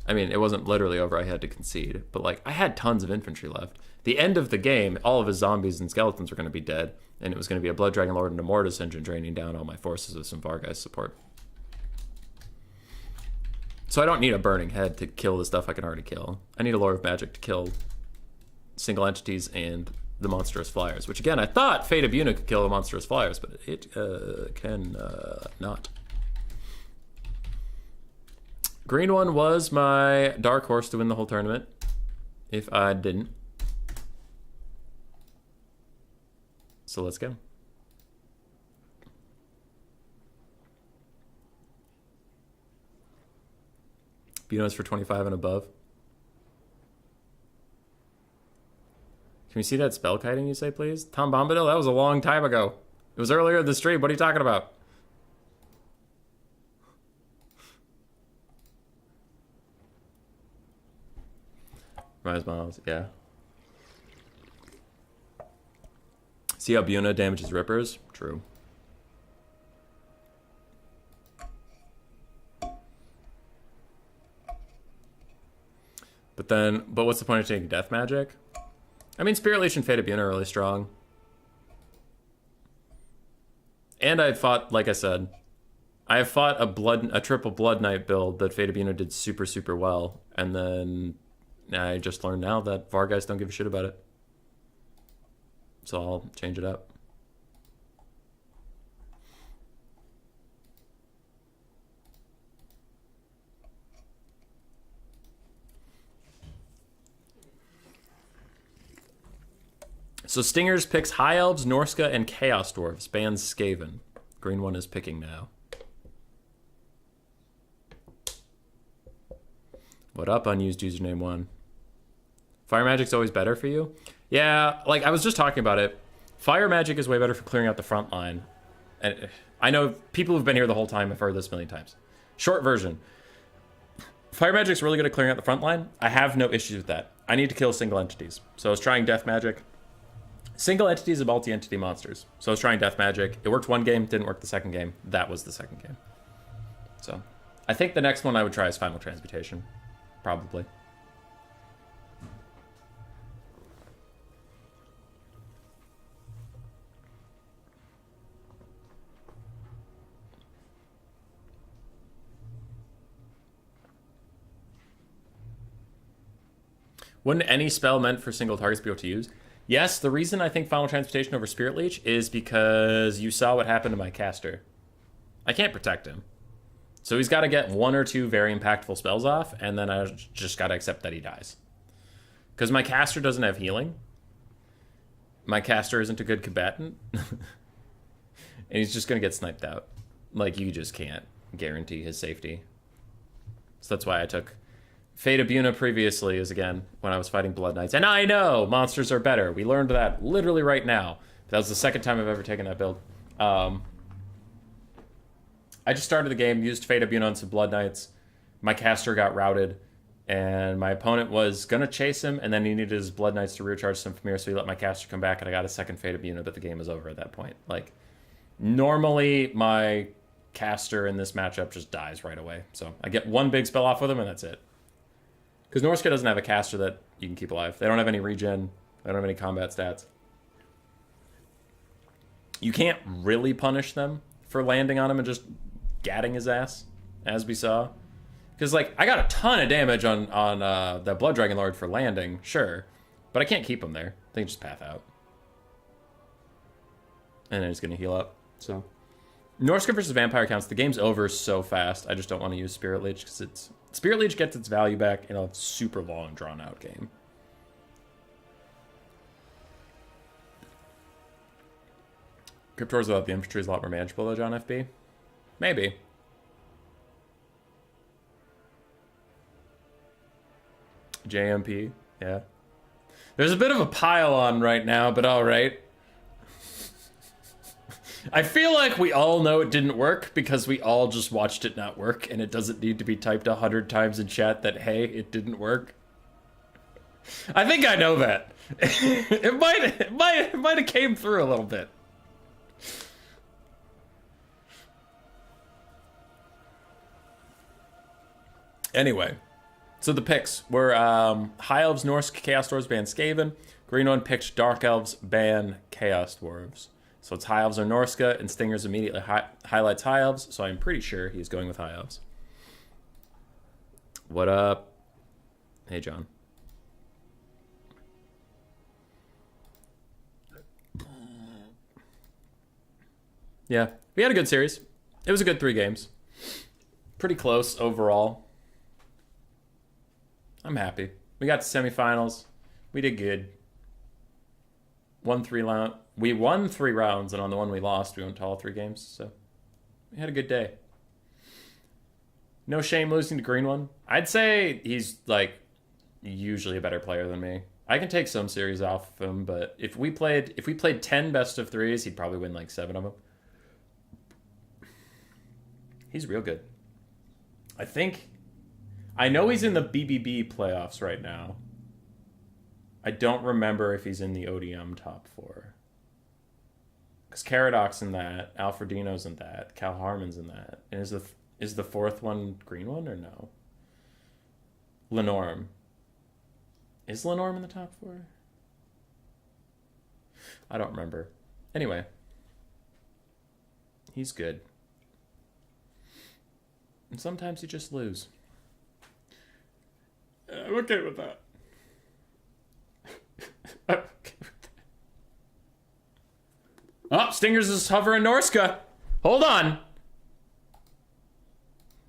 I mean, it wasn't literally over, I had to concede. But, like, I had tons of infantry left. The end of the game, all of his zombies and skeletons were going to be dead. And it was going to be a Blood Dragon Lord and a Mortis Engine draining down all my forces with some Vargheist support. So I don't need a Burning Head to kill the stuff I can already kill. I need a Lore of Magic to kill single entities and the Monstrous Flyers. Which, again, I thought Fate of Buna could kill the Monstrous Flyers, but it can not. Green one was my dark horse to win the whole tournament. If I didn't. So let's go. Buna's for 25 and above. Can we see that spell kiting you say, please? Tom Bombadil? That was a long time ago. It was earlier in the stream. What are you talking about? Rise models, yeah. See how Buna damages Rippers? True. But what's the point of taking Death Magic? I mean, Spirit Leech and Fate of Buna are really strong. And I fought, like I said, I have fought a triple Blood Knight build that Fate of Buna did super, super well. And then I just learned now that VAR guys don't give a shit about it. So I'll change it up. So Stingers picks High Elves, Norska, and Chaos Dwarves. Bans Skaven. Green one is picking now. What up, unused username 1? Fire Magic's always better for you? Yeah, like I was just talking about it. Fire Magic is way better for clearing out the front line. And I know people who've been here the whole time have heard this a million times. Short version. Fire Magic's really good at clearing out the front line. I have no issues with that. I need to kill single entities. So I was trying Death Magic. Single entities and multi-entity monsters. So I was trying Death Magic. It worked one game, didn't work the second game. That was the second game. So I think the next one I would try is Final Transmutation. Probably. Wouldn't any spell meant for single targets be able to use? Yes, the reason I think Final Transmutation over Spirit Leech is because you saw what happened to my caster. I can't protect him. So he's got to get 1 or 2 very impactful spells off, and then I just got to accept that he dies. Because my caster doesn't have healing. My caster isn't a good combatant. And he's just going to get sniped out. Like, you just can't guarantee his safety. So that's why I took Fate of Buna previously, is again when I was fighting Blood Knights. And I know monsters are better. We learned that literally right now. That was the second time I've ever taken that build. I just started the game, used Fate of Buna on some Blood Knights. My caster got routed, and my opponent was going to chase him, and then he needed his Blood Knights to recharge some Familiar, so he let my caster come back, and I got a second Fate of Buna, but the game was over at that point. Like, normally my caster in this matchup just dies right away. So I get 1 big spell off with him, and that's it. Because Norska doesn't have a caster that you can keep alive. They don't have any regen. They don't have any combat stats. You can't really punish them for landing on him and just gatting his ass, as we saw. Because, like, I got a ton of damage on the Blood Dragon Lord for landing, sure. But I can't keep him there. They can just path out. And then he's going to heal up. So, Norska versus Vampire counts. The game's over so fast. I just don't want to use Spirit Leech because it's... Spirit Leech gets its value back in a super long, drawn-out game. Cryptors without the infantry is a lot more manageable, though, John FB? Maybe. JMP, yeah. There's a bit of a pile on right now, but all right. I feel like we all know it didn't work because we all just watched it not work, and it doesn't need to be typed 100 times in chat that, hey, it didn't work. I think I know that. It might have came through a little bit. Anyway, so the picks were High Elves, Norse, Chaos Dwarves, ban Skaven. Green one picked Dark Elves, ban Chaos Dwarves. So it's High Elves or Norska, and Stingers immediately highlights High Elves, so I'm pretty sure he's going with High Elves. What up? Hey, John. Yeah, we had a good series. It was a good 3 games. Pretty close overall. I'm happy. We got to semifinals. We did good. We won 3 rounds, and on the one we lost, we went to all 3 games. So we had a good day. No shame losing to Green one. I'd say he's like usually a better player than me. I can take some series off of him, but if we played 10 best of 3s, he'd probably win like 7 of them. He's real good. I know he's in the BBB playoffs right now. I don't remember if he's in the ODM top 4. Because Caradox in that, Alfredino's in that, Cal Harmon's in that. And is the 4th one Green one or no? Lenorm. Is Lenorm in the top 4? I don't remember. Anyway. He's good. And sometimes you just lose. I'm okay with that. I'm okay with that. Oh, Stingers is hovering Norska. Hold on.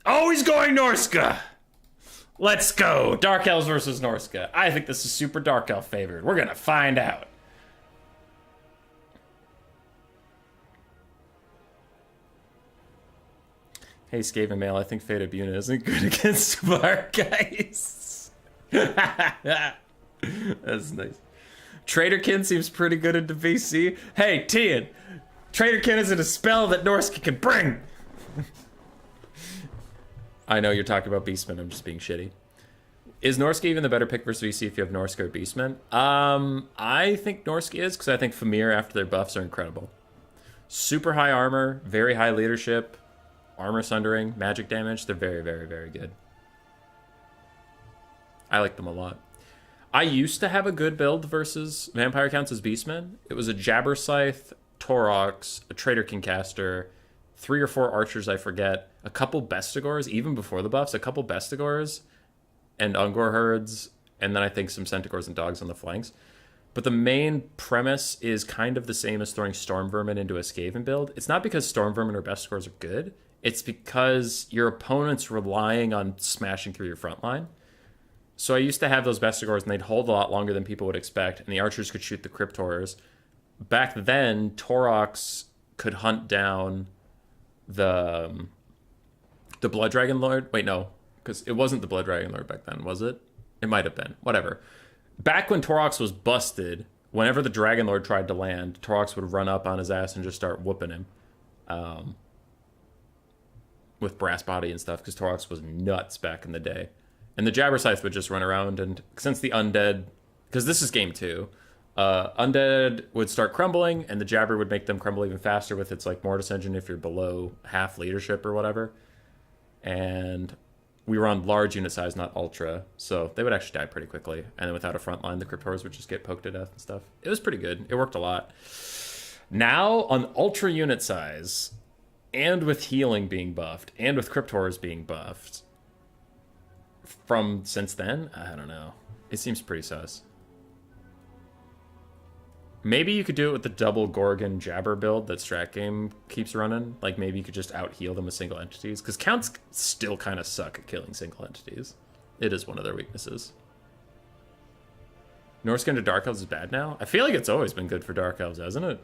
Oh, he's going Norska. Let's go. Dark Elves versus Norska. I think this is super Dark Elf favored. We're gonna find out. Hey, Skaven Mail, I think Fate of Buna isn't good against Mark, guys. That's nice. Traderkin seems pretty good into VC. Hey, Tian, Traderkin isn't a spell that Norska can bring. I know you're talking about Beastman, I'm just being shitty. Is Norska even the better pick versus VC if you have Norska or Beastman? I think Norska is, because I think Famir after their buffs are incredible. Super high armor, very high leadership, armor sundering, magic damage. They're very, very, very good. I like them a lot. I used to have a good build versus Vampire Counts as Beastman. It was a Jabber Scythe, Torox, a Traderkin caster, 3 or 4 archers, I forget, a couple Bestigors, even before the buffs, a couple Bestigors, and Ungor herds, and then I think some Centaurs and dogs on the flanks. But the main premise is kind of the same as throwing Storm Vermin into a Skaven build. It's not because Storm Vermin or Bestigors are good. It's because your opponent's relying on smashing through your front line. So I used to have those Bestigors, and they'd hold a lot longer than people would expect, and the archers could shoot the Cryptors. Back then, Torox could hunt down the Blood Dragon Lord. Wait, no, because it wasn't the Blood Dragon Lord back then, was it? It might have been. Whatever. Back when Torox was busted, whenever the Dragon Lord tried to land, Torox would run up on his ass and just start whooping him. With Brass Body and stuff, because Torox was nuts back in the day. And the Jabber Scythe would just run around, and since the Undead... Because this is game 2. Undead would start crumbling, and the Jabber would make them crumble even faster with its like Mortis engine if you're below half leadership or whatever. And we were on large unit size, not ultra, so they would actually die pretty quickly. And then without a front line, the Cryptors would just get poked to death and stuff. It was pretty good. It worked a lot. Now, on ultra unit size, and with healing being buffed, and with Cryptors being buffed, from since then, I don't know. It seems pretty sus. Maybe you could do it with the double Gorgon Jabber build that Strat Game keeps running. Like, maybe you could just out-heal them with single entities. Because Counts still kind of suck at killing single entities. It is one of their weaknesses. Norska into Dark Elves is bad now? I feel like it's always been good for Dark Elves, hasn't it?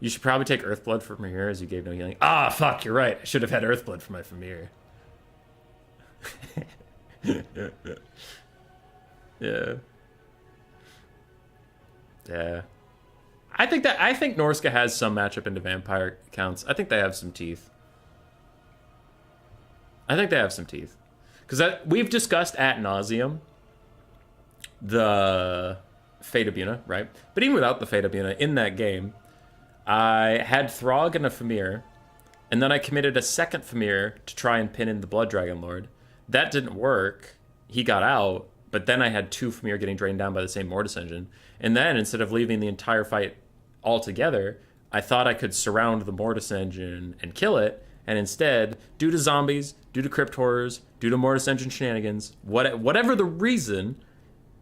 You should probably take Earthblood from here as you gave no healing. Ah, fuck, you're right. I should have had Earthblood for my Famir. Yeah. Yeah. I think Norska has some matchup into Vampire Counts. I think they have some teeth. Because we've discussed ad nauseum the Fate of Buna, right? But even without the Fate of Buna, in that game, I had Throg and a Famir, and then I committed a second Famir to try and pin in the Blood Dragon Lord. That didn't work. He got out, but then I had 2 Famir getting drained down by the same Mortis engine. And then, instead of leaving the entire fight altogether, I thought I could surround the Mortis engine and kill it, and instead, due to zombies, due to Cryptors, due to Mortis engine shenanigans, whatever the reason,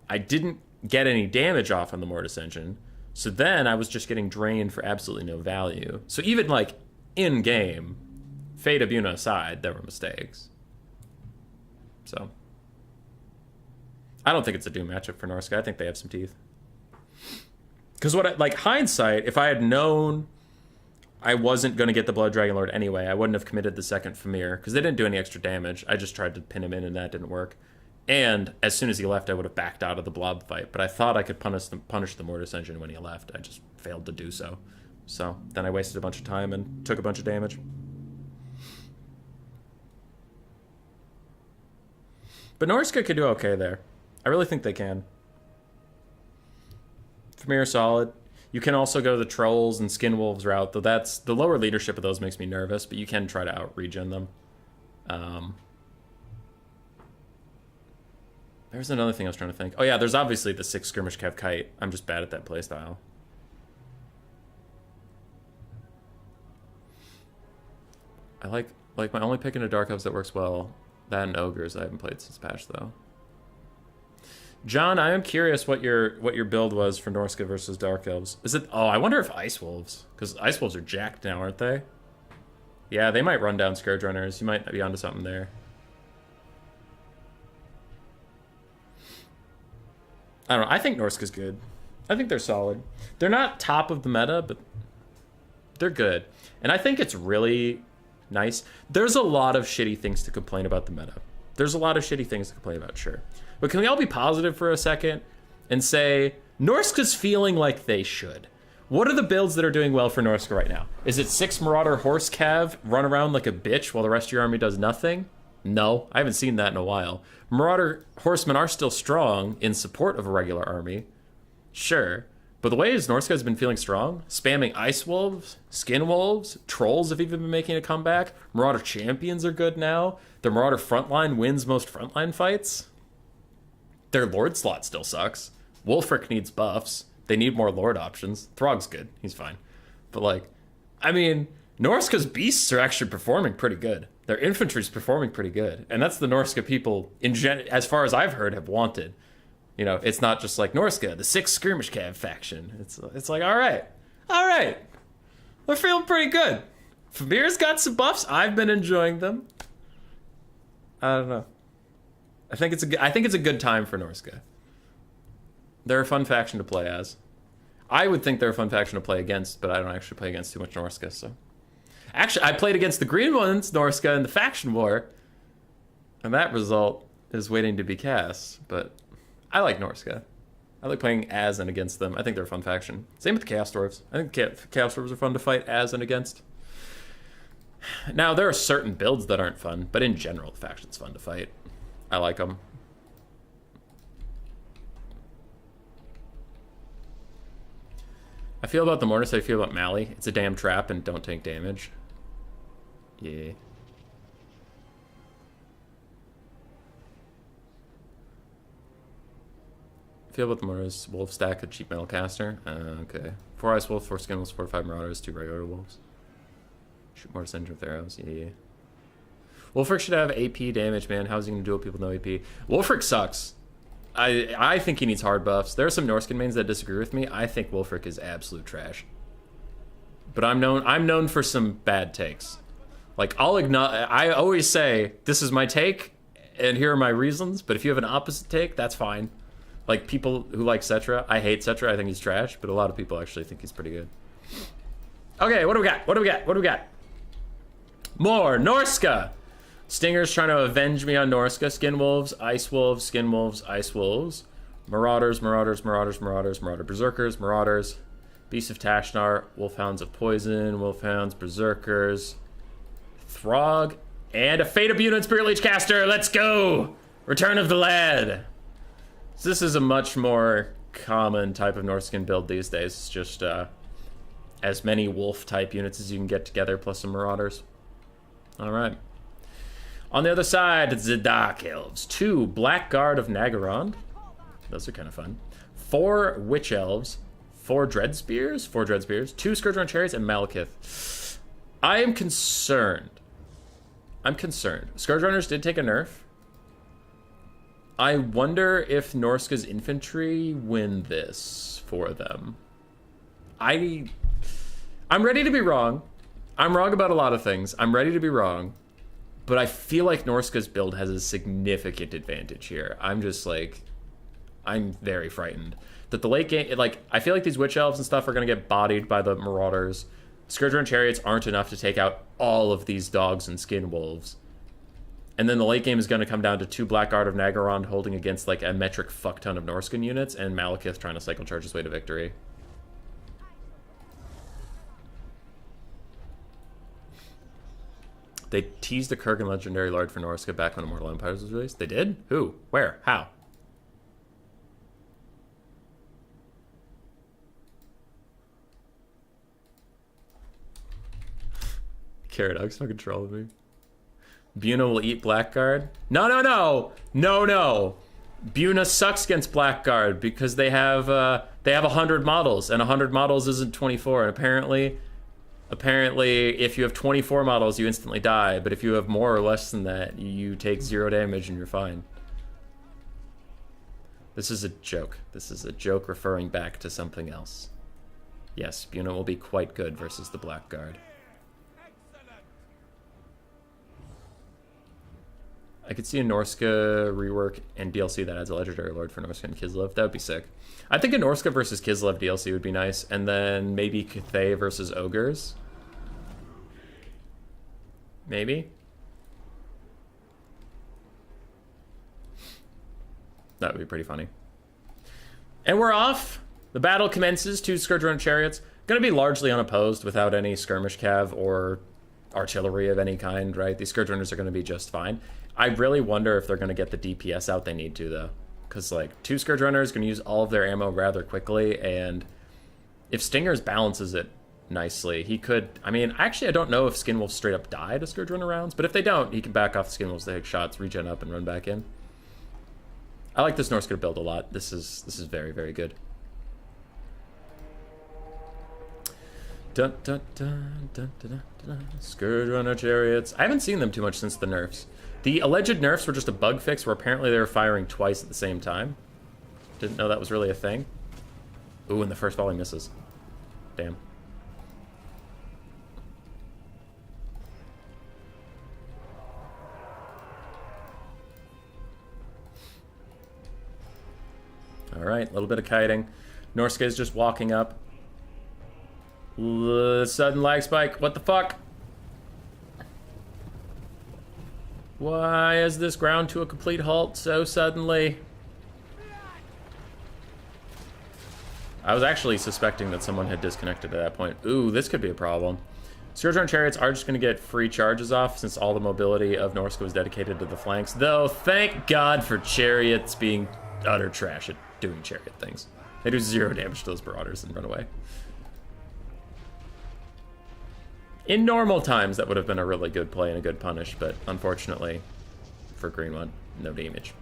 I didn't get any damage off on the Mortis engine. So then I was just getting drained for absolutely no value. So even like in-game, Fate of Buna aside, there were mistakes. So I don't think it's a doom matchup for Norska. I think they have some teeth. Because hindsight, if I had known I wasn't going to get the Blood Dragon Lord anyway, I wouldn't have committed the second Famir, because they didn't do any extra damage. I just tried to pin him in, and that didn't work. And as soon as he left, I would have backed out of the blob fight. But I thought I could punish the Mortis engine when he left. I just failed to do so. So then I wasted a bunch of time and took a bunch of damage. But Norska could do okay there. I really think they can. Famir solid. You can also go the Trolls and Skinwolves route, though that's the lower leadership of those makes me nervous, but you can try to out-regen them. Um, there's another thing I was trying to think. Oh yeah, there's obviously the 6 skirmish cav kite. I'm just bad at that playstyle. I like my only pick into Dark Elves that works well. That and Ogres I haven't played since patch though. John, I am curious what your build was for Norska versus Dark Elves. Is it? Oh, I wonder if Ice Wolves, because Ice Wolves are jacked now, aren't they? Yeah, they might run down Scourge Runners. You might be onto something there. I don't know. I think Norska's good. I think they're solid. They're not top of the meta, but they're good. And I think it's really nice. There's a lot of shitty things to complain about the meta. There's a lot of shitty things to complain about, sure. But can we all be positive for a second and say, Norska's feeling like they should? What are the builds that are doing well for Norska right now? Is it 6 Marauder Horse Cav, run around like a bitch while the rest of your army does nothing? No, I haven't seen that in a while. Marauder Horsemen are still strong in support of a regular army. Sure. But the way Norska has been feeling strong, spamming Ice Wolves, Skin Wolves, Trolls have even been making a comeback. Marauder Champions are good now. The Marauder frontline wins most frontline fights. Their Lord slot still sucks. Wolfric needs buffs. They need more Lord options. Throg's good. He's fine. But, like, I mean, Norska's beasts are actually performing pretty good. Their infantry's performing pretty good. And that's the Norska people, as far as I've heard, have wanted. You know, it's not just like Norska, the 6 skirmish cav faction. It's like, all right. We're feeling pretty good. Famir's got some buffs. I've been enjoying them. I don't know. I think it's a good time for Norska. They're a fun faction to play as. I would think they're a fun faction to play against, but I don't actually play against too much Norska, so. Actually, I played against the green ones, Norska, in the faction war. And that result is waiting to be cast, but I like Norska. I like playing as and against them. I think they're a fun faction. Same with the Chaos Dwarves. I think Chaos Dwarves are fun to fight as and against. Now, there are certain builds that aren't fun, but in general, the faction's fun to fight. I like them. I feel about the Mortis, I feel about Mally. It's a damn trap and don't take damage. Yeah. I feel about the Mortis. Wolf stack, a cheap metal caster. Okay. 4 Ice Wolves, 4 Skin Wolves, 4 5 Marauders, 2 regular Wolves. Shoot Mortis engine with arrows. Yeah. Wolfric should have AP damage, man. How's he gonna duel people with no AP? Wolfric sucks. I think he needs hard buffs. There are some Norskin mains that disagree with me. I think Wolfric is absolute trash. But I'm known for some bad takes. Like, I always say, this is my take, and here are my reasons, but if you have an opposite take, that's fine. Like, people who like Cetra, I hate Cetra, I think he's trash, but a lot of people actually think he's pretty good. Okay, what do we got? More Norska! Stinger's trying to avenge me on Norska. Skin Wolves, Ice Wolves, Skin Wolves, Ice Wolves. Marauders, Marauder Berserkers, Marauders. Beasts of Tashnar, Wolfhounds of Poison, Wolfhounds, Berserkers. Throg, and a Fate of Buna and Spirit Leech Caster. Let's go! Return of the Lad. So this is a much more common type of Norskin build these days. It's just as many wolf type units as you can get together, plus some Marauders. Alright. On the other side, the Dark Elves. 2 Blackguard of Nagaron. Those are kind of fun. 4 Witch Elves. 4 Dread Spears. 2 Scourge Run Chariots and Malekith. I am concerned. Scourge Runners did take a nerf. I wonder if Norska's infantry win this for them. I'm ready to be wrong. I'm wrong about a lot of things. I'm ready to be wrong. But I feel like Norska's build has a significant advantage here. I'm very frightened. That the late game, I feel like these Witch Elves and stuff are going to get bodied by the Marauders. Scourge Run Chariots aren't enough to take out all of these dogs and Skin Wolves. And then the late game is going to come down to 2 Blackguard of Nagaron holding against, like, a metric fuckton of Norskin units, and Malekith trying to cycle charge his way to victory. They teased a Kurgan Legendary Lord for Norska back when Immortal Empires was released. They did? Who? Where? How? Caradox fucking trolling me. Buna will eat Blackguard. No, no, no! No, no! Buna sucks against Blackguard because they have 100 models, and 100 models isn't 24, and apparently if you have 24 models, you instantly die, but if you have more or less than that, you take 0 damage and you're fine. This is a joke. This is a joke referring back to something else. Yes, Buna will be quite good versus the Blackguard. I could see a Norska rework and DLC that adds a Legendary Lord for Norska and Kislev. That would be sick. I think a Norska versus Kislev DLC would be nice, and then maybe Cathay versus Ogres. Maybe? That would be pretty funny. And we're off! The battle commences. 2 Scourge Runner Chariots. Gonna be largely unopposed without any skirmish cav or artillery of any kind, right? These Scourge Runners are gonna be just fine. I really wonder if they're going to get the DPS out they need to, though. Because, like, 2 Scourge Runners going to use all of their ammo rather quickly, and if Stingers balances it nicely, he could... I mean, actually, I don't know if Skinwolves straight up die to Scourge Runner rounds, but if they don't, he can back off the Skinwolves, they take shots, regen up, and run back in. I like this Norska build a lot. This is very, very good. Dun, dun, dun, dun, dun, dun, dun. Scourge Runner Chariots. I haven't seen them too much since the nerfs. The alleged nerfs were just a bug fix where apparently they were firing twice at the same time. Didn't know that was really a thing. Ooh, and the first volley misses. Damn. Alright, a little bit of kiting. Norska is just walking up. Sudden lag spike. What the fuck? Why is this ground to a complete halt so suddenly? I was actually suspecting that someone had disconnected at that point. Ooh, this could be a problem. Scourge Runner Chariots are just going to get free charges off since all the mobility of Norska was dedicated to the flanks. Though, thank God for Chariots being utter trash at doing Chariot things. They do 0 damage to those Marauders and run away. In normal times, that would have been a really good play and a good punish, but unfortunately, for Green One, no damage.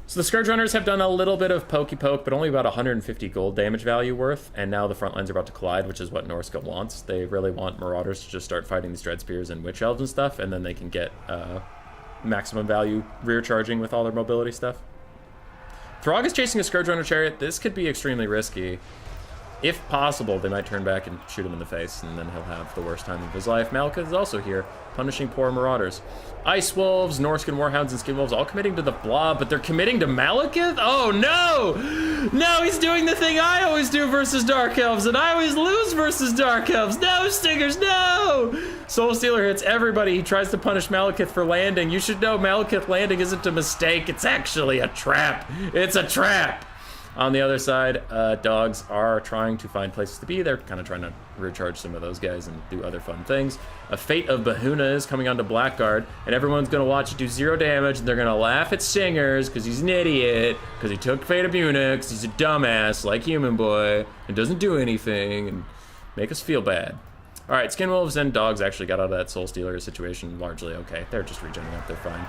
So the Scourge Runners have done a little bit of pokey poke, but only about 150 gold damage value worth, and now the front lines are about to collide, which is what Norska wants. They really want Marauders to just start fighting these Dread Spears and Witch Elves and stuff, and then they can get maximum value rear charging with all their mobility stuff. Throg is chasing a Scourge Runner Chariot. This could be extremely risky. If possible, they might turn back and shoot him in the face, and then he'll have the worst time of his life. Malekith is also here, punishing poor Marauders. Ice Wolves, Norscan Warhounds, and Skinwolves all committing to the Blob, but they're committing to Malekith? Oh, no! No, he's doing the thing I always do versus Dark Elves, and I always lose versus Dark Elves. No, Stingers, no! Soul Stealer hits everybody. He tries to punish Malekith for landing. You should know Malekith landing isn't a mistake. It's actually a trap. It's a trap! On the other side, dogs are trying to find places to be. They're kind of trying to recharge some of those guys and do other fun things. A Fate of Bahuna is coming onto Blackguard, and everyone's going to watch it do 0 damage, and they're going to laugh at Singers because he's an idiot, because he took Fate of Bahuna, because he's a dumbass like Human Boy, and doesn't do anything, and make us feel bad. All right, Skinwolves and dogs actually got out of that Soul Stealer situation largely okay. They're just regenerating up, they're fine.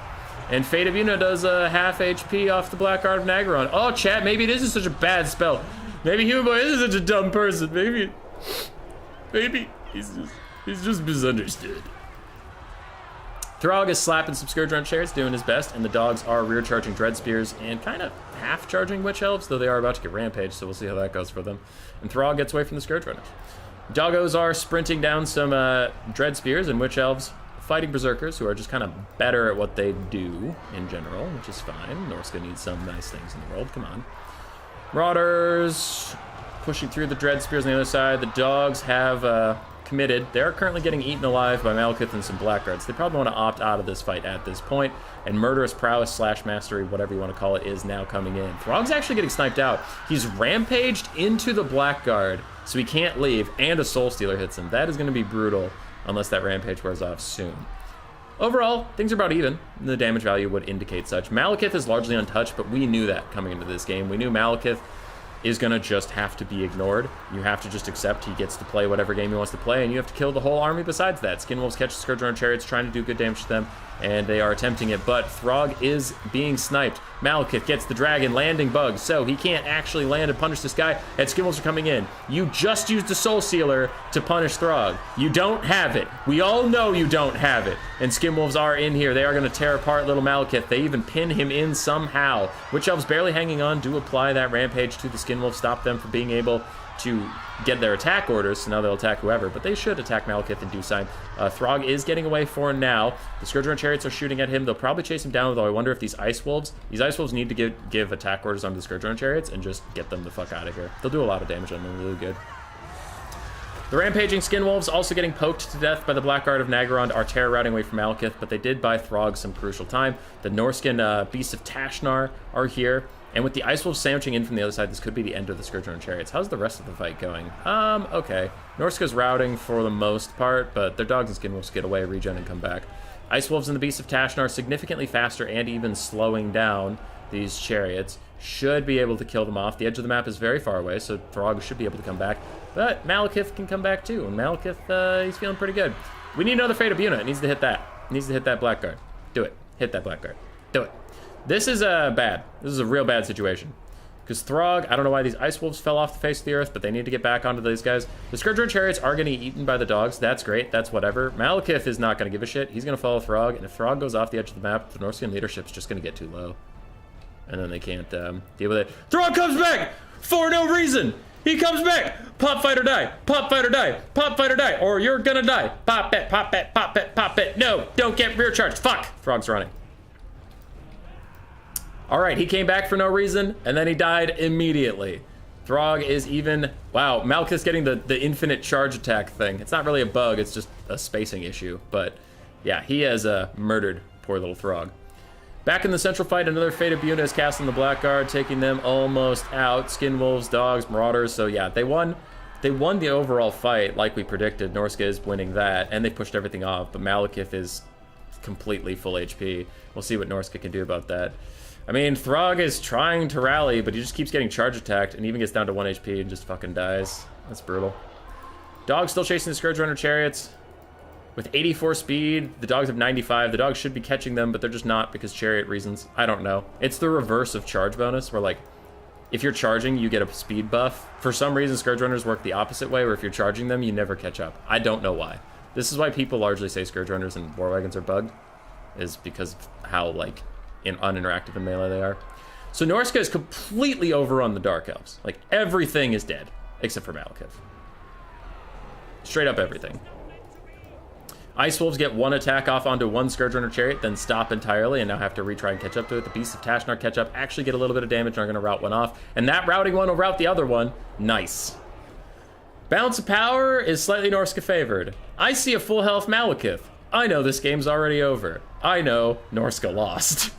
And Fate of Una does a half HP off the Black Art of Nagaron. Oh, chat, maybe it isn't such a bad spell. Maybe Human Boy isn't such a dumb person. Maybe he's just misunderstood. Throg is slapping some Scourge Runner Chariots, doing his best, and the dogs are rear charging Dread Spears and kind of half charging Witch Elves, though they are about to get Rampage, so we'll see how that goes for them. And Throg gets away from the Scourge Runners. Doggos are sprinting down some Dread Spears and Witch Elves, fighting Berserkers, who are just kind of better at what they do in general, which is fine. Norska needs some nice things in the world. Come on. Marauders pushing through the Dread Spears on the other side. The dogs have committed. They're currently getting eaten alive by Malekith and some Blackguards. They probably want to opt out of this fight at this point, and Murderous Prowess / Mastery, whatever you want to call it, is now coming in. Throg's actually getting sniped out. He's rampaged into the Blackguard, so he can't leave, and a Soul Stealer hits him. That is going to be brutal, unless that Rampage wears off soon. Overall, things are about even. The damage value would indicate such. Malekith is largely untouched, but we knew that coming into this game. We knew Malekith is going to just have to be ignored. You have to just accept he gets to play whatever game he wants to play, and you have to kill the whole army besides that. Skinwolves catch the Scourge Runner Chariots, trying to do good damage to them, and they are attempting it, but Throg is being sniped. Malekith gets the dragon landing bug, so he can't actually land and punish this guy, and Skinwolves are coming in. You just used the Soul Sealer to punish Throg. You don't have it. We all know you don't have it. And Skinwolves are in here. They are going to tear apart little Malekith. They even pin him in somehow. Witch Elves barely hanging on, do apply that rampage to the Skinwolves, stop them from being able to get their attack orders, so now they'll attack whoever, but they should attack Malekith in due time. Throg is getting away for now. The Scourge Runner Chariots are shooting at him. They'll probably chase him down, though I wonder if these Ice Wolves need to give attack orders onto the Scourge Runner Chariots and just get them the fuck out of here. They'll do a lot of damage on them, really good. The rampaging Skinwolves, also getting poked to death by the Blackguard of Naggarond, are terror routing away from Malekith, but they did buy Throg some crucial time. The Norskin Beasts of Tashnar are here. And with the Ice Wolves sandwiching in from the other side, this could be the end of the Scourge Runner Chariots. How's the rest of the fight going? Okay. Norska's routing for the most part, but their dogs and Skinwolves get away, regen, and come back. Ice Wolves and the Beasts of Tashnar are significantly faster and even slowing down these chariots. Should be able to kill them off. The edge of the map is very far away, so Throg should be able to come back. But Malekith can come back too, and Malekith, he's feeling pretty good. We need another Fate of Buna. It needs to hit that. It needs to hit that Blackguard. Do it. Hit that Blackguard. Do it. This is bad. This is a real bad situation. Because Throg, I don't know why these Ice Wolves fell off the face of the earth, but they need to get back onto these guys. The Scourge Runner Chariots are getting eaten by the dogs. That's great. That's whatever. Malekith is not going to give a shit. He's going to follow Throg, and if Throg goes off the edge of the map, the Norscan leadership's just going to get too low. And then they can't deal with it. Throg comes back! For no reason! He comes back! Pop, fight, or die! Pop, fight, or die! Pop, fight, or die! Or you're gonna die! Pop it, pop it, pop it, pop it! No! Don't get rear charged! Fuck! Throg's running. Alright, he came back for no reason, and then he died immediately. Throg is even... Wow, Malekith's getting the infinite charge attack thing. It's not really a bug, it's just a spacing issue. But, yeah, he has murdered poor little Throg. Back in the central fight, another Fate of Buna is cast on the Blackguard, taking them almost out. Skinwolves, dogs, marauders. So, yeah, they won the overall fight, like we predicted. Norska is winning that, and they pushed everything off. But Malekith is completely full HP. We'll see what Norska can do about that. I mean, Throg is trying to rally, but he just keeps getting charge attacked and even gets down to 1 HP and just fucking dies. That's brutal. Dogs still chasing the Scourge Runner Chariots. With 84 speed, the dogs have 95. The dogs should be catching them, but they're just not because chariot reasons. I don't know. It's the reverse of charge bonus, where, like, if you're charging, you get a speed buff. For some reason, Scourge Runners work the opposite way, where if you're charging them, you never catch up. I don't know why. This is why people largely say Scourge Runners and War Wagons are bugged, is because of how, like, uninteractive in melee they are. So Norska is completely overrun the Dark Elves. Like, everything is dead, except for Malekith. Straight up everything. Ice Wolves get one attack off onto one Scourge Runner Chariot, then stop entirely, and now have to retry and catch up to it. The Beasts of Tashnar catch up, actually get a little bit of damage, and are going to route one off. And that routing one will route the other one. Nice. Balance of power is slightly Norska favored. I see a full health Malekith. I know this game's already over. I know Norska lost.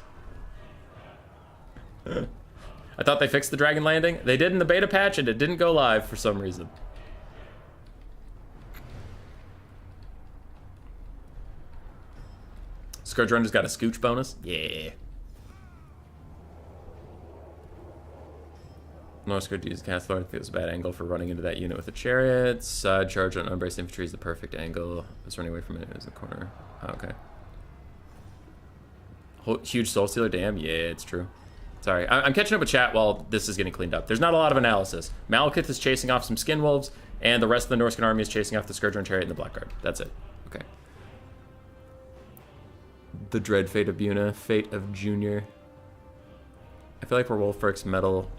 I thought they fixed the dragon landing. They did in the beta patch, and it didn't go live for some reason. Scourge Runner's got a scooch bonus. Yeah. Norska uses cast Lord. I think it was a bad angle for running into that unit with the chariots. Side charge on unbraced infantry is the perfect angle. I was running away from it. It was in the corner. Oh, okay. Huge Soul Stealer. Damn. Yeah, it's true. Sorry. I'm catching up with chat while this is getting cleaned up. There's not a lot of analysis. Malekith is chasing off some Skin Wolves, and the rest of the Norscan army is chasing off the Scourge Runner Chariot and the Blackguard. That's it. Okay. The dread Fate of Buna, Fate of Junior. I feel like where Wolfrick's metal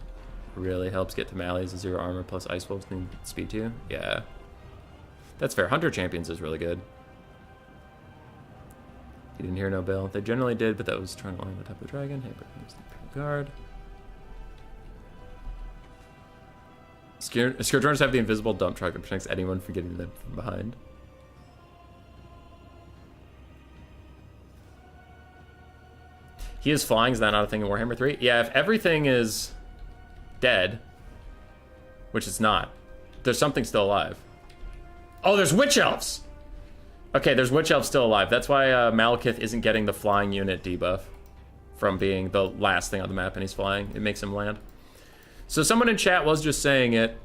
really helps get to Mally's 0 armor plus Ice Wolves need speed 2. Yeah. That's fair. Hunter Champions is really good. You didn't hear no bell. They generally did, but that was trying to line the top of the dragon. Hey, guard. Scourge Runners have the invisible dump truck that protects anyone from getting them from behind. He is flying. Is that not a thing in Warhammer 3? Yeah, if everything is dead, which it's not, there's something still alive. Oh, there's Witch Elves! Okay, there's Witch Elves still alive. That's why Malekith isn't getting the flying unit debuff from being the last thing on the map and he's flying. It makes him land. So someone in chat was just saying it.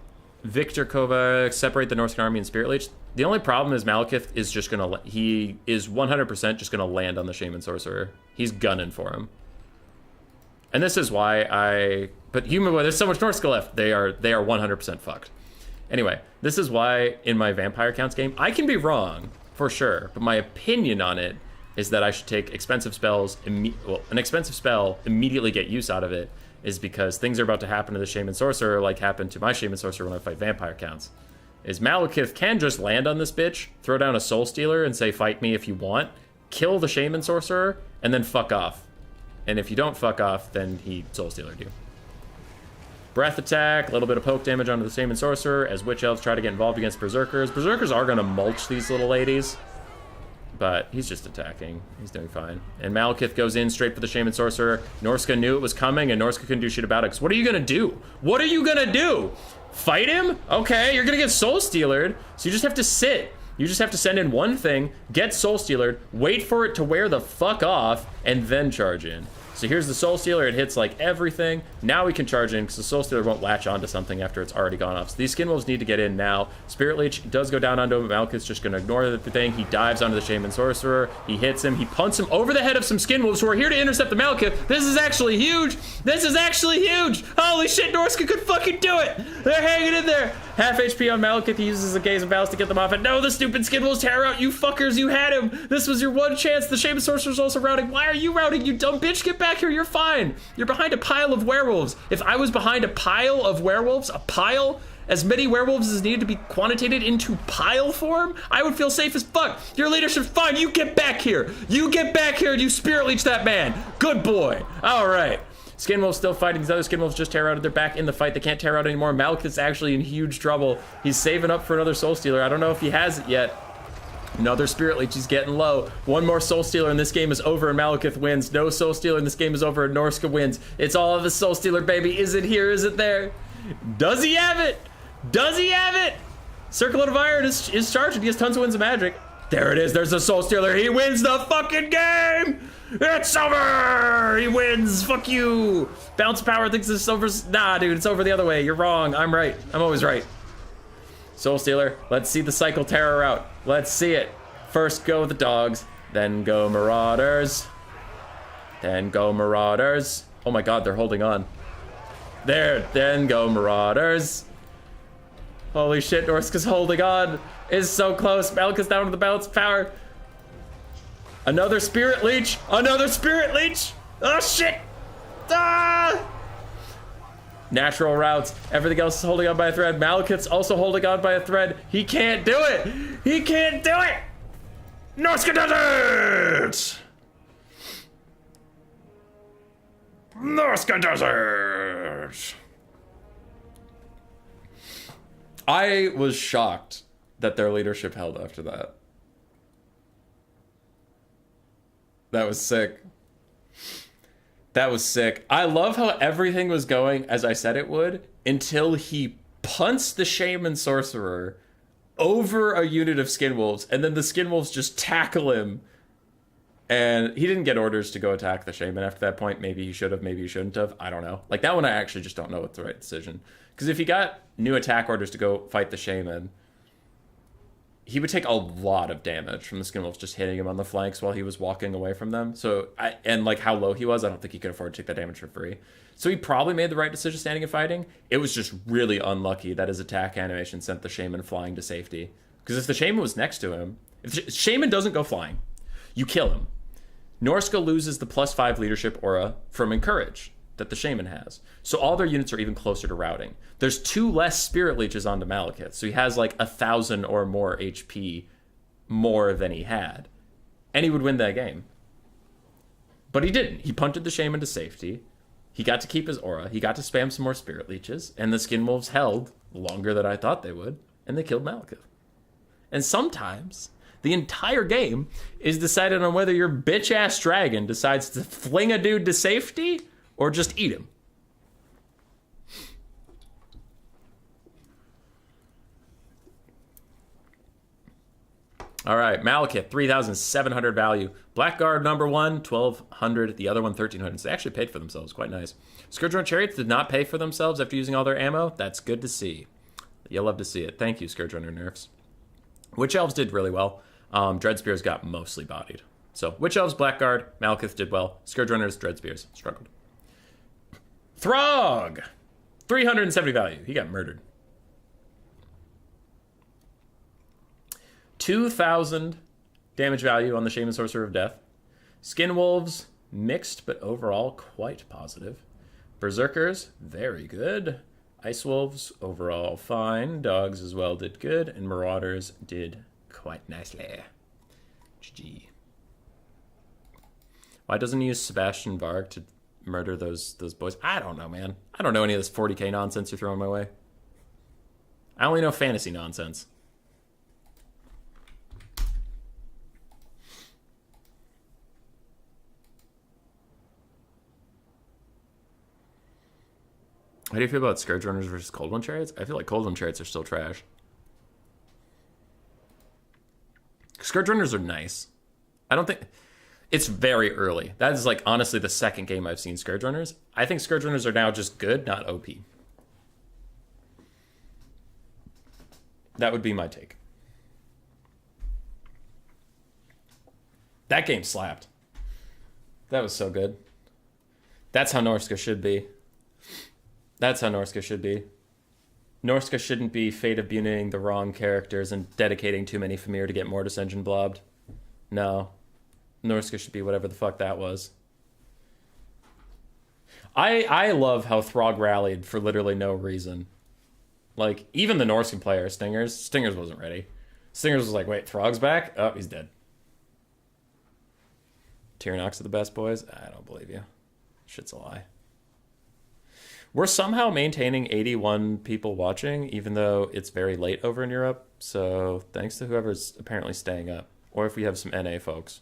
Victor Kovac, separate the Northern Army and Spirit Leech. The only problem is Malekith is just gonna, he is 100% just gonna land on the Shaman Sorcerer. He's gunning for him. And this is why but Human Boy, there's so much Norska left. They are 100% fucked. Anyway, this is why in my Vampire Counts game, I can be wrong, for sure, but my opinion on it is that I should take expensive spells, an expensive spell, immediately get use out of it, is because things are about to happen to the Shaman Sorcerer like happened to my Shaman Sorcerer when I fight Vampire Counts. Is Malekith can just land on this bitch, throw down a Soul Stealer and say, fight me if you want, kill the Shaman Sorcerer, and then fuck off. And if you don't fuck off, then he Soul Stealered you. Breath attack, a little bit of poke damage onto the Shaman Sorcerer as Witch Elves try to get involved against Berserkers. Berserkers are going to mulch these little ladies, but he's just attacking. He's doing fine. And Malekith goes in straight for the Shaman Sorcerer. Norska knew it was coming, and Norska couldn't do shit about it. Because what are you going to do? What are you going to do? Fight him? Okay, you're going to get Soul Stealered, so you just have to sit. You just have to send in one thing, get Soul Stealered, wait for it to wear the fuck off, and then charge in. So here's the Soul Stealer. It hits like everything. Now we can charge in because the Soul Stealer won't latch onto something after it's already gone off. So these Skin Wolves need to get in now. Spirit Leech does go down onto him. Malekith's just going to ignore the thing. He dives onto the Shaman Sorcerer. He hits him. He punts him over the head of some Skin Wolves who are here to intercept the Malekith. This is actually huge. This is actually huge. Holy shit, Norska could fucking do it. They're hanging in there. Half HP on Malekith. He uses a Gaze of Balance to get them off. And no, the stupid Skin Wolves tear out. You fuckers, you had him. This was your one chance. The Shaman Sorcerer's also routing. Why are you routing, you dumb bitch? Get back here. You're fine. You're behind a pile of werewolves. If I was behind a pile of werewolves, as many werewolves as needed to be quantitated into pile form, I would feel safe as fuck. Your leadership's fine. You get back here. You get back here and you Spirit Leech that man. Good boy. All right. Skin Wolves still fighting. These other Skin Wolves just tear out. They're back in the fight. They can't tear out anymore. Malekith's actually in huge trouble. He's saving up for another Soul Stealer. I don't know if he has it yet. Another Spirit Leech, he's getting low. One more Soul Stealer and this game is over and Malekith wins. No Soul Stealer and this game is over and Norska wins. It's all of the Soul Stealer, baby. Is it here? Is it there? Does he have it? Does he have it? Circlet of Iron is charged. He has tons of winds of magic. There it is. There's the Soul Stealer. He wins the fucking game. It's over. He wins. Fuck you. Bounce Power thinks it's over. Nah, dude, it's over the other way. You're wrong. I'm right. I'm always right. Soul Stealer, let's see the Cycle Terror out. Let's see it. First go the dogs, then go Marauders. Then go Marauders. Oh my god, they're holding on. There, then go Marauders. Holy shit, Norska's holding on. Is so close. Malekith's down to the Balance Power. Another Spirit Leech. Another Spirit Leech. Oh shit. Ah! Natural routes. Everything else is holding on by a thread. Malekith's also holding on by a thread. He can't do it. He can't do it. Norska does it. Norska does it. I was shocked that their leadership held after that. That was sick. That was sick. I love how everything was going as I said it would until he punts the Shaman Sorcerer over a unit of Skin Wolves, and then the Skin Wolves just tackle him. And he didn't get orders to go attack the Shaman after that point. Maybe he should have, maybe he shouldn't have. I don't know. Like, that one I actually just don't know what's the right decision. Because if he got new attack orders to go fight the Shaman, he would take a lot of damage from the Skin Wolves just hitting him on the flanks while he was walking away from them. So, and like how low he was, I don't think he could afford to take that damage for free. So he probably made the right decision standing and fighting. It was just really unlucky that his attack animation sent the Shaman flying to safety. Because if the Shaman was next to him, if the Shaman doesn't go flying, you kill him. Norska loses the +5 leadership aura from Encourage that the Shaman has. So all their units are even closer to routing. There's 2 less Spirit Leeches onto Malekith. So he has like 1,000 or more HP more than he had. And he would win that game. But he didn't. He punted the Shaman to safety. He got to keep his aura. He got to spam some more Spirit Leeches. And the Skin Wolves held longer than I thought they would. And they killed Malekith. And sometimes the entire game is decided on whether your bitch-ass dragon decides to fling a dude to safety or just eat him. All right, Malekith, 3,700 value. Blackguard number 1, 1,200. The other one, 1,300. So they actually paid for themselves. Quite nice. Scourge Runner Chariots did not pay for themselves after using all their ammo. That's good to see. You'll love to see it. Thank you, Scourge Runner nerfs. Witch Elves did really well. Dread Spears got mostly bodied. So Witch Elves, Blackguard, Malekith did well. Scourge Runners, Dread Spears struggled. Throg, 370 value. He got murdered. 2,000 damage value on the Shaman Sorcerer of Death. Skin Wolves, mixed, but overall quite positive. Berserkers, very good. Ice Wolves, overall fine. Dogs as well did good. And Marauders did quite nicely. GG. Why doesn't he use Sebastian Varg to murder those boys? I don't know, man. I don't know any of this 40k nonsense you're throwing my way. I only know fantasy nonsense. How do you feel about Scourge Runners versus Cold One Chariots? I feel like Cold One Chariots are still trash. Scourge Runners are nice. I don't think... It's very early. That is, like, honestly the second game I've seen Scourge Runners. I think Scourge Runners are now just good, not OP. That would be my take. That game slapped. That was so good. That's how Norska should be. That's how Norska should be. Norska shouldn't be Fate of Buning the wrong characters and dedicating too many Famir to get Mortis Engine blobbed. No. Norska should be whatever the fuck that was. I love how Throg rallied for literally no reason. Like, even the Norscan player, Stingers wasn't ready. Stingers was like, wait, Throg's back? Oh, he's dead. Tyrannox are the best boys? I don't believe you. Shit's a lie. We're somehow maintaining 81 people watching, even though it's very late over in Europe. So thanks to whoever's apparently staying up. Or if we have some NA folks.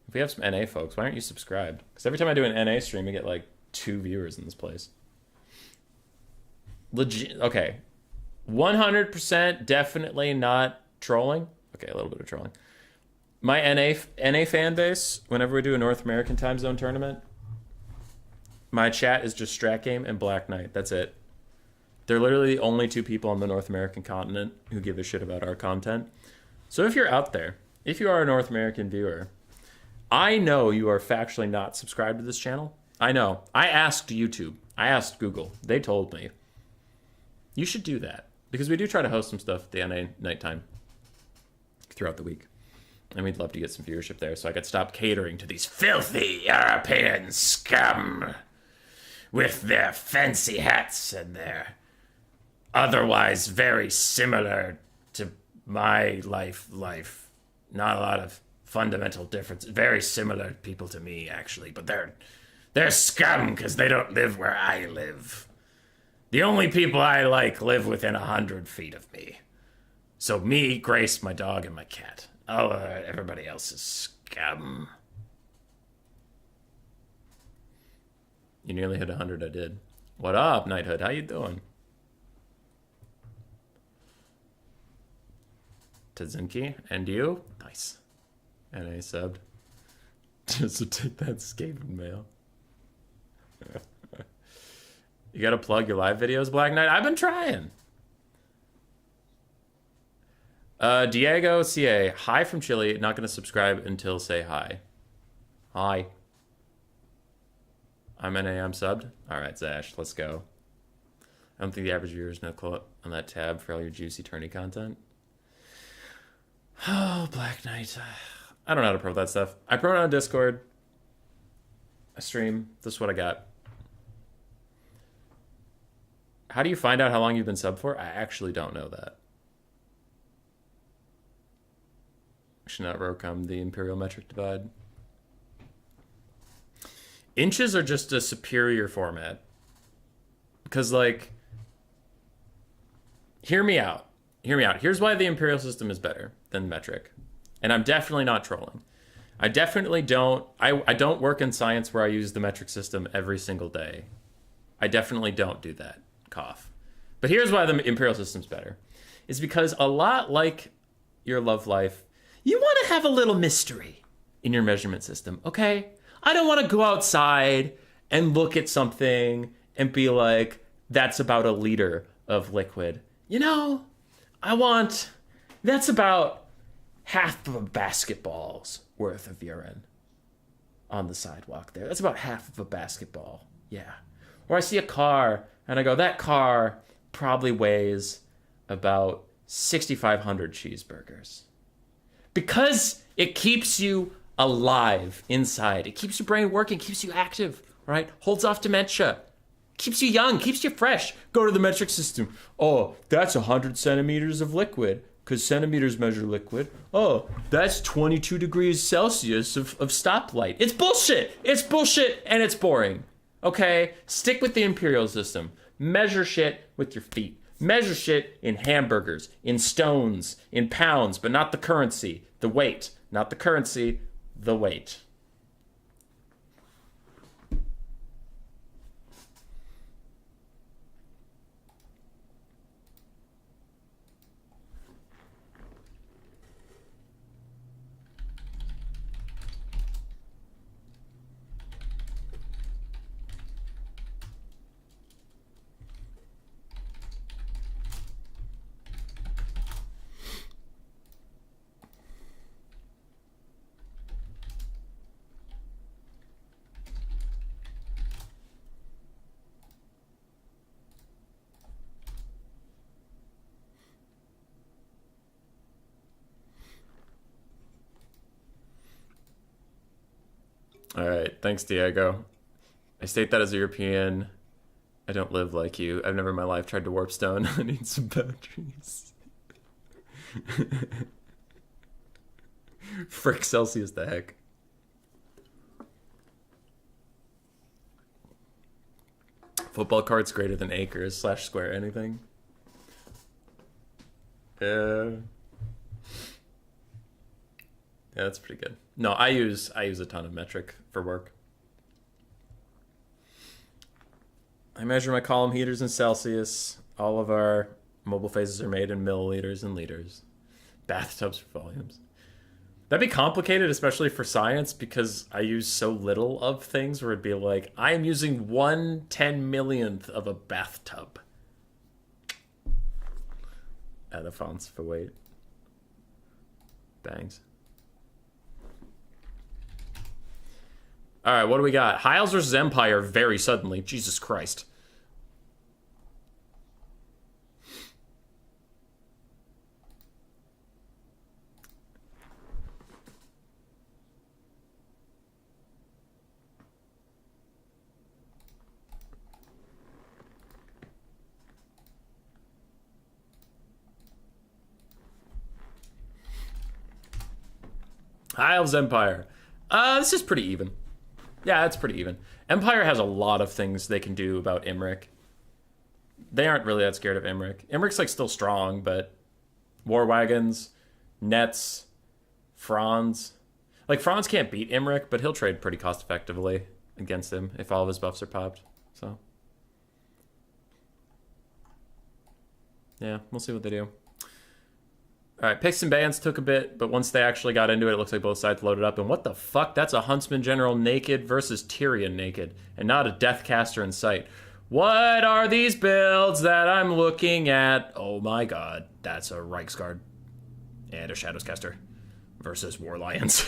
If we have some NA folks, why aren't you subscribed? Because every time I do an NA stream, I get like 2 viewers in this place. Legit. Okay. 100% definitely not trolling. Okay, a little bit of trolling. My NA fan base, whenever we do a North American time zone tournament, my chat is just Strat Game and Black Knight. That's it. They're literally the only 2 people on the North American continent who give a shit about our content. So if you're out there, if you are a North American viewer, I know you are factually not subscribed to this channel. I know. I asked YouTube. I asked Google. They told me. You should do that. Because we do try to host some stuff at the NA nighttime throughout the week. And we'd love to get some viewership there so I could stop catering to these filthy European scum with their fancy hats and their otherwise very similar to my life. Not a lot of fundamental difference. Very similar people to me, actually, but they're scum because they don't live where I live. The only people I like live within 100 feet of me. So me, Grace, my dog, and my cat. Oh, everybody else is scum. You nearly hit 100, I did. What up, Knighthood? How you doing? Tazinki, and you? Nice. And I subbed. Just to take that Skaven mail. You gotta plug your live videos, Black Knight? I've been trying. Diego CA, hi from Chile. Not gonna subscribe until say hi. Hi. I'm NA, I'm subbed. Alright, Zash, let's go. I don't think the average viewer is no clue on that tab for all your juicy tourney content. Oh, Black Knight. I don't know how to promote that stuff. I promote on Discord. I stream. This is what I got. How do you find out how long you've been subbed for? I actually don't know that. I should not overcome the imperial metric divide. Inches are just a superior format. Because, like, hear me out. Hear me out. Here's why the imperial system is better than metric. And I'm definitely not trolling. I definitely don't... I don't work in science where I use the metric system every single day. I definitely don't do that. Cough. But here's why the imperial system's better. It's because a lot like your love life, you want to have a little mystery in your measurement system, okay? I don't want to go outside and look at something and be like, that's about a liter of liquid. You know, that's about half of a basketball's worth of urine on the sidewalk there. That's about half of a basketball. Yeah. Or I see a car and I go, that car probably weighs about 6,500 cheeseburgers. Because it keeps you alive inside. It keeps your brain working, keeps you active, right? Holds off dementia. Keeps you young, keeps you fresh. Go to the metric system. Oh, that's 100 centimeters of liquid, because centimeters measure liquid. Oh, that's 22 degrees Celsius of stoplight. It's bullshit. It's bullshit and it's boring. Okay? Stick with the imperial system. Measure shit with your feet. Measure shit in hamburgers, in stones, in pounds, but not the currency, the weight. Not the currency, the weight. All right, thanks, Diego. I state that as a European. I don't live like you. I've never in my life tried to warp stone. I need some batteries. Frick Celsius the heck. Football cards greater than acres / square anything. Yeah, that's pretty good. No, I use a ton of metric for work. I measure my column heaters in Celsius. All of our mobile phases are made in milliliters and liters. Bathtubs for volumes. That'd be complicated, especially for science, because I use so little of things where it'd be like, I am using 1/10,000,000th of a bathtub. Add a fonts for weight. Bangs. All right, what do we got? Hiles versus Empire very suddenly. Jesus Christ. Hiles Empire. This is pretty even. Yeah, it's pretty even. Empire has a lot of things they can do about Imric. They aren't really that scared of Imric. Imric's like still strong, but war wagons, nets, Franz. Like Franz can't beat Imric, but he'll trade pretty cost effectively against him if all of his buffs are popped. So yeah, we'll see what they do. All right, picks and bans took a bit, but once they actually got into it, it looks like both sides loaded up. And what the fuck? That's a Huntsman General naked versus Tyrion naked, and not a Deathcaster in sight. What are these builds that I'm looking at? Oh my god, that's a Reiksguard and a Shadowscaster versus War Lions.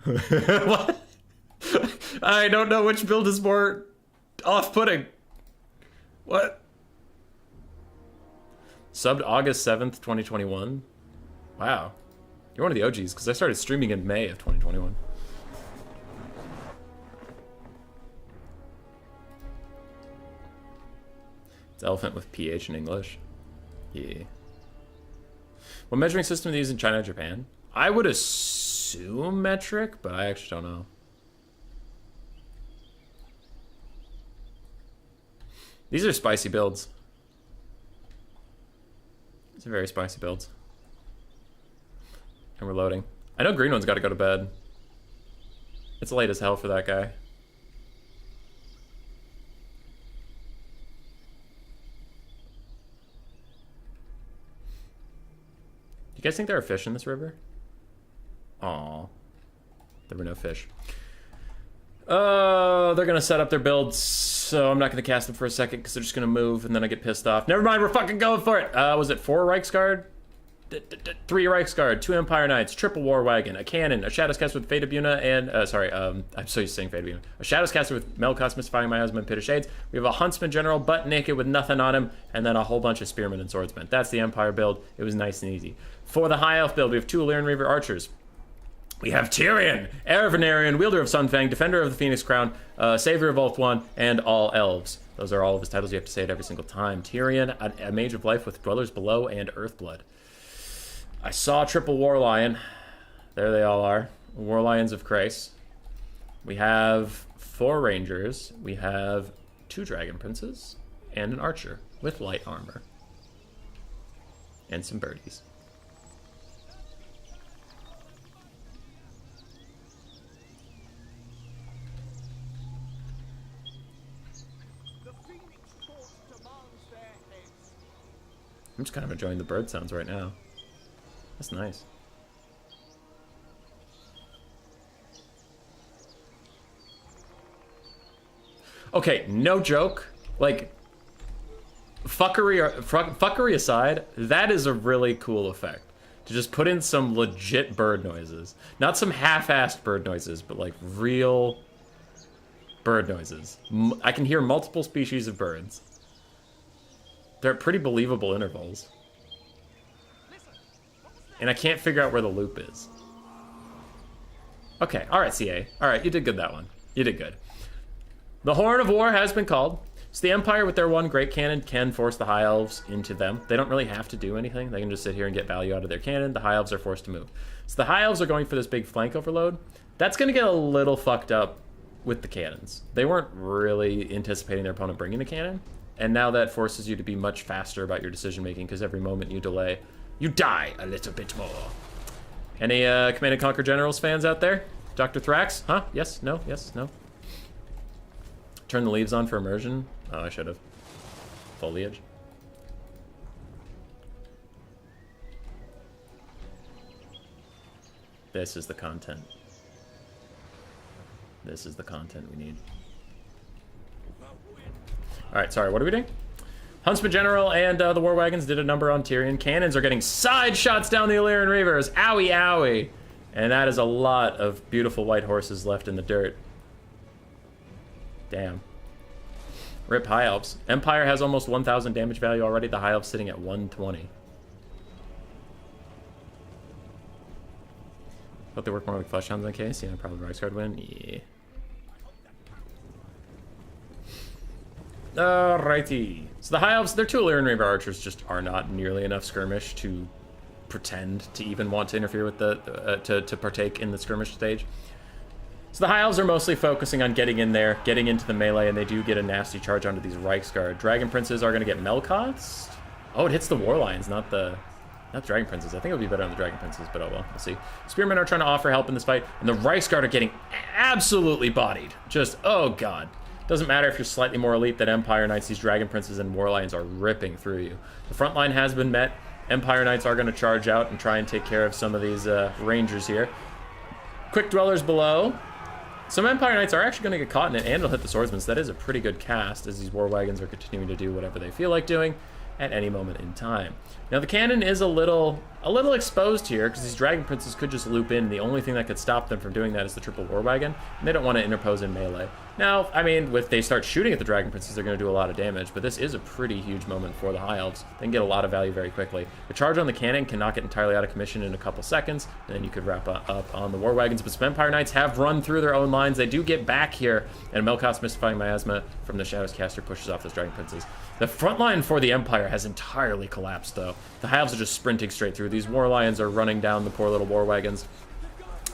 What? I don't know which build is more off-putting. What? Subbed August 7th, 2021. Wow. You're one of the OGs, because I started streaming in May of 2021. It's elephant with PH in English. Yeah. What measuring system do they use in China and Japan? I would assume metric, but I actually don't know. These are spicy builds. These are very spicy builds. And we're loading. I know green one's got to go to bed. It's late as hell for that guy. You guys think there are fish in this river? Aw. There were no fish. They're gonna set up their builds, so I'm not gonna cast them for a second because they're just gonna move, and then I get pissed off. Never mind, we're fucking going for it. Was it 4 Reichsguard? 3 Reichsguard, 2 Empire Knights, triple War Wagon, a cannon, a Shadows Caster with Fate of Buna, and I'm so used to saying Fate of Buna. A Shadows Caster with Melkoth, Mystifying Miasma, and Pit of Shades. We have a Huntsman General, butt naked with nothing on him, and then a whole bunch of Spearmen and Swordsmen. That's the Empire build. It was nice and easy. For the High Elf build, we have 2 Illyrian Reaver Archers. We have Tyrion, heir of Venarian, wielder of Sunfang, defender of the Phoenix Crown, savior of Ulthuan, and all elves. Those are all of his titles. You have to say it every single time. Tyrion, a mage of life with dwellers below and Earthblood. I saw triple War Lion. There they all are. War Lions of Chryse. We have 4 Rangers. We have 2 Dragon Princes and an Archer with light armor. And some birdies. I'm just kind of enjoying the bird sounds right now. That's nice. Okay, no joke. Like, fuckery aside, that is a really cool effect. To just put in some legit bird noises. Not some half-assed bird noises, but like real bird noises. I can hear multiple species of birds. They're at pretty believable intervals. And I can't figure out where the loop is. Okay, alright, CA. Alright, you did good that one. You did good. The Horn of War has been called. So the Empire with their 1 Great Cannon can force the High Elves into them. They don't really have to do anything. They can just sit here and get value out of their cannon. The High Elves are forced to move. So the High Elves are going for this big flank overload. That's going to get a little fucked up with the cannons. They weren't really anticipating their opponent bringing the cannon. And now that forces you to be much faster about your decision making because every moment you delay, you die a little bit more. Any Command & Conquer Generals fans out there? Dr. Thrax? Huh? Yes? No? Yes? No? Turn the leaves on for immersion? Oh, I should have. Foliage. This is the content. This is the content we need. Alright, sorry, what are we doing? Huntsman General and the War Wagons did a number on Tyrion. Cannons are getting side shots down the Illyrian Reavers. Owie, owie. And that is a lot of beautiful white horses left in the dirt. Damn. Rip High Elves. Empire has almost 1,000 damage value already. The High Elves sitting at 120. Hope they work more like Fleshhounds in the case. Yeah, probably Reichsguard win. Yeah. Alrighty. So the High Elves, their 2 Illyrian Reaver Archers just are not nearly enough skirmish to pretend to even want to interfere with the, to partake in the skirmish stage. So the High Elves are mostly focusing on getting in there, getting into the melee, and they do get a nasty charge onto these Reichsguard. Dragon Princes are going to get Melkoths. Oh, it hits the War Lions, not Dragon Princes. I think it would be better on the Dragon Princes, but oh well, we'll see. Spearmen are trying to offer help in this fight, and the Reichsguard are getting absolutely bodied. Just, oh god. Doesn't matter if you're slightly more elite than Empire Knights, these Dragon Princes and War Lions are ripping through you. The front line has been met. Empire Knights are going to charge out and try and take care of some of these Rangers here. Quick Dwellers below. Some Empire Knights are actually going to get caught in it, and it'll hit the Swordsman, so that is a pretty good cast, as these War Wagons are continuing to do whatever they feel like doing at any moment in time. Now, the cannon is a little exposed here, because these Dragon Princes could just loop in. The only thing that could stop them from doing that is the triple War Wagon, and they don't want to interpose in melee. Now, I mean, if they start shooting at the Dragon Princes, they're going to do a lot of damage, but this is a pretty huge moment for the High Elves. They can get a lot of value very quickly. The charge on the cannon can knock it entirely out of commission in a couple seconds, and then you could wrap up on the War Wagons, but some Empire Knights have run through their own lines. They do get back here, and Melkoth's Mystifying Miasma from the Shadows Caster pushes off those Dragon Princes. The front line for the Empire has entirely collapsed, though. The High Elves are just sprinting straight through. These War Lions are running down the poor little War Wagons,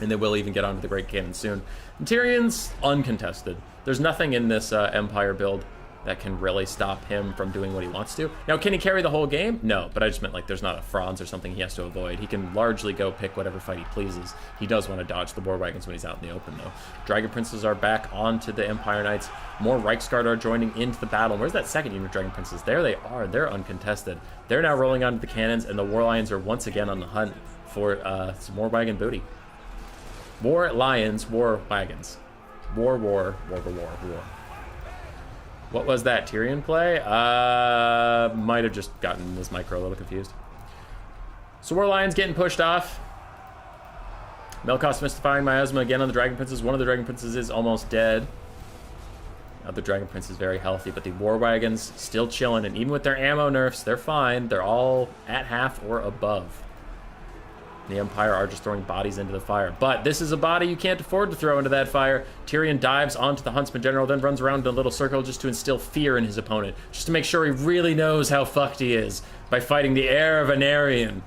and they will even get onto the Great Cannon soon. And Tyrion's uncontested. There's nothing in this Empire build that can really stop him from doing what he wants to. Now, can he carry the whole game? No, but I just meant like there's not a Franz or something he has to avoid. He can largely go pick whatever fight he pleases. He does want to dodge the war wagons when he's out in the open, though. Dragon Princes are back onto the Empire Knights. More Reichsguard are joining into the battle. Where's that second unit of Dragon Princes? There they are. They're uncontested. They're now rolling onto the cannons, and the War Lions are once again on the hunt for some more wagon booty. War Lions, War Wagons. War. What was that Tyrion play? Might have just gotten this micro a little confused. So War Lions getting pushed off. Melkoth's mystifying miasma again on the Dragon Princes. One of the Dragon Princes is almost dead. The other Dragon Prince is very healthy, but the War Wagons still chilling, and even with their ammo nerfs, they're fine. They're all at half or above. The Empire are just throwing bodies into the fire. But this is a body you can't afford to throw into that fire. Tyrion dives onto the Huntsman General, then runs around in a little circle just to instill fear in his opponent. Just to make sure he really knows how fucked he is by fighting the heir of an Aryan.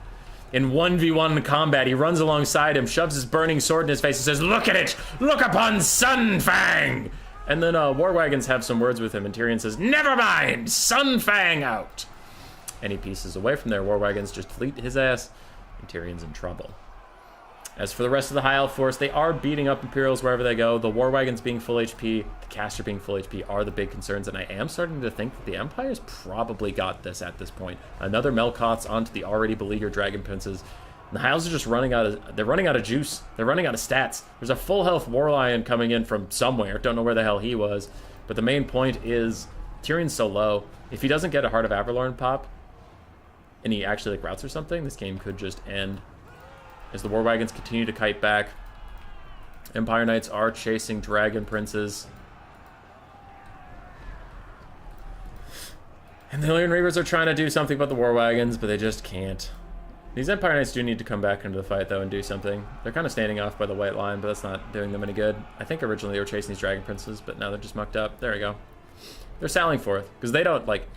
In 1v1 combat, he runs alongside him, shoves his burning sword in his face and says, "Look at it! Look upon Sunfang!" And then War Wagons have some words with him, and Tyrion says, "Never mind! Sunfang out!" And he pieces away from there. War Wagons just fleet his ass. And Tyrion's in trouble. As for the rest of the High Elf force, they are beating up Imperials wherever they go. The War Wagons being full HP, the Caster being full HP are the big concerns, and I am starting to think that the Empire's probably got this at this point. Another Melkoth's onto the already beleaguered Dragon Princes. And the High Elves are just running out of, they're running out of juice. They're running out of stats. There's a full health War Lion coming in from somewhere. Don't know where the hell he was. But the main point is Tyrion's so low. If he doesn't get a Heart of Averlorn pop, and he actually like routes or something, this game could just end. As the War Wagons continue to kite back, Empire Knights are chasing Dragon Princes. And the Illyrian Reavers are trying to do something about the War Wagons, but they just can't. These Empire Knights do need to come back into the fight, though, and do something. They're kind of standing off by the white line, but that's not doing them any good. I think originally they were chasing these Dragon Princes, but now they're just mucked up. There we go. They're sallying forth, because they don't, like...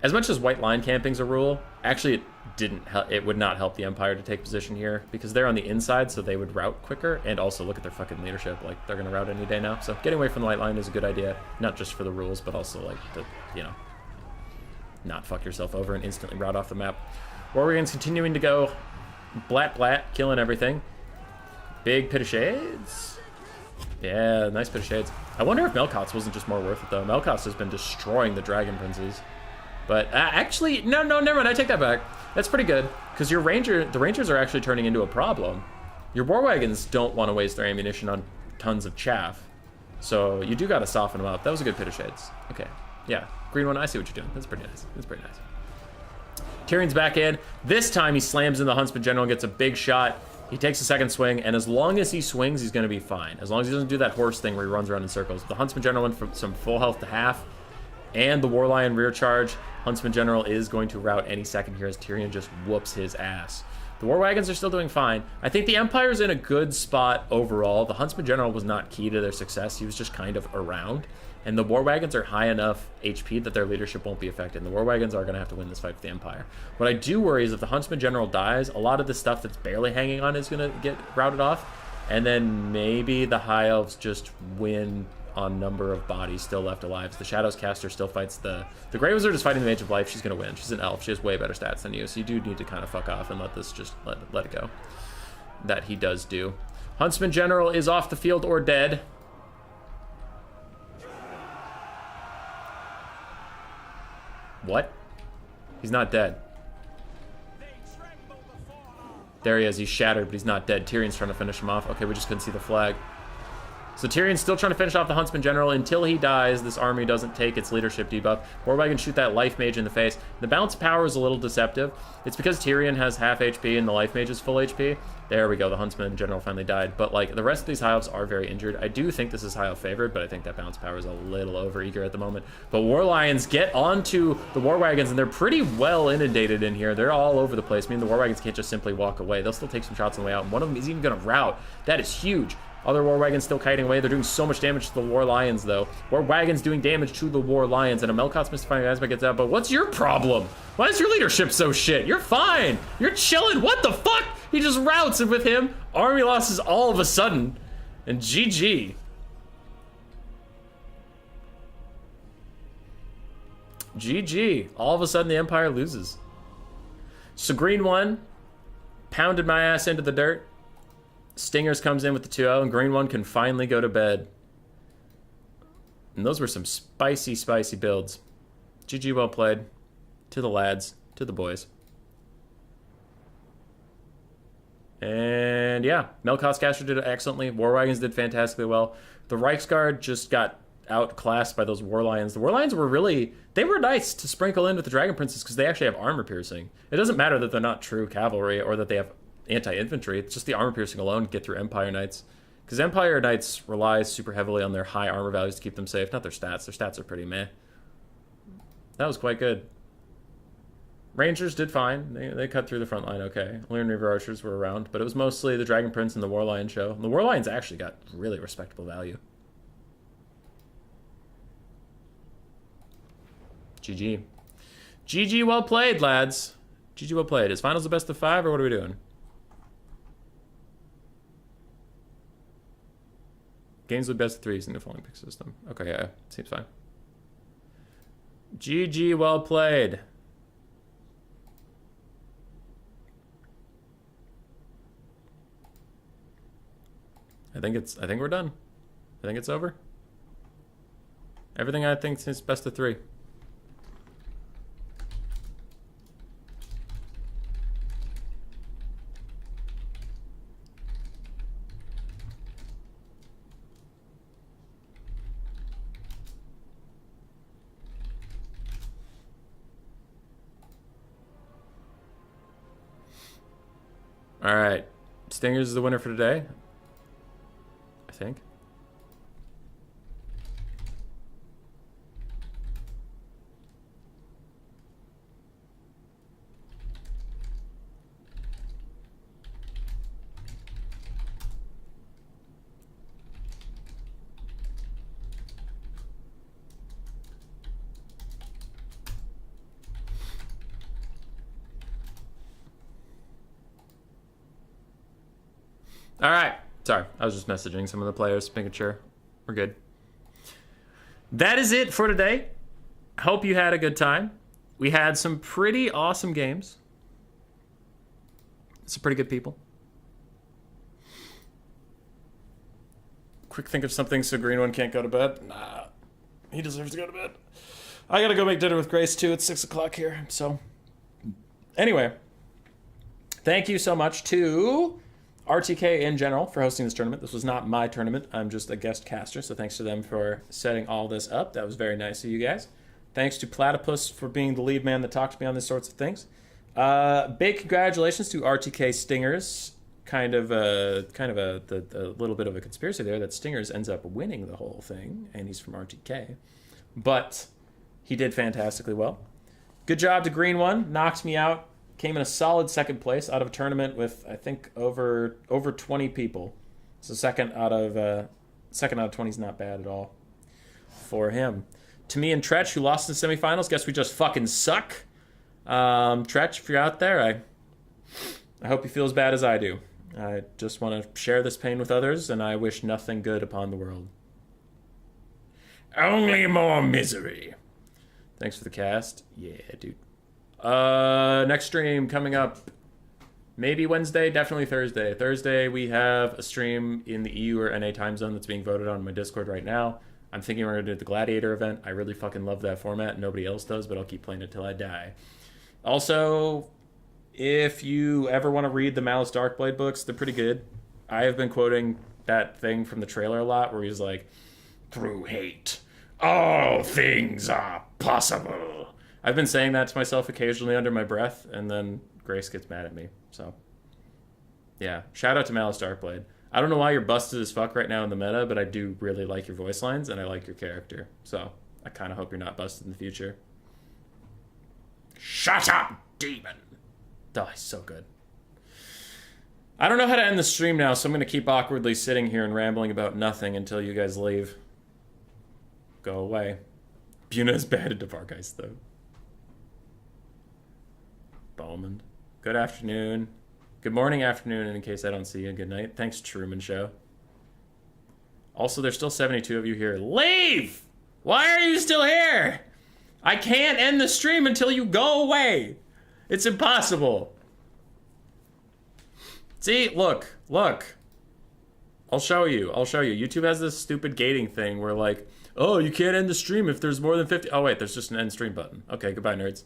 As much as white line camping's a rule, actually it would not help the Empire to take position here, because they're on the inside, so they would route quicker, and also look at their fucking leadership, like, they're gonna route any day now. So getting away from the white line is a good idea, not just for the rules, but also, like, to, you know, not fuck yourself over and instantly route off the map. War Wagons continuing to go blat, killing everything. Big Pit of Shades. Yeah, nice Pit of Shades. I wonder if Melkoth's wasn't just more worth it, though. Melkoth's has been destroying the Dragon Princes. But actually, no, never mind. I take that back. That's pretty good, because the Rangers are actually turning into a problem. Your War Wagons don't want to waste their ammunition on tons of chaff. So you do got to soften them up. That was a good Pit of Shades. Okay, yeah. Green one, I see what you're doing. That's pretty nice. That's pretty nice. Tyrion's back in. This time he slams in the Huntsman General and gets a big shot. He takes a second swing, and as long as he swings, he's going to be fine. As long as he doesn't do that horse thing where he runs around in circles. The Huntsman General went from some full health to half. And the War Lion rear charge. Huntsman General is going to rout any second here as Tyrion just whoops his ass. The War Wagons are still doing fine. I think the Empire's in a good spot overall. The Huntsman General was not key to their success. He was just kind of around. And the War Wagons are high enough HP that their leadership won't be affected. And the War Wagons are going to have to win this fight for the Empire. What I do worry is if the Huntsman General dies, a lot of the stuff that's barely hanging on is going to get routed off. And then maybe the High Elves just win on number of bodies still left alive. The Shadows Caster still fights the Grey Wizard is fighting the Mage of Life. She's gonna win. She's an elf. She has way better stats than you, so you do need to kind of fuck off and let this just let it go. That he does do. Huntsman General is off the field or dead. What? He's not dead. There he is. He's shattered, but he's not dead. Tyrion's trying to finish him off. Okay, we just couldn't see the flag. So Tyrion's still trying to finish off the Huntsman General. Until he dies, this army doesn't take its leadership debuff. War Wagon shoot that Life Mage in the face. The balance of power is a little deceptive. It's because Tyrion has half HP and the Life Mage is full HP. There we go, the Huntsman General finally died. But like, the rest of these High Elves are very injured. I do think this is High Elf favored, but I think that balance of power is a little over-eager at the moment. But War Lions get onto the War Wagons, and they're pretty well inundated in here. They're all over the place. I mean, the War Wagons can't just simply walk away. They'll still take some shots on the way out, and one of them is even going to rout. That is huge. Other War Wagons still kiting away. They're doing so much damage to the War Lions, though. War Wagons doing damage to the War Lions, and a Melkoth's Mystifying Aspect gets out. But what's your problem? Why is your leadership so shit? You're fine. You're chilling. What the fuck? He just routs, and with him, army losses all of a sudden. And GG. GG. All of a sudden the Empire loses. So green 1 pounded my ass into the dirt. Stingers comes in with the 2-0, and green 1 can finally go to bed. And those were some spicy, spicy builds. GG, well played. To the lads, to the boys. And yeah, Melkoscaster did it excellently. War Wagons did fantastically well. The Reichsguard just got outclassed by those War Lions. The War Lions were really, they were nice to sprinkle in with the Dragon Princes because they actually have armor piercing. It doesn't matter that they're not true cavalry or that they have anti-infantry. It's just the armor piercing alone to get through Empire Knights. Because Empire Knights relies super heavily on their high armor values to keep them safe, not their stats. Their stats are pretty meh. That was quite good. Rangers did fine. They cut through the front line okay. Lunar Reaver Archers were around, but it was mostly the Dragon Prince and the War Lion show. And the War Lions actually got really respectable value. GG. GG, well played, lads. GG, well played. Is finals the best of 5, or what are we doing? Games with best of 3 using the following pick system. Okay, yeah, seems fine. GG, well played. I think we're done. I think it's over. Everything I think is best of 3. All right, Stingers is the winner for today. I think. All right. Sorry, I was just messaging some of the players, making sure we're good. That is it for today. Hope you had a good time. We had some pretty awesome games. Some pretty good people. Quick think of something so Green One can't go to bed. Nah, he deserves to go to bed. I gotta go make dinner with Grace too. It's 6 o'clock here. So anyway, thank you so much to RTK in general for hosting this tournament. This was not my tournament. I'm just a guest caster, so thanks to them for setting all this up. That was very nice of you guys. Thanks to Platypus for being the lead man that talks to me on these sorts of things. Big congratulations to RTK Stingers. Kind of a little bit of a conspiracy there that Stingers ends up winning the whole thing, and he's from RTK. But he did fantastically well. Good job to Green One. Knocked me out. Came in a solid second place out of a tournament with, I think, over 20 people. So second out of 20 is not bad at all for him. To me and Tretch, who lost in the semifinals, guess we just fucking suck. Tretch, if you're out there, I hope you feel as bad as I do. I just want to share this pain with others, and I wish nothing good upon the world. Only more misery. Thanks for the cast. Yeah, dude. Next stream coming up, maybe Wednesday, definitely Thursday. Thursday we have a stream in the EU or NA time zone that's being voted on in my Discord right now. I'm thinking we're going to do the Gladiator event. I really fucking love that format. Nobody else does, but I'll keep playing it till I die. Also, if you ever want to read the Malice Darkblade books, they're pretty good. I have been quoting that thing from the trailer a lot where he's like, through hate, all things are possible. I've been saying that to myself occasionally under my breath, and then Grace gets mad at me. So, yeah. Shout out to Malice Darkblade. I don't know why you're busted as fuck right now in the meta, but I do really like your voice lines, and I like your character. So, I kind of hope you're not busted in the future. Shut up, demon! Oh, he's so good. I don't know how to end the stream now, so I'm going to keep awkwardly sitting here and rambling about nothing until you guys leave. Go away. Buna is bad at Devargeist, though. Bowman. Good afternoon. Good morning, afternoon, and in case I don't see you, good night. Thanks, Truman Show. Also, there's still 72 of you here. Leave! Why are you still here? I can't end the stream until you go away. It's impossible. See, look. I'll show you. YouTube has this stupid gating thing where like, oh, you can't end the stream if there's more than 50. Oh, wait, there's just an end stream button. Okay, goodbye, nerds.